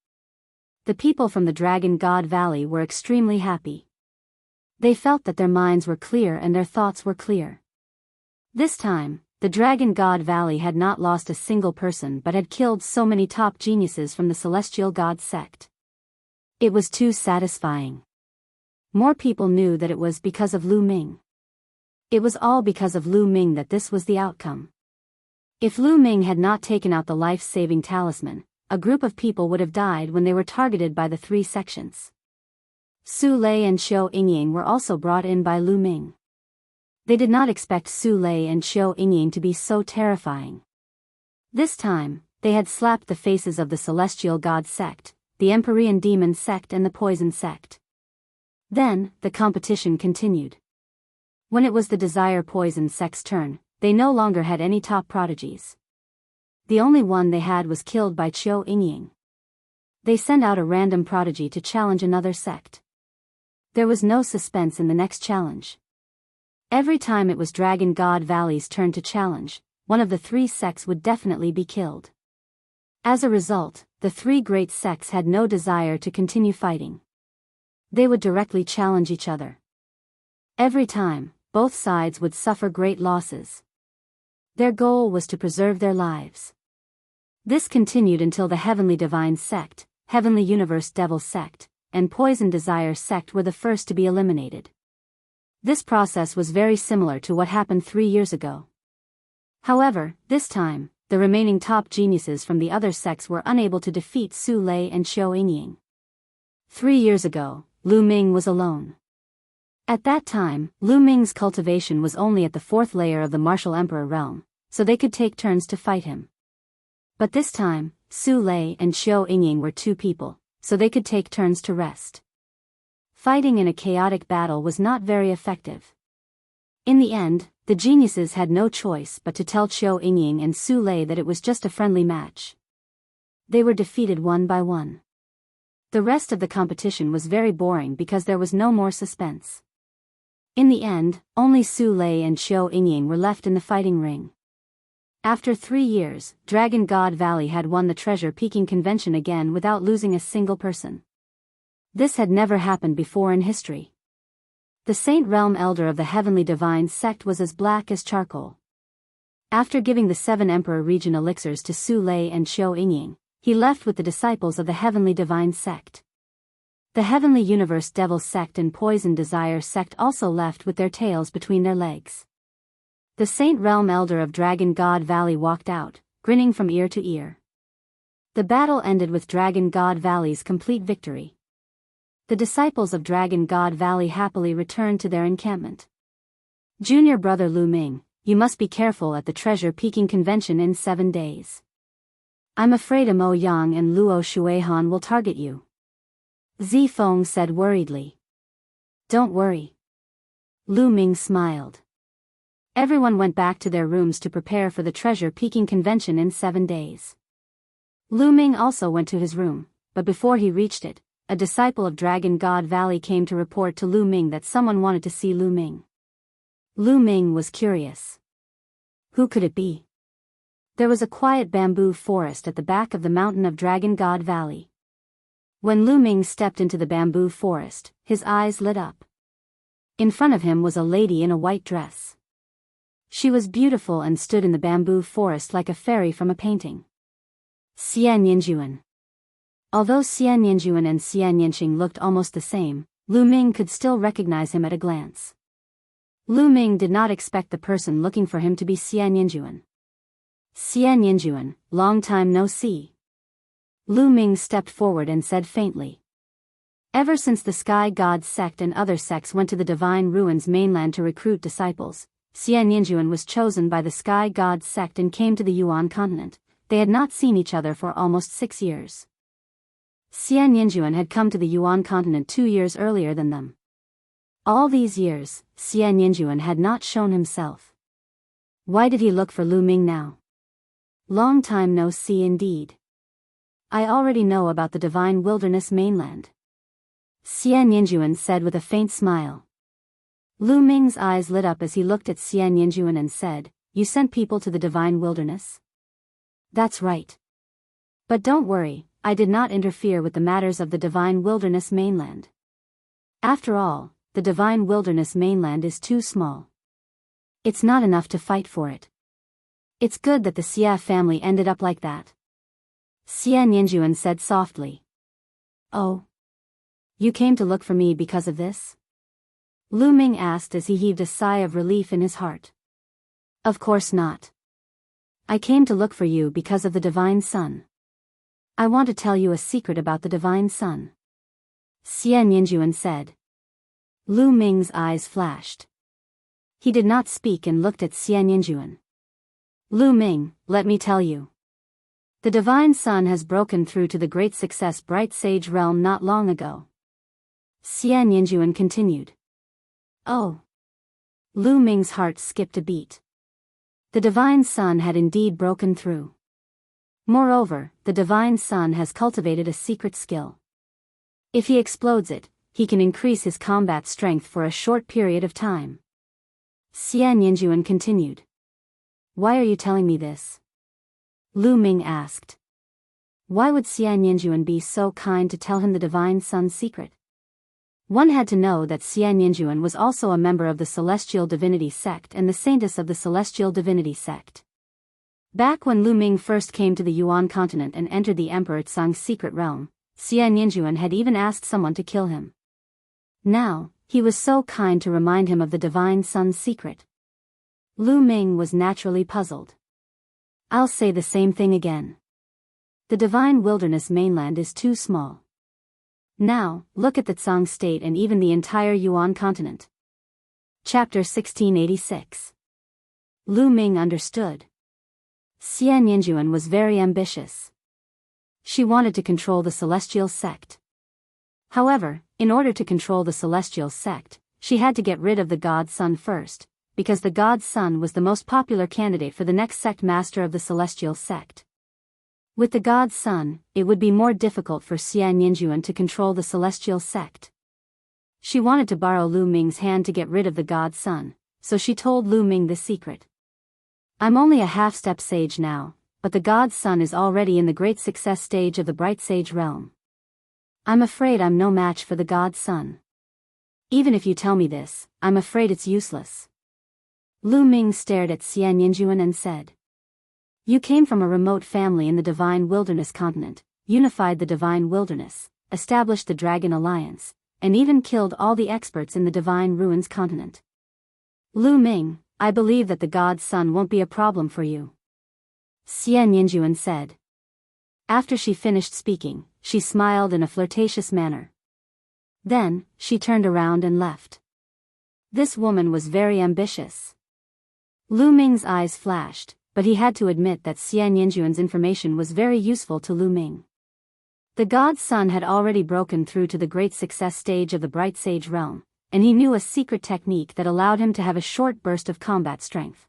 Speaker 1: The people from the Dragon God Valley were extremely happy. They felt that their minds were clear and their thoughts were clear. This time, the Dragon God Valley had not lost a single person but had killed so many top geniuses from the Celestial God sect. It was too satisfying. More people knew that it was because of Lu Ming. It was all because of Lu Ming that this was the outcome. If Lu Ming had not taken out the life-saving talisman, a group of people would have died when they were targeted by the 3 sections. Su Lei and Xiao Yingying were also brought in by Lu Ming. They did not expect Su Lei and Xiao Yingying to be so terrifying. This time, they had slapped the faces of the Celestial God sect, the Empyrean Demon sect and the Poison sect. Then, the competition continued. When it was the Desire Poison sect's turn, they no longer had any top prodigies. The only one they had was killed by Xiao Yingying. They sent out a random prodigy to challenge another sect. There was no suspense in the next challenge. Every time it was Dragon God Valley's turn to challenge, one of the 3 sects would definitely be killed. As a result, the 3 great sects had no desire to continue fighting. They would directly challenge each other. Every time, both sides would suffer great losses. Their goal was to preserve their lives. This continued until the Heavenly Divine sect, Heavenly Universe Devil sect, and Poison Desire sect were the first to be eliminated. This process was very similar to what happened 3 years ago. However, this time, the remaining top geniuses from the other sects were unable to defeat Su Lei and Xiao Yingying. 3 years ago, Lu Ming was alone. At that time, Lu Ming's cultivation was only at the 4th layer of the Martial Emperor realm, so they could take turns to fight him. But this time, Su Lei and Xiao Yingying were 2 people, so they could take turns to rest. Fighting in a chaotic battle was not very effective. In the end, the geniuses had no choice but to tell Xiao Yingying and Su Lei that it was just a friendly match. They were defeated one by one. The rest of the competition was very boring because there was no more suspense. In the end, only Su Lei and Xiao Yingying were left in the fighting ring. After 3 years, Dragon God Valley had won the Treasure Peaking Convention again without losing a single person. This had never happened before in history. The Saint Realm Elder of the Heavenly Divine sect was as black as charcoal. After giving the 7 Emperor Region elixirs to Su Lei and Xiao Yingying, he left with the disciples of the Heavenly Divine sect. The Heavenly Universe Devil Sect and Poison Desire Sect also left with their tails between their legs. The Saint Realm Elder of Dragon God Valley walked out, grinning from ear to ear. The battle ended with Dragon God Valley's complete victory. The disciples of Dragon God Valley happily returned to their encampment. Junior brother Lu Ming, you must be careful at the treasure peeking convention in 7 days. I'm afraid Mo Yang and Luo Shuihan will target you. Zi Feng said worriedly. Don't worry. Lu Ming smiled. Everyone went back to their rooms to prepare for the treasure peeking convention in 7 days. Lu Ming also went to his room, but before he reached it, a disciple of Dragon God Valley came to report to Lu Ming that someone wanted to see Lu Ming. Lu Ming was curious. Who could it be? There was a quiet bamboo forest at the back of the mountain of Dragon God Valley. When Lu Ming stepped into the bamboo forest, his eyes lit up. In front of him was a lady in a white dress. She was beautiful and stood in the bamboo forest like a fairy from a painting. Xian Yinjuan. Although Xian Yinjuan and Xian Yinxing looked almost the same, Lu Ming could still recognize him at a glance. Lu Ming did not expect the person looking for him to be Xian Yinjuan. Xian Yinjuan, long time no see. Lu Ming stepped forward and said faintly. Ever since the Sky God sect and other sects went to the Divine Ruins mainland to recruit disciples, Xian Yinjuan was chosen by the Sky God sect and came to the Yuan continent. They had not seen each other for almost 6 years. Xian Yinjuan had come to the Yuan continent 2 years earlier than them. All these years, Xian Yinjuan had not shown himself. Why did he look for Lu Ming now? Long time no see indeed. I already know about the Divine Wilderness mainland. Xian Yinjuan said with a faint smile. Lu Ming's eyes lit up as he looked at Xian Yinjuan and said, You sent people to the Divine Wilderness? That's right. But don't worry, I did not interfere with the matters of the Divine Wilderness mainland. After all, the Divine Wilderness mainland is too small. It's not enough to fight for it. It's good that the Xia family ended up like that. Xian Yinjuan said softly. Oh. You came to look for me because of this? Lu Ming asked as he heaved a sigh of relief in his heart. Of course not. I came to look for you because of the Divine Sun. I want to tell you a secret about the Divine Sun. Xian Yinjuan said. Lu Ming's eyes flashed. He did not speak and looked at Xian Yinjuan. Lu Ming, let me tell you. The Divine Sun has broken through to the great success Bright Sage realm not long ago. Xian Yinjuan continued. Oh. Lu Ming's heart skipped a beat. The Divine Sun had indeed broken through. Moreover, the Divine Sun has cultivated a secret skill. If he explodes it, he can increase his combat strength for a short period of time. Xian Yinjuan continued. Why are you telling me this? Lu Ming asked. Why would Xian Yinjuan be so kind to tell him the Divine Sun's secret? One had to know that Xian Yinjuan was also a member of the Celestial Divinity Sect and the Saintess of the Celestial Divinity Sect. Back when Lu Ming first came to the Yuan continent and entered the Emperor Tsang's secret realm, Xian Yinjuan had even asked someone to kill him. Now, he was so kind to remind him of the Divine Sun's secret. Lu Ming was naturally puzzled. I'll say the same thing again. The Divine Wilderness mainland is too small. Now, look at the Tsang state and even the entire Yuan continent. Chapter 1686. Lu Ming understood. Xian Yinjuan was very ambitious. She wanted to control the Celestial Sect. However, in order to control the Celestial Sect, she had to get rid of the God Sun first, because the God Sun was the most popular candidate for the next sect master of the Celestial Sect. With the God Sun, it would be more difficult for Xian Yinjuan to control the Celestial Sect. She wanted to borrow Lu Ming's hand to get rid of the God Sun, so she told Lu Ming the secret. I'm only a half-step sage now, but the God Sun is already in the great success stage of the Bright Sage realm. I'm afraid I'm no match for the God Sun. Even if you tell me this, I'm afraid it's useless. Lu Ming stared at Xian Yinjuan and said. You came from a remote family in the Divine Wilderness continent, unified the Divine Wilderness, established the Dragon Alliance, and even killed all the experts in the Divine Ruins continent. Lu Ming, I believe that the God's Son won't be a problem for you, Xian Yinjuan said. After she finished speaking, she smiled in a flirtatious manner. Then, she turned around and left. This woman was very ambitious. Lu Ming's eyes flashed, but he had to admit that Xian Yinjuan's information was very useful to Lu Ming. The God's Son had already broken through to the great success stage of the Bright Sage realm, and he knew a secret technique that allowed him to have a short burst of combat strength.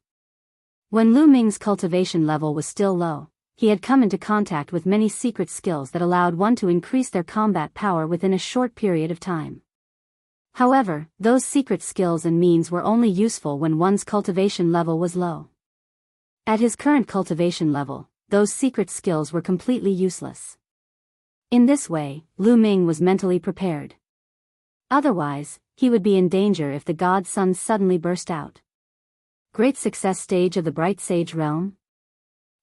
Speaker 1: When Lu Ming's cultivation level was still low, he had come into contact with many secret skills that allowed one to increase their combat power within a short period of time. However, those secret skills and means were only useful when one's cultivation level was low. At his current cultivation level, those secret skills were completely useless. In this way, Lu Ming was mentally prepared. Otherwise, he would be in danger if the God's Son suddenly burst out. Great success stage of the Bright Sage realm?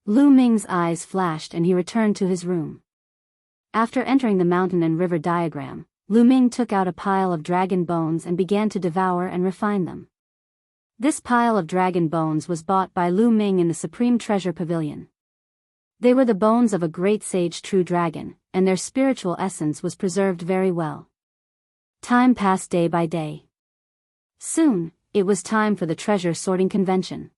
Speaker 1: Lu Ming's eyes flashed and he returned to his room. After entering the mountain and river diagram, Lu Ming took out a pile of dragon bones and began to devour and refine them. This pile of dragon bones was bought by Lu Ming in the Supreme Treasure Pavilion. They were the bones of a great sage true dragon, and their spiritual essence was preserved very well. Time passed day by day. Soon, it was time for the treasure sorting convention.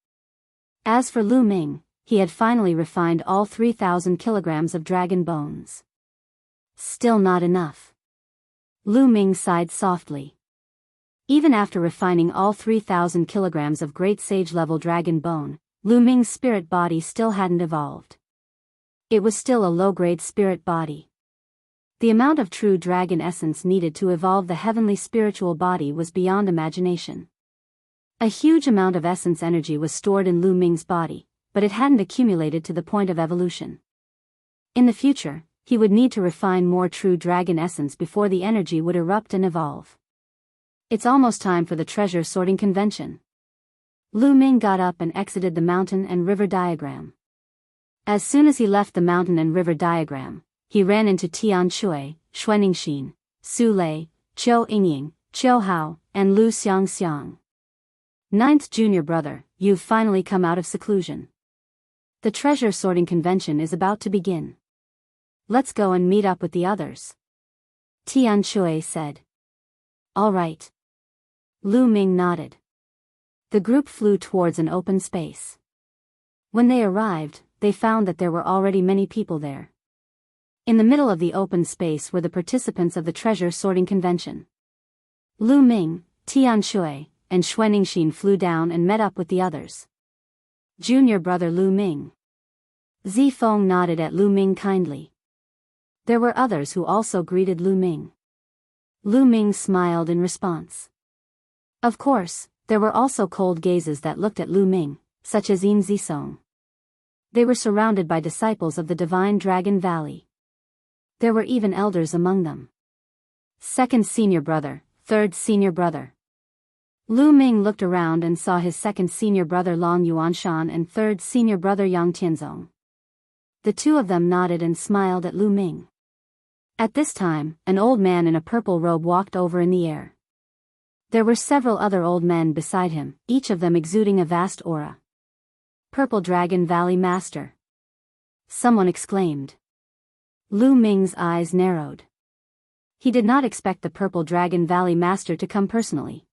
Speaker 1: As for Lu Ming, he had finally refined all 3,000 kilograms of dragon bones. Still not enough. Lu Ming sighed softly. Even after refining all 3,000 kilograms of great sage-level dragon bone, Lu Ming's spirit body still hadn't evolved. It was still a low-grade spirit body. The amount of true dragon essence needed to evolve the heavenly spiritual body was beyond imagination. A huge amount of essence energy was stored in Lu Ming's body, but it hadn't accumulated to the point of evolution. In the future, he would need to refine more true dragon essence before the energy would erupt and evolve. It's almost time for the treasure sorting convention. Lu Ming got up and exited the mountain and river diagram. As soon as he left the mountain and river diagram, he ran into Tian Shui, Xuaningxin, Su Lei, Qiu Yingying, Qiu Hao, and Lu Xiangxiang. Ninth junior brother, you've finally come out of seclusion. The treasure sorting convention is about to begin. Let's go and meet up with the others, Tian Shui said. All right. Lu Ming nodded. The group flew towards an open space. When they arrived, they found that there were already many people there. In the middle of the open space were the participants of the treasure sorting convention. Lu Ming, Tian Shui, and Xuaningxin flew down and met up with the others. Junior brother Lu Ming. Zifeng nodded at Lu Ming kindly. There were others who also greeted Lu Ming. Lu Ming smiled in response. Of course, there were also cold gazes that looked at Lu Ming, such as Yin Zisong. They were surrounded by disciples of the Divine Dragon Valley. There were even elders among them. Second senior brother, third senior brother. Lu Ming looked around and saw his second senior brother Long Yuanshan and third senior brother Yang Tianzong. The two of them nodded and smiled at Lu Ming. At this time, an old man in a purple robe walked over in the air. There were several other old men beside him, each of them exuding a vast aura. Purple Dragon Valley Master. Someone exclaimed. Lu Ming's eyes narrowed. He did not expect the Purple Dragon Valley Master to come personally.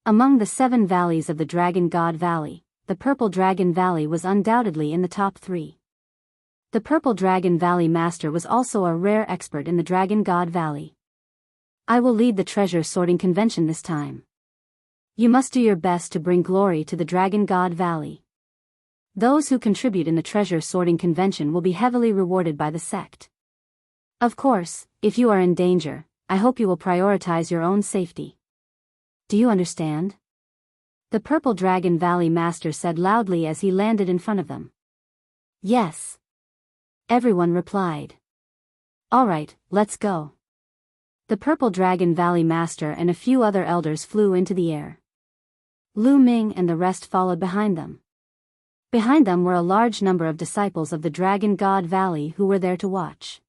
Speaker 1: Among the 7 valleys of the Dragon God Valley, the Purple Dragon Valley was undoubtedly in the top 3. The Purple Dragon Valley Master was also a rare expert in the Dragon God Valley. I will lead the treasure sorting convention this time. You must do your best to bring glory to the Dragon God Valley. Those who contribute in the treasure sorting convention will be heavily rewarded by the sect. Of course, if you are in danger, I hope you will prioritize your own safety. Do you understand? The Purple Dragon Valley Master said loudly as he landed in front of them. Yes. Everyone replied. All right, let's go. The Purple Dragon Valley Master and a few other elders flew into the air. Lu Ming and the rest followed behind them. Behind them were a large number of disciples of the Dragon God Valley who were there to watch.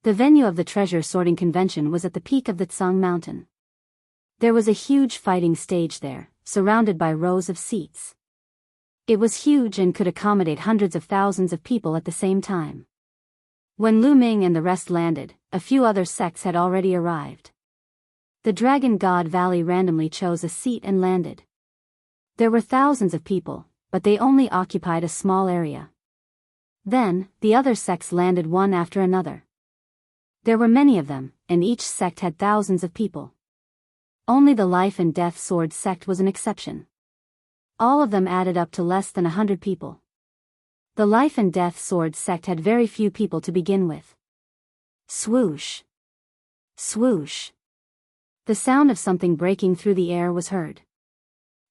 Speaker 1: The venue of the treasure sorting convention was at the peak of the Tsang Mountain. There was a huge fighting stage there, surrounded by rows of seats. It was huge and could accommodate hundreds of thousands of people at the same time. When Lu Ming and the rest landed, a few other sects had already arrived. The Dragon God Valley randomly chose a seat and landed. There were thousands of people, but they only occupied a small area. Then, the other sects landed one after another. There were many of them, and each sect had thousands of people. Only the Life and Death Sword sect was an exception. All of them added up to less than 100 people. The Life and Death Sword sect had very few people to begin with. Swoosh! Swoosh! The sound of something breaking through the air was heard.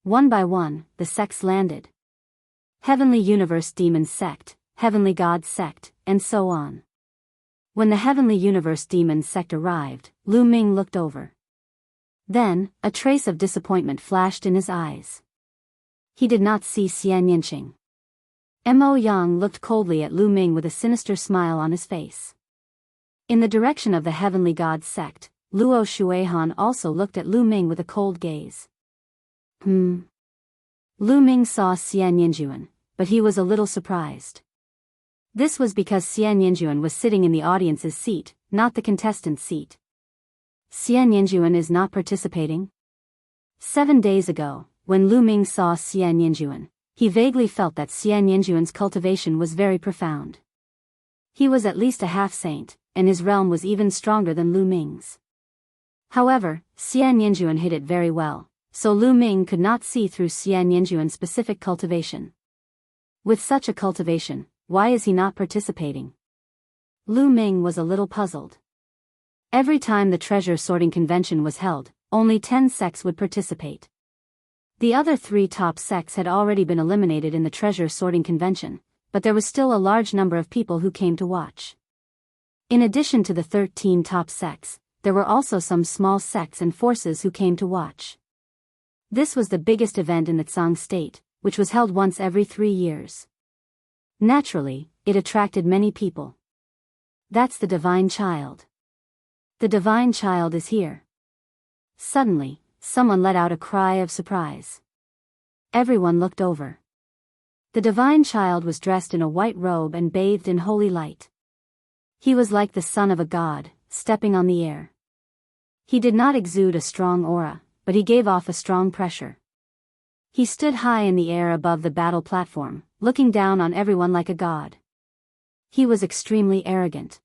Speaker 1: One by one, the sects landed. Heavenly Universe Demon Sect, Heavenly God Sect, and so on. When the Heavenly Universe Demon Sect arrived, Lu Ming looked over. Then, a trace of disappointment flashed in his eyes. He did not see Xian Yinqing. Mo Yang looked coldly at Lu Ming with a sinister smile on his face. In the direction of the Heavenly God Sect, Luo Shuihan also looked at Lu Ming with a cold gaze. Lu Ming saw Xian Yinjuan, but he was a little surprised. This was because Xian Yinjuan was sitting in the audience's seat, not the contestant's seat. Xian Yinjuan is not participating? 7 days ago, when Lu Ming saw Xian Yinjuan, he vaguely felt that Xian Yinjuan's cultivation was very profound. He was at least a half-saint, and his realm was even stronger than Lu Ming's. However, Xian Yinjuan hid it very well, so Lu Ming could not see through Xian Yinjuan's specific cultivation. With such a cultivation, why is he not participating? Lu Ming was a little puzzled. Every time the treasure sorting convention was held, only 10 sects would participate. The other 3 top sects had already been eliminated in the treasure sorting convention, but there was still a large number of people who came to watch. In addition to the 13 top sects, there were also some small sects and forces who came to watch. This was the biggest event in the Tsang state, which was held once every 3 years. Naturally, it attracted many people. That's the Divine Child. The Divine Child is here. Suddenly, someone let out a cry of surprise. Everyone looked over. The Divine Child was dressed in a white robe and bathed in holy light. He was like the son of a god, stepping on the air. He did not exude a strong aura, but he gave off a strong pressure. He stood high in the air above the battle platform, looking down on everyone like a god. He was extremely arrogant.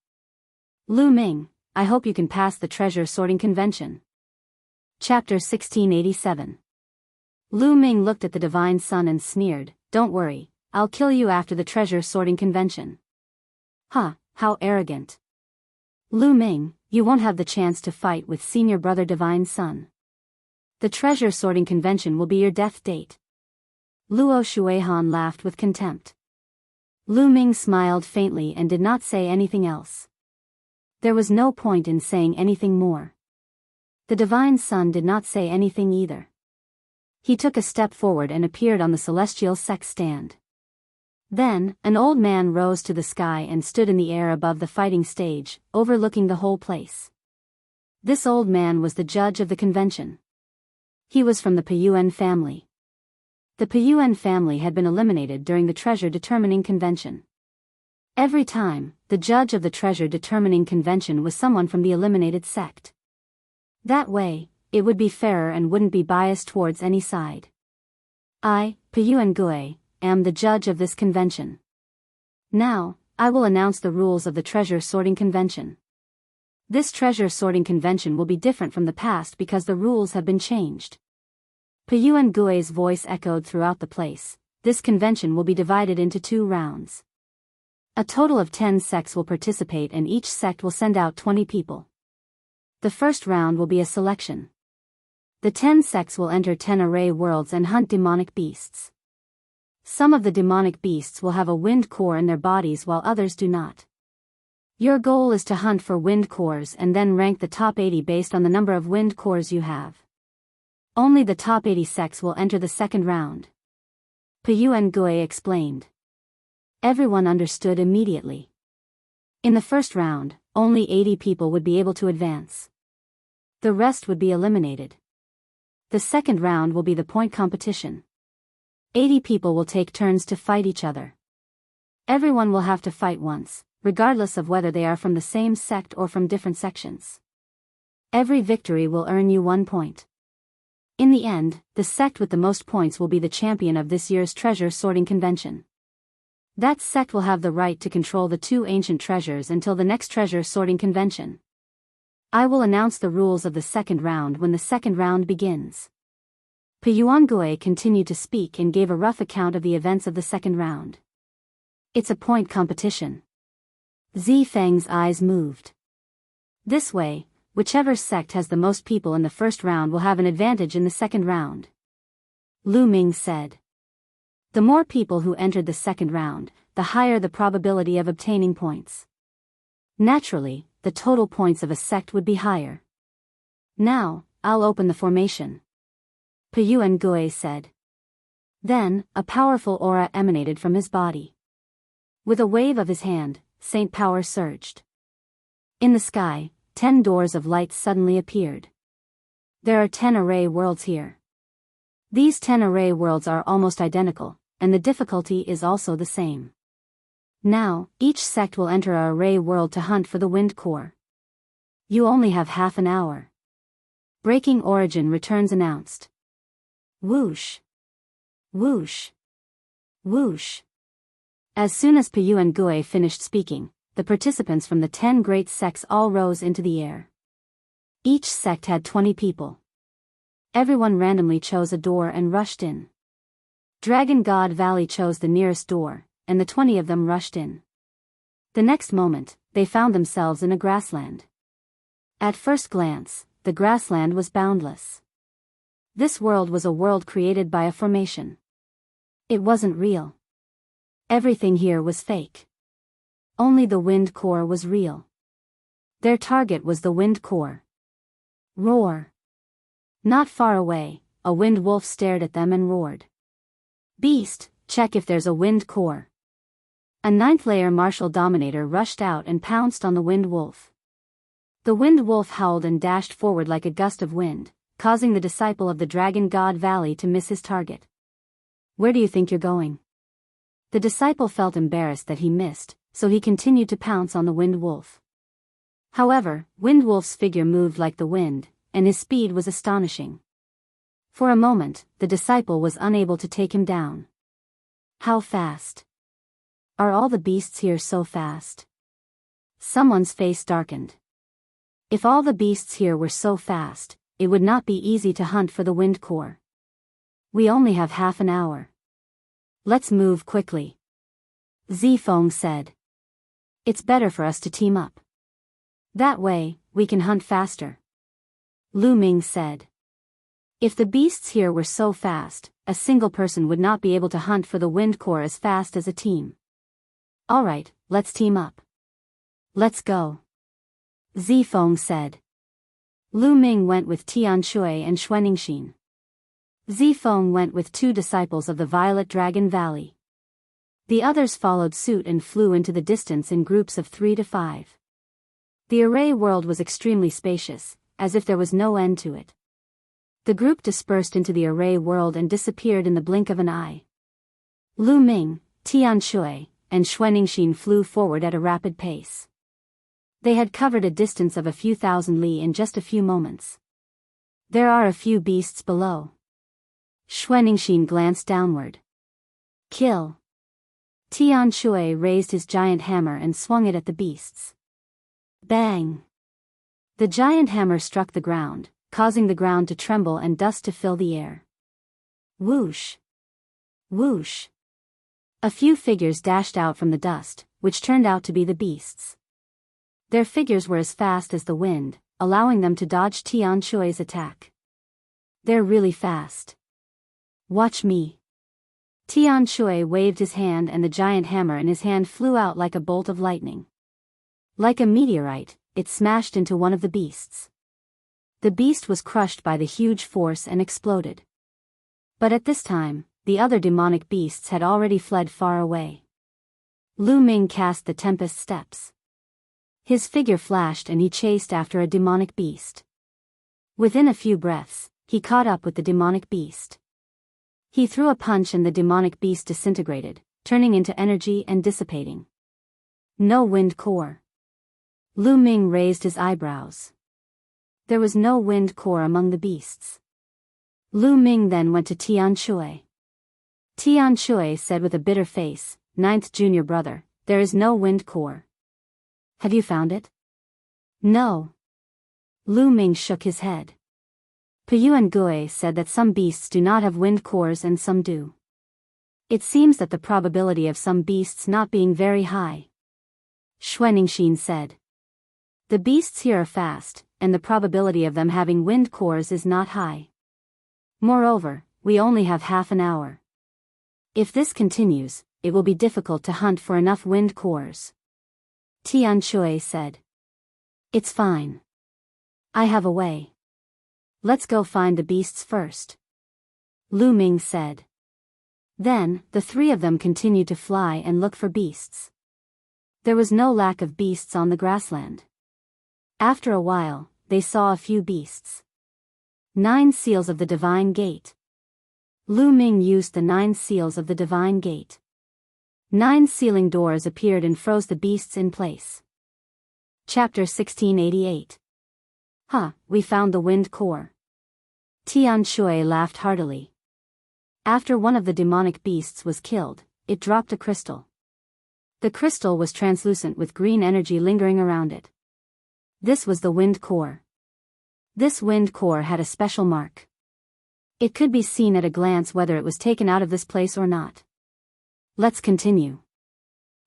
Speaker 1: Lu Ming, I hope you can pass the treasure sorting convention. Chapter 1687. Lu Ming looked at the Divine Sun and sneered, "Don't worry, I'll kill you after the treasure sorting convention." Huh, how arrogant. Lu Ming, you won't have the chance to fight with senior brother Divine Sun. The treasure sorting convention will be your death date. Luo Shuihan laughed with contempt. Lu Ming smiled faintly and did not say anything else. There was no point in saying anything more. The Divine Sun did not say anything either. He took a step forward and appeared on the celestial sect stand. Then, an old man rose to the sky and stood in the air above the fighting stage, overlooking the whole place. This old man was the judge of the convention. He was from the Peyuan family. The Peyuan family had been eliminated during the treasure determining convention. Every time, the judge of the treasure determining convention was someone from the eliminated sect. That way, it would be fairer and wouldn't be biased towards any side. I, Peyuan Gui, am the judge of this convention. Now, I will announce the rules of the treasure sorting convention. This treasure sorting convention will be different from the past because the rules have been changed. Peyuan Gui's voice echoed throughout the place. This convention will be divided into 2 rounds. A total of 10 sects will participate and each sect will send out 20 people. The first round will be a selection. The 10 sects will enter 10 array worlds and hunt demonic beasts. Some of the demonic beasts will have a wind core in their bodies while others do not. Your goal is to hunt for wind cores and then rank the top 80 based on the number of wind cores you have. Only the top 80 sects will enter the second round. Peyuan Gui explained. Everyone understood immediately. In the first round, only 80 people would be able to advance. The rest would be eliminated. The second round will be the point competition. 80 people will take turns to fight each other. Everyone will have to fight once, regardless of whether they are from the same sect or from different sections. Every victory will earn you 1 point. In the end, the sect with the most points will be the champion of this year's treasure sorting convention. That sect will have the right to control the 2 ancient treasures until the next treasure sorting convention. I will announce the rules of the second round when the second round begins. Peyuangui continued to speak and gave a rough account of the events of the second round. It's a point competition. Zifeng's eyes moved. This way, whichever sect has the most people in the first round will have an advantage in the second round. Lu Ming said. The more people who entered the second round, the higher the probability of obtaining points. Naturally, the total points of a sect would be higher. Now, I'll open the formation. Peyuangui said. Then, a powerful aura emanated from his body. With a wave of his hand, Saint Power surged. In the sky, 10 doors of light suddenly appeared. There are 10 array worlds here. These 10 array worlds are almost identical, and the difficulty is also the same. Now, each sect will enter an array world to hunt for the wind core. You only have half an hour. Breaking origin returns announced. Whoosh. Whoosh. Whoosh. As soon as Peyuangui finished speaking, the participants from the 10 great sects all rose into the air. Each sect had 20 people. Everyone randomly chose a door and rushed in. Dragon God Valley chose the nearest door, and the 20 of them rushed in. The next moment, they found themselves in a grassland. At first glance, the grassland was boundless. This world was a world created by a formation. It wasn't real. Everything here was fake. Only the wind core was real. Their target was the wind core. Roar. Not far away, a wind wolf stared at them and roared. Beast, check if there's a wind core. A 9th layer martial dominator rushed out and pounced on the wind wolf. The wind wolf howled and dashed forward like a gust of wind, causing the disciple of the Dragon God Valley to miss his target. Where do you think you're going? The disciple felt embarrassed that he missed, so he continued to pounce on the wind wolf. However, Wind Wolf's figure moved like the wind, and his speed was astonishing. For a moment, the disciple was unable to take him down. How fast? Are all the beasts here so fast? Someone's face darkened. If all the beasts here were so fast, it would not be easy to hunt for the wind core. We only have half an hour. Let's move quickly. Zifeng said. It's better for us to team up. That way, we can hunt faster. Lu Ming said. If the beasts here were so fast, a single person would not be able to hunt for the wind core as fast as a team. Alright, let's team up. Let's go. Zifeng said. Lu Ming went with Tianshui and Xuanixin. Zifeng went with 2 disciples of the Violet Dragon Valley. The others followed suit and flew into the distance in groups of 3 to 5. The array world was extremely spacious, as if there was no end to it. The group dispersed into the array world and disappeared in the blink of an eye. Lu Ming, Tianshui, and Xuanixin flew forward at a rapid pace. They had covered a distance of a few thousand li in just a few moments. There are a few beasts below. Xuanixin glanced downward. Kill. Tianshui raised his giant hammer and swung it at the beasts. Bang! The giant hammer struck the ground, causing the ground to tremble and dust to fill the air. Whoosh! Whoosh! A few figures dashed out from the dust, which turned out to be the beasts. Their figures were as fast as the wind, allowing them to dodge Tianshui's attack. They're really fast. Watch me. Tianshui waved his hand and the giant hammer in his hand flew out like a bolt of lightning. Like a meteorite, it smashed into one of the beasts. The beast was crushed by the huge force and exploded. But at this time, the other demonic beasts had already fled far away. Lu Ming cast the Tempest Steps. His figure flashed and he chased after a demonic beast. Within a few breaths, he caught up with the demonic beast. He threw a punch and the demonic beast disintegrated, turning into energy and dissipating. No wind core. Lu Ming raised his eyebrows. There was no wind core among the beasts. Lu Ming then went to Tian Shui. Tian Shui said with a bitter face, "Ninth junior brother, there is no wind core. Have you found it?" "No." Lu Ming shook his head. Puyu and Gui said that some beasts do not have wind cores and some do. It seems that the probability of some beasts not being very high. Xuanixin said. The beasts here are fast, and the probability of them having wind cores is not high. Moreover, we only have half an hour. If this continues, it will be difficult to hunt for enough wind cores. Tian Shui said. It's fine. I have a way. Let's go find the beasts first. Lu Ming said. Then, the three of them continued to fly and look for beasts. There was no lack of beasts on the grassland. After a while, they saw a few beasts. 9 seals of the Divine Gate. Lu Ming used the 9 seals of the Divine Gate. 9 sealing doors appeared and froze the beasts in place. Chapter 1688. We found the wind core. Tian Shui laughed heartily. After one of the demonic beasts was killed, it dropped a crystal. The crystal was translucent with green energy lingering around it. This was the wind core. This wind core had a special mark. It could be seen at a glance whether it was taken out of this place or not. Let's continue.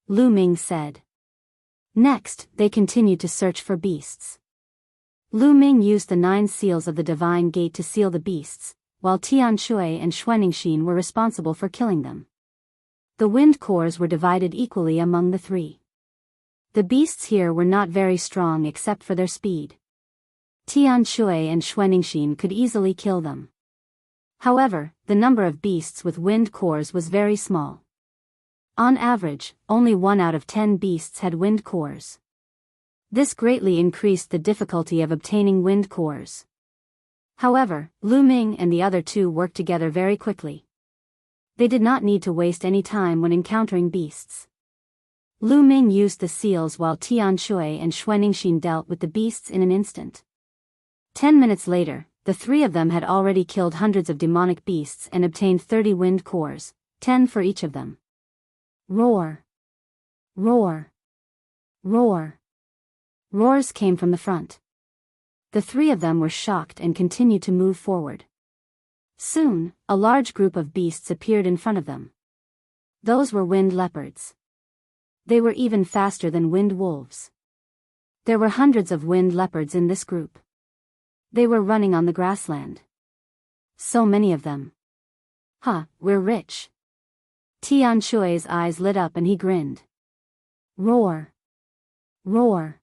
Speaker 1: Lu Ming said. Next, they continued to search for beasts. Lu Ming used the 9 seals of the Divine Gate to seal the beasts, while Tian Shui and Xuanixin were responsible for killing them. The wind cores were divided equally among the 3. The beasts here were not very strong except for their speed. Tian Shui and Xuanixin could easily kill them. However, the number of beasts with wind cores was very small. On average, only 1 out of 10 beasts had wind cores. This greatly increased the difficulty of obtaining wind cores. However, Lu Ming and the other 2 worked together very quickly. They did not need to waste any time when encountering beasts. Lu Ming used the seals while Tian Shui and Xuanixin dealt with the beasts in an instant. 10 minutes later, the 3 of them had already killed hundreds of demonic beasts and obtained 30 wind cores, 10 for each of them. Roar! Roar! Roar! Roars came from the front. The 3 of them were shocked and continued to move forward. Soon, a large group of beasts appeared in front of them. Those were wind leopards. They were even faster than wind wolves. There were hundreds of wind leopards in this group. They were running on the grassland. So many of them. We're rich. Tian Shui's eyes lit up and he grinned. Roar! Roar!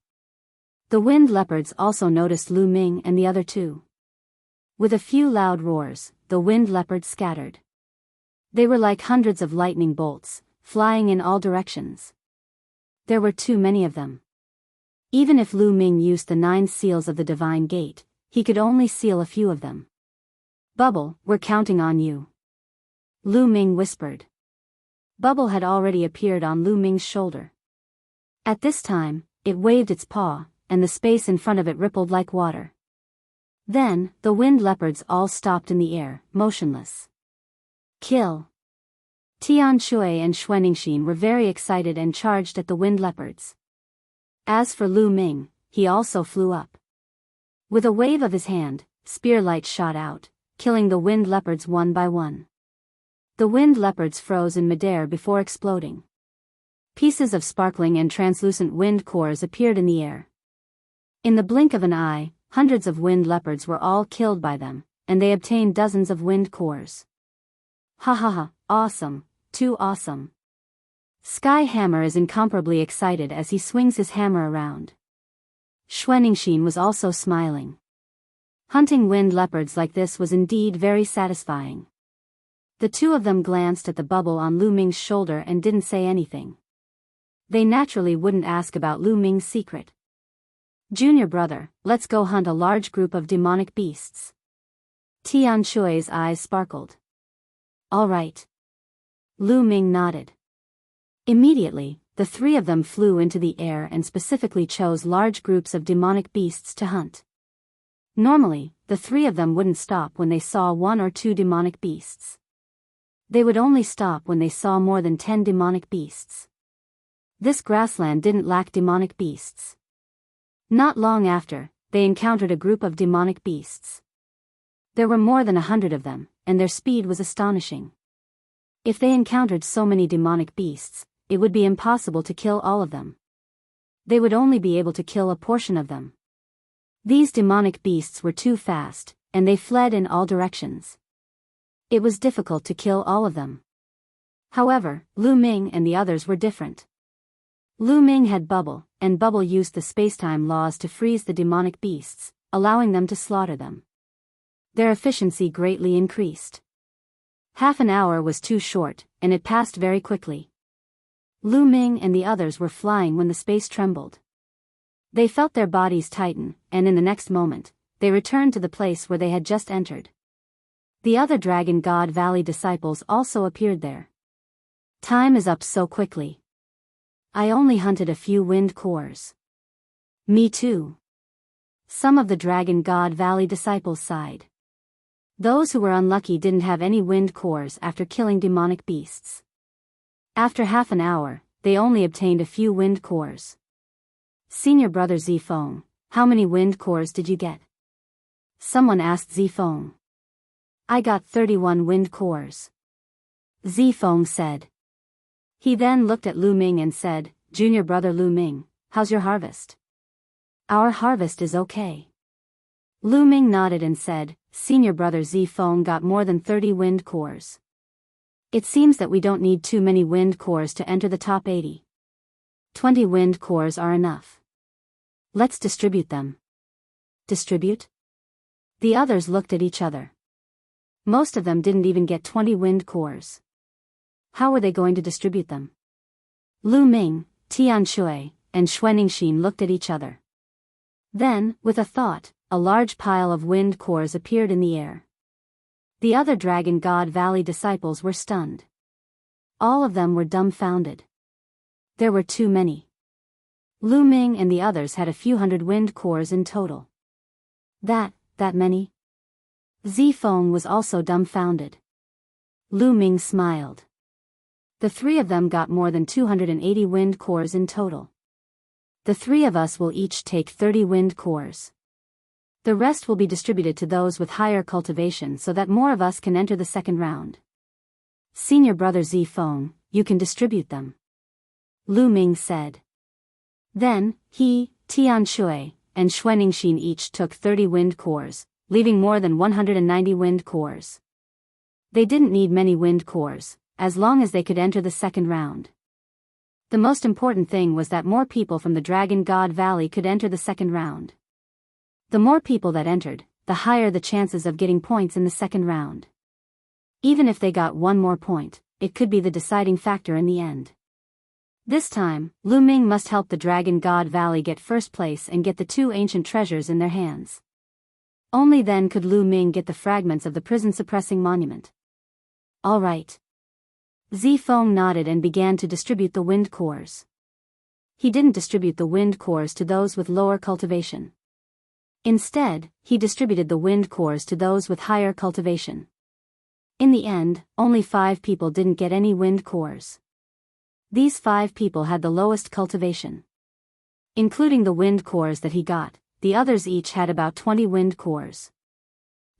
Speaker 1: The wind leopards also noticed Lu Ming and the other 2. With a few loud roars, the wind leopards scattered. They were like hundreds of lightning bolts, flying in all directions. There were too many of them. Even if Lu Ming used the 9 seals of the Divine Gate, he could only seal a few of them. Bubble, we're counting on you. Lu Ming whispered. Bubble had already appeared on Lu Ming's shoulder. At this time, it waved its paw, and the space in front of it rippled like water. Then, the wind leopards all stopped in the air, motionless. Kill! Tian Shui and Xuanixin were very excited and charged at the wind leopards. As for Lu Ming, he also flew up. With a wave of his hand, spear light shot out, killing the wind leopards one by one. The wind leopards froze in midair before exploding. Pieces of sparkling and translucent wind cores appeared in the air. In the blink of an eye, hundreds of wind leopards were all killed by them, and they obtained dozens of wind cores. Awesome, too awesome. Sky Hammer is incomparably excited as he swings his hammer around. Xuanixin was also smiling. Hunting wind leopards like this was indeed very satisfying. The 2 of them glanced at the bubble on Lu Ming's shoulder and didn't say anything. They naturally wouldn't ask about Lu Ming's secret, Junior brother, let's go hunt a large group of demonic beasts. Tian Shui's eyes sparkled. All right. Lu Ming nodded. Immediately, the three of them flew into the air and specifically chose large groups of demonic beasts to hunt. Normally, the three of them wouldn't stop when they saw one or two demonic beasts. They would only stop when they saw more than 10 demonic beasts. This grassland didn't lack demonic beasts. Not long after, they encountered a group of demonic beasts. There were more than 100 of them, and their speed was astonishing. If they encountered so many demonic beasts, it would be impossible to kill all of them. They would only be able to kill a portion of them. These demonic beasts were too fast, and they fled in all directions. It was difficult to kill all of them. However, Lu Ming and the others were different. Lu Ming had Bubble, and Bubble used the spacetime laws to freeze the demonic beasts, allowing them to slaughter them. Their efficiency greatly increased. Half an hour was too short, and it passed very quickly. Lu Ming and the others were flying when the space trembled. They felt their bodies tighten, and in the next moment, they returned to the place where they had just entered. The other Dragon God Valley disciples also appeared there. Time is up so quickly. I only hunted a few wind cores. Me too. Some of the Dragon God Valley disciples sighed. Those who were unlucky didn't have any wind cores after killing demonic beasts. After half an hour, they only obtained a few wind cores. Senior brother Zifeng, how many wind cores did you get? Someone asked Zifeng. I got 31 wind cores. Zifeng said. He then looked at Lu Ming and said, Junior brother Lu Ming, how's your harvest? Our harvest is okay. Lu Ming nodded and said, Senior brother Zifeng got more than 30 wind cores. It seems that we don't need too many wind cores to enter the top 80. 20 wind cores are enough. Let's distribute them. Distribute? The others looked at each other. Most of them didn't even get 20 wind cores. How were they going to distribute them? Lu Ming, Tian Shui, and Xuaningxin looked at each other. Then, with a thought, a large pile of wind cores appeared in the air. The other Dragon God Valley disciples were stunned. All of them were dumbfounded. There were too many. Lu Ming and the others had a few hundred wind cores in total. That many? Zifeng was also dumbfounded. Lu Ming smiled. The three of them got more than 280 wind cores in total. The three of us will each take 30 wind cores. The rest will be distributed to those with higher cultivation so that more of us can enter the second round. Senior brother Zifeng, you can distribute them. Lu Ming said. Then, he, Tian Shui, and Xuaningxin each took 30 wind cores, leaving more than 190 wind cores. They didn't need many wind cores, as long as they could enter the second round. The most important thing was that more people from the Dragon God Valley could enter the second round. The more people that entered, the higher the chances of getting points in the second round. Even if they got one more point, it could be the deciding factor in the end. This time, Lu Ming must help the Dragon God Valley get first place and get the two ancient treasures in their hands. Only then could Lu Ming get the fragments of the prison-suppressing monument. All right. Zifeng nodded and began to distribute the wind cores. He didn't distribute the wind cores to those with lower cultivation. Instead, he distributed the wind cores to those with higher cultivation. In the end, only 5 people didn't get any wind cores. These 5 people had the lowest cultivation. Including the wind cores that he got, the others each had about 20 wind cores.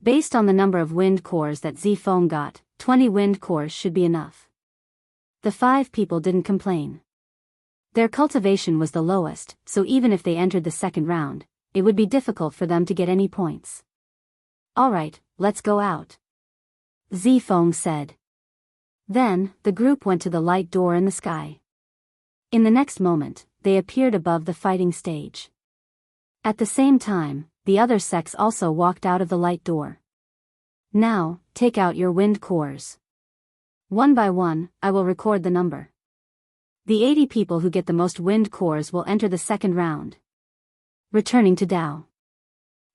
Speaker 1: Based on the number of wind cores that Zifeng got, 20 wind cores should be enough. The 5 people didn't complain. Their cultivation was the lowest, so even if they entered the second round, it would be difficult for them to get any points. Alright, let's go out. Zifeng said. Then, the group went to the light door in the sky. In the next moment, they appeared above the fighting stage. At the same time, the other sects also walked out of the light door. Now, take out your wind cores. One by one, I will record the number. The 80 people who get the most wind cores will enter the second round. Returning to Tao.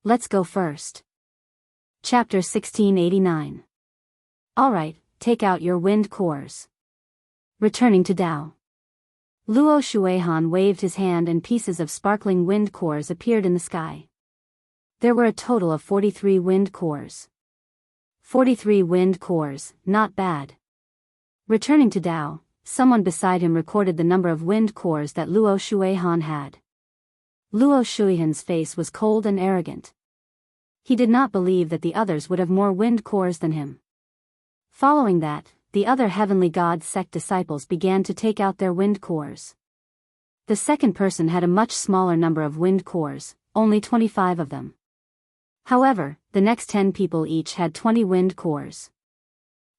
Speaker 1: Let's go first. Chapter 1689. Alright, take out your wind cores. Returning to Tao. Luo Shuihan waved his hand and pieces of sparkling wind cores appeared in the sky. There were a total of 43 wind cores. 43 wind cores, not bad. Returning to Tao, someone beside him recorded the number of wind cores that Luo Shuihan had. Luo Shuihan's face was cold and arrogant. He did not believe that the others would have more wind cores than him. Following that, the other heavenly god sect disciples began to take out their wind cores. The second person had a much smaller number of wind cores, only 25 of them. However, the next 10 people each had 20 wind cores.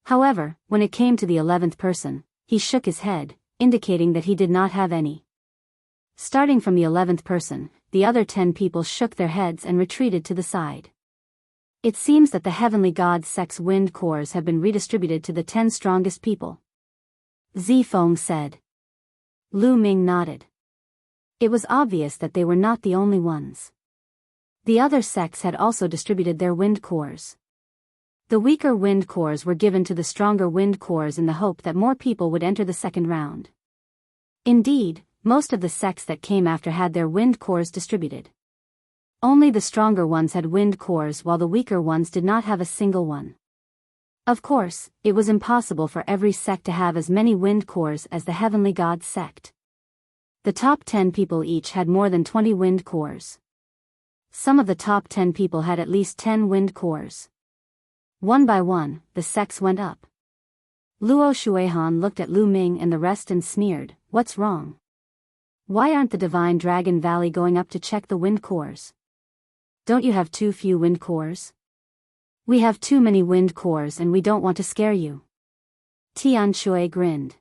Speaker 1: However, when it came to the 11th person, he shook his head, indicating that he did not have any. Starting from the 11th person, the other 10 people shook their heads and retreated to the side. It seems that the heavenly god sect's wind cores have been redistributed to the 10 strongest people. Zifeng said. Lu Ming nodded. It was obvious that they were not the only ones. The other sects had also distributed their wind cores. The weaker wind cores were given to the stronger wind cores in the hope that more people would enter the second round. Indeed, most of the sects that came after had their wind cores distributed. Only the stronger ones had wind cores while the weaker ones did not have a single one. Of course, it was impossible for every sect to have as many wind cores as the heavenly god sect. The top 10 people each had more than 20 wind cores. Some of the top 10 people had at least 10 wind cores. One by one, the sects went up. Luo Shuihan looked at Lu Ming and the rest and sneered, "What's wrong? Why aren't the Divine Dragon Valley going up to check the wind cores? Don't you have too few wind cores? We have too many wind cores and we don't want to scare you." Tian Shui grinned.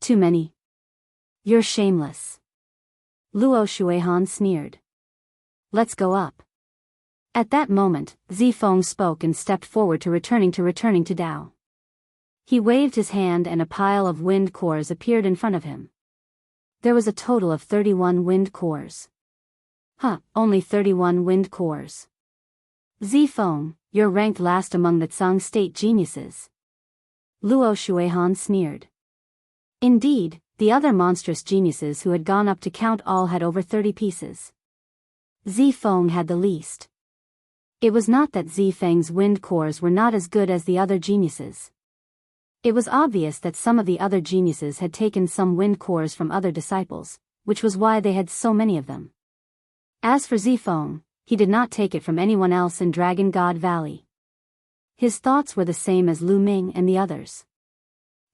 Speaker 1: "Too many? You're shameless." Luo Shuihan sneered. "Let's go up." At that moment, Zifeng spoke and stepped forward to returning to Tao. He waved his hand and a pile of wind cores appeared in front of him. There was a total of 31 wind cores. Only 31 wind cores. Zifeng, you're ranked last among the Tsang state geniuses. Luo Shuihan sneered. Indeed, the other monstrous geniuses who had gone up to count all had over 30 pieces. Zifeng had the least. It was not that Zifeng's wind cores were not as good as the other geniuses. It was obvious that some of the other geniuses had taken some wind cores from other disciples, which was why they had so many of them. As for Zifeng, he did not take it from anyone else in Dragon God Valley. His thoughts were the same as Lu Ming and the others.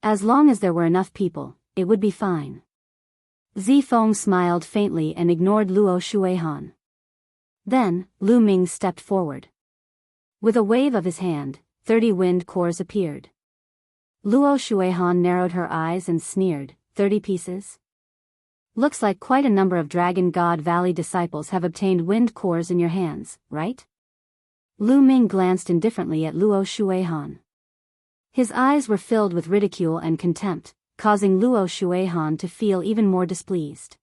Speaker 1: As long as there were enough people, it would be fine. Zifeng smiled faintly and ignored Luo Shuihan. Then, Lu Ming stepped forward. With a wave of his hand, 30 wind cores appeared. Luo Shuihan narrowed her eyes and sneered, 30 pieces? Looks like quite a number of Dragon God Valley disciples have obtained wind cores in your hands, right? Lu Ming glanced indifferently at Luo Shuihan. His eyes were filled with ridicule and contempt, causing Luo Shuihan to feel even more displeased.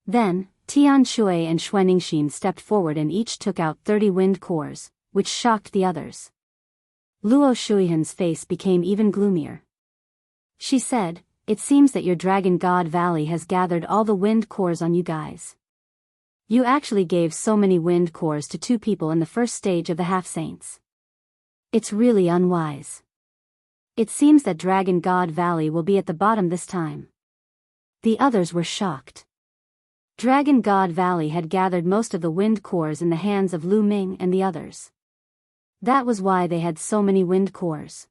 Speaker 1: Then, Tian Shui and Xuanixin stepped forward and each took out 30 wind cores, which shocked the others. Luo Shuihan's face became even gloomier. She said, "It seems that your Dragon God Valley has gathered all the wind cores on you guys. You actually gave so many wind cores to 2 people in the first stage of the half-saints. It's really unwise. It seems that Dragon God Valley will be at the bottom this time." The others were shocked. Dragon God Valley had gathered most of the wind cores in the hands of Lu Ming and the others. That was why they had so many wind cores.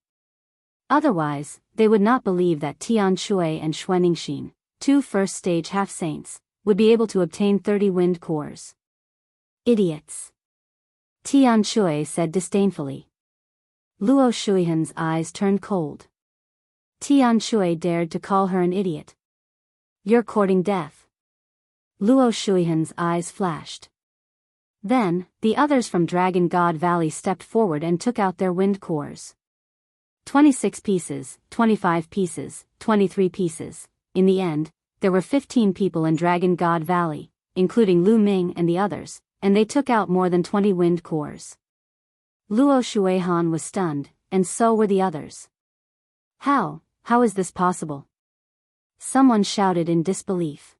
Speaker 1: Otherwise, they would not believe that Tian Shui and Xuanixin, 2 first-stage half-saints, would be able to obtain 30 wind cores. Idiots. Tian Shui said disdainfully. Luo Shuihan's eyes turned cold. Tian Shui dared to call her an idiot. "You're courting death." Luo Shuihan's eyes flashed. Then, the others from Dragon God Valley stepped forward and took out their wind cores. 26 pieces, 25 pieces, 23 pieces. In the end, there were 15 people in Dragon God Valley, including Lu Ming and the others, and they took out more than 20 wind cores. Luo Shuihan was stunned, and so were the others. How is this possible? Someone shouted in disbelief.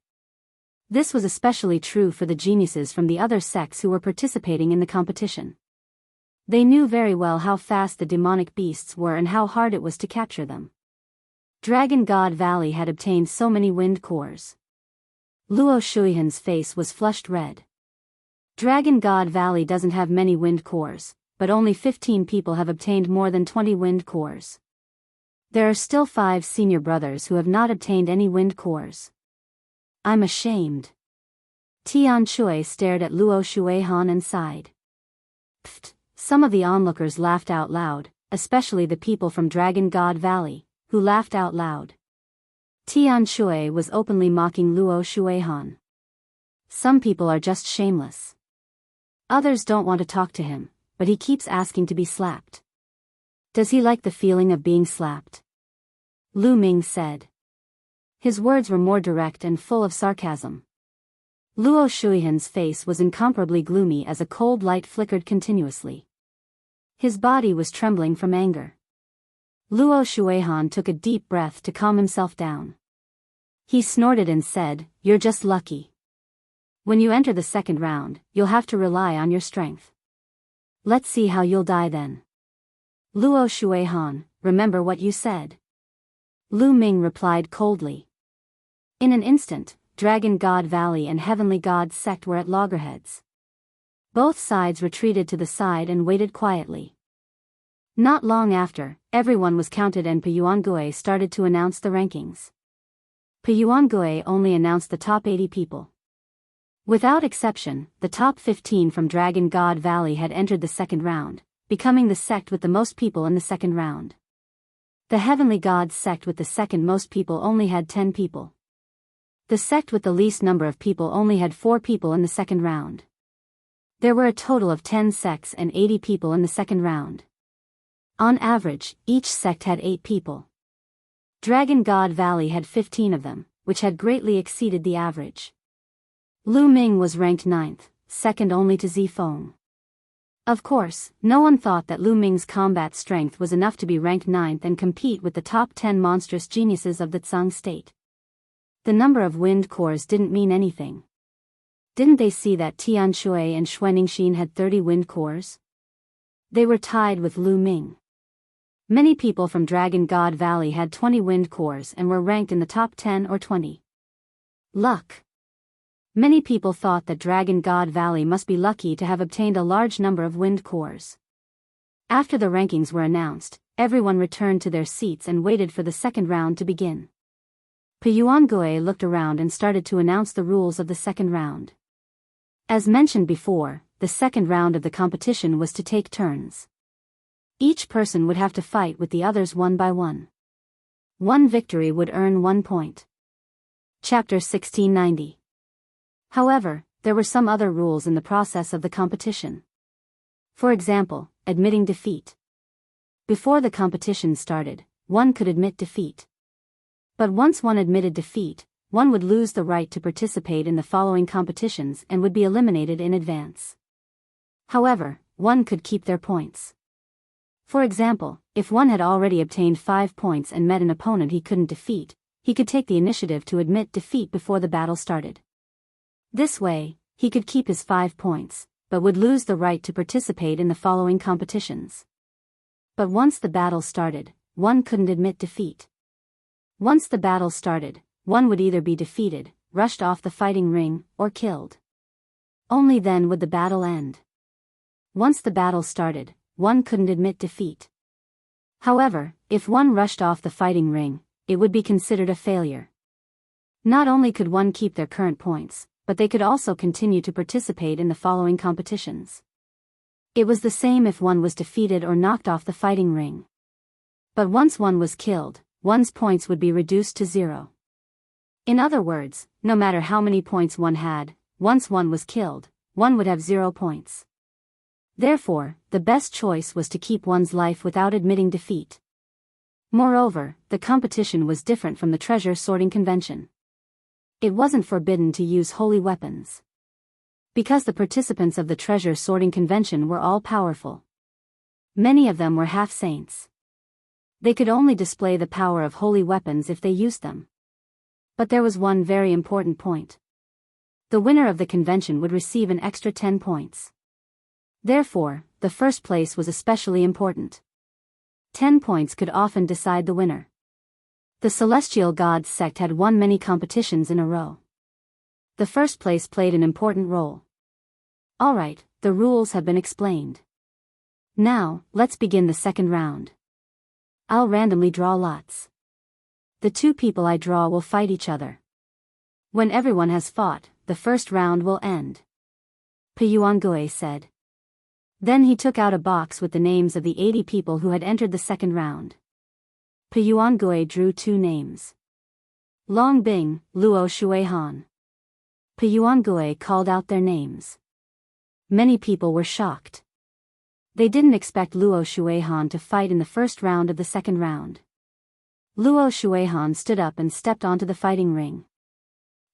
Speaker 1: This was especially true for the geniuses from the other sects who were participating in the competition. They knew very well how fast the demonic beasts were and how hard it was to capture them. Dragon God Valley had obtained so many wind cores. Luo Shuihan's face was flushed red. Dragon God Valley doesn't have many wind cores, but only 15 people have obtained more than 20 wind cores. There are still 5 senior brothers who have not obtained any wind cores. I'm ashamed. Tian Chui stared at Luo Shuihan and sighed. Pfft, some of the onlookers laughed out loud, especially the people from Dragon God Valley, who laughed out loud. Tian Chui was openly mocking Luo Shuihan. Some people are just shameless. Others don't want to talk to him, but he keeps asking to be slapped. Does he like the feeling of being slapped? Lu Ming said. His words were more direct and full of sarcasm. Luo Shuihan's face was incomparably gloomy as a cold light flickered continuously. His body was trembling from anger. Luo Shuihan took a deep breath to calm himself down. He snorted and said, "You're just lucky. When you enter the second round, you'll have to rely on your strength. Let's see how you'll die then." Luo Shuihan, remember what you said. Lu Ming replied coldly. In an instant, Dragon God Valley and Heavenly God Sect were at loggerheads. Both sides retreated to the side and waited quietly. Not long after, everyone was counted and Peyuangui started to announce the rankings. Peyuangui only announced the top 80 people. Without exception, the top 15 from Dragon God Valley had entered the second round, becoming the sect with the most people in the second round. The Heavenly God Sect with the second most people only had 10 people. The sect with the least number of people only had 4 people in the second round. There were a total of 10 sects and 80 people in the second round. On average, each sect had 8 people. Dragon God Valley had 15 of them, which had greatly exceeded the average. Lu Ming was ranked 9th, second only to Zifeng. Of course, no one thought that Lu Ming's combat strength was enough to be ranked 9th and compete with the top 10 monstrous geniuses of the Tsang state. The number of wind cores didn't mean anything. Didn't they see that Tian Chui and Xuaningxin had 30 wind cores? They were tied with Lu Ming. Many people from Dragon God Valley had 20 wind cores and were ranked in the top 10 or 20. Luck. Many people thought that Dragon God Valley must be lucky to have obtained a large number of wind cores. After the rankings were announced, everyone returned to their seats and waited for the second round to begin. Peyuangui looked around and started to announce the rules of the second round. As mentioned before, the second round of the competition was to take turns. Each person would have to fight with the others one by one. One victory would earn 1 point. Chapter 1690. However, there were some other rules in the process of the competition. For example, admitting defeat. Before the competition started, one could admit defeat. But once one admitted defeat, one would lose the right to participate in the following competitions and would be eliminated in advance. However, one could keep their points. For example, if one had already obtained 5 points and met an opponent he couldn't defeat, he could take the initiative to admit defeat before the battle started. This way, he could keep his 5 points, but would lose the right to participate in the following competitions. But once the battle started, one couldn't admit defeat. Once the battle started, one would either be defeated, rushed off the fighting ring, or killed. Only then would the battle end. Once the battle started, one couldn't admit defeat. However, if one rushed off the fighting ring, it would be considered a failure. Not only could one keep their current points, but they could also continue to participate in the following competitions. It was the same if one was defeated or knocked off the fighting ring. But once one was killed, one's points would be reduced to 0. In other words, no matter how many points one had, once one was killed, one would have 0 points. Therefore, the best choice was to keep one's life without admitting defeat. Moreover, the competition was different from the treasure sorting convention. It wasn't forbidden to use holy weapons. Because the participants of the treasure sorting convention were all powerful. Many of them were half-saints. They could only display the power of holy weapons if they used them. But there was one very important point. The winner of the convention would receive an extra 10 points. Therefore, the first place was especially important. 10 points could often decide the winner. The Celestial Gods sect had won many competitions in a row. The first place played an important role. Alright, the rules have been explained. Now, let's begin the second round. I'll randomly draw lots. The two people I draw will fight each other. When everyone has fought, the first round will end. Piyuangui said. Then he took out a box with the names of the 80 people who had entered the second round. Piyuangui drew 2 names. Long Bing, Luo Shuihan. Piyuangui called out their names. Many people were shocked. They didn't expect Luo Shuihan to fight in the first round of the second round. Luo Shuihan stood up and stepped onto the fighting ring.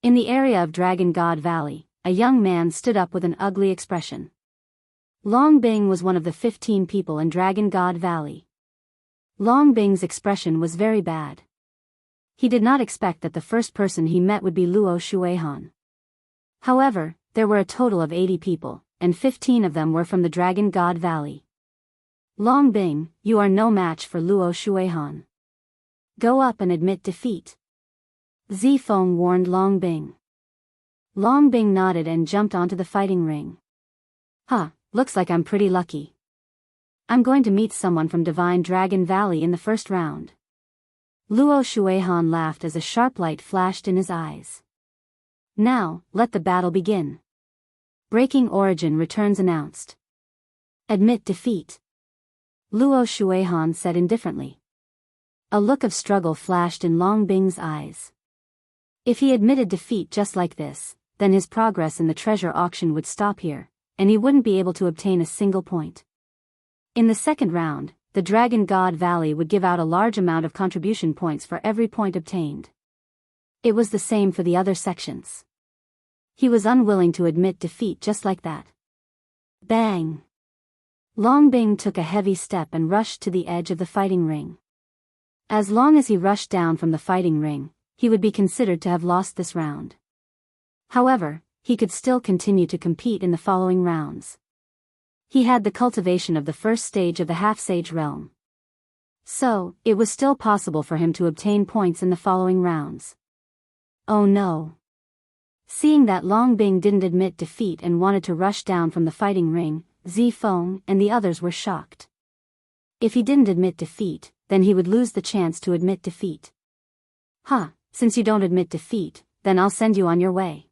Speaker 1: In the area of Dragon God Valley, a young man stood up with an ugly expression. Long Bing was one of the 15 people in Dragon God Valley. Long Bing's expression was very bad. He did not expect that the first person he met would be Luo Shuihan. However, there were a total of 80 people, and 15 of them were from the Dragon God Valley. Long Bing, you are no match for Luo Shuihan. Go up and admit defeat. Zifeng warned Long Bing. Long Bing nodded and jumped onto the fighting ring. Looks like I'm pretty lucky. I'm going to meet someone from Divine Dragon Valley in the first round. Luo Shuihan laughed as a sharp light flashed in his eyes. Now, let the battle begin. Breaking Origin returns announced. Admit defeat. Luo Shuihan said indifferently. A look of struggle flashed in Long Bing's eyes. If he admitted defeat just like this, then his progress in the treasure auction would stop here, and he wouldn't be able to obtain a single point. In the second round, the Dragon God Valley would give out a large amount of contribution points for every point obtained. It was the same for the other sections. He was unwilling to admit defeat just like that. Bang! Long Bing took a heavy step and rushed to the edge of the fighting ring. As long as he rushed down from the fighting ring, he would be considered to have lost this round. However, he could still continue to compete in the following rounds. He had the cultivation of the first stage of the half-sage realm. So, it was still possible for him to obtain points in the following rounds. Oh no! Seeing that Long Bing didn't admit defeat and wanted to rush down from the fighting ring, Zifeng and the others were shocked. If he didn't admit defeat, then he would lose the chance to admit defeat. Since you don't admit defeat, then I'll send you on your way.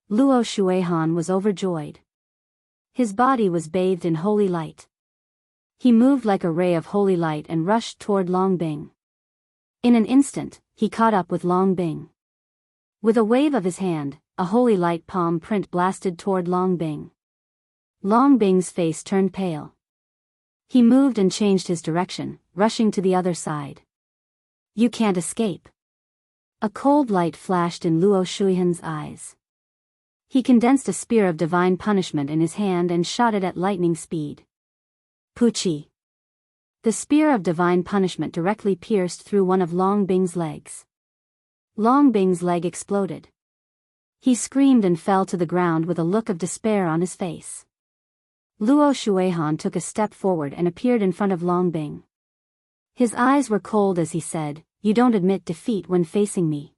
Speaker 1: Luo Shuihan was overjoyed. His body was bathed in holy light. He moved like a ray of holy light and rushed toward Long Bing. In an instant, he caught up with Long Bing. With a wave of his hand, a holy light palm print blasted toward Long Bing. Long Bing's face turned pale. He moved and changed his direction, rushing to the other side. You can't escape. A cold light flashed in Luo Shuihan's eyes. He condensed a spear of divine punishment in his hand and shot it at lightning speed. Puchi. The spear of divine punishment directly pierced through one of Long Bing's legs. Long Bing's leg exploded. He screamed and fell to the ground with a look of despair on his face. Luo Shuihan took a step forward and appeared in front of Long Bing. His eyes were cold as he said, "You don't admit defeat when facing me.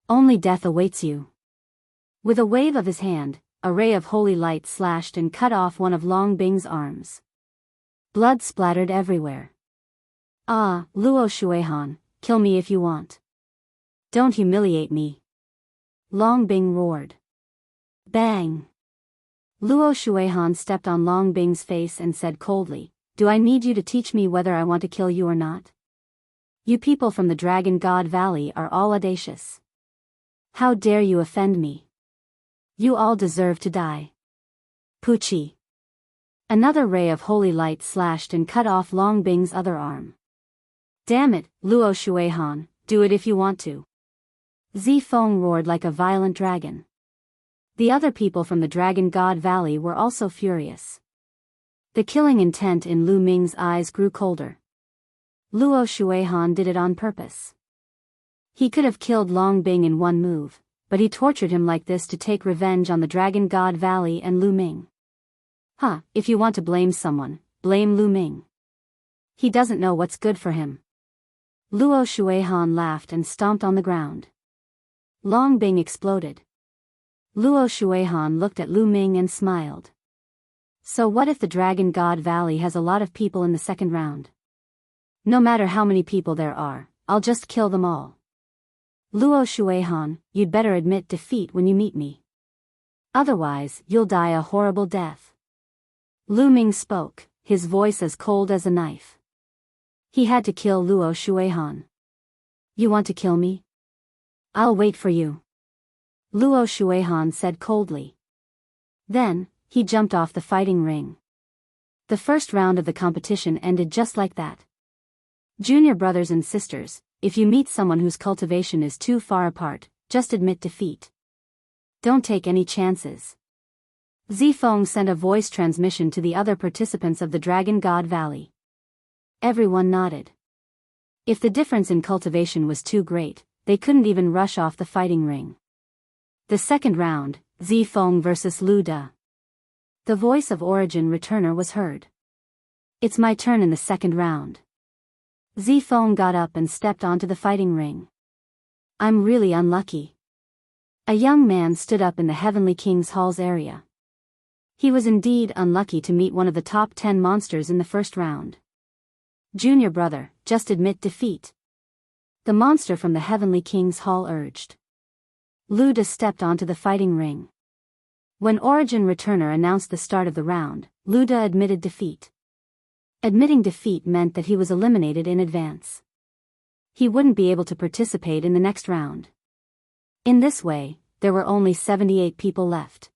Speaker 1: Only death awaits you." With a wave of his hand, a ray of holy light slashed and cut off one of Long Bing's arms. Blood splattered everywhere. Luo Shuihan, kill me if you want. Don't humiliate me. Long Bing roared. Bang! Luo Shuihan stepped on Long Bing's face and said coldly, "Do I need you to teach me whether I want to kill you or not? You people from the Dragon God Valley are all audacious. How dare you offend me? You all deserve to die." Puchi. Another ray of holy light slashed and cut off Long Bing's other arm. Damn it, Luo Shuihan, do it if you want to. Zifeng roared like a violent dragon. The other people from the Dragon God Valley were also furious. The killing intent in Lu Ming's eyes grew colder. Luo Shuihan did it on purpose. He could have killed Long Bing in one move, but he tortured him like this to take revenge on the Dragon God Valley and Lu Ming. If you want to blame someone, blame Lu Ming. He doesn't know what's good for him. Luo Shuihan laughed and stomped on the ground. Long Bing exploded. Luo Shuihan looked at Lu Ming and smiled. So what if the Dragon God Valley has a lot of people in the second round? No matter how many people there are, I'll just kill them all. Luo Shuihan, you'd better admit defeat when you meet me. Otherwise, you'll die a horrible death. Lu Ming spoke, his voice as cold as a knife. He had to kill Luo Shuihan. You want to kill me? I'll wait for you. Luo Shuihan said coldly. Then, he jumped off the fighting ring. The first round of the competition ended just like that. Junior brothers and sisters, if you meet someone whose cultivation is too far apart, just admit defeat. Don't take any chances. Zifeng sent a voice transmission to the other participants of the Dragon God Valley. Everyone nodded. If the difference in cultivation was too great, they couldn't even rush off the fighting ring. The second round, Zifeng versus Lu De. The voice of Origin Returner was heard. It's my turn in the second round. Zifeng got up and stepped onto the fighting ring. I'm really unlucky. A young man stood up in the Heavenly King's Hall's area. He was indeed unlucky to meet one of the top 10 monsters in the first round. Junior brother, just admit defeat. The monster from the Heavenly King's Hall urged. Lu De stepped onto the fighting ring. When Origin Returner announced the start of the round, Lu De admitted defeat. Admitting defeat meant that he was eliminated in advance. He wouldn't be able to participate in the next round. In this way, there were only 78 people left.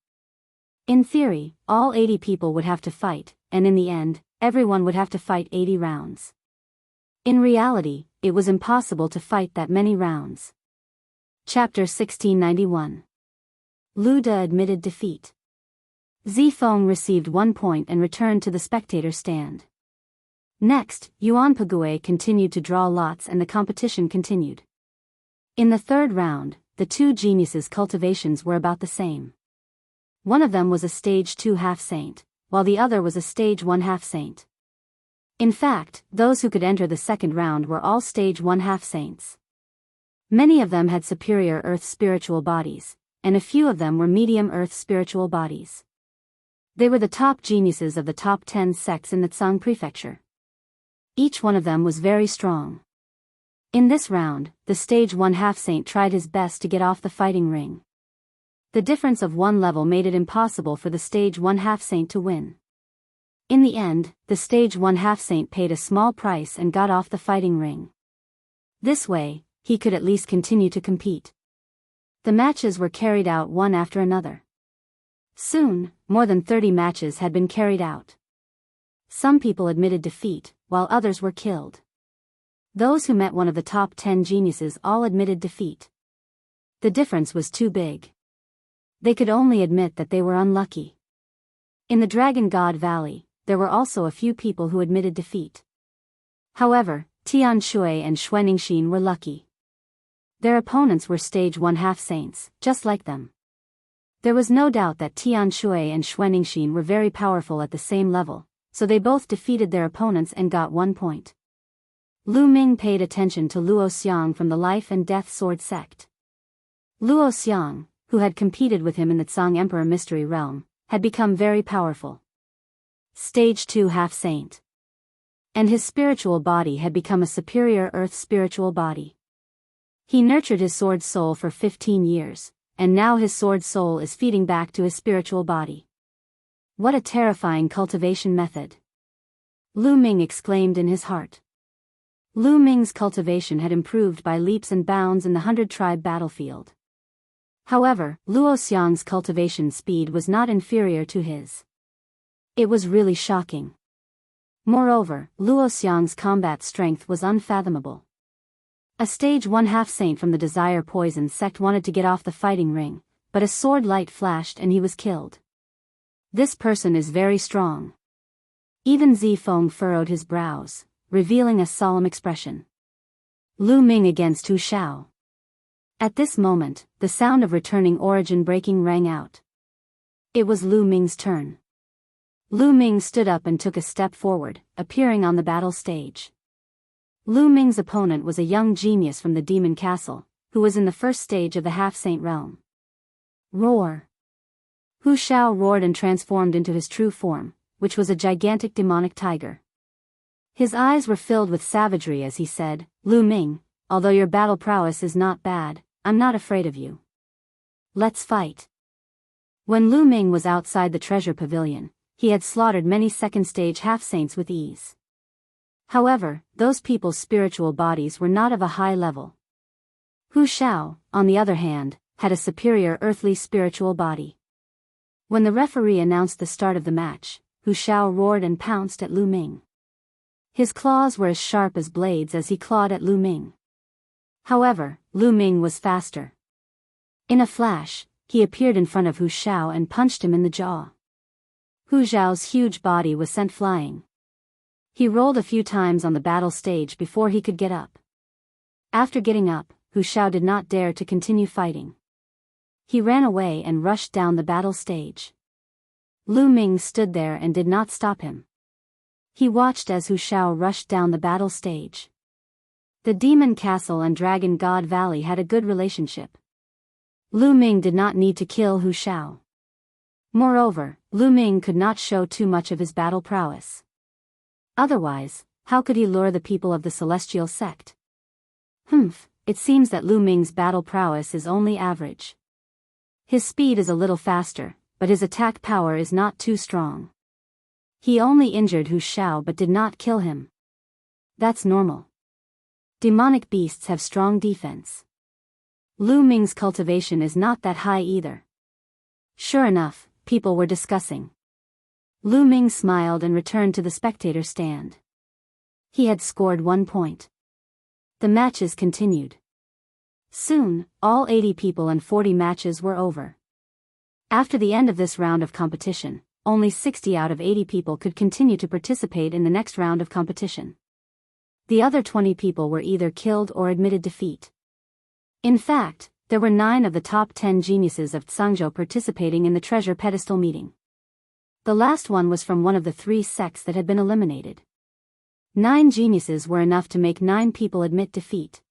Speaker 1: In theory, all 80 people would have to fight, and in the end, everyone would have to fight 80 rounds. In reality, it was impossible to fight that many rounds. Chapter 1691. Lu De admitted defeat. Zifeng received 1 point and returned to the spectator stand. Next, Yuan Pague continued to draw lots and the competition continued. In the third round, the two geniuses' cultivations were about the same. One of them was a stage 2 half-saint, while the other was a stage 1 half-saint. In fact, those who could enter the second round were all stage 1 half-saints. Many of them had superior earth spiritual bodies, and a few of them were medium earth spiritual bodies. They were the top geniuses of the top 10 sects in the Tsang Prefecture. Each one of them was very strong. In this round, the stage 1 half-saint tried his best to get off the fighting ring. The difference of one level made it impossible for the stage 1 half-saint to win. In the end, the stage 1 half-saint paid a small price and got off the fighting ring. This way, he could at least continue to compete. The matches were carried out one after another. Soon, more than 30 matches had been carried out. Some people admitted defeat, while others were killed. Those who met one of the top 10 geniuses all admitted defeat. The difference was too big. They could only admit that they were unlucky. In the Dragon God Valley, there were also a few people who admitted defeat. However, Tian Shui and Xuanixin were lucky. Their opponents were stage 1 half-saints, just like them. There was no doubt that Tian Shui and Xuanixin were very powerful at the same level, so they both defeated their opponents and got 1 point. Lu Ming paid attention to Luo Xiang from the Life and Death Sword sect. Luo Xiang, who had competed with him in the Tsang Emperor Mystery Realm, had become very powerful. Stage 2 half-saint. And his spiritual body had become a superior earth spiritual body. He nurtured his sword soul for 15 years, and now his sword soul is feeding back to his spiritual body. What a terrifying cultivation method! Lu Ming exclaimed in his heart. Lu Ming's cultivation had improved by leaps and bounds in the 100-tribe battlefield. However, Luo Xiang's cultivation speed was not inferior to his. It was really shocking. Moreover, Luo Xiang's combat strength was unfathomable. A stage 1 half-saint from the Desire Poison sect wanted to get off the fighting ring, but a sword light flashed and he was killed. This person is very strong. Even Zifeng furrowed his brows, revealing a solemn expression. Lu Ming against Hu Xiao. At this moment, the sound of returning origin breaking rang out. It was Lu Ming's turn. Lu Ming stood up and took a step forward, appearing on the battle stage. Lu Ming's opponent was a young genius from the Demon Castle, who was in the first stage of the half-saint realm. Roar! Hu Xiao roared and transformed into his true form, which was a gigantic demonic tiger. His eyes were filled with savagery as he said, Lu Ming, although your battle prowess is not bad, I'm not afraid of you. Let's fight. When Lu Ming was outside the treasure pavilion, he had slaughtered many second-stage half-saints with ease. However, those people's spiritual bodies were not of a high level. Hu Xiao, on the other hand, had a superior earthly spiritual body. When the referee announced the start of the match, Hu Xiao roared and pounced at Lu Ming. His claws were as sharp as blades as he clawed at Lu Ming. However, Lu Ming was faster. In a flash, he appeared in front of Hu Xiao and punched him in the jaw. Hu Xiao's huge body was sent flying. He rolled a few times on the battle stage before he could get up. After getting up, Hu Xiao did not dare to continue fighting. He ran away and rushed down the battle stage. Lu Ming stood there and did not stop him. He watched as Hu Xiao rushed down the battle stage. The Demon Castle and Dragon God Valley had a good relationship. Lu Ming did not need to kill Hu Xiao. Moreover, Lu Ming could not show too much of his battle prowess. Otherwise, how could he lure the people of the Celestial Sect? It seems that Lu Ming's battle prowess is only average. His speed is a little faster, but his attack power is not too strong. He only injured Hu Xiao but did not kill him. That's normal. Demonic beasts have strong defense. Lu Ming's cultivation is not that high either. Sure enough, people were discussing. Lu Ming smiled and returned to the spectator stand. He had scored 1 point. The matches continued. Soon, all 80 people and 40 matches were over. After the end of this round of competition, only 60 out of 80 people could continue to participate in the next round of competition. The other 20 people were either killed or admitted defeat. In fact, there were 9 of the top 10 geniuses of Tsangzhou participating in the treasure pedestal meeting. The last one was from one of the 3 sects that had been eliminated. 9 geniuses were enough to make 9 people admit defeat.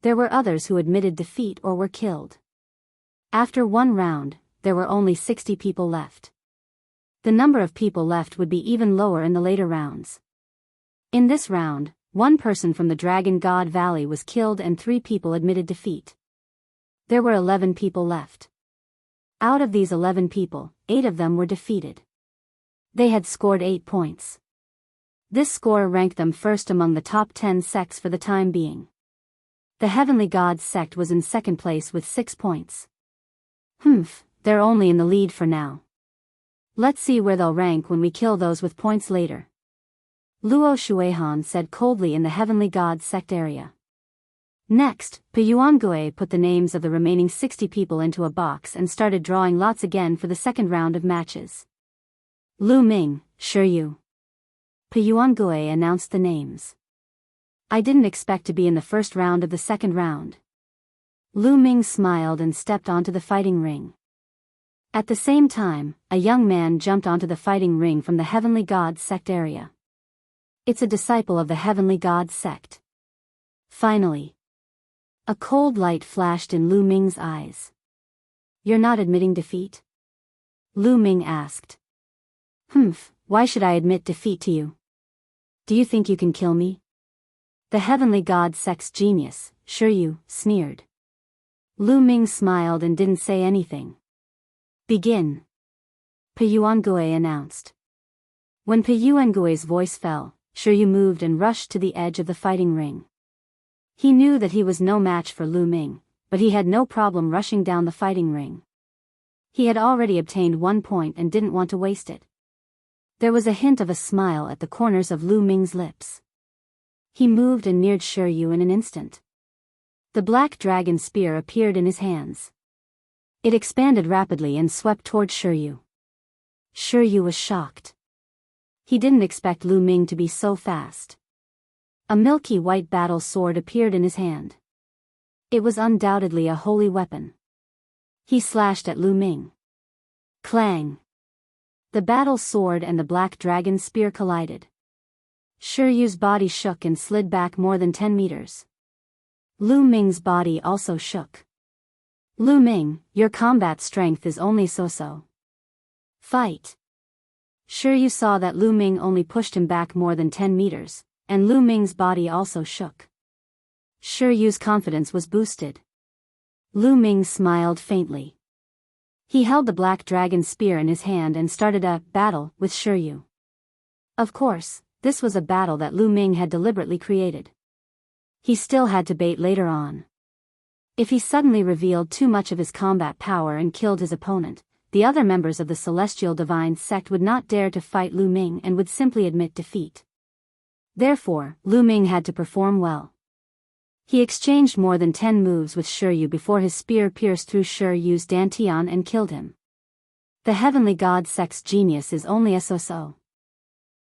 Speaker 1: There were others who admitted defeat or were killed. After 1 round, there were only 60 people left. The number of people left would be even lower in the later rounds. In this round, 1 person from the Dragon God Valley was killed and 3 people admitted defeat. There were 11 people left. Out of these 11 people, 8 of them were defeated. They had scored 8 points. This score ranked them first among the top 10 sects for the time being. The Heavenly Gods sect was in second place with 6 points. They're only in the lead for now. Let's see where they'll rank when we kill those with points later. Luo Shuihan said coldly in the Heavenly Gods sect area. Next, Peyuangui put the names of the remaining 60 people into a box and started drawing lots again for the second round of matches. Lu Ming, sure you. Peyuangui announced the names. I didn't expect to be in the first round of the second round. Lu Ming smiled and stepped onto the fighting ring. At the same time, a young man jumped onto the fighting ring from the Heavenly Gods sect area. It's a disciple of the Heavenly Gods sect. Finally. A cold light flashed in Lu Ming's eyes. You're not admitting defeat? Lu Ming asked. Why should I admit defeat to you? Do you think you can kill me? The Heavenly God sect's genius, sure you, sneered. Lu Ming smiled and didn't say anything. Begin. Peyuangui announced. When Peyuangui's voice fell, Shiryu moved and rushed to the edge of the fighting ring. He knew that he was no match for Lu Ming, but he had no problem rushing down the fighting ring. He had already obtained 1 point and didn't want to waste it. There was a hint of a smile at the corners of Lu Ming's lips. He moved and neared Shiryu in an instant. The black dragon spear appeared in his hands. It expanded rapidly and swept toward Shiryu. Shiryu was shocked. He didn't expect Lu Ming to be so fast. A milky white battle sword appeared in his hand. It was undoubtedly a holy weapon. He slashed at Lu Ming. Clang! The battle sword and the black dragon spear collided. Shiryu's body shook and slid back more than 10 meters. Lu Ming's body also shook. Lu Ming, your combat strength is only so-so. Fight! Shiryu saw that Lu Ming only pushed him back more than 10 meters, and Lu Ming's body also shook. Shiryu's confidence was boosted. Lu Ming smiled faintly. He held the black dragon spear in his hand and started a battle with Shiryu. Of course, this was a battle that Lu Ming had deliberately created. He still had to bait later on. If he suddenly revealed too much of his combat power and killed his opponent, the other members of the Celestial Divine Sect would not dare to fight Lu Ming and would simply admit defeat. Therefore, Lu Ming had to perform well. He exchanged more than 10 moves with Shiryu before his spear pierced through Shiryu's dantian and killed him. The Heavenly God Sect's genius is only a so-so.